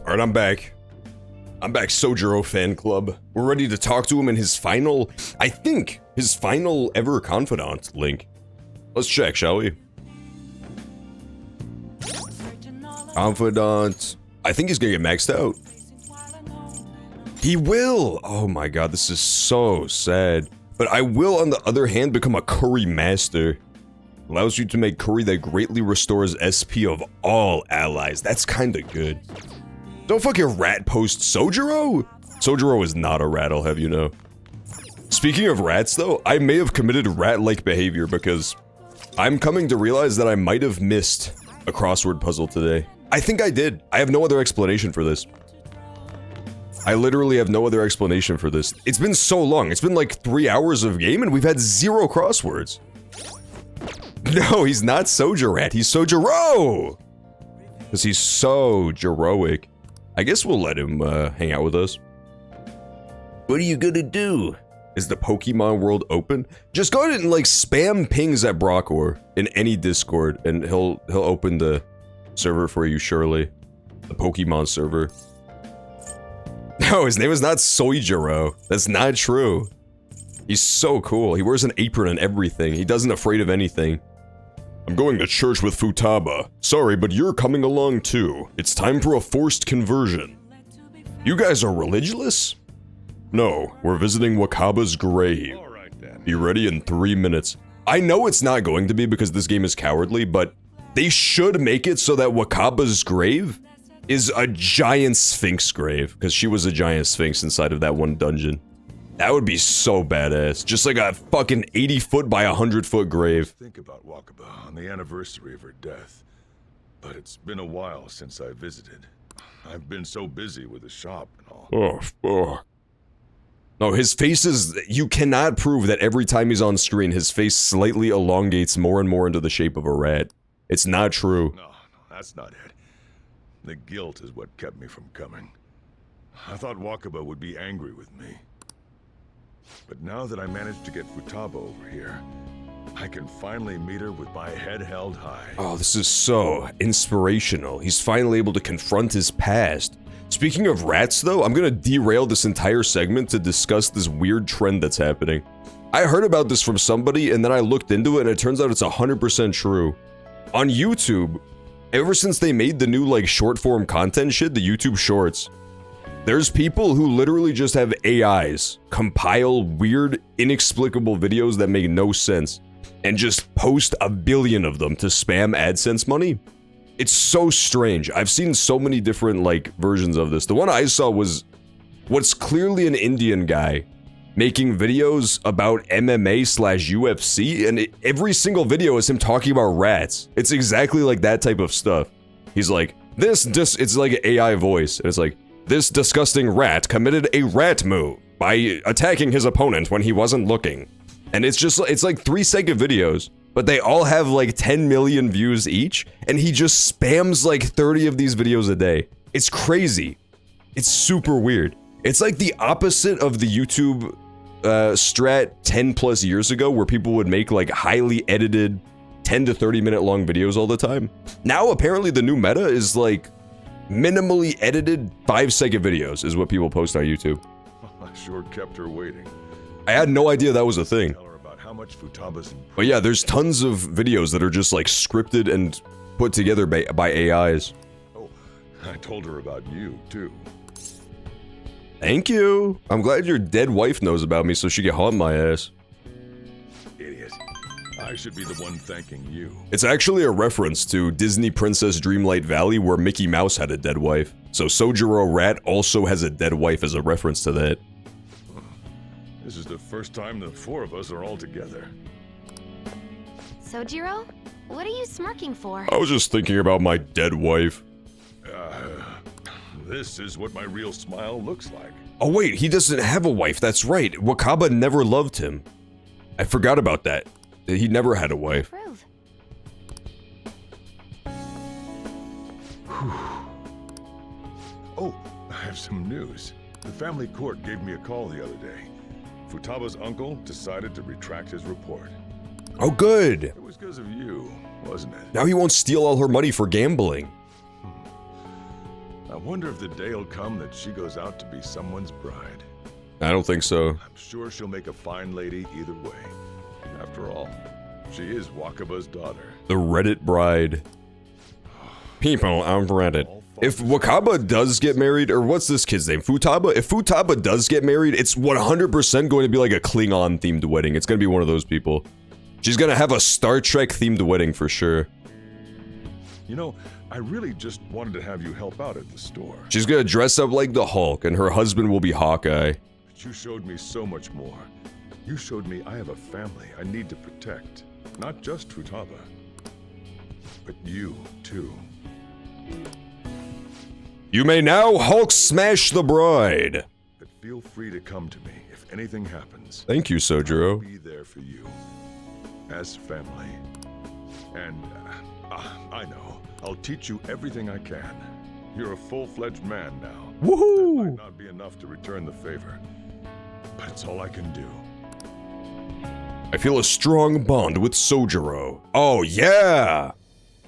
Alright, I'm back. I'm back, Sojiro fan club. We're ready to talk to him in his final, I think, his final ever confidant, Link. Let's check, shall we? Confidant. I think he's gonna get maxed out. He will! Oh my god, this is so sad. But I will, on the other hand, become a curry master. Allows you to make curry that greatly restores SP of all allies. That's kinda good. Don't fucking rat post Sojiro! Sojiro is not a rat, I'll have you know. Speaking of rats though, I may have committed rat-like behavior because I'm coming to realize that I might have missed a crossword puzzle today. I think I did. I have no other explanation for this. I literally have no other explanation for this. It's been so long. It's been like 3 hours of game and we've had 0 crosswords. No, he's not Sojirat. He's Sojiro! Because he's so Jiroic. I guess we'll let him hang out with us. What are you gonna do? Is the Pokemon world open? Just go ahead and like spam pings at Brockor in any Discord and he'll open the server for you surely. The Pokemon server. No, his name is not Sojiro. That's not true. He's so cool. He wears an apron and everything. He doesn't afraid of anything. I'm going to church with Futaba. Sorry, but you're coming along too. It's time for a forced conversion. You guys are religious? No, we're visiting Wakaba's grave. Be ready in 3 minutes. I know it's not going to be because this game is cowardly, but they should make it so that Wakaba's grave is a giant sphinx grave, because she was a giant sphinx inside of that one dungeon. That would be so badass. Just like a fucking 80-foot by 100-foot grave. Think about Wakaba on the anniversary of her death. But it's been a while since I visited. I've been so busy with the shop and all. Oh, fuck. No, his face is... You cannot prove that every time he's on screen, his face slightly elongates more and more into the shape of a rat. It's not true. No, that's not it. The guilt is what kept me from coming. I thought Wakaba would be angry with me. But now that I managed to get Futaba over here, I can finally meet her with my head held high. Oh, this is so inspirational. He's finally able to confront his past. Speaking of rats, though, I'm gonna derail this entire segment to discuss this weird trend that's happening. I heard about this from somebody, and then I looked into it, and it turns out it's 100% true. On YouTube, ever since they made the new, like, short-form content shit, the YouTube Shorts, there's people who literally just have AIs compile weird, inexplicable videos that make no sense and just post a billion of them to spam AdSense money. It's so strange. I've seen so many different, like, versions of this. The one I saw was what's clearly an Indian guy making videos about MMA/UFC, and every single video is him talking about rats. It's exactly like that type of stuff. He's like, it's like an AI voice, and it's like, this disgusting rat committed a rat move by attacking his opponent when he wasn't looking. And it's just, it's like 3-second videos, but they all have like 10 million views each, and he just spams like 30 of these videos a day. It's crazy. It's super weird. It's like the opposite of the YouTube strat 10 plus years ago, where people would make like highly edited 10 to 30 minute long videos all the time. Now apparently the new meta is like minimally edited 5-second videos is what people post on YouTube. I sure kept her waiting. I had no idea that was a thing. Tell her about how much Futaba's improved. But yeah, there's tons of videos that are just like scripted and put together by AIs. Oh, I told her about you, too. Thank you. I'm glad your dead wife knows about me so she can haunt my ass. Idiot. I should be the one thanking you. It's actually a reference to Disney Princess Dreamlight Valley, where Mickey Mouse had a dead wife. So Sojiro Rat also has a dead wife as a reference to that. This is the first time the 4 of us are all together. Sojiro? What are you smirking for? I was just thinking about my dead wife. This is what my real smile looks like. Oh wait, he doesn't have a wife, that's right. Wakaba never loved him. I forgot about that. He never had a wife. Oh, I have some news. The family court gave me a call the other day. Futaba's uncle decided to retract his report. Oh good! It was because of you, wasn't it? Now he won't steal all her money for gambling. I wonder if the day will come that she goes out to be someone's bride. I don't think so. I'm sure she'll make a fine lady either way. After all, she is Wakaba's daughter. The Reddit bride. People on Reddit. If Wakaba does get married, or what's this kid's name? Futaba? If Futaba does get married, it's 100% going to be like a Klingon-themed wedding. It's going to be one of those people. She's going to have a Star Trek-themed wedding for sure. You know, I really just wanted to have you help out at the store. She's going to dress up like the Hulk, and her husband will be Hawkeye. But you showed me so much more. You showed me I have a family I need to protect. Not just Futaba, but you, too. You may now Hulk smash the bride. But feel free to come to me if anything happens. Thank you, Sojiro. I'll be there for you. As family. And, I know. I'll teach you everything I can. You're a full-fledged man now. Woohoo! That might not be enough to return the favor. But it's all I can do. I feel a strong bond with Sojiro. Oh, yeah!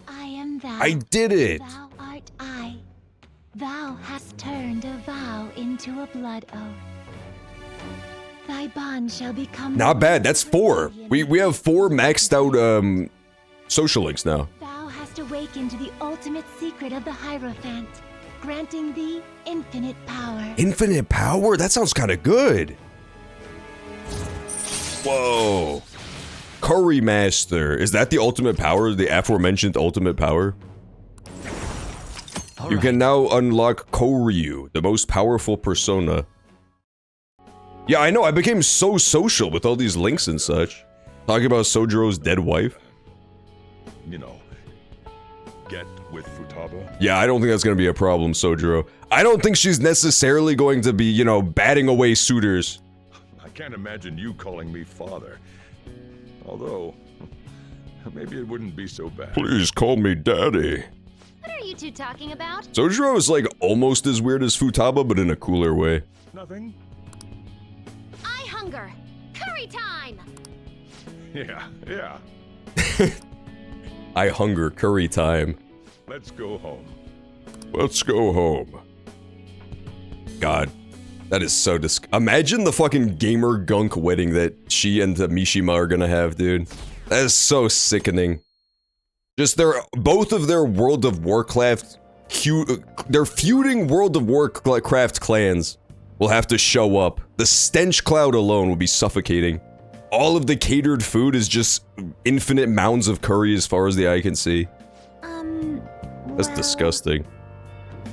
I am thou. I did it! Thou art I. Thou hast turned a vow into a blood oath. Thy bond shall become... Not bad, that's 4. We have 4 maxed out, social links now. Thou hast awakened to the ultimate secret of the Hierophant, granting thee infinite power. Infinite power? That sounds kind of good. Whoa. Curry Master. Is that the ultimate power? The aforementioned ultimate power? You can now unlock Koryu, the most powerful persona. Yeah, I know, I became so social with all these links and such. Talking about Sojiro's dead wife. You know, get with Futaba. Yeah, I don't think that's gonna be a problem, Sojiro. I don't think she's necessarily going to be, you know, batting away suitors. I can't imagine you calling me father. Although, maybe it wouldn't be so bad. Please call me daddy. What are you two talking about? Sojiro is like almost as weird as Futaba, but in a cooler way. Nothing? I hunger. Curry time! Yeah. I hunger, curry time. Let's go home. Let's go home. God, that is so imagine the fucking gamer gunk wedding that she and Mishima are gonna have, dude. That is so sickening. Just both of their World of Warcraft, their feuding World of Warcraft clans will have to show up. The stench cloud alone will be suffocating. All of the catered food is just infinite mounds of curry as far as the eye can see. That's disgusting.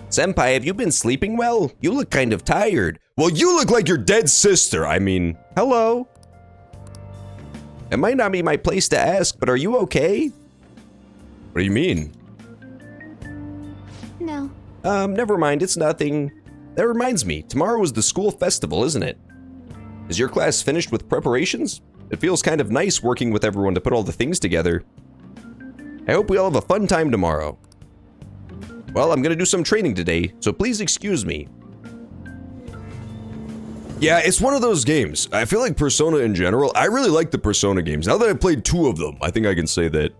Senpai, have you been sleeping well? You look kind of tired. Well, you look like your dead sister. I mean, hello? It might not be my place to ask, but are you okay? What do you mean? No. Never mind, it's nothing. That reminds me, tomorrow is the school festival, isn't it? Is your class finished with preparations? It feels kind of nice working with everyone to put all the things together. I hope we all have a fun time tomorrow. Well, I'm gonna do some training today, so please excuse me. Yeah, it's one of those games. I feel like Persona in general, I really like the Persona games. Now that I've played 2 of them, I think I can say that.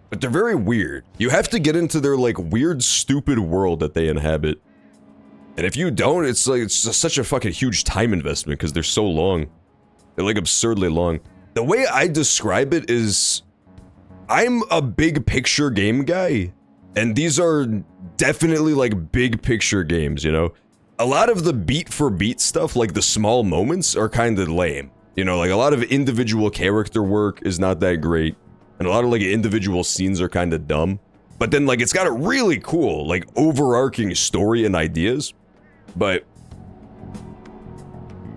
But they're very weird. You have to get into their like weird, stupid world that they inhabit. And if you don't, it's like, it's just such a fucking huge time investment because they're so long. They're like absurdly long. The way I describe it is, I'm a big picture game guy. And these are definitely like big picture games, you know? A lot of the beat for beat stuff, like the small moments, are kind of lame. You know, like a lot of individual character work is not that great. And a lot of like individual scenes are kind of dumb. But then like it's got a really cool, like overarching story and ideas. But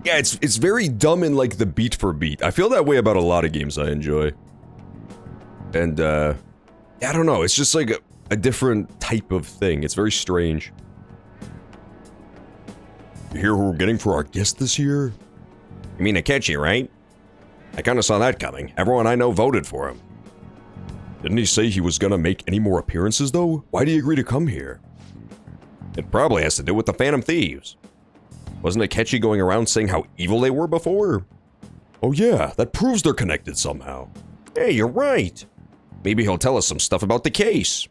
yeah, it's very dumb in like the beat for beat. I feel that way about a lot of games I enjoy. And I don't know, it's just like a different type of thing. It's very strange. You hear who we're getting for our guest this year? You mean Akechi, right? I kind of saw that coming. Everyone I know voted for him. Didn't he say he was gonna make any more appearances though? Why'd he agree to come here? It probably has to do with the Phantom Thieves. Wasn't Akechi going around saying how evil they were before? Oh yeah, that proves they're connected somehow. Hey, you're right. Maybe he'll tell us some stuff about the case.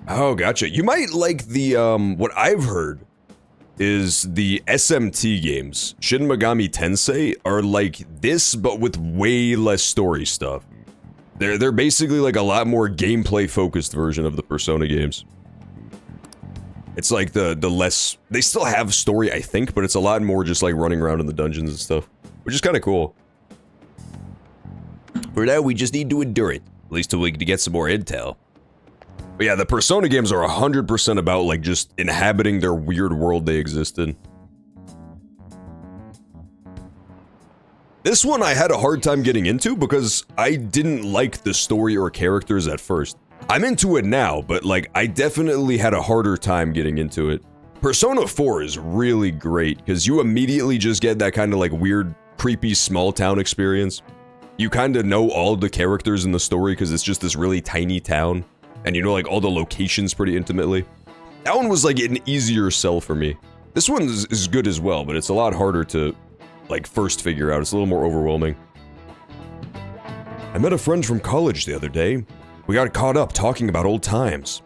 Oh, gotcha. You might like the, what I've heard is the SMT games, Shin Megami Tensei, are like this, but with way less story stuff. They're basically like a lot more gameplay-focused version of the Persona games. It's like the less... They still have story, I think, but it's a lot more just like running around in the dungeons and stuff, which is kind of cool. For now, we just need to endure it, at least till we can get some more intel. But yeah, the Persona games are 100% about like just inhabiting their weird world they exist in. This one I had a hard time getting into because I didn't like the story or characters at first. I'm into it now, but like I definitely had a harder time getting into it. Persona 4 is really great because you immediately just get that kind of like weird, creepy small town experience. You kind of know all the characters in the story because it's just this really tiny town. And you know like all the locations pretty intimately. That one was like an easier sell for me. This one is good as well, but it's a lot harder to like first figure out. It's a little more overwhelming. I met a friend from college the other day. We got caught up talking about old times.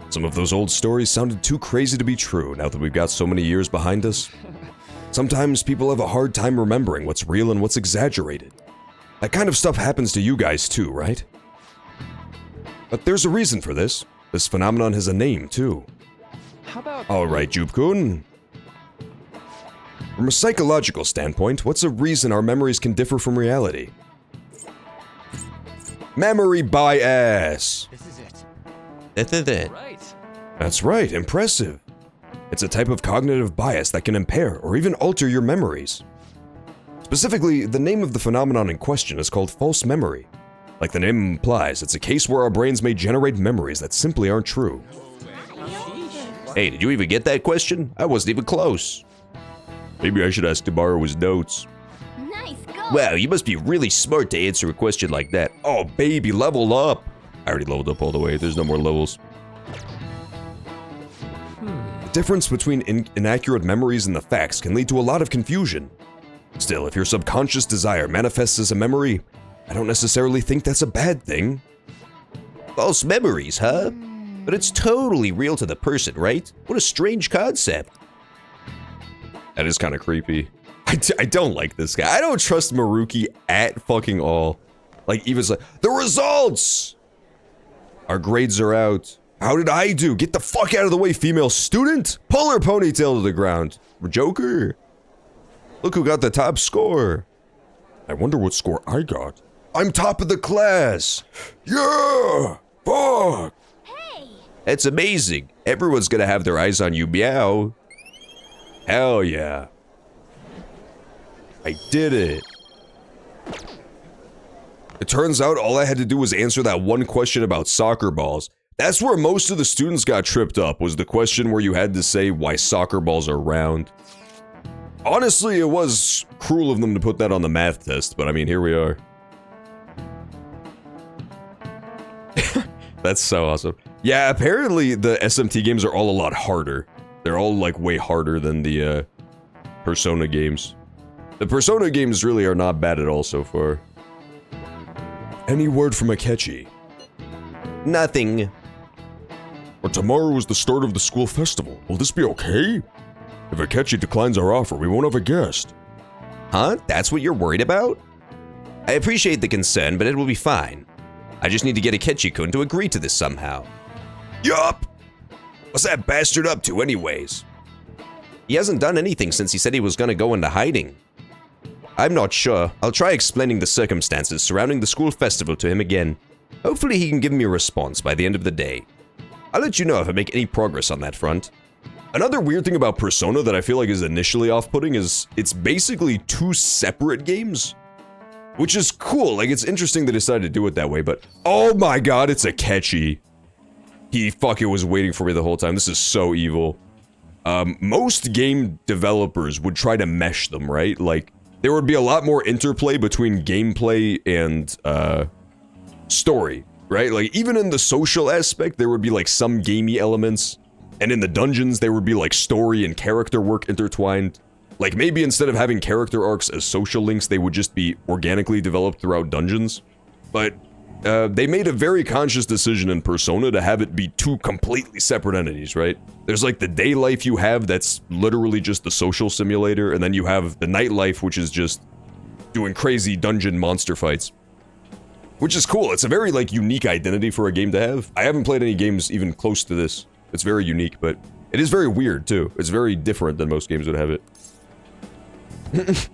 Some of those old stories sounded too crazy to be true now that we've got so many years behind us. Sometimes people have a hard time remembering what's real and what's exaggerated. That kind of stuff happens to you guys too, right? But there's a reason for this. This phenomenon has a name, too. How about... Alright, Jupe-kun. From a psychological standpoint, what's a reason our memories can differ from reality? Memory bias! This is it. That's it. Right. That's right, impressive. It's a type of cognitive bias that can impair or even alter your memories. Specifically, the name of the phenomenon in question is called false memory. Like the name implies, it's a case where our brains may generate memories that simply aren't true. Hey, did you even get that question? I wasn't even close. Maybe I should ask to borrow his notes. Nice, go! Wow, you must be really smart to answer a question like that. Oh, baby, level up! I already leveled up all the way, there's no more levels. The difference between inaccurate memories and the facts can lead to a lot of confusion. Still, if your subconscious desire manifests as a memory, I don't necessarily think that's a bad thing. False memories, huh? But it's totally real to the person, right? What a strange concept. That is kind of creepy. I don't like this guy. I don't trust Maruki at fucking all. Like, even like, the results! Our grades are out. How did I do? Get the fuck out of the way, female student! Pull her ponytail to the ground. Joker. Look who got the top score. I wonder what score I got. I'm top of the class. Yeah! Fuck! Hey! That's amazing. Everyone's gonna have their eyes on you, meow. Hell yeah. I did it. It turns out all I had to do was answer that one question about soccer balls. That's where most of the students got tripped up, was the question where you had to say why soccer balls are round. Honestly, it was cruel of them to put that on the math test, but I mean, here we are. That's so awesome. Yeah, apparently the SMT games are all a lot harder. They're all like way harder than the Persona games. The Persona games really are not bad at all so far. Any word from Akechi? Nothing. But tomorrow is the start of the school festival. Will this be okay? If Akechi declines our offer, we won't have a guest. Huh? That's what you're worried about? I appreciate the concern, but it will be fine. I just need to get Akechi-kun to agree to this somehow. Yup! What's that bastard up to anyways? He hasn't done anything since he said he was gonna go into hiding. I'm not sure. I'll try explaining the circumstances surrounding the school festival to him again. Hopefully he can give me a response by the end of the day. I'll let you know if I make any progress on that front. Another weird thing about Persona that I feel like is initially off-putting is it's basically two separate games. Which is cool, like it's interesting they decided to do it that way, but oh my god, it's Akechi. He fucking was waiting for me the whole time. This is so evil. Most game developers would try to mesh them, right? Like, there would be a lot more interplay between gameplay and, story, right? Like, even in the social aspect, there would be, like, some gamey elements. And in the dungeons, there would be, like, story and character work intertwined. Like, maybe instead of having character arcs as social links, they would just be organically developed throughout dungeons. But, they made a very conscious decision in Persona to have it be two completely separate entities, right? There's like the day life you have that's literally just the social simulator, and then you have the nightlife, which is just doing crazy dungeon monster fights. Which is cool. It's a very like unique identity for a game to have. I haven't played any games even close to this. It's very unique, but it is very weird too. It's very different than most games would have it.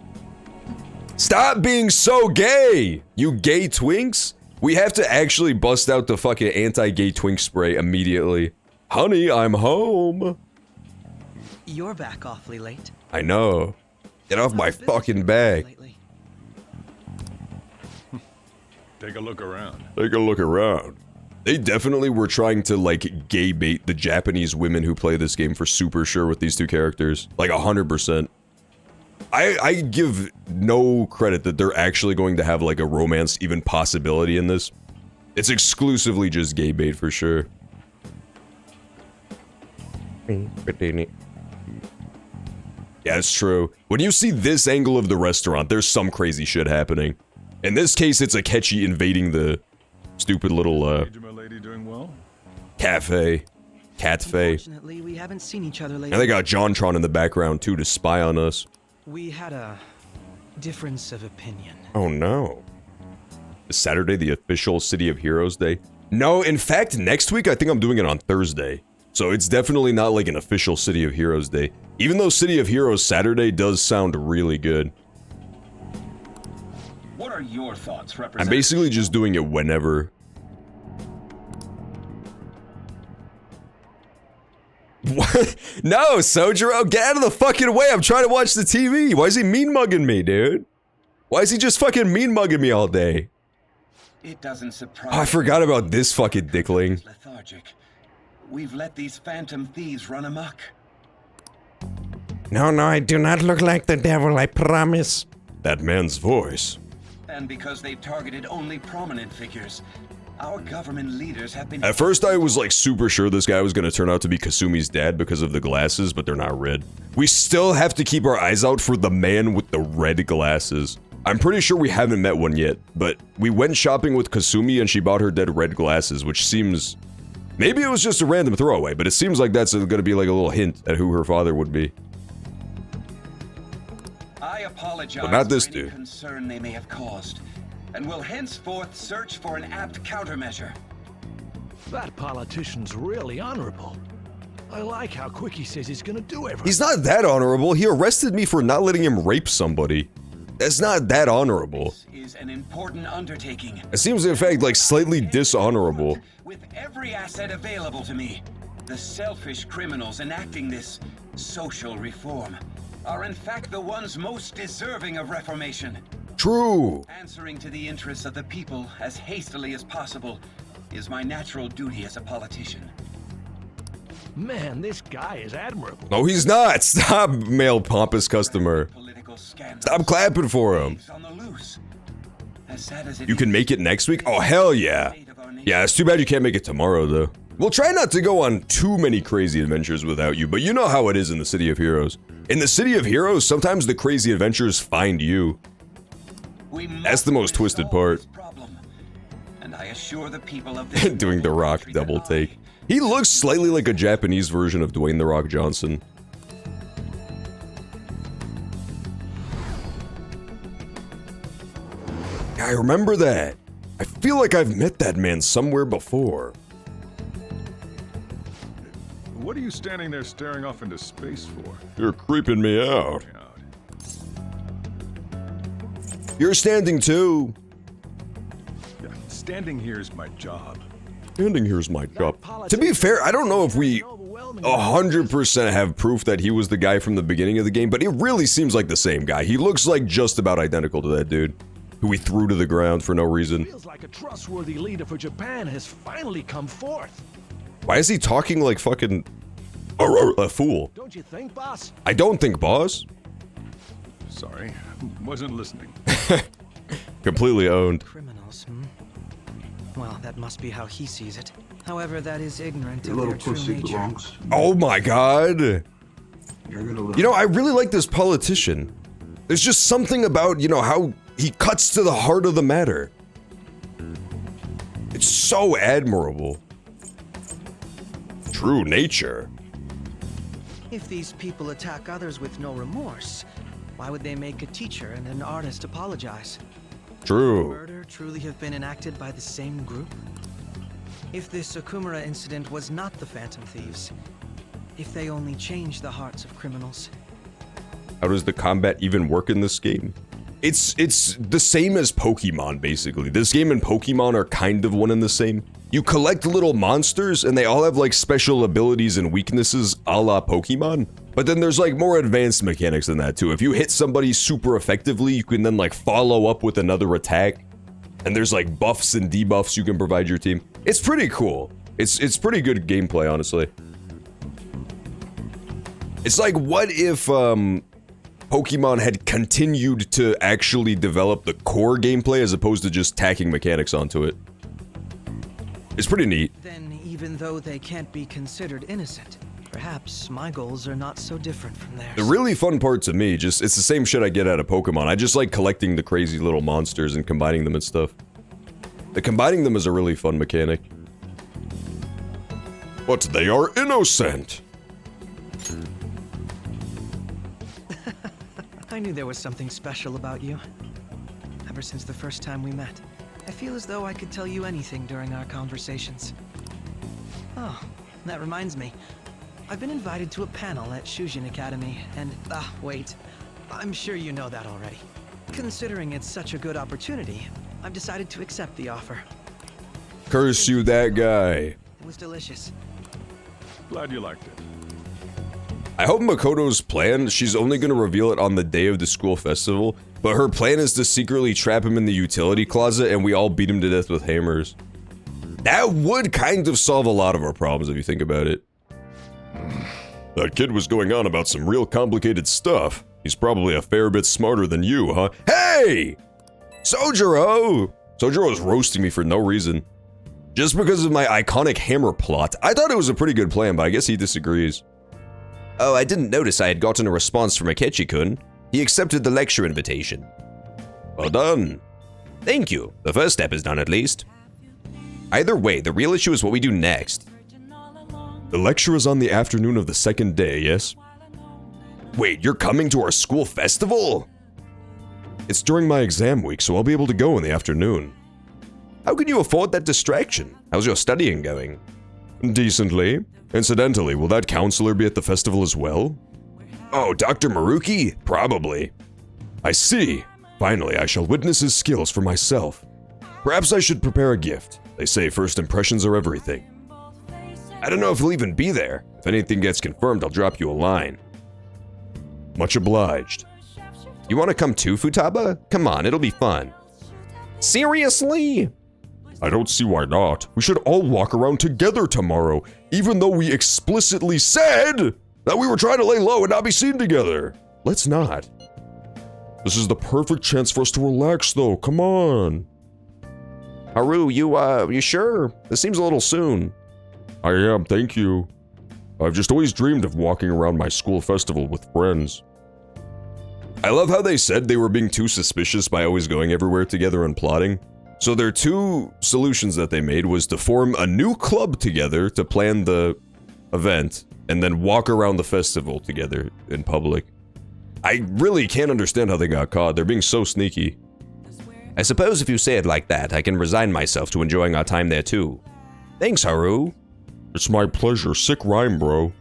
Stop being so gay, you gay twinks. We have to actually bust out the fucking anti-gay twink spray immediately. Honey, I'm home. You're back awfully late. I know. Get off my fucking back. Take a look around. Take a look around. They definitely were trying to, like, gay bait the Japanese women who play this game for super sure with these two characters. Like, 100%. I give no credit that they're actually going to have, like, a romance even possibility in this. It's exclusively just gay bait for sure. Yeah, it's true. When you see this angle of the restaurant, there's some crazy shit happening. In this case, it's Akechi invading the stupid little, lady doing well? cafe. Catfe. Unfortunately, we haven't seen each other lately. And they got JonTron in the background, too, to spy on us. We had a difference of opinion. Oh, no. Is Saturday the official City of Heroes Day? No, in fact, next week, I think I'm doing it on Thursday. So it's definitely not like an official City of Heroes Day. Even though City of Heroes Saturday does sound really good. What are your thoughts, I'm Representative? basically just doing it whenever. What? No, Sojiro, get out of the fucking way. I'm trying to watch the TV. Why is he mean mugging me, dude? Why is he just fucking mean mugging me all day? It doesn't surprise. Oh, I forgot about this fucking dickling. Lethargic. We've let these phantom thieves run amok. No, I do not look like the devil, I promise. That man's voice. And because they've targeted only prominent figures, our government leaders have been... At first I was like super sure this guy was gonna turn out to be Kasumi's dad because of the glasses, but they're not red. We still have to keep our eyes out for the man with the red glasses. I'm pretty sure we haven't met one yet, but we went shopping with Kasumi and she bought her dad red glasses, which seems... Maybe it was just a random throwaway, but it seems like that's gonna be like a little hint at who her father would be. I apologize But not this for any dude. concern they may have caused, and will henceforth search for an apt countermeasure. That politician's really honorable. I like how quick he says he's gonna do everything. He's not that honorable. He arrested me for not letting him rape somebody. That's not that honorable. Is an important undertaking. It seems in fact like slightly dishonorable. With every asset available to me, the selfish criminals enacting this social reform are in fact the ones most deserving of reformation. True. Answering to the interests of the people as hastily as possible is my natural duty as a politician. Man, this guy is admirable. No, he's not. Stop, male pompous customer. Stop clapping for him. You can make it next week? Oh, hell yeah. Yeah, it's too bad you can't make it tomorrow, though. We'll try not to go on too many crazy adventures without you, but you know how it is in the City of Heroes. In the City of Heroes, sometimes the crazy adventures find you. That's the most twisted part. And I assure the people of this Doing the Rock double take. He looks slightly like a Japanese version of Dwayne The Rock Johnson. I remember that. I feel like I've met that man somewhere before. What are you standing there staring off into space for? You're creeping me out. You're standing too. Yeah, standing here is my job. Standing here's my job. To be fair, I don't know if we 100% have proof that he was the guy from the beginning of the game, but it really seems like the same guy. He looks like just about identical to that dude, who we threw to the ground for no reason. Feels like a trustworthy leader for Japan has finally come forth. Why is he talking like fucking a fool? Don't you think, boss? I don't think, boss. Sorry, wasn't listening. Completely owned. Criminals, hmm? Well, that must be how he sees it. However, that is ignorant Your of their little true pussy nature. belongs to me. Oh my god. You're gonna live. You know, I really like this politician. There's just something about, you know, how he cuts to the heart of the matter. It's so admirable. True nature. If these people attack others with no remorse, why would they make a teacher and an artist apologize? True. Would murder truly have been enacted by the same group? If this Okumura incident was not the Phantom Thieves, if they only changed the hearts of criminals, How does the combat even work in this game? It's the same as Pokemon, basically. This game and Pokemon are kind of one and the same. You collect little monsters, and they all have, like, special abilities and weaknesses a la Pokemon. But then there's, like, more advanced mechanics than that, too. If you hit somebody super effectively, you can then, like, follow up with another attack. And there's, like, buffs and debuffs you can provide your team. It's pretty cool. It's pretty good gameplay, honestly. It's like, what if, Pokemon had continued to actually develop the core gameplay as opposed to just tacking mechanics onto it? It's pretty neat. then even though they can't be considered innocent, perhaps my goals are not so different from theirs. The really fun part to me, it's the same shit I get out of Pokemon. I just like collecting the crazy little monsters and combining them and stuff. Combining them is a really fun mechanic. But they are innocent. I knew there was something special about you. Ever since the first time we met, I feel as though I could tell you anything during our conversations. Oh, that reminds me. I've been invited to a panel at Shujin Academy, and wait. I'm sure you know that already. Considering it's such a good opportunity, I've decided to accept the offer. Curse you, that guy. It was delicious. Glad you liked it. I hope Makoto's plan, she's only going to reveal it on the day of the school festival, but her plan is to secretly trap him in the utility closet and we all beat him to death with hammers. That would kind of solve a lot of our problems if you think about it. That kid was going on about some real complicated stuff. He's probably a fair bit smarter than you, huh? Hey! Sojiro! Sojiro's roasting me for no reason. Just because of my iconic hammer plot. I thought it was a pretty good plan, but I guess he disagrees. Oh, I didn't notice I had gotten a response from Akechi-kun. He accepted the lecture invitation. Well done. Thank you. The first step is done at least. Either way, the real issue is what we do next. The lecture is on the afternoon of the second day, yes? Wait, you're coming to our school festival? It's during my exam week, so I'll be able to go in the afternoon. How can you afford that distraction? How's your studying going? Decently. Incidentally, will that counselor be at the festival as well? Oh, Dr. Maruki? Probably. I see. Finally, I shall witness his skills for myself. Perhaps I should prepare a gift. They say first impressions are everything. I don't know if he'll even be there. If anything gets confirmed, I'll drop you a line. Much obliged. You want to come too, Futaba? Come on, it'll be fun. Seriously? I don't see why not. We should all walk around together tomorrow, even though we explicitly said that we were trying to lay low and not be seen together. Let's not. This is the perfect chance for us to relax, though. Come on. Haru, you sure? This seems a little soon. I am, thank you. I've just always dreamed of walking around my school festival with friends. I love how they said they were being too suspicious by always going everywhere together and plotting. So their two solutions that they made was to form a new club together to plan the event and then walk around the festival together in public. I really can't understand how they got caught. They're being so sneaky. I suppose if you say it like that, I can resign myself to enjoying our time there too. Thanks, Haru. It's my pleasure. Sick rhyme, bro.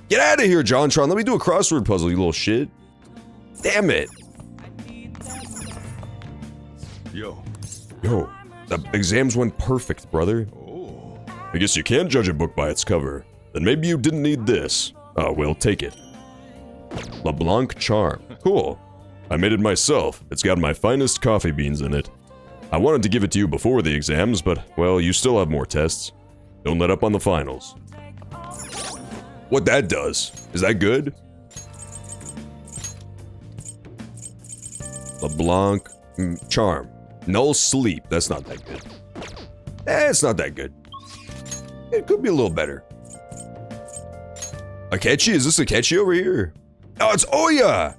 Get out of here, JonTron. Let me do a crossword puzzle, you little shit. Damn it. Yo, the exams went perfect, brother. I guess you can't judge a book by its cover. Then maybe you didn't need this. Oh, well, take it. LeBlanc Charm. Cool. I made it myself. It's got my finest coffee beans in it. I wanted to give it to you before the exams, but, well, you still have more tests. Don't let up on the finals. What that does? Is that good? LeBlanc Charm. Null Sleep. That's not that good. It's not that good. It could be a little better. Akechi? Is this Akechi over here? Oh, it's Oya!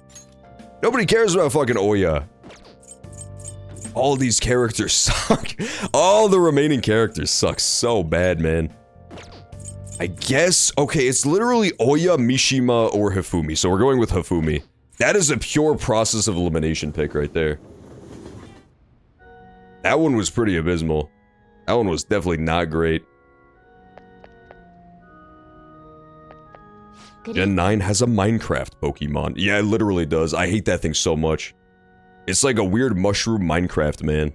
Nobody cares about fucking Oya. All these characters suck. All the remaining characters suck so bad, man. I guess, okay, it's literally Oya, Mishima, or Hifumi, so we're going with Hifumi. That is a pure process of elimination pick right there. That one was pretty abysmal. That one was definitely not great. Gen 9 has a Minecraft Pokemon. Yeah, it literally does. I hate that thing so much. It's like a weird mushroom Minecraft, man.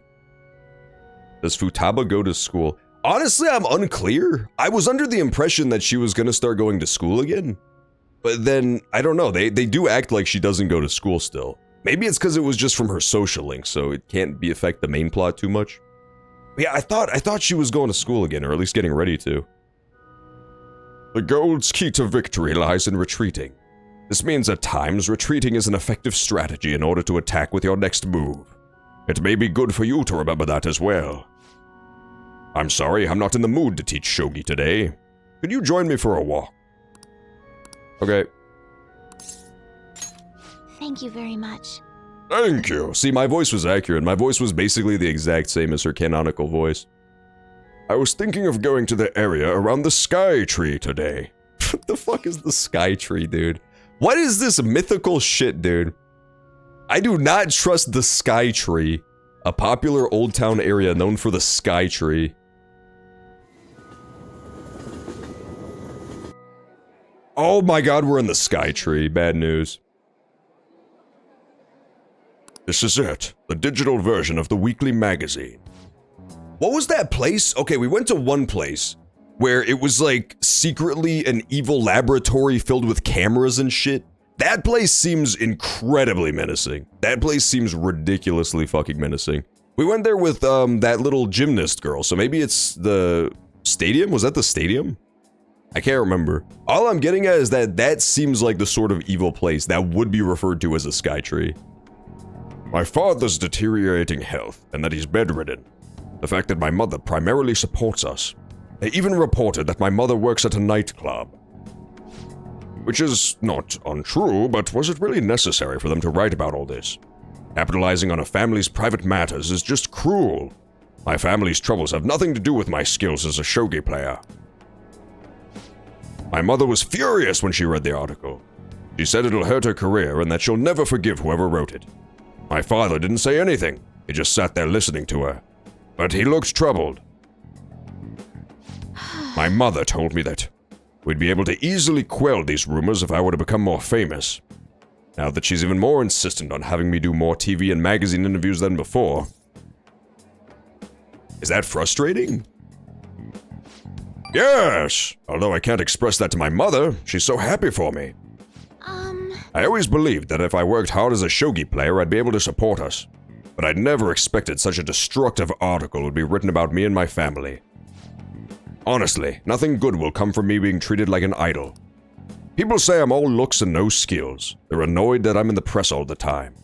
Does Futaba go to school? Honestly, I'm unclear. I was under the impression that she was gonna start going to school again. But then, I don't know, they do act like she doesn't go to school still. Maybe it's because it was just from her social link, so it can't affect the main plot too much. But yeah, I thought she was going to school again, or at least getting ready to. The gold's key to victory lies in retreating. This means at times retreating is an effective strategy in order to attack with your next move. It may be good for you to remember that as well. I'm sorry, I'm not in the mood to teach shogi today. Could you join me for a walk? Okay. Thank you very much. Thank you. See, my voice was accurate. My voice was basically the exact same as her canonical voice. I was thinking of going to the area around the Sky Tree today. What the fuck is the Sky Tree, dude? What is this mythical shit, dude? I do not trust the Sky Tree, a popular old town area known for the Sky Tree. Oh my god, we're in the Sky Tree. Bad news. This is it, the digital version of the weekly magazine. What was that place? Okay, we went to one place. where it was like secretly an evil laboratory filled with cameras and shit. That place seems incredibly menacing. That place seems ridiculously fucking menacing. We went there with that little gymnast girl, so maybe it's the stadium? Was that the stadium? I can't remember. All I'm getting at is that that seems like the sort of evil place that would be referred to as a Skytree. My father's deteriorating health, and that he's bedridden. The fact that my mother primarily supports us. They even reported that my mother works at a nightclub. Which is not untrue, but was it really necessary for them to write about all this? Capitalizing on a family's private matters is just cruel. My family's troubles have nothing to do with my skills as a shogi player. My mother was furious when she read the article. She said it'll hurt her career and that she'll never forgive whoever wrote it. My father didn't say anything. He just sat there listening to her. But he looked troubled. My mother told me that we'd be able to easily quell these rumors if I were to become more famous. Now that she's even more insistent on having me do more TV and magazine interviews than before. Is that frustrating? Yes! Although I can't express that to my mother, she's so happy for me. I always believed that if I worked hard as a shogi player, I'd be able to support us. But I'd never expected such a destructive article would be written about me and my family. Honestly, nothing good will come from me being treated like an idol. People say I'm all looks and no skills. They're annoyed that I'm in the press all the time.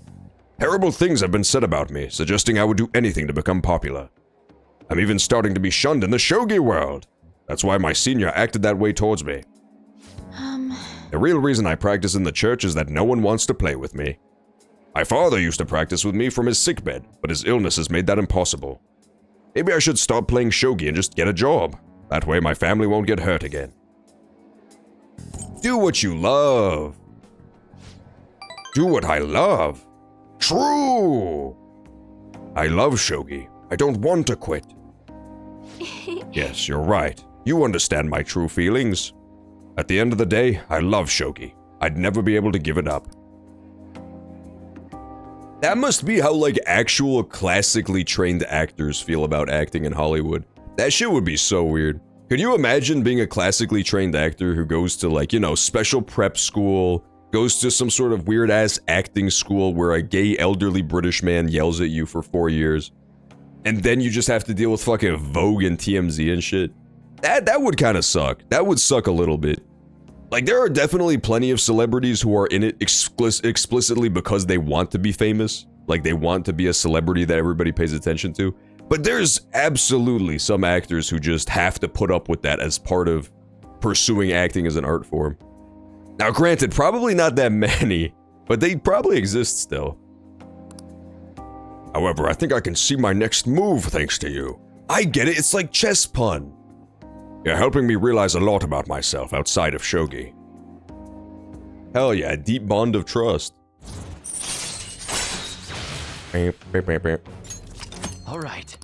Terrible things have been said about me, suggesting I would do anything to become popular. I'm even starting to be shunned in the shogi world. That's why my senior acted that way towards me. The real reason I practice in the church is that no one wants to play with me. My father used to practice with me from his sickbed, but his illness has made that impossible. Maybe I should stop playing shogi and just get a job. That way my family won't get hurt again. Do what you love. Do what I love. True! I love shogi. I don't want to quit. Yes, you're right. You understand my true feelings. At the end of the day, I love shogi. I'd never be able to give it up. That must be how, like, actual classically trained actors feel about acting in Hollywood. That shit would be so weird. Could you imagine being a classically trained actor who goes to, like, you know, special prep school, goes to some sort of weird-ass acting school where a gay elderly British man yells at you for 4 years, and then you just have to deal with fucking Vogue and TMZ and shit? That would kind of suck. That would suck a little bit. Like, there are definitely plenty of celebrities who are in it explicitly because they want to be famous. Like, they want to be a celebrity that everybody pays attention to. But there's absolutely some actors who just have to put up with that as part of pursuing acting as an art form. Now, granted, probably not that many, but they probably exist still. However, I think I can see my next move thanks to you. I get it, it's like chess pun. You're helping me realize a lot about myself outside of shogi. Hell yeah, deep bond of trust. All right.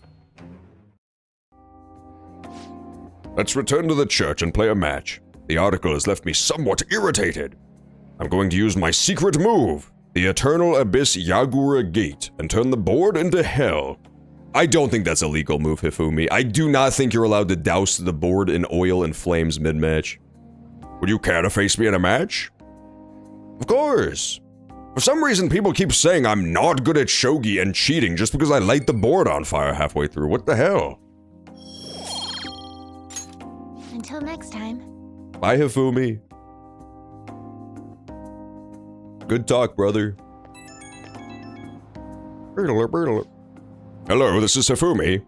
Let's return to the church and play a match. The article has left me somewhat irritated. I'm going to use my secret move, the Eternal Abyss Yagura Gate, and turn the board into hell. I don't think that's a legal move, Hifumi. I do not think you're allowed to douse the board in oil and flames mid-match. Would you care to face me in a match? Of course. For some reason, people keep saying I'm not good at shogi and cheating just because I light the board on fire halfway through. What the hell? Until next time. Bye, Hifumi. Good talk, brother. Hello, this is Hifumi.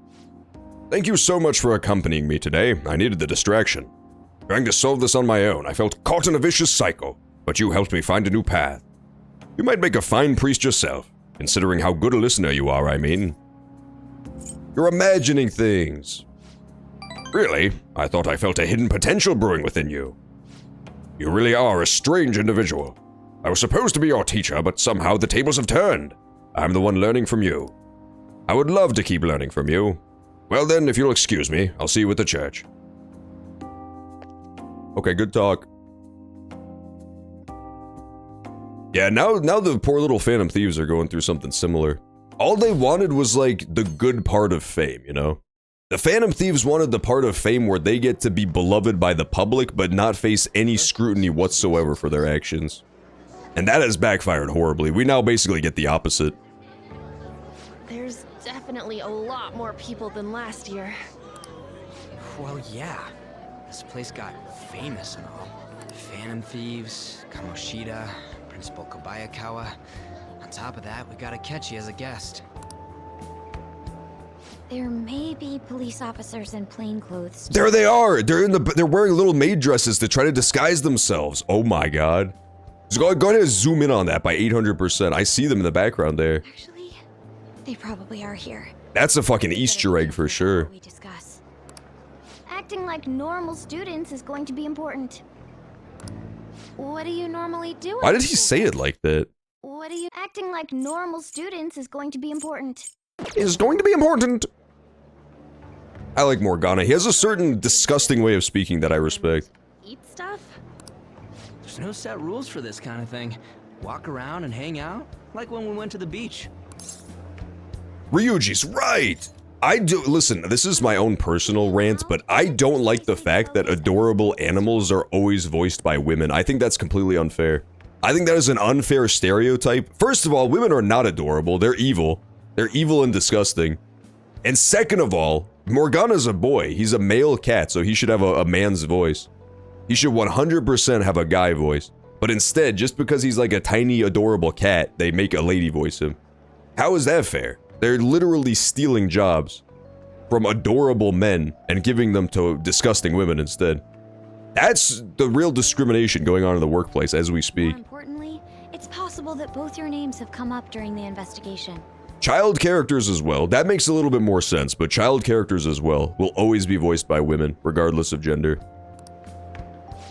Thank you so much for accompanying me today. I needed the distraction. Trying to solve this on my own, I felt caught in a vicious cycle, but you helped me find a new path. You might make a fine priest yourself, considering how good a listener you are, I mean. You're imagining things. Really? I thought I felt a hidden potential brewing within you. You really are a strange individual. I was supposed to be your teacher, but somehow the tables have turned. I'm the one learning from you. I would love to keep learning from you. Well then, if you'll excuse me, I'll see you at the church. Okay, good talk. Yeah, now the poor little Phantom Thieves are going through something similar. All they wanted was, like, the good part of fame, you know? The Phantom Thieves wanted the part of fame where they get to be beloved by the public, but not face any scrutiny whatsoever for their actions. And that has backfired horribly. We now basically get the opposite. There's definitely a lot more people than last year. Well, yeah. This place got famous and all. Phantom Thieves, Kamoshida, Principal Kobayakawa. On top of that, we got Akechi as a guest. There may be police officers in plainclothes. There they are! They're wearing little maid dresses to try to disguise themselves. Oh my god. Just go ahead and zoom in on that by 800%. I see them in the background there. Actually, they probably are here. That's a fucking Easter egg for sure. We discuss. Acting like normal students is going to be important. What do you normally do? Why did he say it like that? What are you acting like normal students is going to be important? Is going to be important. I like Morgana. He has a certain disgusting way of speaking that I respect. Eat stuff? There's no set rules for this kind of thing. Walk around and hang out, like when we went to the beach. Ryuji's right! Listen, this is my own personal rant, but I don't like the fact that adorable animals are always voiced by women. I think that's completely unfair. I think that is an unfair stereotype. First of all, women are not adorable, they're evil. They're evil and disgusting. And second of all, Morgana's a boy. He's a male cat, so he should have a man's voice. He should 100% have a guy voice. But instead, just because he's like a tiny, adorable cat, they make a lady voice him. How is that fair? They're literally stealing jobs from adorable men and giving them to disgusting women instead. That's the real discrimination going on in the workplace as we speak. More importantly, it's possible that both your names have come up during the investigation. Child characters as well. That makes a little bit more sense, but child characters as well will always be voiced by women, regardless of gender.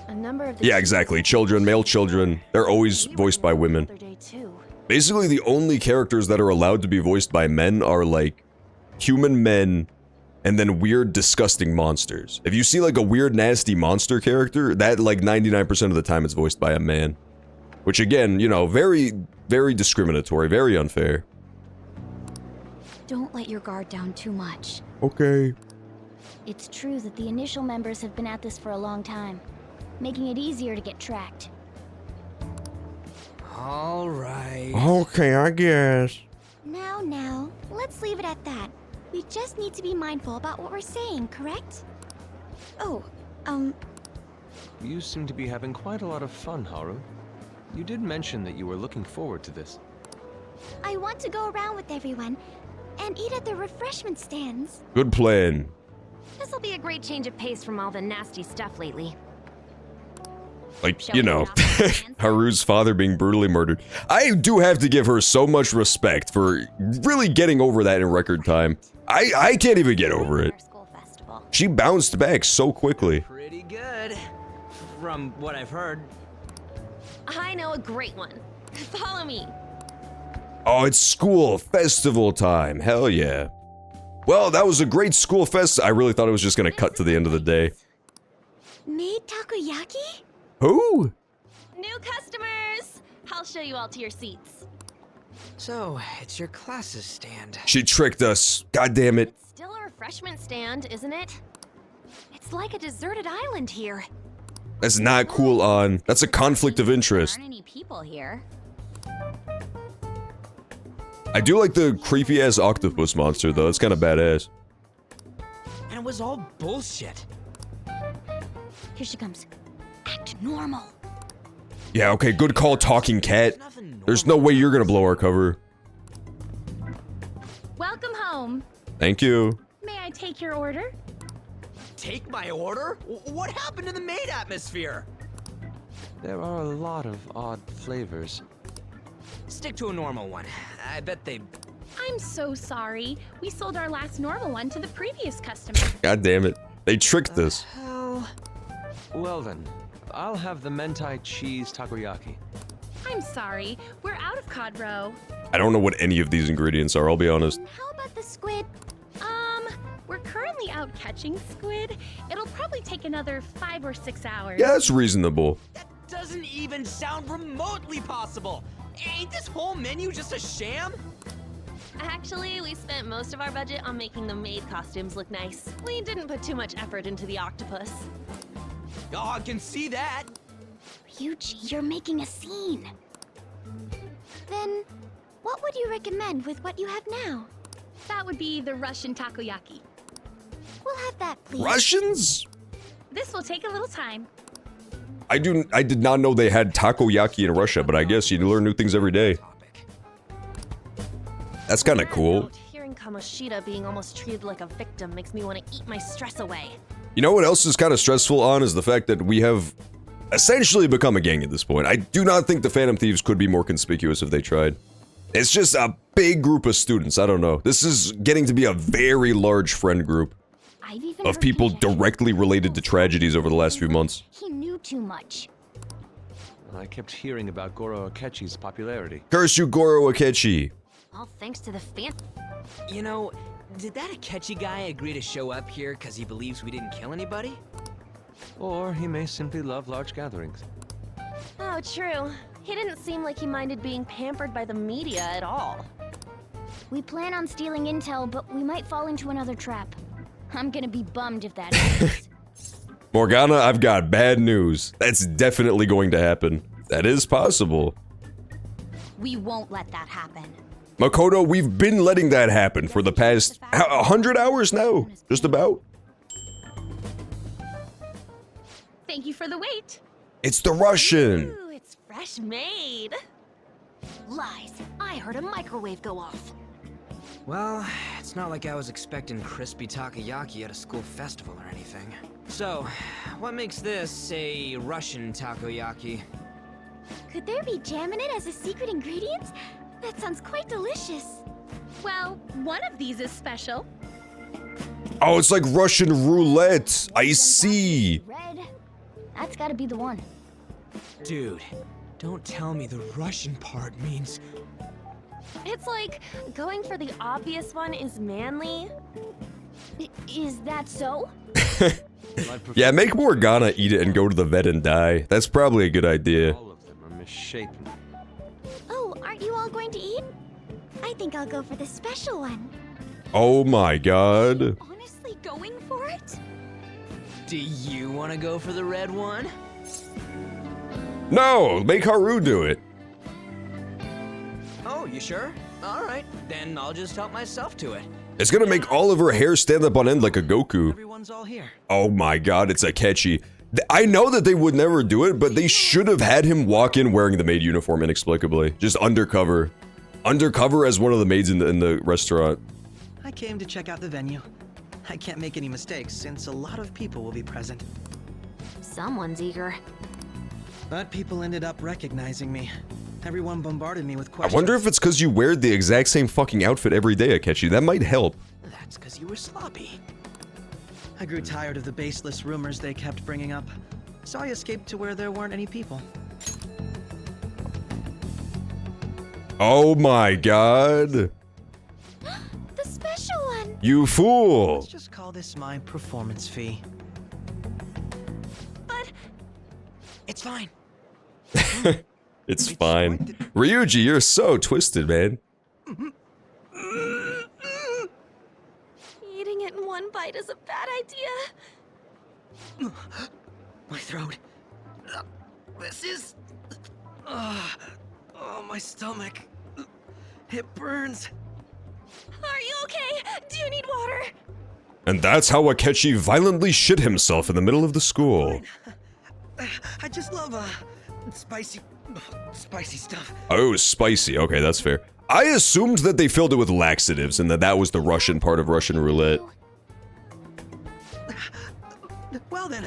A number of the Yeah, exactly. Children, male children, they're always voiced by women. Basically, the only characters that are allowed to be voiced by men are, like, human men and then weird, disgusting monsters. If you see, like, a weird, nasty monster character, that, like, 99% of the time it's voiced by a man. Which, again, you know, very, very discriminatory, very unfair. Don't let your guard down too much. Okay. It's true that the initial members have been at this for a long time, making it easier to get tracked. All right. Okay, I guess. Now, let's leave it at that. We just need to be mindful about what we're saying, correct? Oh, You seem to be having quite a lot of fun, Haru. You did mention that you were looking forward to this. I want to go around with everyone and eat at the refreshment stands. Good plan. This'll be a great change of pace from all the nasty stuff lately. Like, you know, Haru's father being brutally murdered. I do have to give her so much respect for really getting over that in record time. I can't even get over it. She bounced back so quickly. Pretty good, from what I've heard. I know a great one. Follow me. Oh, it's school festival time. Hell yeah. Well, that was a great school fest. I really thought it was just gonna cut to the end of the day. Made takoyaki? Who? New customers! I'll show you all to your seats. So, it's your classes stand. She tricked us. God damn it. Still a refreshment stand, isn't it? It's like a deserted island here. That's not cool, On. That's a conflict of interest. Aren't any people here? I do like the creepy-ass octopus monster, though. It's kind of badass. And it was all bullshit. Here she comes. Act normal. Yeah, okay, good call, talking cat. There's no way you're gonna blow our cover. Welcome home. Thank you. May I take your order? Take my order? What happened to the maid atmosphere? There are a lot of odd flavors. Stick to a normal one. I bet they... I'm so sorry. We sold our last normal one to the previous customer. God damn it. They tricked us. Well then, I'll have the mentai cheese takoyaki. I'm sorry. We're out of cod roe. I don't know what any of these ingredients are, I'll be honest. How about the squid? We're currently out catching squid. It'll probably take another 5 or 6 hours. Yeah, that's reasonable. Doesn't even sound remotely possible. Ain't this whole menu just a sham? Actually, we spent most of our budget on making the maid costumes look nice. We didn't put too much effort into the octopus. Oh, I can see that. Ryuji, you're making a scene. Then, what would you recommend with what you have now? That would be the Russian takoyaki. We'll have that, please. Russians? This will take a little time. I did not know they had takoyaki in Russia, but I guess you learn new things every day. That's kind of cool. Hearing Kamoshida being almost treated like a victim makes me want to eat my stress away. You know what else is kind of stressful on is the fact that we have essentially become a gang at this point. I do not think the Phantom Thieves could be more conspicuous if they tried. It's just a big group of students. I don't know. This is getting to be a very large friend group of people directly related to tragedies over the last few months. He knew too much. I kept hearing about Goro Akechi's popularity. Curse you, Goro Akechi. All thanks to the You know, did that Akechi guy agree to show up here because he believes we didn't kill anybody? Or he may simply love large gatherings. Oh, true. He didn't seem like he minded being pampered by the media at all. We plan on stealing intel, but we might fall into another trap. I'm gonna be bummed if that happens. Morgana, I've got bad news. That's definitely going to happen. That is possible. We won't let that happen. Makoto, we've been letting that happen for the past 100 hours now. Just about. Thank you for the wait. It's the Russian. Ooh, it's fresh made. Lies. I heard a microwave go off. Well, it's not like I was expecting crispy takoyaki at a school festival or anything. So, what makes this a Russian takoyaki? Could there be jam in it as a secret ingredient? That sounds quite delicious. Well, one of these is special. Oh, it's like Russian roulette. I see. Red. That's gotta be the one. Dude, don't tell me the Russian part means... It's like going for the obvious one is manly. Is that so? Yeah, make Morgana eat it and go to the vet and die. That's probably a good idea. All of them are misshapen. Oh, aren't you all going to eat? I think I'll go for the special one. Oh my god. Honestly going for it? Do you want to go for the red one? No, make Haru do it. Oh, you sure? Alright, then I'll just help myself to it. It's gonna make all of her hair stand up on end like a Goku. Everyone's all here. Oh my god, it's Akechi. I know that they would never do it, but they should have had him walk in wearing the maid uniform inexplicably. Just undercover. Undercover as one of the maids in the restaurant. I came to check out the venue. I can't make any mistakes since a lot of people will be present. Someone's eager. But people ended up recognizing me. Everyone bombarded me with I questions. wonder if it's because you wear the exact same fucking outfit every day, Akechi. That might help. That's because you were sloppy. I grew tired of the baseless rumors they kept bringing up, so I escaped to where there weren't any people. Oh my god. The special one! You fool. Let's just call this my performance fee. But it's fine. It's fine. Ryuji, you're so twisted, man. eating it in one bite is a bad idea. My throat. This is... oh, my stomach. It burns. Are you okay? Do you need water? And that's how Akechi violently shit himself in the middle of the school. I just love, spicy stuff. Oh, spicy. Okay, that's fair. I assumed that they filled it with laxatives and that was the Russian part of Russian roulette. Well then,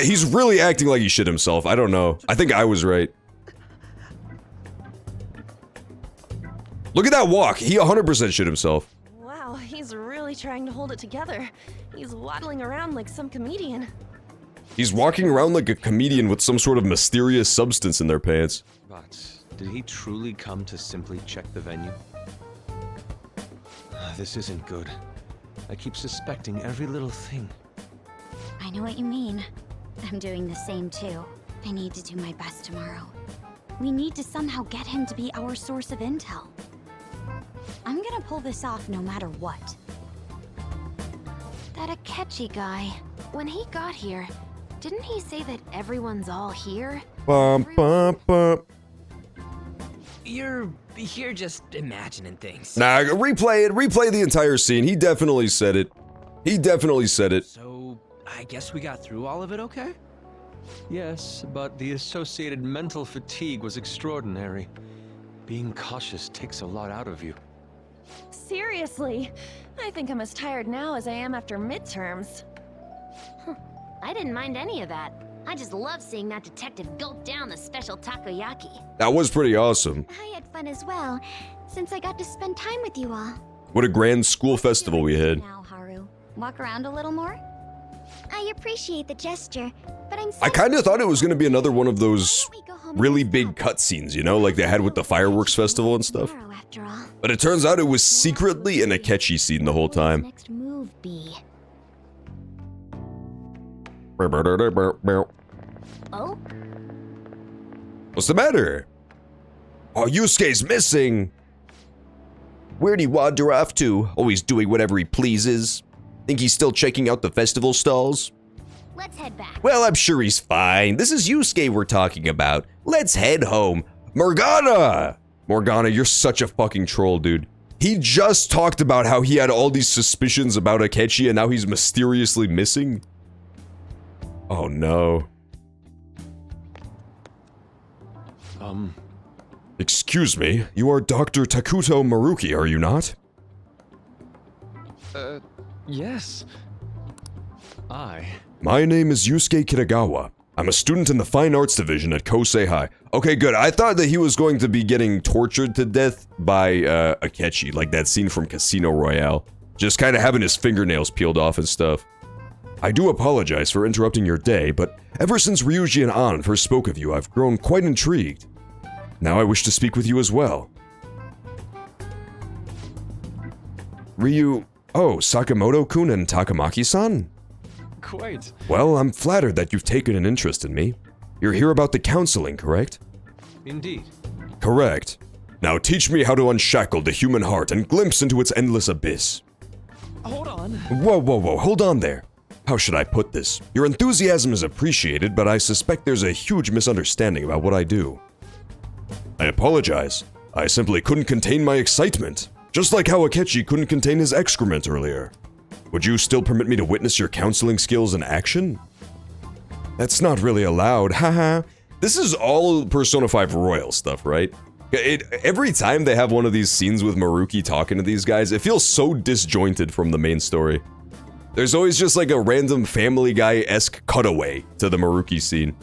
He's really acting like he shit himself. I don't know. I think I was right. Look at that walk. He 100% shit himself. Wow, he's really trying to hold it together. He's waddling around like some comedian. He's walking around like a comedian with some sort of mysterious substance in their pants. But did he truly come to simply check the venue? This isn't good. I keep suspecting every little thing. I know what you mean. I'm doing the same too. I need to do my best tomorrow. We need to somehow get him to be our source of intel. I'm gonna gonna pull this off no matter what. That Akechi guy, when he got here, didn't he say that everyone's all here? Bum, bum, bum. You're just imagining things. Nah, replay the entire scene. He definitely said it. He definitely said it. So, I guess we got through all of it okay? Yes, but the associated mental fatigue was extraordinary. Being cautious takes a lot out of you. Seriously, I think I'm as tired now as I am after midterms. I didn't mind any of that. I just love seeing that detective gulp down the special takoyaki. That was pretty awesome. I had fun as well, since I got to spend time with you all. What a grand school festival we had. Now, Haru, walk around a little more? I appreciate the gesture, but I'm I kind of thought it was going to be another one of those really big cutscenes, you know, like they had with the fireworks festival and stuff. But it turns out it was secretly an Akechi scene the whole time. Next move be. Oh? What's the matter? Oh, Yusuke's missing! Where'd he wander off to? Always doing whatever he pleases. Think he's still checking out the festival stalls? Let's head back. Well, I'm sure he's fine. This is Yusuke we're talking about. Let's head home. Morgana! Morgana, you're such a fucking troll, dude. He just talked about how he had all these suspicions about Akechi and now he's mysteriously missing. Oh no. Excuse me, you are Dr. Takuto Maruki, are you not? Yes. My name is Yusuke Kitagawa. I'm a student in the Fine Arts Division at Kosei High. Okay, good. I thought that he was going to be getting tortured to death by Akechi, like that scene from Casino Royale. Just kind of having his fingernails peeled off and stuff. I do apologize for interrupting your day, but ever since Ryuji and An first spoke of you, I've grown quite intrigued. Now I wish to speak with you as well. Ryu... Oh, Sakamoto-kun and Takamaki-san? Quite. Well, I'm flattered that you've taken an interest in me. You're here about the counseling, correct? Indeed. Correct. Now teach me how to unshackle the human heart and glimpse into its endless abyss. Hold on. Whoa, hold on there. How should I put this? Your enthusiasm is appreciated, but I suspect there's a huge misunderstanding about what I do. I apologize. I simply couldn't contain my excitement. Just like how Akechi couldn't contain his excrement earlier. Would you still permit me to witness your counseling skills in action? That's not really allowed, haha. This is all Persona 5 Royal stuff, right? Every time they have one of these scenes with Maruki talking to these guys, it feels so disjointed from the main story. There's always just like a random Family Guy-esque cutaway to the Maruki scene.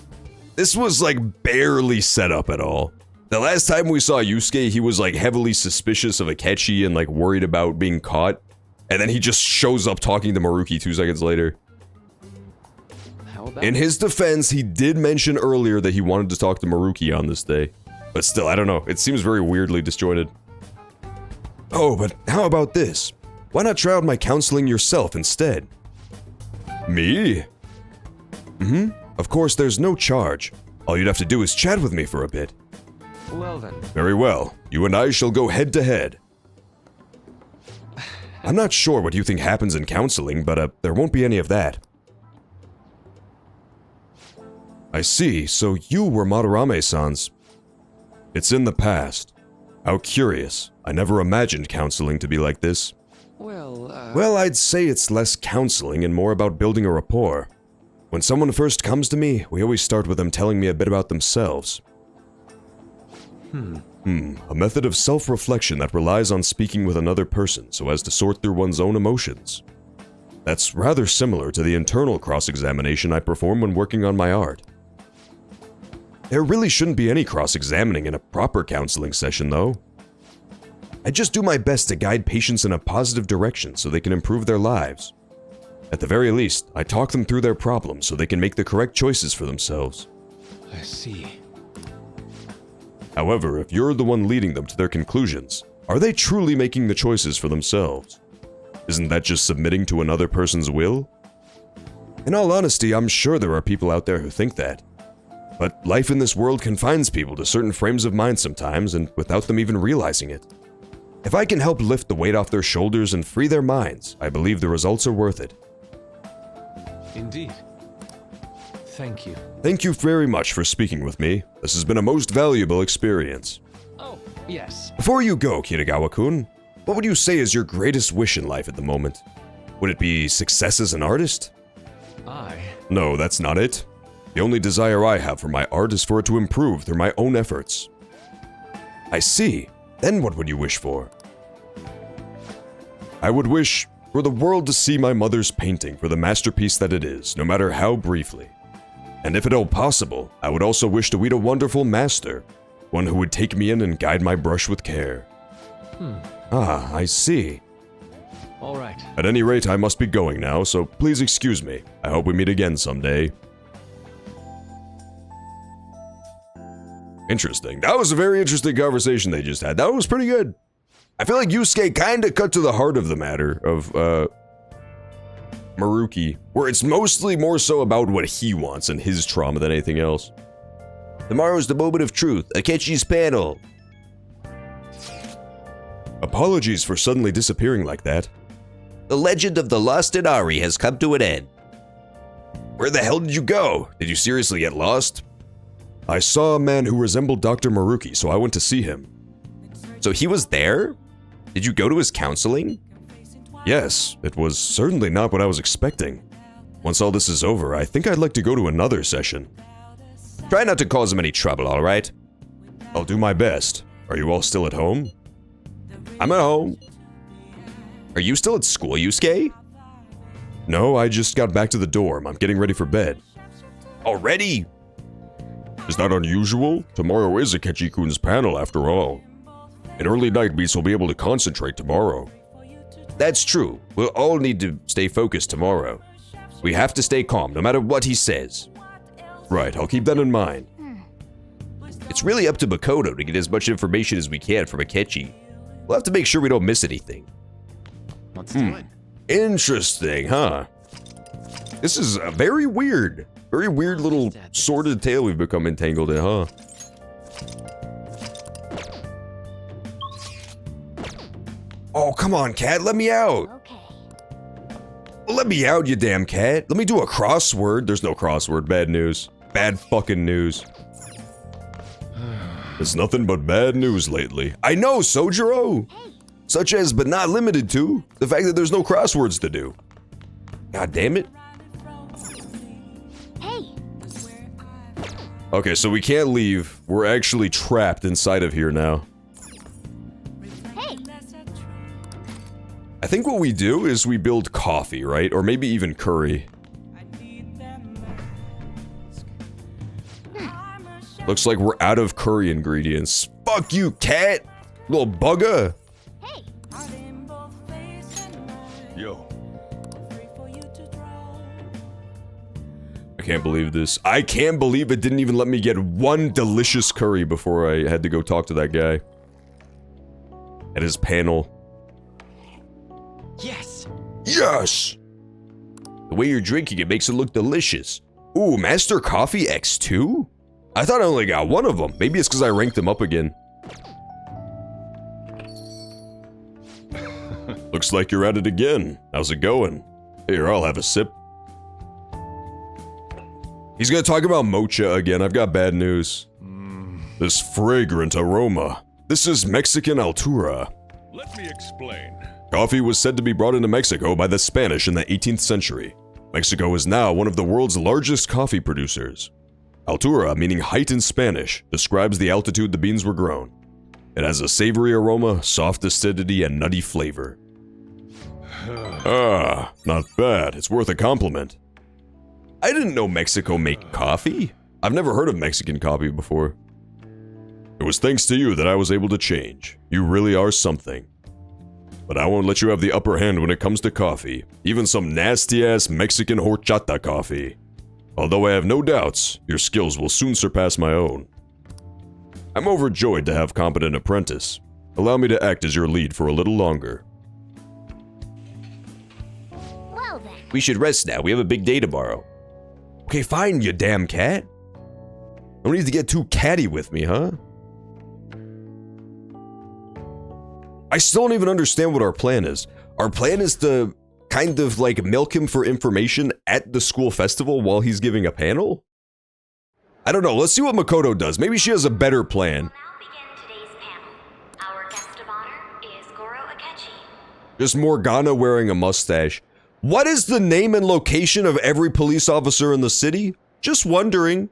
This was like barely set up at all. The last time we saw Yusuke, he was like heavily suspicious of Akechi and like worried about being caught. And then he just shows up talking to Maruki 2 seconds later. In his defense, he did mention earlier that he wanted to talk to Maruki on this day. But still, I don't know. It seems very weirdly disjointed. Oh, but how about this? Why not try out my counseling yourself instead? Me? Of course, there's no charge. All you'd have to do is chat with me for a bit. Well then. Very well. You and I shall go head to head. I'm not sure what you think happens in counseling, but there won't be any of that. I see, so you were Madarame-san's. It's in the past. How curious. I never imagined counseling to be like this. Well, I'd say it's less counseling and more about building a rapport. When someone first comes to me, we always start with them telling me a bit about themselves. A method of self-reflection that relies on speaking with another person so as to sort through one's own emotions. That's rather similar to the internal cross-examination I perform when working on my art. There really shouldn't be any cross-examining in a proper counseling session, though. I just do my best to guide patients in a positive direction so they can improve their lives. At the very least, I talk them through their problems so they can make the correct choices for themselves. I see. However, if you're the one leading them to their conclusions, are they truly making the choices for themselves? Isn't that just submitting to another person's will? In all honesty, I'm sure there are people out there who think that. But life in this world confines people to certain frames of mind sometimes, and without them even realizing it. If I can help lift the weight off their shoulders and free their minds, I believe the results are worth it. Indeed. Thank you. Thank you very much for speaking with me. This has been a most valuable experience. Oh, yes. Before you go, Kitagawa-kun, what would you say is your greatest wish in life at the moment? Would it be success as an artist? No, that's not it. The only desire I have for my art is for it to improve through my own efforts. I see. Then what would you wish for? I would wish for the world to see my mother's painting for the masterpiece that it is, no matter how briefly. And if at all possible, I would also wish to meet a wonderful master, one who would take me in and guide my brush with care. Ah, I see. All right. At any rate, I must be going now, so please excuse me. I hope we meet again someday. Interesting. That was a very interesting conversation they just had. That was pretty good. I feel like Yusuke kind of cut to the heart of the matter of, Maruki, where it's mostly more so about what he wants and his trauma than anything else. Tomorrow's the moment of truth, Akechi's panel. Apologies for suddenly disappearing like that. The legend of the lost Inari has come to an end. Where the hell did you go? Did you seriously get lost? I saw a man who resembled Dr. Maruki, so I went to see him. So he was there? Did you go to his counseling? Yes, it was certainly not what I was expecting. Once all this is over, I think I'd like to go to another session. Try not to cause him any trouble, alright? I'll do my best. Are you all still at home? I'm at home. Are you still at school, Yusuke? No, I just got back to the dorm. I'm getting ready for bed. Already? Is that unusual? Tomorrow is Akechi-kun's panel after all. In early night beats will be able to concentrate tomorrow. That's true. We'll all need to stay focused tomorrow. We have to stay calm no matter what he says. Right, I'll keep that in mind. It's really up to Makoto to get as much information as we can from Akechi. We'll have to make sure we don't miss anything. Let's do it. Interesting, huh? This is a very weird little sordid tale we've become entangled in, huh? Oh, come on, cat, let me out. Okay. Let me out, you damn cat. Let me do a crossword. There's no crossword. Bad news. Bad fucking news. It's nothing but bad news lately. I know, Sojiro! Such as, but not limited to, the fact that there's no crosswords to do. God damn it. Hey. Okay, so we can't leave. We're actually trapped inside of here now. Hey. I think what we do is we build coffee, right? Or maybe even curry. Looks like we're out of curry ingredients. Fuck you, cat! Little bugger! Hey! Yo. I can't believe this. I can't believe it didn't even let me get one delicious curry before I had to go talk to that guy. At his panel. Yes! Yes! The way you're drinking it makes it look delicious. Ooh, Master Coffee X2? I thought I only got one of them. Maybe it's because I ranked them up again. Looks like you're at it again. How's it going? Here, I'll have a sip. He's gonna talk about mocha again. I've got bad news. This fragrant aroma. This is Mexican Altura. Let me explain. Coffee was said to be brought into Mexico by the Spanish in the 18th century. Mexico is now one of the world's largest coffee producers. Altura, meaning height in Spanish, describes the altitude the beans were grown. It has a savory aroma, soft acidity, and nutty flavor. Ah, not bad. It's worth a compliment. I didn't know Mexico made coffee. I've never heard of Mexican coffee before. It was thanks to you that I was able to change. You really are something. But I won't let you have the upper hand when it comes to coffee, even some nasty-ass Mexican horchata coffee. Although I have no doubts, your skills will soon surpass my own. I'm overjoyed to have competent apprentice. Allow me to act as your lead for a little longer. Well then. We should rest now. We have a big day tomorrow. Okay, fine, you damn cat. No need to get too catty with me, huh? I still don't even understand what our plan is. Our plan is to kind of like milk him for information at the school festival while he's giving a panel? I don't know. Let's see what Makoto does. Maybe she has a better plan. Our guest of honor is Goro Akechi. Just Morgana wearing a mustache. What is the name and location of every police officer in the city? Just wondering.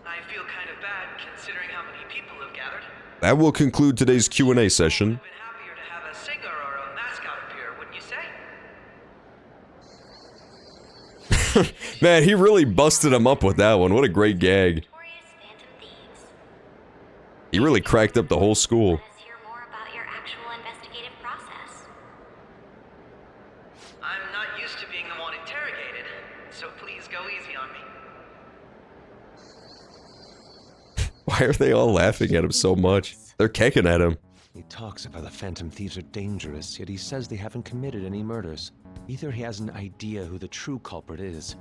I feel kind of bad considering how many people have gathered. That will conclude today's Q&A session. Happier to have a singer or a mascot appear, wouldn't you say? Man, he really busted him up with that one. What a great gag. He really cracked up the whole school. I'm not used to being the one interrogated, so please go easy on me. Why are they all laughing at him so much? They're kicking at him. He talks about the Phantom Thieves are dangerous, yet he says they haven't committed any murders. Either he has an idea who the true culprit is,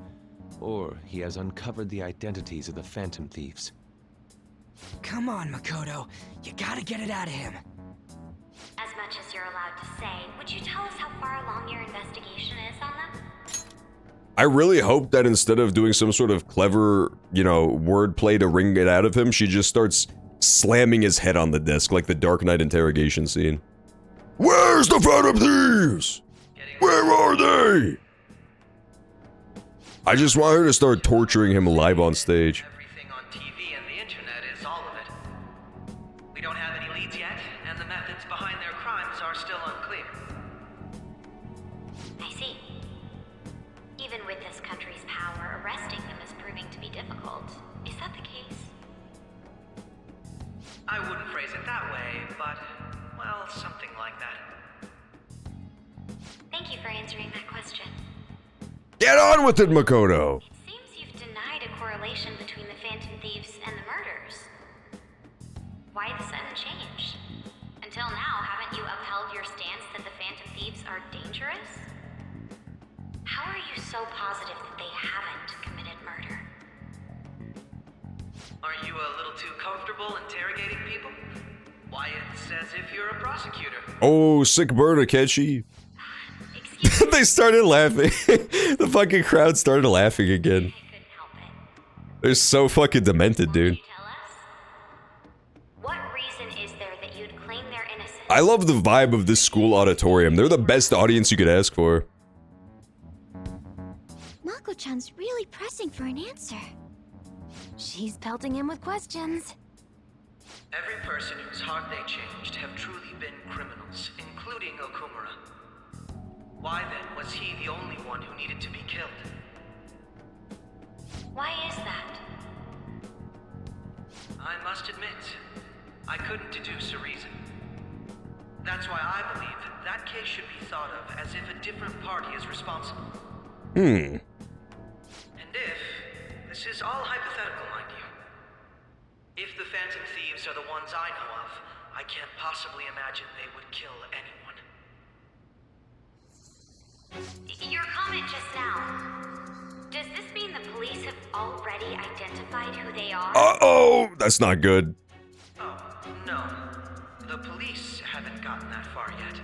or he has uncovered the identities of the Phantom Thieves. Come on, Makoto. You gotta get it out of him. As much as you're allowed to say, would you tell us how far along your investigation is on them? I really hope that instead of doing some sort of clever, wordplay to wring it out of him, she just starts slamming his head on the desk like the Dark Knight interrogation scene. Where's the Phantom Thieves? Where are they? I just want her to start torturing him live on stage. Everything on TV and the internet is all of it. We don't have any leads yet, and the methods behind their crimes are still unclear. I see. Even with this country's power, arresting them is proving to be difficult. Is that the case? I wouldn't phrase it that way, but, well, something like that. Thank you for answering that question. Get on with it, Makoto! It seems you've denied a correlation between the Phantom Thieves and the murders. Why the sudden change? Until now, haven't you upheld your stance that the Phantom Thieves are dangerous? How are you so positive that they haven't committed murder? Are you a little too comfortable interrogating people? Why, it's as if you're a prosecutor. Oh, sick burn, Akechi. They started laughing. The fucking crowd started laughing again. They're so fucking demented, dude. What reason is there that you'd claim their innocence? I love the vibe of this school auditorium. They're the best audience you could ask for. Mako-chan's really pressing for an answer. She's pelting him with questions. Every person whose heart they changed have truly been criminals, including Okumura. Why then was he the only one who needed to be killed? Why is that? I must admit, I couldn't deduce a reason. That's why I believe that case should be thought of as if a different party is responsible. Hmm. And this is all hypothetical, mind you. If the Phantom Thieves are the ones I know of, I can't possibly imagine they would kill anyone. Your comment just now. Does this mean the police have already identified who they are? Uh-oh! That's not good. Oh, no. The police haven't gotten that far yet.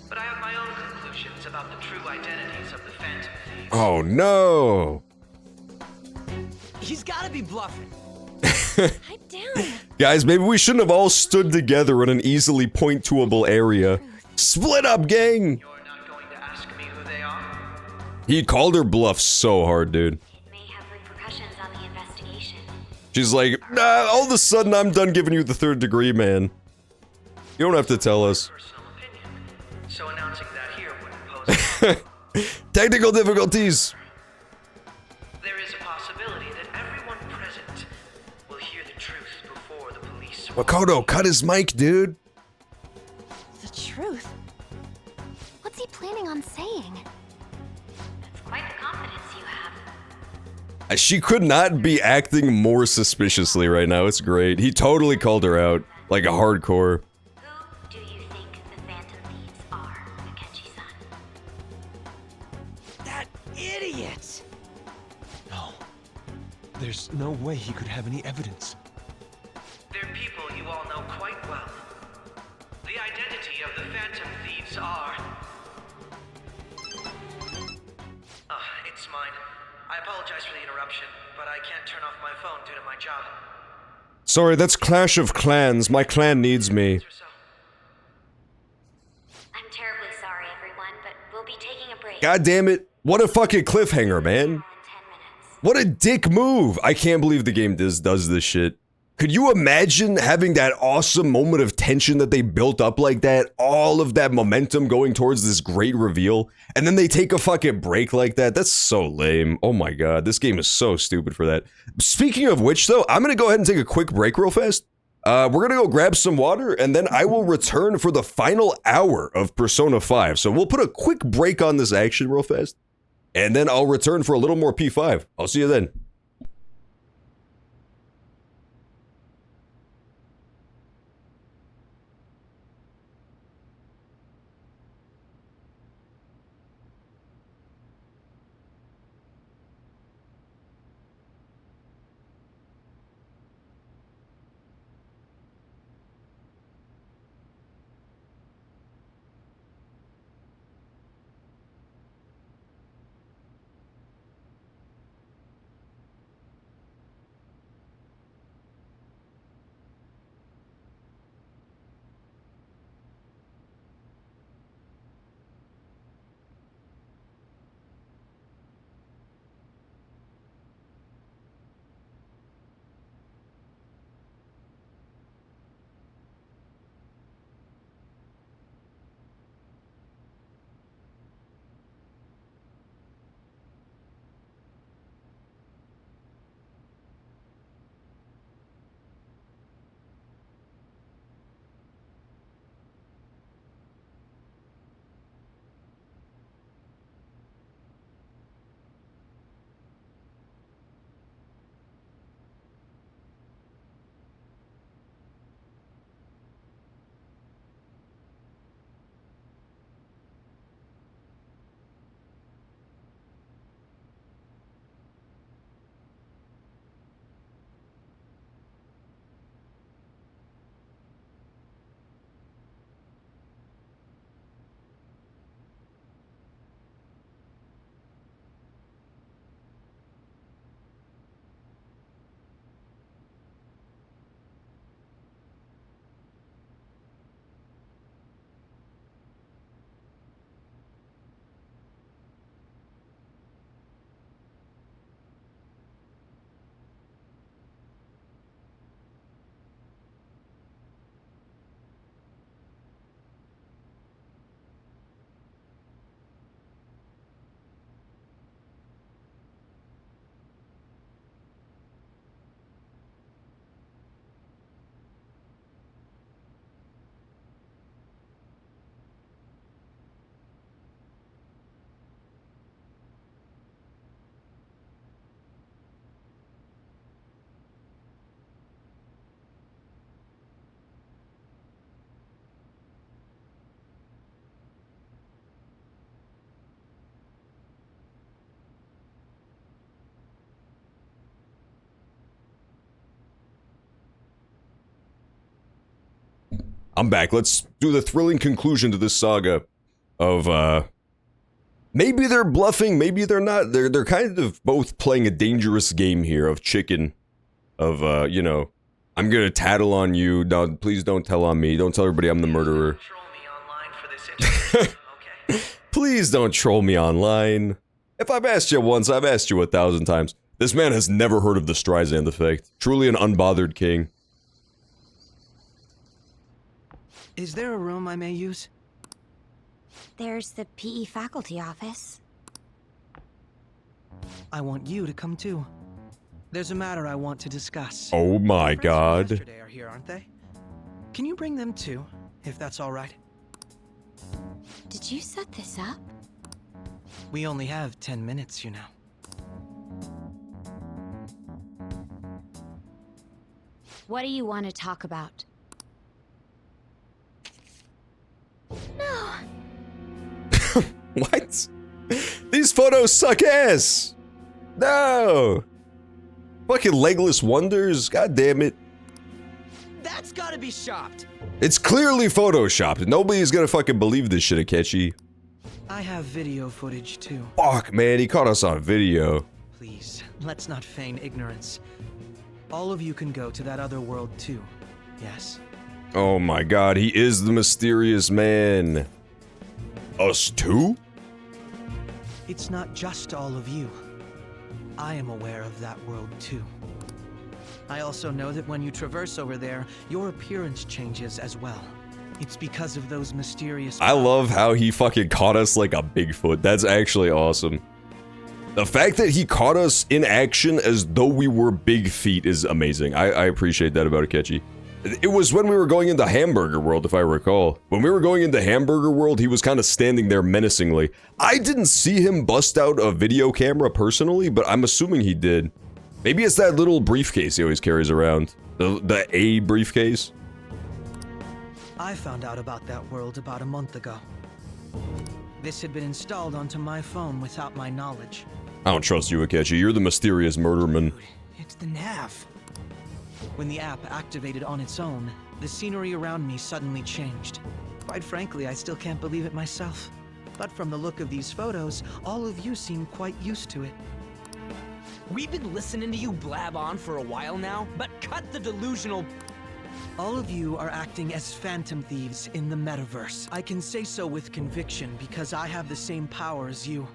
But I have my own conclusions about the true identities of the Phantom Thieves. Oh, no! He's gotta be bluffing. Pipe down. Guys, maybe we shouldn't have all stood together in an easily point-to-able area. Split up, gang! You're not going to ask me who they are? He called her bluff so hard, dude. May have repercussions on the investigation. She's like, nah, all of a sudden I'm done giving you the third degree, man. You don't have to tell us. So announcing that here wouldn't pose a Technical difficulties! There is a possibility that everyone present will hear the truth before the police. Makoto, cut his mic, dude. The truth? What's he planning on saying? That's quite the confidence you have. She could not be acting more suspiciously right now. It's great. He totally called her out. Like a hardcore. Who do you think the Phantom Thieves are, Akechi-san? That idiot! No. There's no way he could have any evidence. They're people you all know quite well. apologize for the interruption, but I can't turn off my phone due to my job. Sorry, that's Clash of Clans. My clan needs me. I'm terribly sorry, everyone, but we'll be taking a break. God damn it. What a fucking cliffhanger, man. What a dick move. I can't believe the game does this shit. Could you imagine having that awesome moment of tension that they built up like that? All of that momentum going towards this great reveal. And then they take a fucking break like that? That's so lame. Oh my god, this game is so stupid for that. Speaking of which, though, I'm gonna go ahead and take a quick break real fast. We're gonna go grab some water, and then I will return for the final hour of Persona 5. So we'll put a quick break on this action real fast. And then I'll return for a little more P5. I'll see you then. I'm back. Let's do the thrilling conclusion to this saga of, maybe they're bluffing, maybe they're not. They're kind of both playing a dangerous game here of chicken. Of, you know, I'm gonna tattle on you. Please don't tell on me. Don't tell everybody I'm the murderer. Please don't troll me online. If I've asked you once, I've asked you 1,000 times. This man has never heard of the Streisand effect. Truly an unbothered king. Is there a room I may use? There's the PE faculty office. I want you to come too. There's a matter I want to discuss. Oh my god. Yesterday are here, aren't they? Can you bring them too, if that's all right? Did you set this up? We only have 10 minutes, you know. What do you want to talk about? No. What? These photos suck ass. No. Fucking legless wonders. God damn it. That's gotta be shopped. It's clearly photoshopped. Nobody's gonna fucking believe this shit, Akechi. I have video footage too. Fuck, man. He caught us on video. Please, let's not feign ignorance. All of you can go to that other world too, yes? Oh my god, he is the mysterious man. Us too? It's not just all of you. I am aware of that world too. I also know that when you traverse over there, your appearance changes as well. It's because of those mysterious... I love how he fucking caught us like a Bigfoot. That's actually awesome. The fact that he caught us in action as though we were big feet is amazing. I appreciate that about Akechi. It was when we were going into Hamburger World, if I recall. When we were going into Hamburger World, he was kind of standing there menacingly. I didn't see him bust out a video camera personally, but I'm assuming he did. Maybe it's that little briefcase he always carries around. The A briefcase. I found out about that world about a month ago. This had been installed onto my phone without my knowledge. I don't trust you, Akechi. You're the mysterious murderman. It's the nav. When the app activated on its own, the scenery around me suddenly changed. Quite frankly, I still can't believe it myself. But from the look of these photos, all of you seem quite used to it. We've been listening to you blab on for a while now, but cut the delusional... All of you are acting as phantom thieves in the metaverse. I can say so with conviction because I have the same power as you.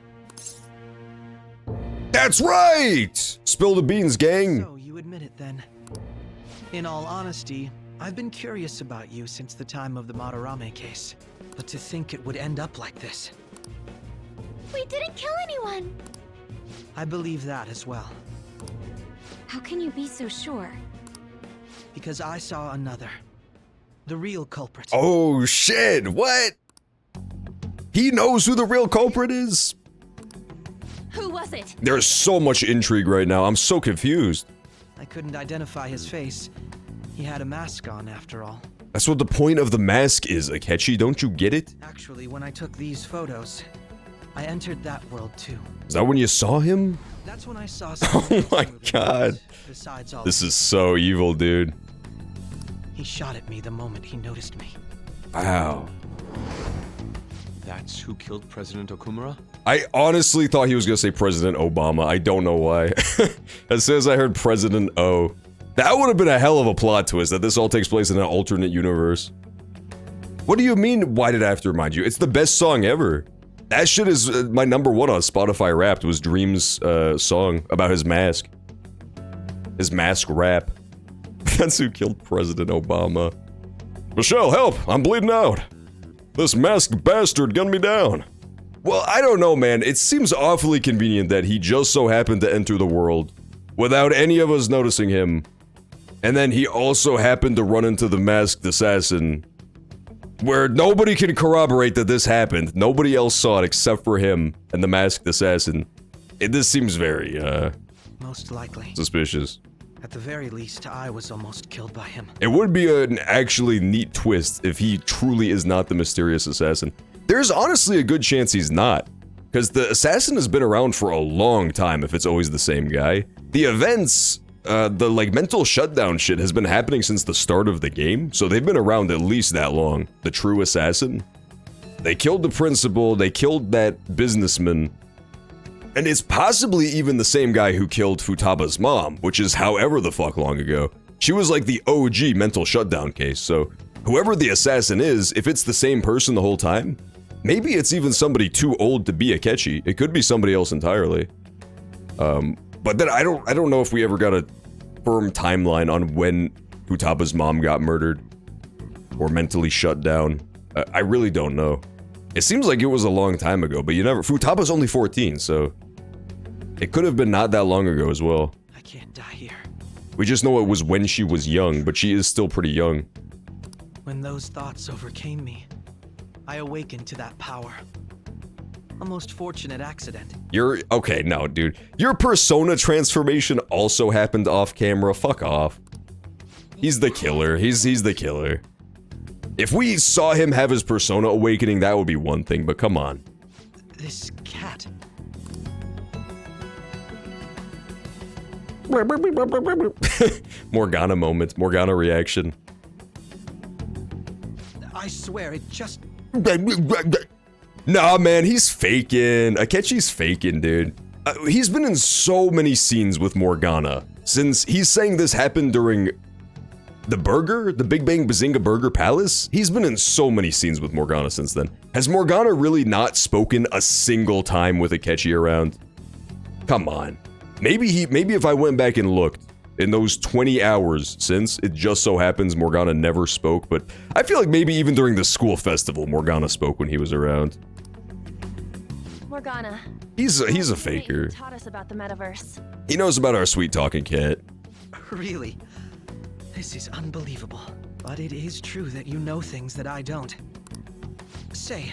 That's right! Spill the beans, gang! So you admit it then. In all honesty, I've been curious about you since the time of the Madarame case. But to think it would end up like this. We didn't kill anyone! I believe that as well. How can you be so sure? Because I saw another. The real culprit. Oh shit, what? He knows who the real culprit is? Who was it? There's so much intrigue right now, I'm so confused. I couldn't identify his face. He had a mask on after all. That's what the point of the mask is, Akechi, don't you get it? Actually, when I took these photos, I entered that world too. Is that when you saw him? That's when I saw Oh my god. Besides all This is so evil, dude. He shot at me the moment he noticed me. Wow. That's who killed President Okumura? I honestly thought he was gonna say President Obama. I don't know why. As soon as I heard President O. That would have been a hell of a plot twist, that this all takes place in an alternate universe. What do you mean, why did I have to remind you? It's the best song ever. That shit is my #1 on Spotify Wrapped, was Dream's song about his mask. His mask rap. That's who killed President Obama. Michelle, help! I'm bleeding out! This masked bastard gunned me down! Well, I don't know, man. It seems awfully convenient that he just so happened to enter the world without any of us noticing him. And then he also happened to run into the masked assassin, where nobody can corroborate that this happened. Nobody else saw it except for him and the masked assassin. This seems very, Most likely. suspicious. At the very least, I was almost killed by him. It would be an actually neat twist if he truly is not the mysterious assassin. There's honestly a good chance he's not, because the assassin has been around for a long time if it's always the same guy. The events, the like mental shutdown shit has been happening since the start of the game, so they've been around at least that long. The true assassin. They killed the principal, they killed that businessman, and it's possibly even the same guy who killed Futaba's mom, which is however the fuck long ago. She was like the OG mental shutdown case, so whoever the assassin is, if it's the same person the whole time, maybe it's even somebody too old to be Akechi. It could be somebody else entirely. But then I don't know if we ever got a firm timeline on when Futaba's mom got murdered or mentally shut down. I really don't know. It seems like it was a long time ago, but you never. Futaba's only 14, so it could have been not that long ago as well. I can't die here. We just know it was when she was young, but she is still pretty young. When those thoughts overcame me, I awakened to that power. A most fortunate accident. Okay, no, dude. Your persona transformation also happened off camera. Fuck off. He's the killer. He's the killer. If we saw him have his persona awakening, that would be one thing, but come on. This cat. Morgana moment, Morgana reaction. I swear, it just... Nah, man, he's faking. Akechi's faking, dude. He's been in so many scenes with Morgana since he's saying this happened during the Big Bang Bazinga Burger Palace. He's been in so many scenes with Morgana since then. Has Morgana really not spoken a single time with Akechi around? Come on. Maybe if I went back and looked in those 20 hours since, it just so happens Morgana never spoke, but I feel like maybe even during the school festival, Morgana spoke when he was around. Morgana. He's a faker. Taught us about the metaverse. He knows about our sweet talking cat. Really? This is unbelievable. But it is true that you know things that I don't. Say,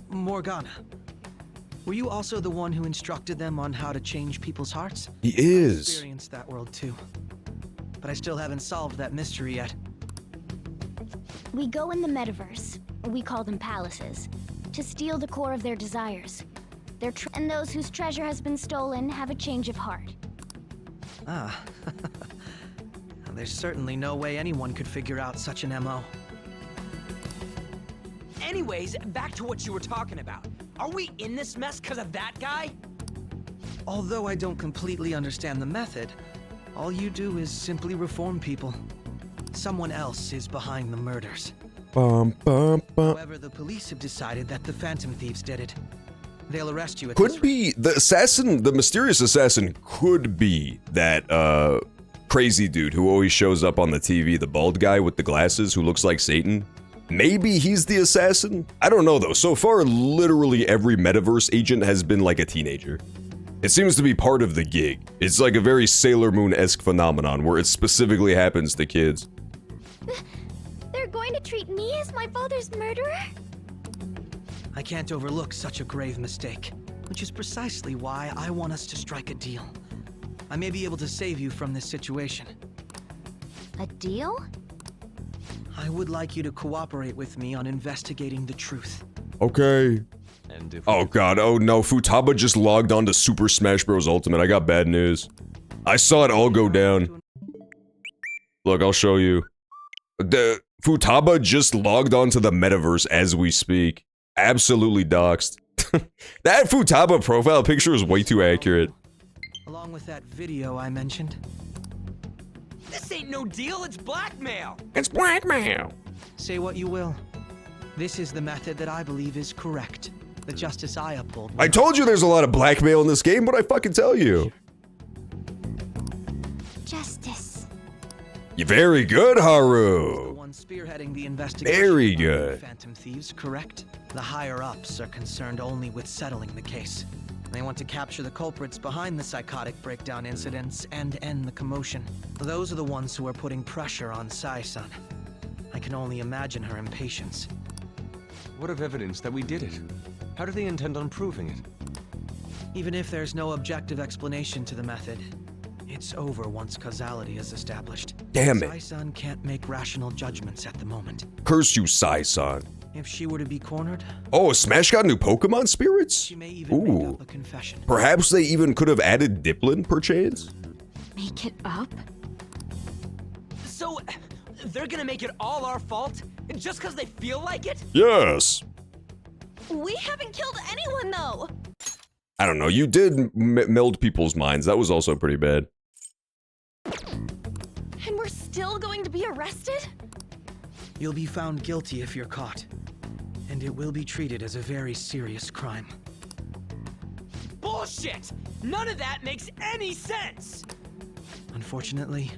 Morgana, were you also the one who instructed them on how to change people's hearts? He is. I experienced that world too. But I still haven't solved that mystery yet. We go in the metaverse, we call them palaces, to steal the core of their desires. And those whose treasure has been stolen have a change of heart. Ah. There's certainly no way anyone could figure out such an MO. Anyways, back to what you were talking about. Are we in this mess because of that guy? Although I don't completely understand the method, all you do is simply reform people. Someone else is behind the murders. However, the police have decided that the Phantom Thieves did it. They'll arrest you at Could be the assassin, the mysterious assassin could be that crazy dude who always shows up on the TV, the bald guy with the glasses who looks like Satan. Maybe he's the assassin? I don't know though. So far, literally every metaverse agent has been like a teenager. It seems to be part of the gig. It's like a very Sailor Moon-esque phenomenon where it specifically happens to kids. They're going to treat me as my father's murderer? I can't overlook such a grave mistake, which is precisely why I want us to strike a deal. I may be able to save you from this situation. A deal? I would like you to cooperate with me on investigating the truth. Okay. And Oh god, oh no, Futaba just logged on to Super Smash Bros. Ultimate. I got bad news. I saw it all go down. Look, I'll show you. The Futaba just logged onto the metaverse as we speak. Absolutely doxed. That Futaba profile picture is way too accurate. Along with that video I mentioned. This ain't no deal, it's blackmail! It's blackmail! Say what you will. This is the method that I believe is correct. The justice I uphold. I told you there's a lot of blackmail in this game, but I fucking tell you. Justice. You're very good, Haru. One spearheading the investigation. Very of the good. Phantom Thieves, correct? The higher-ups are concerned only with settling the case. They want to capture the culprits behind the psychotic breakdown incidents and end the commotion. Those are the ones who are putting pressure on Sai-san. I can only imagine her impatience. What of evidence that we did it? How do they intend on proving it? Even if there's no objective explanation to the method, it's over once causality is established. Damn it. Sai-san can't make rational judgments at the moment. Curse you, Sai-san. If she were to be cornered, Oh, Smash got new Pokemon spirits? she may even make up a confession. Perhaps they even could have added Diplin, perchance? Make it up? So, they're gonna make it all our fault? Just because they feel like it? Yes. We haven't killed anyone, though! I don't know, you did meld people's minds. That was also pretty bad. And we're still going to be arrested? You'll be found guilty if you're caught. And it will be treated as a very serious crime. Bullshit! None of that makes any sense! Unfortunately,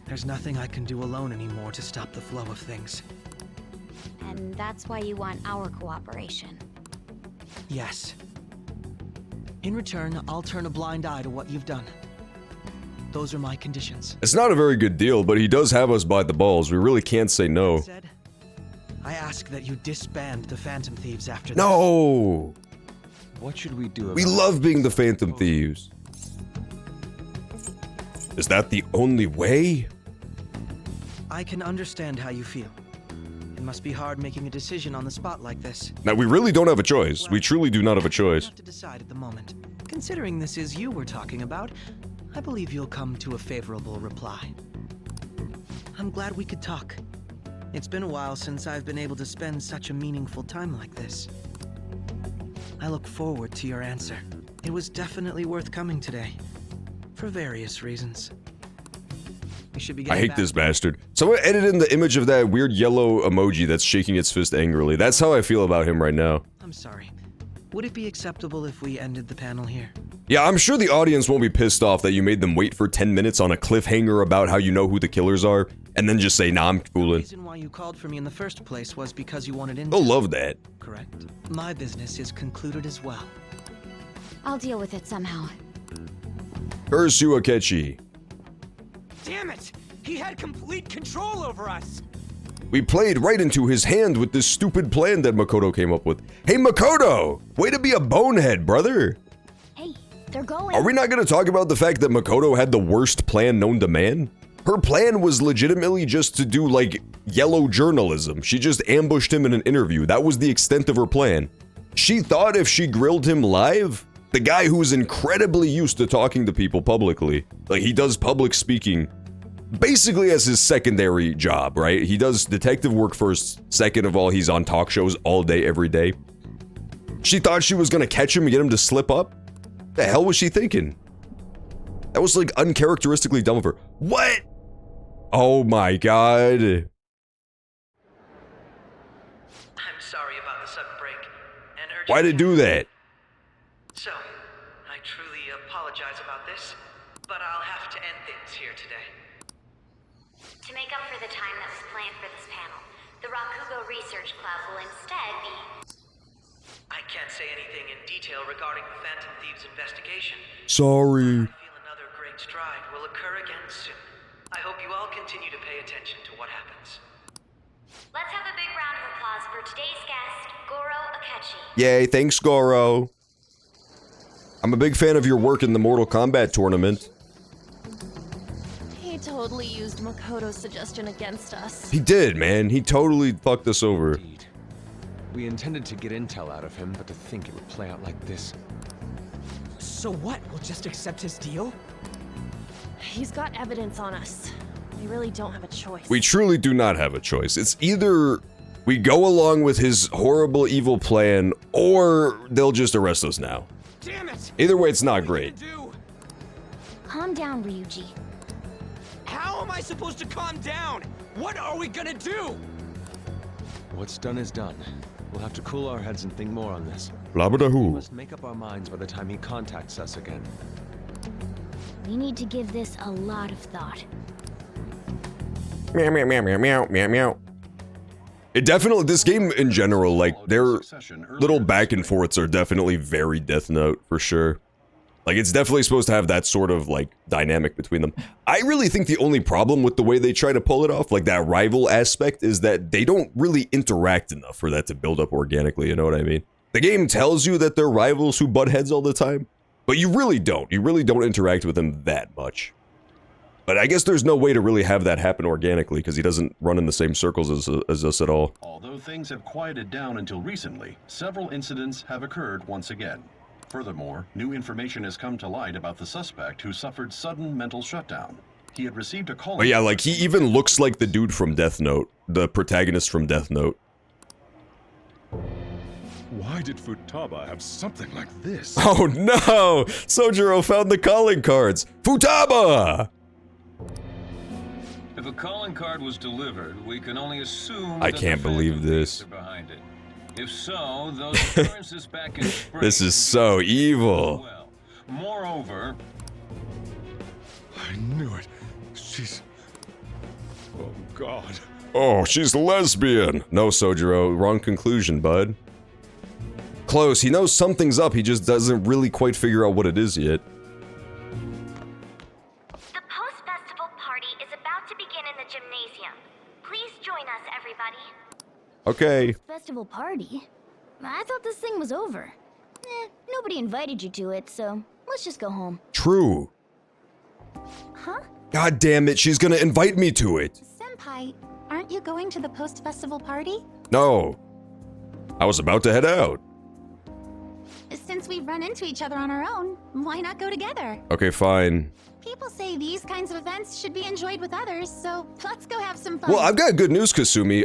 there's nothing I can do alone anymore to stop the flow of things. And that's why you want our cooperation. Yes. In return, I'll turn a blind eye to what you've done. Those are my conditions. It's not a very good deal, but he does have us by the balls. We really can't say no. Said, I ask that you disband the Phantom Thieves after No! What should we do about We love being the Phantom Thieves. Is that the only way? I can understand how you feel. It must be hard making a decision on the spot like this. Now, we really don't have a choice. We truly do not have a choice. To decide at the moment. Considering this is you we're talking about, I believe you'll come to a favorable reply. I'm glad we could talk. It's been a while since I've been able to spend such a meaningful time like this. I look forward to your answer. It was definitely worth coming today. For various reasons. We should be I getting hate back. this bastard. Someone edit in the image of that weird yellow emoji that's shaking its fist angrily. That's how I feel about him right now. I'm sorry. Would it be acceptable if we ended the panel here? Yeah, I'm sure the audience won't be pissed off that you made them wait for 10 minutes on a cliffhanger about how you know who the killers are, and then just say, nah, I'm The fooling. reason why you called for me in the first place was because you wanted in. They'll love that. Correct. My business is concluded as well. I'll deal with it somehow. Curse you, Akechi. Damn it! He had complete control over us! We played right into his hand with this stupid plan that Makoto came up with. Hey, Makoto! Way to be a bonehead, brother! Hey, they're going. Are we not gonna talk about the fact that Makoto had the worst plan known to man? Her plan was legitimately just to do, like, yellow journalism. She just ambushed him in an interview. That was the extent of her plan. She thought if she grilled him live, the guy who's incredibly used to talking to people publicly, like he does public speaking, basically as his secondary job, right? He does detective work first, second of all, he's on talk shows all day, every day. She thought she was gonna catch him and get him to slip up? The hell was she thinking? That was like uncharacteristically dumb of her. What? Oh my god. I'm sorry about the sudden break. And Why'd it do that? So, I truly apologize about this, but I'll have to end things here today. To make up for the time that was planned for this panel, the Rakugo Research Club will instead be... I can't say anything in detail regarding the Phantom Thieves investigation. Sorry. I feel another great stride will occur again soon. I hope you all continue to pay attention to what happens. Let's have a big round of applause for today's guest, Goro Akechi. Yay, thanks, Goro. I'm a big fan of your work in the Mortal Kombat tournament. He totally used Makoto's suggestion against us. He did, man. He totally fucked us over. We intended to get intel out of him, but to think it would play out like this. So what? We'll just accept his deal? He's got evidence on us. We really don't have a choice. We truly do not have a choice. It's either we go along with his horrible, evil plan, or they'll just arrest us now. Damn it! Either way, it's not great. Calm down, Ryuji. How am I supposed to calm down? What are we gonna do? What's done is done. We'll have to cool our heads and think more on this. Blah blah We who. must make up our minds by the time he contacts us again. We need to give this a lot of thought. Meow meow meow meow meow meow meow. It definitely, this game in general, like their little back and forths are definitely very Death Note for sure. Like it's definitely supposed to have that sort of like dynamic between them. I really think the only problem with the way they try to pull it off, like that rival aspect, is that they don't really interact enough for that to build up organically, you know what I mean? The game tells you that they're rivals who butt heads all the time, but you really don't. You really don't interact with them that much. But I guess there's no way to really have that happen organically because he doesn't run in the same circles as us at all. Although things have quieted down until recently, several incidents have occurred once again. Furthermore, new information has come to light about the suspect who suffered sudden mental shutdown. He had received a call. But yeah, like he even looks like the dude from Death Note, the protagonist from Death Note. Why did Futaba have something like this? Oh no! Sojiro found the calling cards! Futaba! If a calling card was delivered, we can only assume I that can't the believe Phantom this. Thieves are behind it. If so, those occurrences back in spring. This is so evil. Moreover, I knew it. She's... Oh, God. Oh, she's lesbian! No, Sojiro, wrong conclusion, bud. Close, he knows something's up, he just doesn't really quite figure out what it is yet. The post-festival party is about to begin in the gymnasium. Please join us, everybody. Okay. Festival party? I thought this thing was over. Nobody invited you to it, so let's just go home. True. Huh? God damn it, she's gonna invite me to it. Senpai, aren't you going to the post-festival party? No. I was about to head out. Since we've run into each other on our own, why not go together? Okay, fine. People say these kinds of events should be enjoyed with others, so let's go have some fun. Well, I've got good news, Kasumi.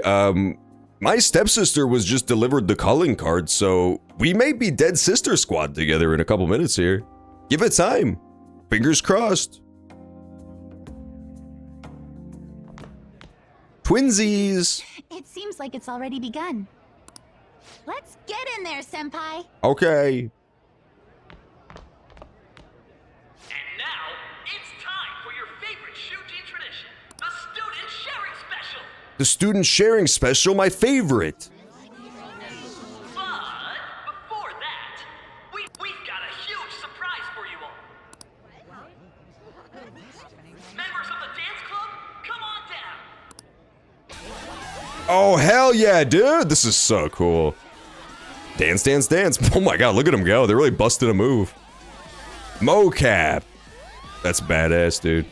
My stepsister was just delivered the calling card, so we may be Dead Sister Squad together in a couple minutes here. Give it time. Fingers crossed. Twinsies. It seems like it's already begun. Let's get in there, Senpai. Okay. And now, it's time for your favorite Shuji tradition, the Student Sharing Special. The student sharing special, my favorite. But before that, we've got a huge surprise for you all. Members of the dance club, come on down. Oh, hell yeah, dude. This is so cool. Dance, dance, dance. Oh my god, look at them go. They're really busting a move. Mocap. That's badass, dude.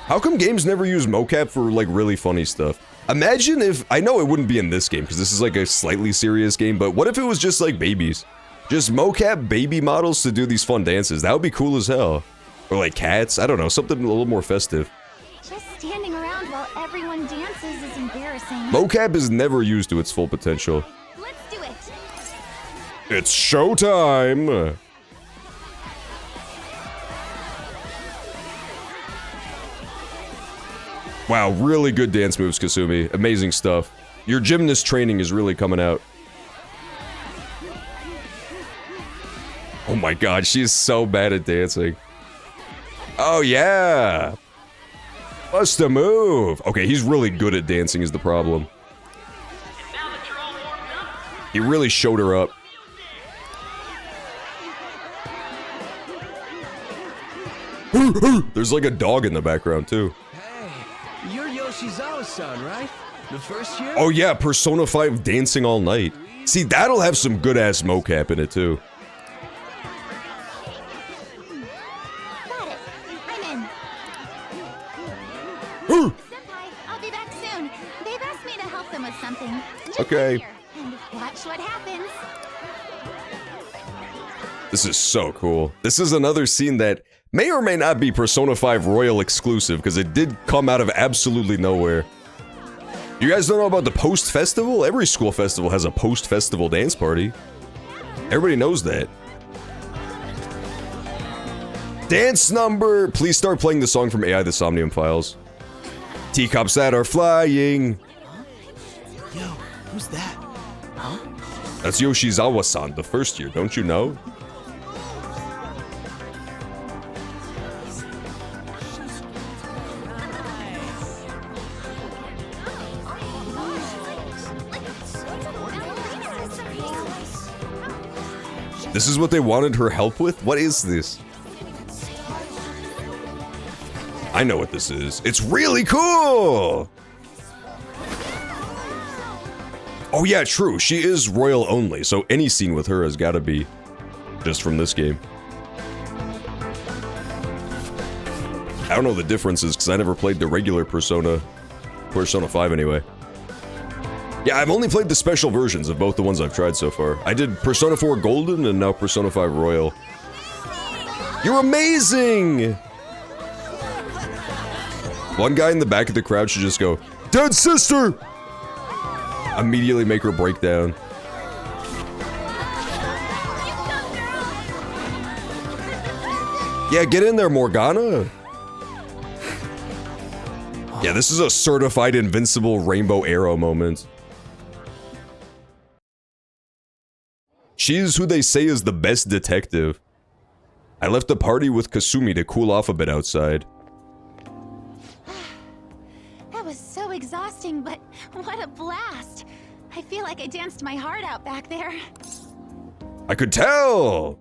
How come games never use mocap for, like, really funny stuff? Imagine if... I know it wouldn't be in this game, because this is, like, a slightly serious game, but what if it was just, like, babies? Just mocap baby models to do these fun dances. That would be cool as hell. Or, like, cats. I don't know. Something a little more festive. Just standing around while everyone dances is embarrassing. Mocap is never used to its full potential. Let's do it. It's showtime! Wow, really good dance moves, Kasumi. Amazing stuff. Your gymnast training is really coming out. Oh my god, she is so bad at dancing. Oh yeah! Bust a move! Okay, he's really good at dancing is the problem. He really showed her up. There's like a dog in the background too. You're Yoshizawa-san, right? The first year? Oh yeah, Persona 5 Dancing All Night. See, that'll have some good-ass mocap in it too. Got it. I'm in. Senpai, I'll be back soon. They've asked me to help them with something. Just Okay. wait here and watch what happens. This is so cool. This is another scene that may or may not be Persona 5 Royal exclusive, because it did come out of absolutely nowhere. You guys don't know about the post-festival? Every school festival has a post-festival dance party. Everybody knows that. Dance number! Please start playing the song from AI The Somnium Files. Teacups that are flying. Yo, who's that? Huh? That's Yoshizawa-san, the first year, don't you know? This is what they wanted her help with? What is this? I know what this is. It's really cool! Oh yeah, true. She is royal only, so any scene with her has gotta be just from this game. I don't know the differences, because I never played the regular Persona 5 anyway. Yeah, I've only played the special versions of both the ones I've tried so far. I did Persona 4 Golden and now Persona 5 Royal. You're amazing! One guy in the back of the crowd should just go, "Dead sister!" Immediately make her break down. Yeah, get in there, Morgana! Yeah, this is a certified invincible rainbow arrow moment. She's who they say is the best detective. I left the party with Kasumi to cool off a bit outside. That was so exhausting, but what a blast. I feel like I danced my heart out back there. I could tell!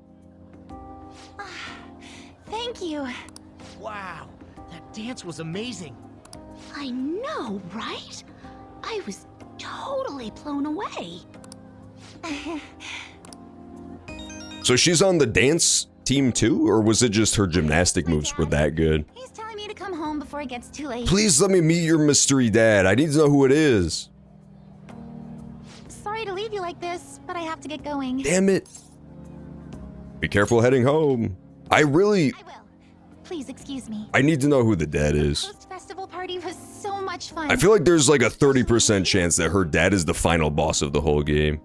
Thank you. Wow, that dance was amazing. I know, right? I was totally blown away. So she's on the dance team too, or was it just her gymnastic moves were that good? He's telling me to come home before it gets too late. Please let me meet your mystery dad. I need to know who it is. Sorry to leave you like this, but I have to get going. Damn it. Be careful heading home. I will. Please excuse me. I need to know who the dad is. Post-festival party was so much much fun. I feel like there's like a 30% chance that her dad is the final boss of the whole game.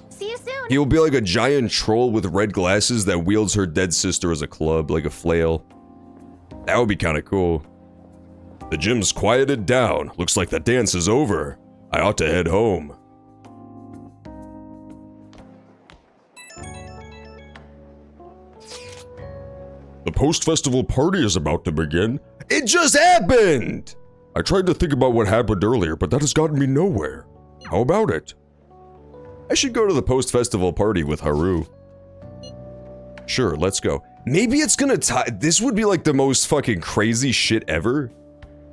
See you soon. He will be like a giant troll with red glasses that wields her dead sister as a club, like a flail. That would be kind of cool. The gym's quieted down. Looks like the dance is over. I ought to head home. The post-festival party is about to begin. It just happened! I tried to think about what happened earlier, but that has gotten me nowhere. How about it? I should go to the post-festival party with Haru. Sure, let's go. Maybe it's gonna tie- this would be like the most fucking crazy shit ever.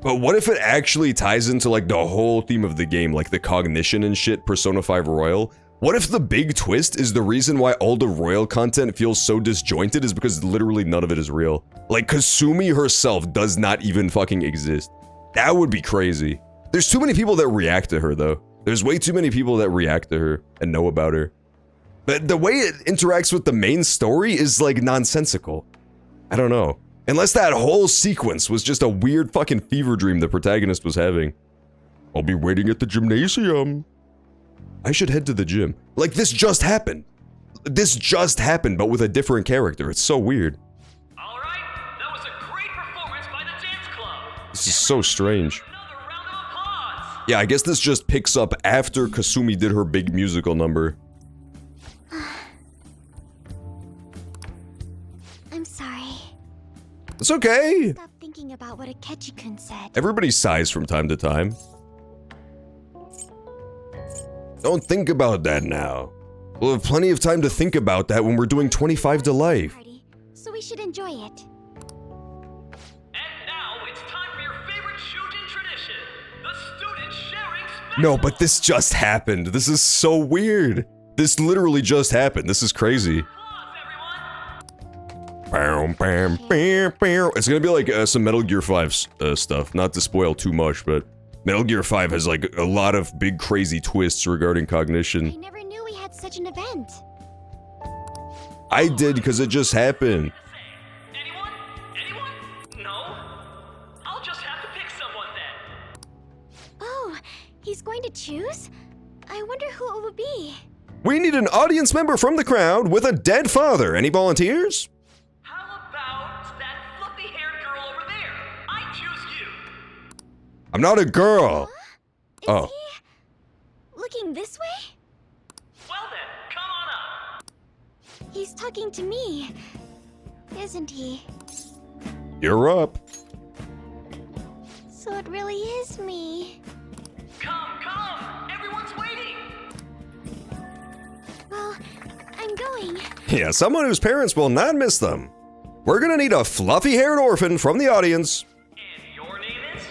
But what if it actually ties into like the whole theme of the game, like the cognition and shit, Persona 5 Royal? What if the big twist is the reason why all the Royal content feels so disjointed is because literally none of it is real? Like Kasumi herself does not even fucking exist. That would be crazy. There's too many people that react to her though. There's way too many people that react to her and know about her. But the way it interacts with the main story is like nonsensical. I don't know. Unless that whole sequence was just a weird fucking fever dream the protagonist was having. I'll be waiting at the gymnasium. I should head to the gym. Like this just happened. This just happened, but with a different character. It's so weird. Alright, that was a great performance by the dance club. This is so strange. Yeah, I guess this just picks up after Kasumi did her big musical number. I'm sorry. It's okay. Stop thinking about what Akechi-kun said. Everybody sighs from time to time. Don't think about that now. We'll have plenty of time to think about that when we're doing 25 to life. So we should enjoy it. And now it's time for your favorite Shujin tradition, the student sharing special. No, but this just happened. This is so weird. This literally just happened. This is crazy. Bam, bam, bam, bam. It's gonna be like some Metal Gear 5 stuff. Not to spoil too much, but Metal Gear 5 has like a lot of big crazy twists regarding cognition. I never knew we had such an event. I did because it just happened. Anyone? No? I'll just have to pick someone then. Oh, he's going to choose? I wonder who it would be. We need an audience member from the crowd with a dead father. Any volunteers? How about that fluffy-haired girl over there? I choose you. I'm not a girl. Oh. Looking this way? Well then, come on up. He's talking to me, isn't he? You're up. So it really is me. Come, everyone's waiting. Well, I'm going. Yeah, someone whose parents will not miss them. We're gonna need a fluffy-haired orphan from the audience. And your name is?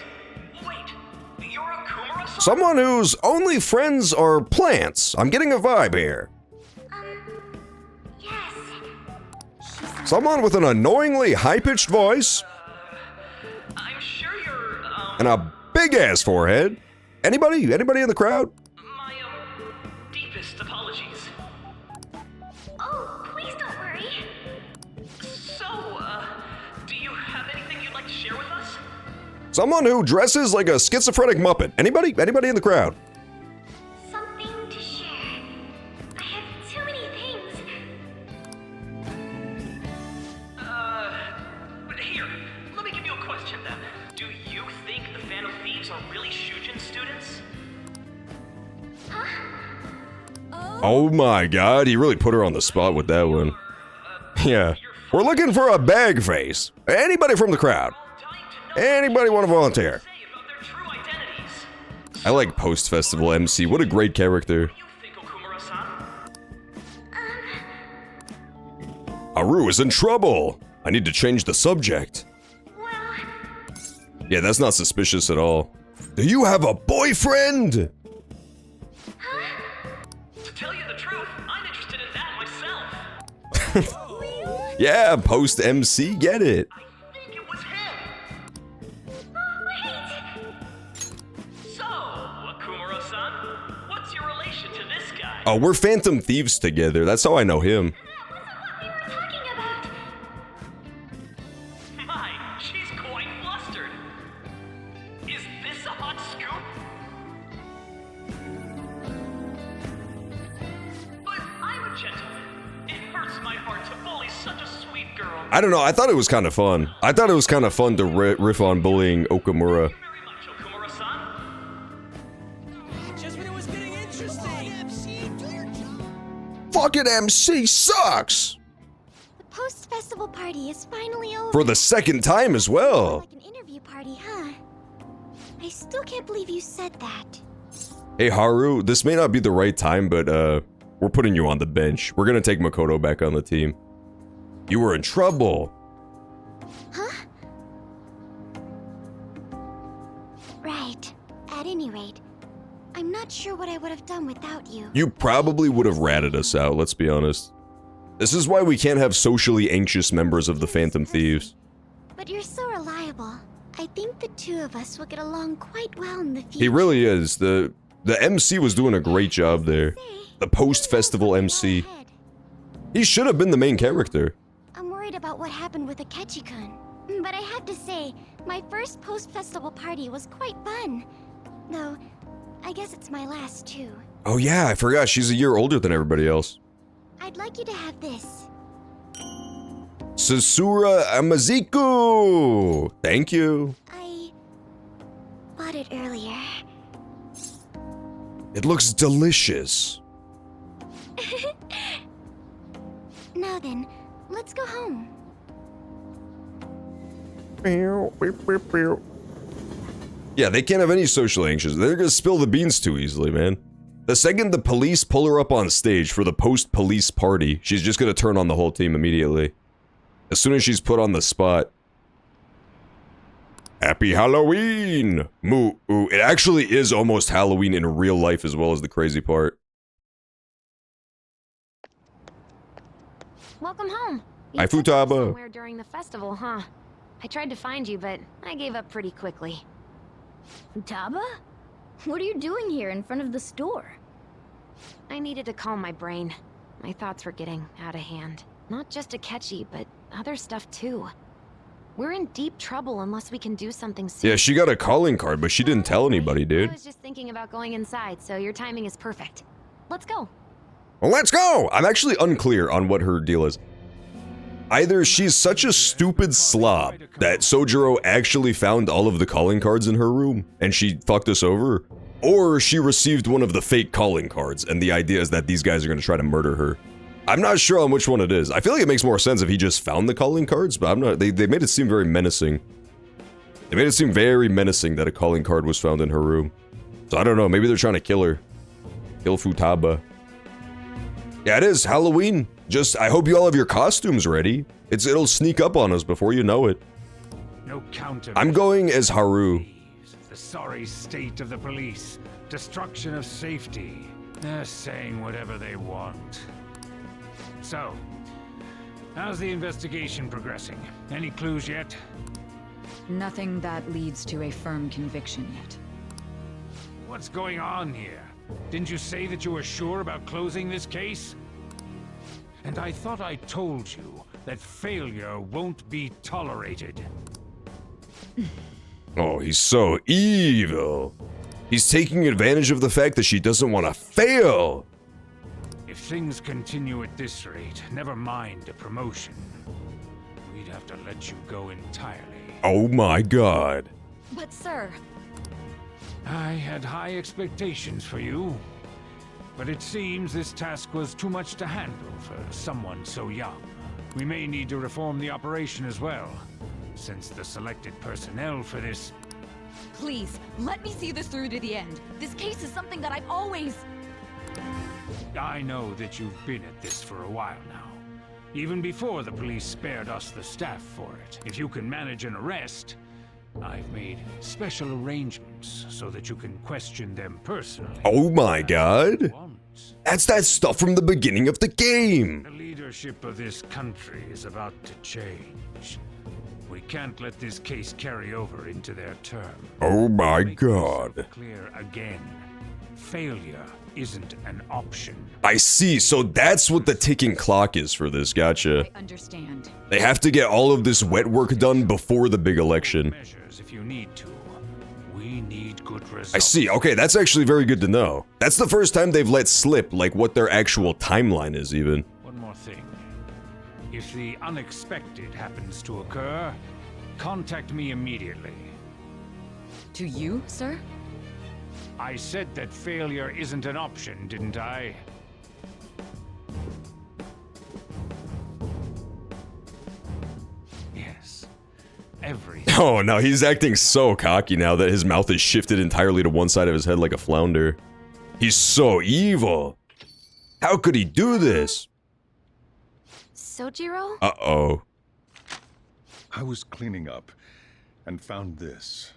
Wait, you're Okumura-san? Someone whose only friends are plants. I'm getting a vibe here. Yes. Someone with an annoyingly high-pitched voice. I'm sure you're, And a big-ass forehead. Anybody in the crowd? My, deepest apologies. Oh, please don't worry. So, do you have anything you'd like to share with us? Someone who dresses like a schizophrenic Muppet. Anybody in the crowd? Something to share. I have too many things. Here, let me give you a question then. Do you think the Phantom Thieves are really Shujin students? Oh my god, he really put her on the spot with that one. Yeah. We're looking for a bag face. Anybody from the crowd? Anybody want to volunteer? I like post-festival MC. What a great character. Haru is in trouble. I need to change the subject. Yeah, that's not suspicious at all. Do you have a boyfriend? To tell you the truth, I'm interested in that myself. Yeah, post-MC, get it. So, Okumura-san, what's your relation to this guy? Oh, we're Phantom Thieves together. That's how I know him. My, she's quite flustered. Is this a hot I don't know, I thought it was kind of fun. I thought it was kind of fun to riff on bullying Okumura. Just when it was getting interesting. Fucking MC sucks! The post-festival party is finally over. For the second time as well. Like an interview party, huh? I still can't believe you said that. Hey Haru, this may not be the right time, but we're putting you on the bench. We're gonna take Makoto back on the team. You were in trouble. Huh? Right. At any rate, I'm not sure what I would have done without you. You probably would have ratted us out, let's be honest. This is why we can't have socially anxious members of the Phantom Thieves. But you're so reliable. I think the two of us will get along quite well in the future. He really is. The MC was doing a great job there. The post-festival MC. He should have been the main character. I'm worried about what happened with Akechi-kun. But I have to say, my first post-festival party was quite fun. Though, I guess it's my last too. Oh yeah, I forgot she's a year older than everybody else. I'd like you to have this. Susura Amaziku! Thank you. I bought it earlier. It looks delicious. Now then, let's go home. Yeah, they can't have any social anxious. They're gonna spill the beans too easily, man. The second the police pull her up on stage for the post-police party, she's just gonna turn on the whole team immediately. As soon as she's put on the spot. Happy Halloween! Moo. Ooh, it actually is almost Halloween in real life as well as the crazy part. Welcome home. Hi, Futaba. Somewhere during the festival, huh? I tried to find you, but I gave up pretty quickly. Futaba? What are you doing here in front of the store? I needed to calm my brain. My thoughts were getting out of hand. Not just Akechi, but other stuff too. We're in deep trouble unless we can do something soon. Yeah, she got a calling card, but she didn't tell anybody, dude. I was just thinking about going inside, so your timing is perfect. Let's go. Well, let's go! I'm actually unclear on what her deal is. Either she's such a stupid slob that Sojiro actually found all of the calling cards in her room and she fucked us over, or she received one of the fake calling cards and the idea is that these guys are gonna try to murder her. I'm not sure on which one it is. I feel like it makes more sense if he just found the calling cards, but I'm not. They made it seem very menacing. They made it seem very menacing that a calling card was found in her room. So I don't know, maybe they're trying to kill her. Kill Futaba. Yeah, it is Halloween. Just, I hope you all have your costumes ready. It'll sneak up on us before you know it. No counter. I'm going as Haru. The sorry state of the police. Destruction of safety. They're saying whatever they want. So, how's the investigation progressing? Any clues yet? Nothing that leads to a firm conviction yet. What's going on here? Didn't you say that you were sure about closing this case? And I thought I told you that failure won't be tolerated. Oh, he's so evil. He's taking advantage of the fact that she doesn't want to fail. If things continue at this rate, never mind a promotion. We'd have to let you go entirely. Oh my god. But sir... I had high expectations for you. But it seems this task was too much to handle for someone so young. We may need to reform the operation as well, since the selected personnel for this... Please, let me see this through to the end. This case is something that I've always... I know that you've been at this for a while now. Even before the police spared us the staff for it. If you can manage an arrest, I've made special arrangements so that you can question them personally. Oh my god. That's that stuff from the beginning of the game. The leadership of this country is about to change. We can't let this case carry over into their term. Oh my god. Clear again. Failure isn't an option. I see, so that's what the ticking clock is for this, gotcha. I understand. They have to get all of this wet work done before the big election. If you need to. We need good results. I see, okay, that's actually very good to know. That's the first time they've let slip, like, what their actual timeline is, even. One more thing. If the unexpected happens to occur, contact me immediately. To you, sir? I said that failure isn't an option, didn't I? Yes. Everything. Oh no, he's acting so cocky now that his mouth is shifted entirely to one side of his head like a flounder. He's so evil. How could he do this? Sojiro? Uh-oh. I was cleaning up and found this.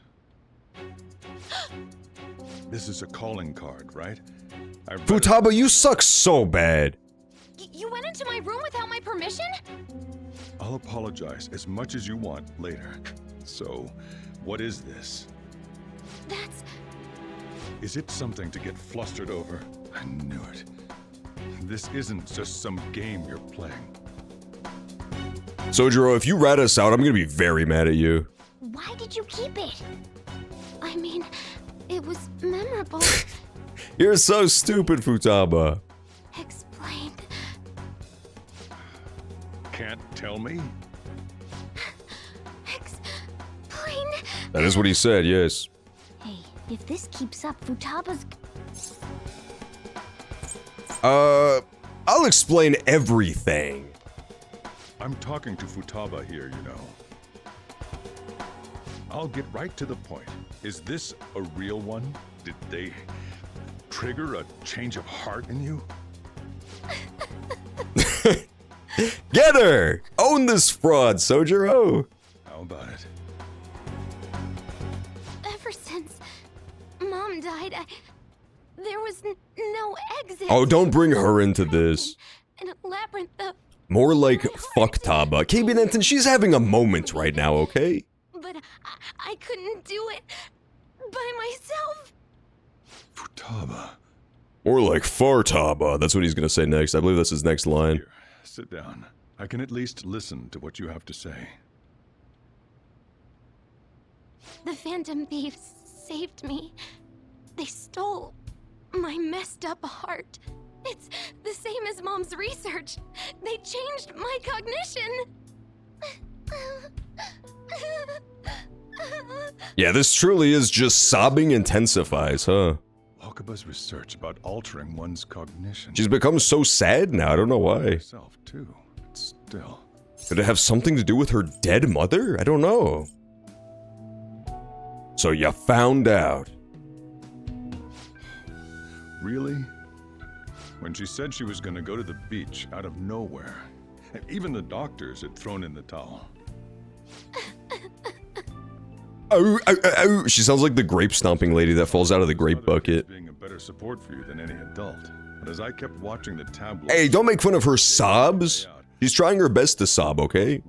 This is a calling card, right? Futaba, you suck so bad. You went into my room without my permission? I'll apologize as much as you want later. So, what is this? That's... Is it something to get flustered over? I knew it. This isn't just some game you're playing. Sojiro, if you rat us out, I'm gonna be very mad at you. Why did you keep it? I mean, it was memorable. You're so stupid, Futaba. Explain. Can't tell me? Explain. That is what he said, yes. Hey, if this keeps up, Futaba's... I'll explain everything. I'm talking to Futaba here, you know. I'll get right to the point. Is this a real one? Did they trigger a change of heart in you? Get her! Own this fraud, Sojiro! How about it? Ever since Mom died, there was no exit. Oh, don't bring her into this. In a labyrinth of... More like fucktaba. KB Denton, she's having a moment right now, okay? But I couldn't do it by myself. Futaba. More like fartaba. That's what he's gonna say next. I believe that's his next line. Here, sit down. I can at least listen to what you have to say. The Phantom Thieves saved me. They stole my messed up heart. It's the same as Mom's research. They changed my cognition. Yeah, this truly is just sobbing intensifies, huh? Wakaba's research about altering one's cognition. She's become so sad now, I don't know why. Herself too, but still. Could it have something to do with her dead mother? I don't know. So you found out. Really? When she said she was going to go to the beach out of nowhere, and even the doctors had thrown in the towel. Oh, oh, oh. She sounds like the grape stomping lady that falls out of the grape bucket. Being a better support for you than any adult. But as I kept watching the tabloids... Hey, don't make fun of her sobs. She's trying her best to sob, okay?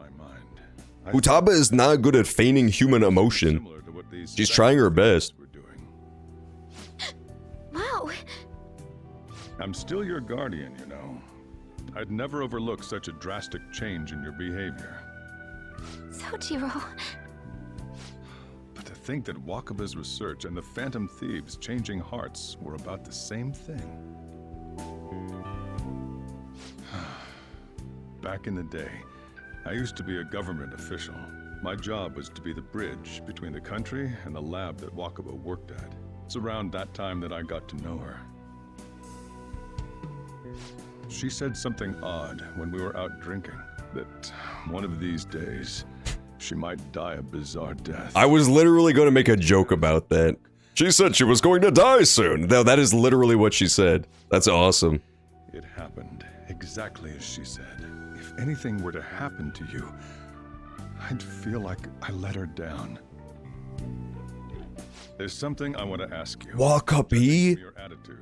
Futaba is not good at feigning human emotion. She's trying her best. Wow. I'm still your guardian, you know. I'd never overlook such a drastic change in your behavior. Sojiro. But to think that Wakaba's research and the Phantom Thieves changing hearts were about the same thing. Back in the day, I used to be a government official. My job was to be the bridge between the country and the lab that Wakaba worked at. It's around that time that I got to know her. She said something odd when we were out drinking, that one of these days, she might die a bizarre death. I was literally going to make a joke about that. She said she was going to die soon. No, that is literally what she said. That's awesome. It happened exactly as she said. If anything were to happen to you, I'd feel like I let her down. There's something I want to ask you. Wakabi?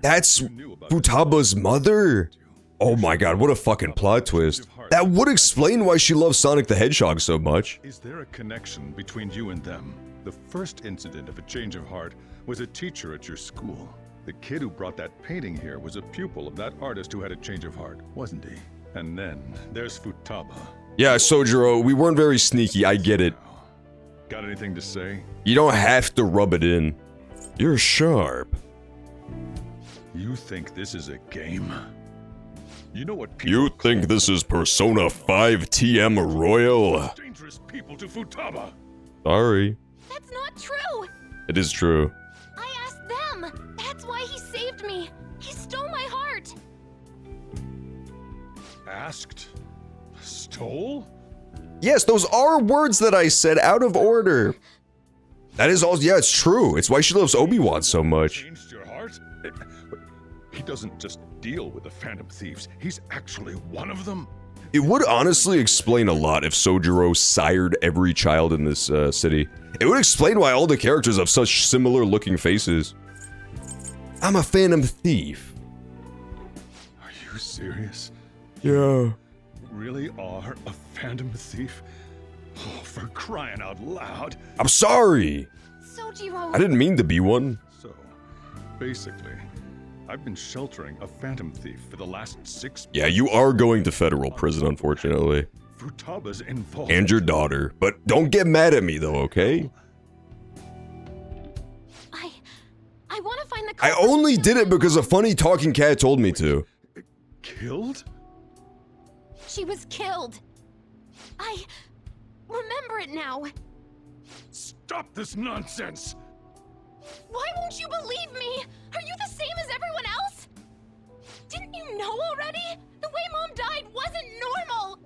That's Futaba's mother? Oh my god, what a fucking plot twist. That would explain why she loves Sonic the Hedgehog so much. Is there a connection between you and them? The first incident of a change of heart was a teacher at your school. The kid who brought that painting here was a pupil of that artist who had a change of heart, wasn't he? And then there's Futaba. Yeah, Sojiro, we weren't very sneaky, I get it. Got anything to say? You don't have to rub it in. You're sharp. You think this is a game? You know what You think this is Persona 5 TM Royal? dangerous people to Futaba? Sorry. That's not true! It is true. I asked them! That's why he saved me! He stole my heart! Asked? Stole? Yes, those are words that I said out of order. That is all. Yeah, it's true. It's why she loves Obi-Wan so much. Changed your heart? He doesn't just deal with the Phantom Thieves. He's actually one of them? It would honestly explain a lot if Sojiro sired every child in this city. It would explain why all the characters have such similar looking faces. I'm a Phantom Thief. Are you serious? Yeah. You really are a Phantom Thief? Oh, for crying out loud. I'm sorry. Sojiro. I didn't mean to be one. So, basically, I've been sheltering a Phantom Thief for the last 6 months. Yeah, you are going to federal prison, unfortunately. Futaba's involved. And your daughter. But don't get mad at me, though, okay? I want to find the I only did it because a funny talking cat told me to. Killed? She was killed. I remember it now. Stop this nonsense! Why won't you believe me? Are you the same as everyone else? Didn't you know already? The way Mom died wasn't normal.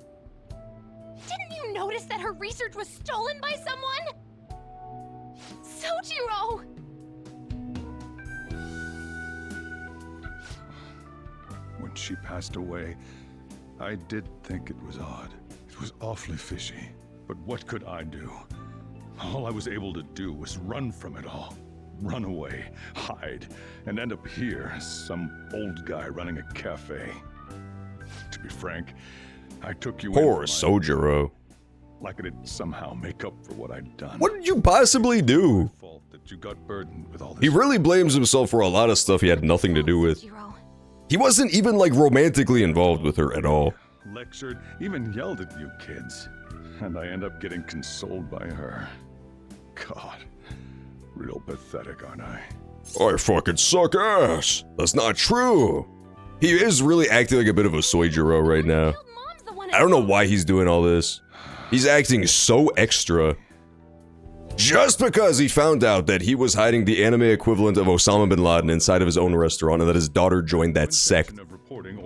Didn't you notice that her research was stolen by someone? Sojiro! When she passed away, I did think it was odd. It was awfully fishy. But what could I do? All I was able to do was run from it all. Run away, hide, and end up here as some old guy running a cafe. To be frank, I took you Poor in Sojiro. like I did somehow make up for what I'd done. What did you possibly do? Fault that you got burdened with all this. He really blames himself for a lot of stuff he had nothing to do with. He wasn't even like romantically involved with her at all. Lectured, even yelled at you kids. And I end up getting consoled by her. God, real pathetic, aren't I? I fucking suck ass. That's not true. He is really acting like a bit of a Sojiro right now. I don't know why he's doing all this. He's acting so extra. Just because he found out that he was hiding the anime equivalent of Osama bin Laden inside of his own restaurant and that his daughter joined that sect.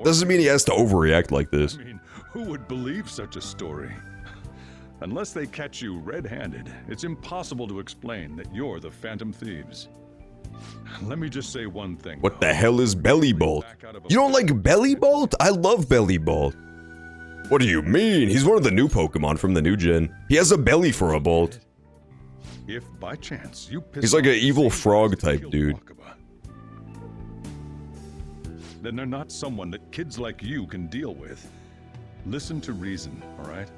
Doesn't mean he has to overreact like this. I mean, who would believe such a story? Unless they catch you red-handed, it's impossible to explain that you're the Phantom Thieves. Let me just say one thing. What the hell is Belly Bolt? You don't like Belly Bolt? I love Belly Bolt. What do you mean? He's one of the new Pokemon from the new gen. He has a belly for a bolt. If by chance you piss He's like an off evil Sadie frog and type kill dude. Wakaba, then they're not someone that kids like you can deal with. Listen to reason, all right?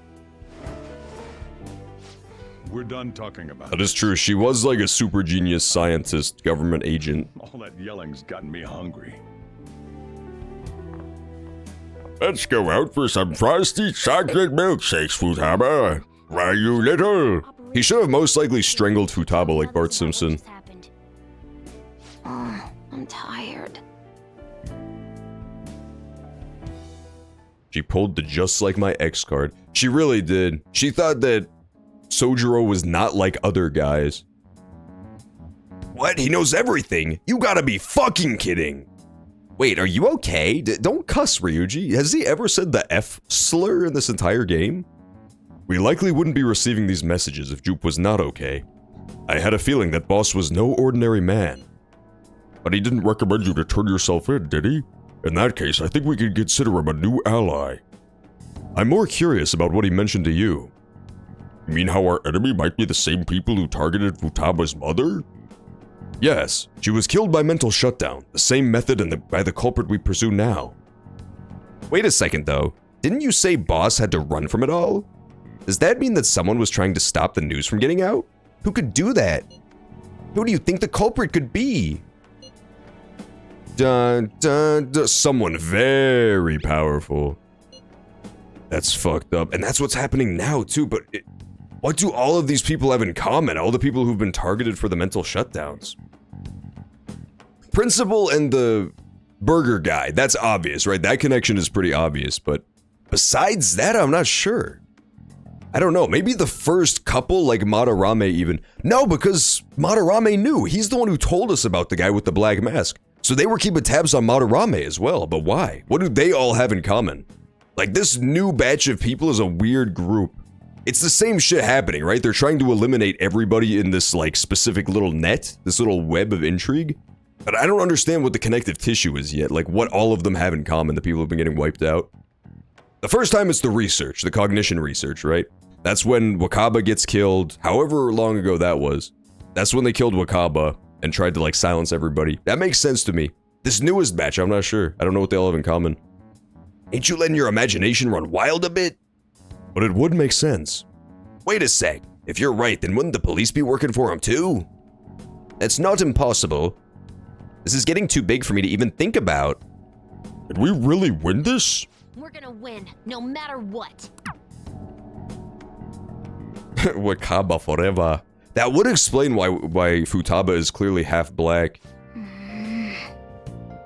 We're done talking about That is true. She was like a super genius scientist, government agent. all that yelling's gotten me hungry. Let's go out for some frosty chocolate milkshakes, Futaba. Why, you little... He should have most likely strangled Futaba like Bart Simpson. Oh, I'm tired. She pulled the just like my ex card. She really did. She thought that Sojiro was not like other guys. What? He knows everything? You gotta be fucking kidding. Wait, are you okay? Don't cuss, Ryuji. Has he ever said the F slur in this entire game? We likely wouldn't be receiving these messages if Jupe was not okay. I had a feeling that boss was no ordinary man. But he didn't recommend you to turn yourself in, did he? In that case, I think we could consider him a new ally. I'm more curious about what he mentioned to you. You mean how our enemy might be the same people who targeted Futaba's mother? Yes, she was killed by mental shutdown, the same method and by the culprit we pursue now. Wait a second though, didn't you say boss had to run from it all? Does that mean that someone was trying to stop the news from getting out? Who could do that? Who do you think the culprit could be? Dun, dun, dun. Someone very powerful. That's fucked up. And that's what's happening now too, but what do all of these people have in common? All the people who've been targeted for the mental shutdowns. Principal and the burger guy. That's obvious, right? That connection is pretty obvious, but besides that, I'm not sure. I don't know. Maybe the first couple, like Madarame even. No, because Madarame knew. He's the one who told us about the guy with the black mask. So they were keeping tabs on Madarame as well, but why? What do they all have in common? Like, this new batch of people is a weird group. It's the same shit happening, right? They're trying to eliminate everybody in this, like, specific little net, this little web of intrigue. But I don't understand what the connective tissue is yet, like what all of them have in common, the people who've been getting wiped out. The first time it's the research, the cognition research, right? That's when Wakaba gets killed, however long ago that was. That's when they killed Wakaba and tried to, like, silence everybody. That makes sense to me. This newest batch, I'm not sure. I don't know what they all have in common. Ain't you letting your imagination run wild a bit? But it would make sense. Wait a sec. If you're right, then wouldn't the police be working for him too? That's not impossible. This is getting too big for me to even think about. Did we really win this? We're gonna win, no matter what. Wakaba forever. That would explain why Futaba is clearly half black.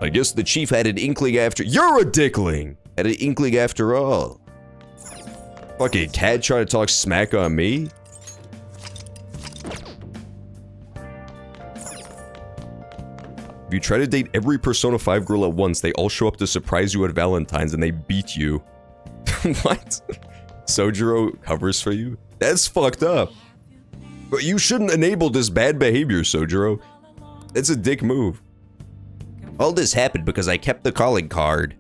I guess the chief had an inkling after— You're a dickling! Had an inkling after all. Fucking cat trying to talk smack on me? If you try to date every Persona 5 girl at once, they all show up to surprise you at Valentine's and they beat you. What? Sojiro covers for you? That's fucked up. But you shouldn't enable this bad behavior, Sojiro. It's a dick move. All this happened because I kept the calling card.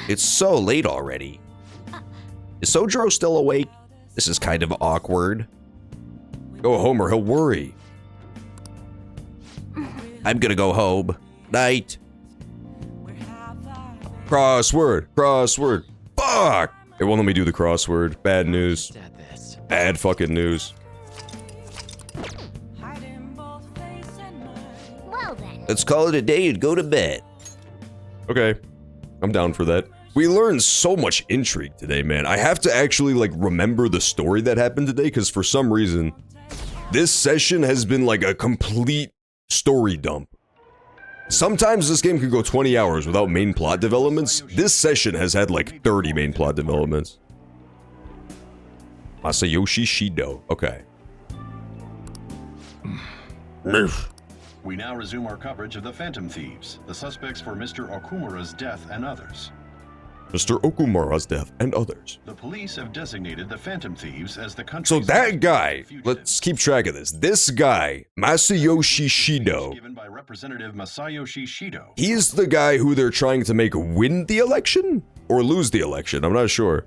It's so late already. Is Sojiro still awake? This is kind of awkward. Go home or he'll worry. I'm gonna go home. Night. Crossword. Crossword. Fuck! It won't let me do the crossword. Bad news. Bad fucking news. Well then. Let's call it a day and go to bed. Okay. I'm down for that. We learned so much intrigue today, man. I have to actually, like, remember the story that happened today, because for some reason, this session has been like a complete story dump. Sometimes this game could go 20 hours without main plot developments. This session has had like 30 main plot developments. Masayoshi Shido. Okay. We now resume our coverage of the Phantom Thieves, the suspects for Mr. Okumura's death and others. Mr. Okumura's death and others. The police have designated the Phantom Thieves as the country's— So that guy, let's keep track of this. This guy, Masayoshi Shido, given by Representative Masayoshi Shido. He's the guy who they're trying to make win the election? Or lose the election, I'm not sure.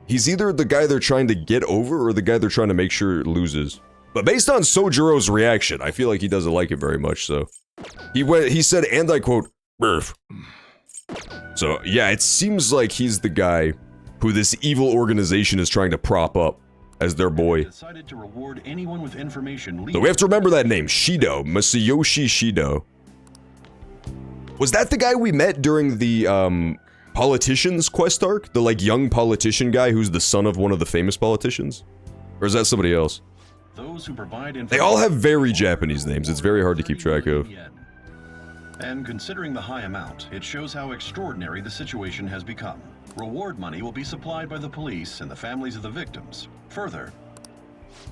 He's either the guy they're trying to get over or the guy they're trying to make sure loses. But based on Sojiro's reaction, I feel like he doesn't like it very much, so. He said, and I quote, "Burf." So, yeah, it seems like he's the guy who this evil organization is trying to prop up as their boy. Decided to reward anyone with information. So we have to remember that name, Shido, Masayoshi Shido. Was that the guy we met during the, politicians quest arc? The, like, young politician guy who's the son of one of the famous politicians? Or is that somebody else? Those who provide They all have very Japanese names. It's very hard to keep track of. And considering the high amount, it shows how extraordinary the situation has become. Reward money will be supplied by the police and the families of the victims. Further,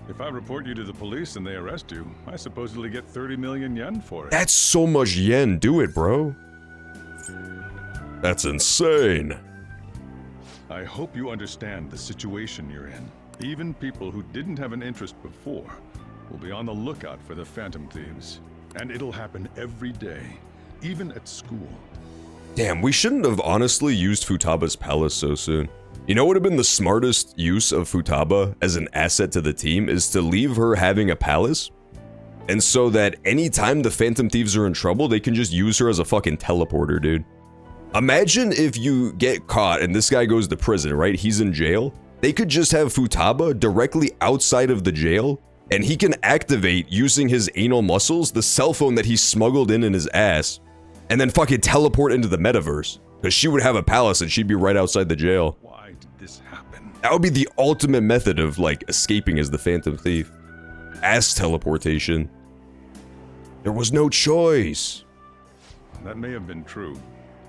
if I report you to the police and they arrest you, I supposedly get 30 million yen for it. That's so much yen. Do it, bro. That's insane. I hope you understand the situation you're in. Even people who didn't have an interest before will be on the lookout for the Phantom Thieves. And it'll happen every day, even at school. Damn, we shouldn't have honestly used Futaba's palace so soon. You know what would have been the smartest use of Futaba as an asset to the team is to leave her having a palace. And so that anytime the Phantom Thieves are in trouble, they can just use her as a fucking teleporter, dude. Imagine if you get caught and this guy goes to prison, right? He's in jail. They could just have Futaba directly outside of the jail, and he can activate, using his anal muscles, the cell phone that he smuggled in his ass, and then fucking teleport into the metaverse. Because she would have a palace and she'd be right outside the jail. Why did this happen? That would be the ultimate method of, like, escaping as the Phantom Thief. Ass teleportation. There was no choice. that may have been true,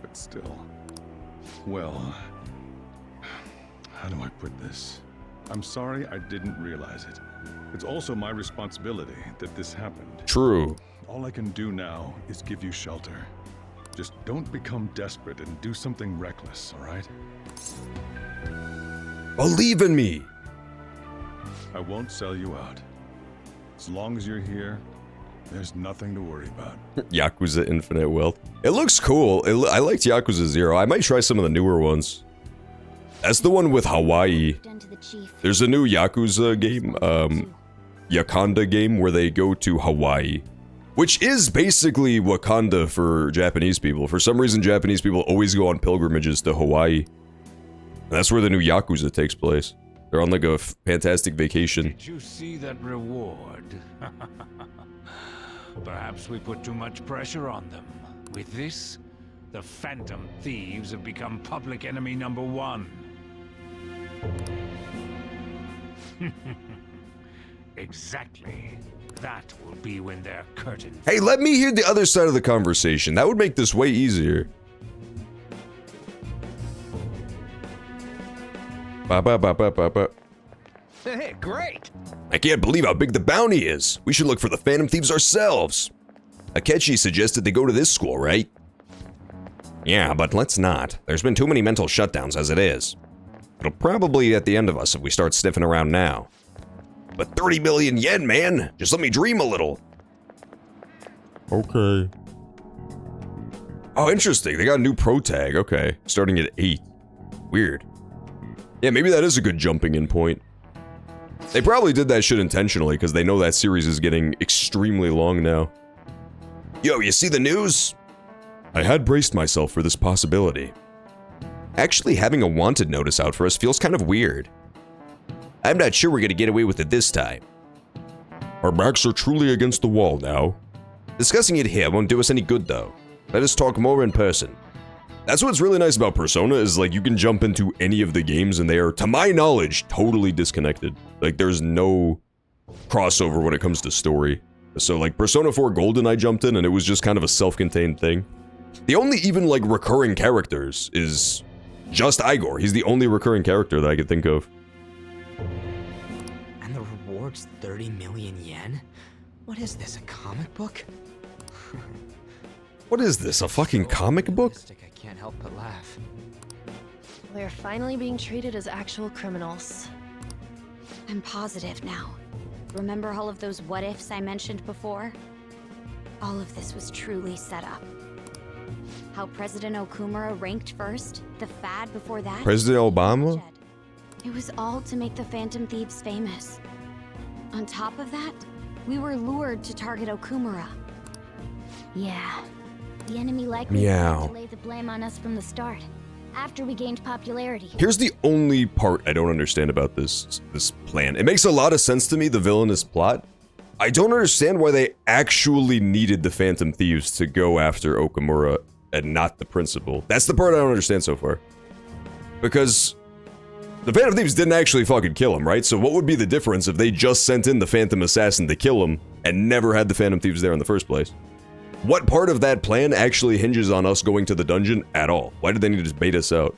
but still. Well, how do I put this? I'm sorry I didn't realize it. It's also my responsibility that this happened. True. All I can do now is give you shelter. Just don't become desperate and do something reckless, all right? Believe in me. I won't sell you out. As long as you're here, there's nothing to worry about. Yakuza Infinite Wealth. It looks cool. I liked Yakuza 0. I might try some of the newer ones. That's the one with Hawaii. There's a new Yakuza game, Yakanda game, where they go to Hawaii. Which is basically Wakanda for Japanese people. For some reason, Japanese people always go on pilgrimages to Hawaii. And that's where the new Yakuza takes place. They're on like a fantastic vacation. Did you see that reward? Perhaps we put too much pressure on them. With this, the Phantom Thieves have become public enemy number 1. Exactly. That will be when their curtain. Hey, let me hear the other side of the conversation. That would make this way easier. Hey, great! I can't believe how big the bounty is. We should look for the Phantom Thieves ourselves. Akechi suggested they go to this school, right? Yeah, but let's not. There's been too many mental shutdowns as it is. It'll probably be at the end of us if we start sniffing around now. But 30 million yen, man! Just let me dream a little. Okay. Oh, interesting. They got a new pro tag. Okay. Starting at 8. Weird. Yeah, maybe that is a good jumping in point. They probably did that shit intentionally because they know that series is getting extremely long now. Yo, you see the news? I had braced myself for this possibility. Actually, having a wanted notice out for us feels kind of weird. I'm not sure we're gonna get away with it this time. Our backs are truly against the wall now. Discussing it here won't do us any good though. Let us talk more in person. That's what's really nice about Persona is like you can jump into any of the games and they are, to my knowledge, totally disconnected. Like there's no crossover when it comes to story. So like Persona 4 Golden I jumped in and it was just kind of a self-contained thing. The only even like recurring characters is just Igor. He's the only recurring character that I could think of. And the reward's 30 million yen? What is this, a comic book? What is this, a fucking comic book? I can't help but laugh. We're finally being treated as actual criminals. I'm positive now. Remember all of those what-ifs I mentioned before? All of this was truly set up. How President Okumura ranked first, the fad before that. President Obama? It was all to make the Phantom Thieves famous. On top of that, we were lured to target Okumura. Yeah. The enemy likely Meow. tried to lay the blame on us from the start, after we gained popularity. Here's the only part I don't understand about this plan. It makes a lot of sense to me, the villainous plot. I don't understand why they actually needed the Phantom Thieves to go after Okumura and not the principal. That's the part I don't understand so far. Because the Phantom Thieves didn't actually fucking kill him, right? So what would be the difference if they just sent in the Phantom Assassin to kill him and never had the Phantom Thieves there in the first place? What part of that plan actually hinges on us going to the dungeon at all? Why did they need to just bait us out?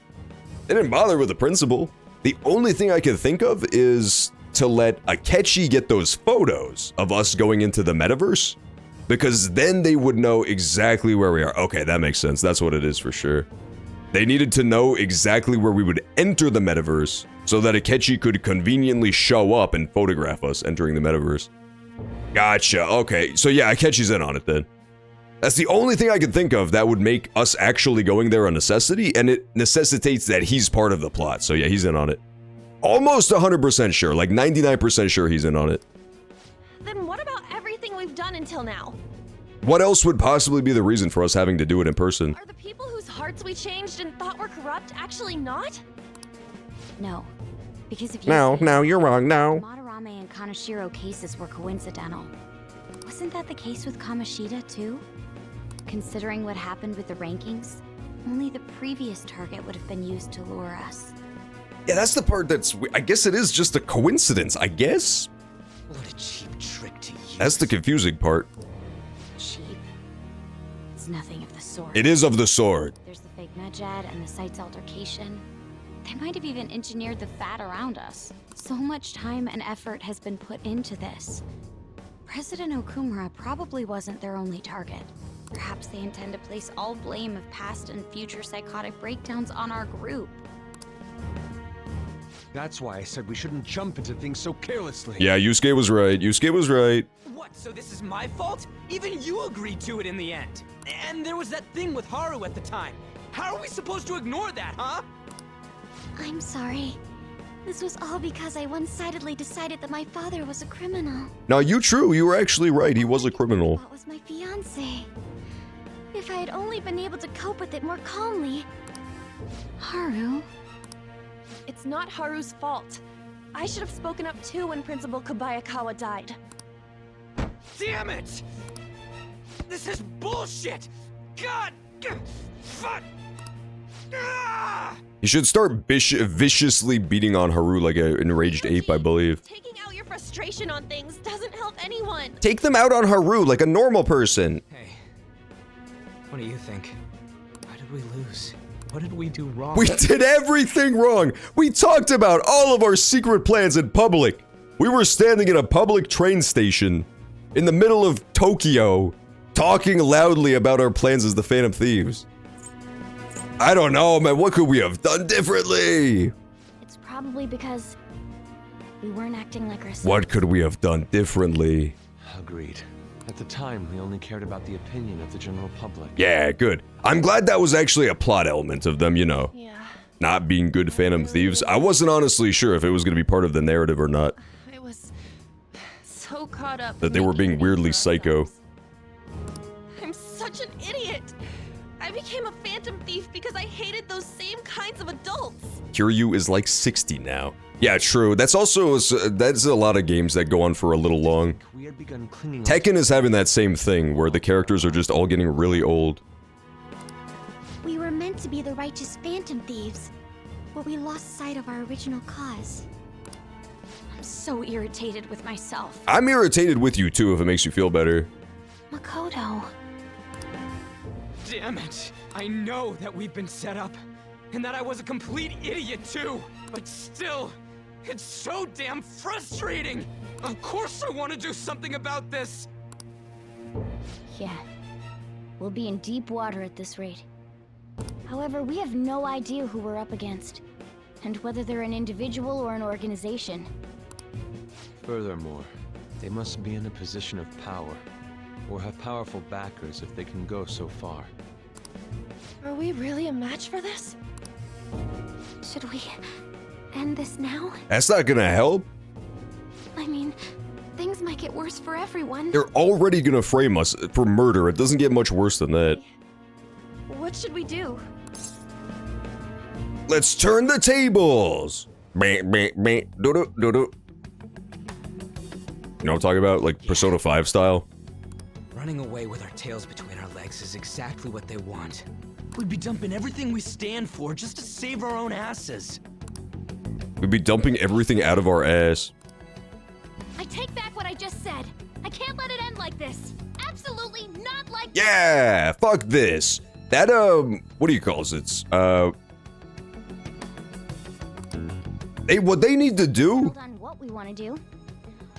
They didn't bother with the principal. The only thing I can think of is to let Akechi get those photos of us going into the metaverse, because then they would know exactly where we are. Okay, that makes sense. That's what it is for sure. They needed to know exactly where we would enter the metaverse so that Akechi could conveniently show up and photograph us entering the metaverse. Gotcha. Okay, so yeah, Akechi's in on it then. That's the only thing I can think of that would make us actually going there a necessity, and it necessitates that he's part of the plot. So yeah, he's in on it. Almost 100% sure, like 99% sure he's in on it. Then what about everything we've done until now? What else would possibly be the reason for us having to do it in person? Are the people whose hearts we changed and thought were corrupt actually not? No. Because if you No, you're wrong, no. Madarame and Kaneshiro cases were coincidental. Wasn't that the case with Kamoshida too? Considering what happened with the rankings, only the previous target would have been used to lure us. Yeah, that's the part that's... I guess it is just a coincidence, I guess? What a cheap trick to use. That's the confusing part. Cheap. It's nothing of the sort. It is of the sort. There's the fake Medjed and the site's altercation. They might have even engineered the fat around us. So much time and effort has been put into this. President Okumura probably wasn't their only target. Perhaps they intend to place all blame of past and future psychotic breakdowns on our group. That's why I said we shouldn't jump into things so carelessly. Yeah, Yusuke was right. Yusuke was right. What, so this is my fault? Even you agreed to it in the end. And there was that thing with Haru at the time. How are we supposed to ignore that, huh? I'm sorry. This was all because I one-sidedly decided that my father was a criminal. Now, you were actually right. He was a criminal. That was my fiancé. If I had only been able to cope with it more calmly. Haru? It's not Haru's fault. I should have spoken up too when Principal Kobayakawa died. Damn it! This is bullshit! God! Fuck! Ah! You should start viciously beating on Haru like an enraged ape, I believe. Taking out your frustration on things doesn't help anyone. Take them out on Haru like a normal person. Hey, what do you think? Why did we lose? What did we do wrong? We did everything wrong. We talked about all of our secret plans in public. We were standing in a public train station in the middle of Tokyo, talking loudly about our plans as the Phantom Thieves. I don't know, man. What could we have done differently? It's probably because we weren't acting like ourselves. What could we have done differently? Agreed. At the time, we only cared about the opinion of the general public. Yeah, good. I'm glad that was actually a plot element of them, not being good Phantom Thieves. I wasn't honestly sure if it was going to be part of the narrative or not. I was so caught up That they were being weirdly psycho. I'm such an idiot. I became a Phantom Thief because I hated those same kinds of adults. Kiryu is like 60 now. Yeah, true. That's also that's a lot of games that go on for a little long. We had begun clinging Tekken is having that same thing where the characters are just all getting really old. We were meant to be the righteous Phantom Thieves, but we lost sight of our original cause. I'm so irritated with myself. I'm irritated with you too if it makes you feel better. Makoto. Damn it! I know that we've been set up, and that I was a complete idiot too, but still, it's so damn frustrating! Of course I want to do something about this! Yeah. We'll be in deep water at this rate. However, we have no idea who we're up against, and whether they're an individual or an organization. Furthermore, they must be in a position of power, or have powerful backers if they can go so far. Are we really a match for this? Should we end this now? That's not gonna help. I mean, things might get worse for everyone. They're already gonna frame us for murder. It doesn't get much worse than that. What should we do? Let's turn the tables. You know what I'm talking about? Like Persona 5 style? Running away with our tails between our legs is exactly what they want. We'd be dumping everything we stand for just to save our own asses. We'd be dumping everything out of our ass. I take back what I just said. I can't let it end like this. Absolutely not like Yeah, fuck this. That, what do you call it? What they need to do... On what we want to do.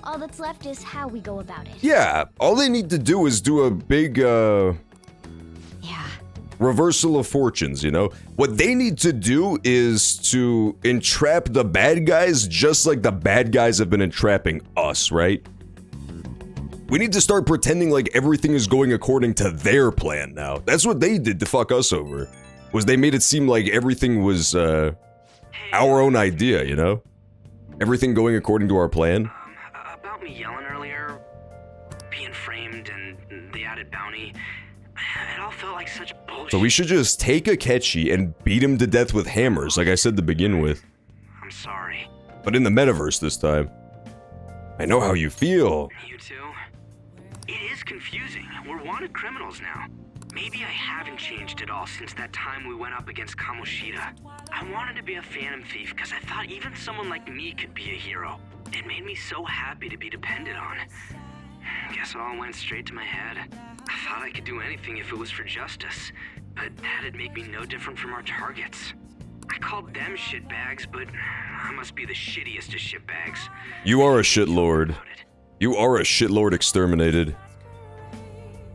All that's left is how we go about it. Yeah, all they need to do is do a big, reversal of fortunes, What they need to do is to entrap the bad guys just like the bad guys have been entrapping us, right? We need to start pretending like everything is going according to their plan now. That's what they did to fuck us over. Was they made it seem like everything was, our own idea, Everything going according to our plan. About me yelling earlier, being framed, and the added bounty, it all felt like such bullshit. So we should just take Akechi and beat him to death with hammers, like I said to begin with. I'm sorry. But in the metaverse this time. I know how you feel. You too? It is confusing. We're wanted criminals now. Maybe I haven't changed at all since that time we went up against Kamoshida. I wanted to be a Phantom Thief because I thought even someone like me could be a hero. It made me so happy to be depended on. Guess it all went straight to my head. I thought I could do anything if it was for justice, but that'd make me no different from our targets. I called them shitbags, but I must be the shittiest of shitbags. You are a shitlord. You are a shitlord exterminated.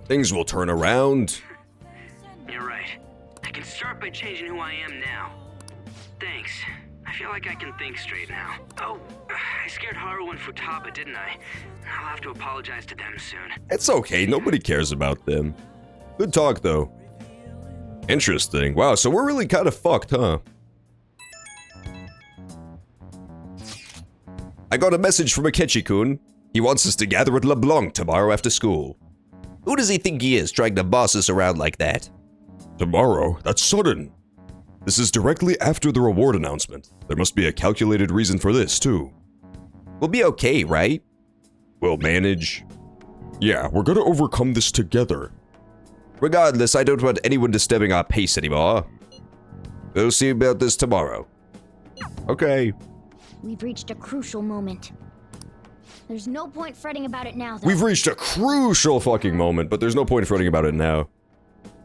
Things will turn around. You're right. I can start by changing who I am now. Thanks. I feel like I can think straight now. Oh, I scared Haru and Futaba, didn't I? I'll have to apologize to them soon. It's okay, nobody cares about them. Good talk, though. Interesting. Wow, so we're really kind of fucked, huh? I got a message from Akechi-kun. He wants us to gather at LeBlanc tomorrow after school. Who does he think he is, trying to boss us around like that? Tomorrow? That's sudden. This is directly after the reward announcement. There must be a calculated reason for this, too. We'll be okay, right? We'll manage. Yeah, we're gonna overcome this together. Regardless, I don't want anyone disturbing our pace anymore. We'll see about this tomorrow. Okay. We've reached a crucial moment. There's no point fretting about it now, though. We've reached a crucial fucking moment, but there's no point fretting about it now.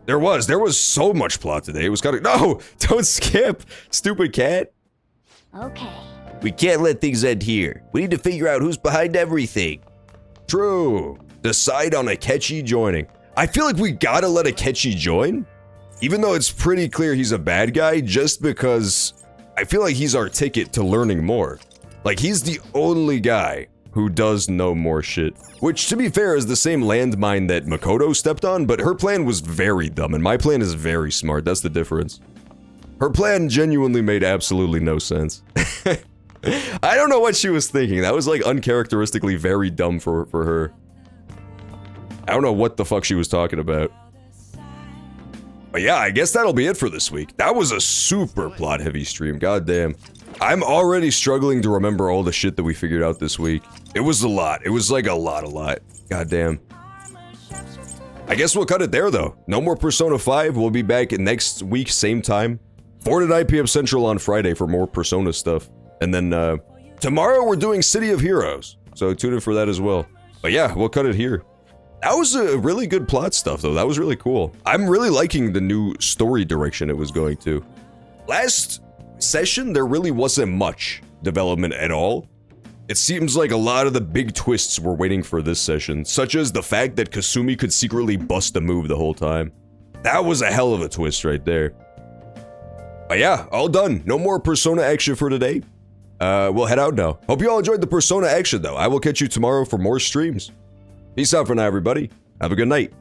There was so much plot today. It was kind of, no, don't skip, stupid cat. Okay. We can't let things end here. We need to figure out who's behind everything. True. Decide on Akechi joining. I feel like we gotta let Akechi join, even though it's pretty clear he's a bad guy, just because I feel like he's our ticket to learning more. Like, he's the only guy who does know more shit. Which, to be fair, is the same landmine that Makoto stepped on, but her plan was very dumb, and my plan is very smart. That's the difference. Her plan genuinely made absolutely no sense. I don't know what she was thinking. That was, like, uncharacteristically very dumb for her. I don't know what the fuck she was talking about. But yeah, I guess that'll be it for this week. That was a super plot-heavy stream, goddamn. I'm already struggling to remember all the shit that we figured out this week. It was a lot. It was like a lot. Goddamn. I guess we'll cut it there, though. No more Persona 5. We'll be back next week, same time. 4 to 9 p.m. Central on Friday for more Persona stuff. And then, tomorrow we're doing City of Heroes. So tune in for that as well. But yeah, we'll cut it here. That was a really good plot stuff, though. That was really cool. I'm really liking the new story direction it was going to. Last session, there really wasn't much development at all. It seems like a lot of the big twists were waiting for this session, such as the fact that Kasumi could secretly bust a move the whole time. That was a hell of a twist right there. But yeah, all done. No more Persona action for today. We'll head out now. Hope you all enjoyed the Persona action, though. I will catch you tomorrow for more streams. Peace out for now, everybody. Have a good night.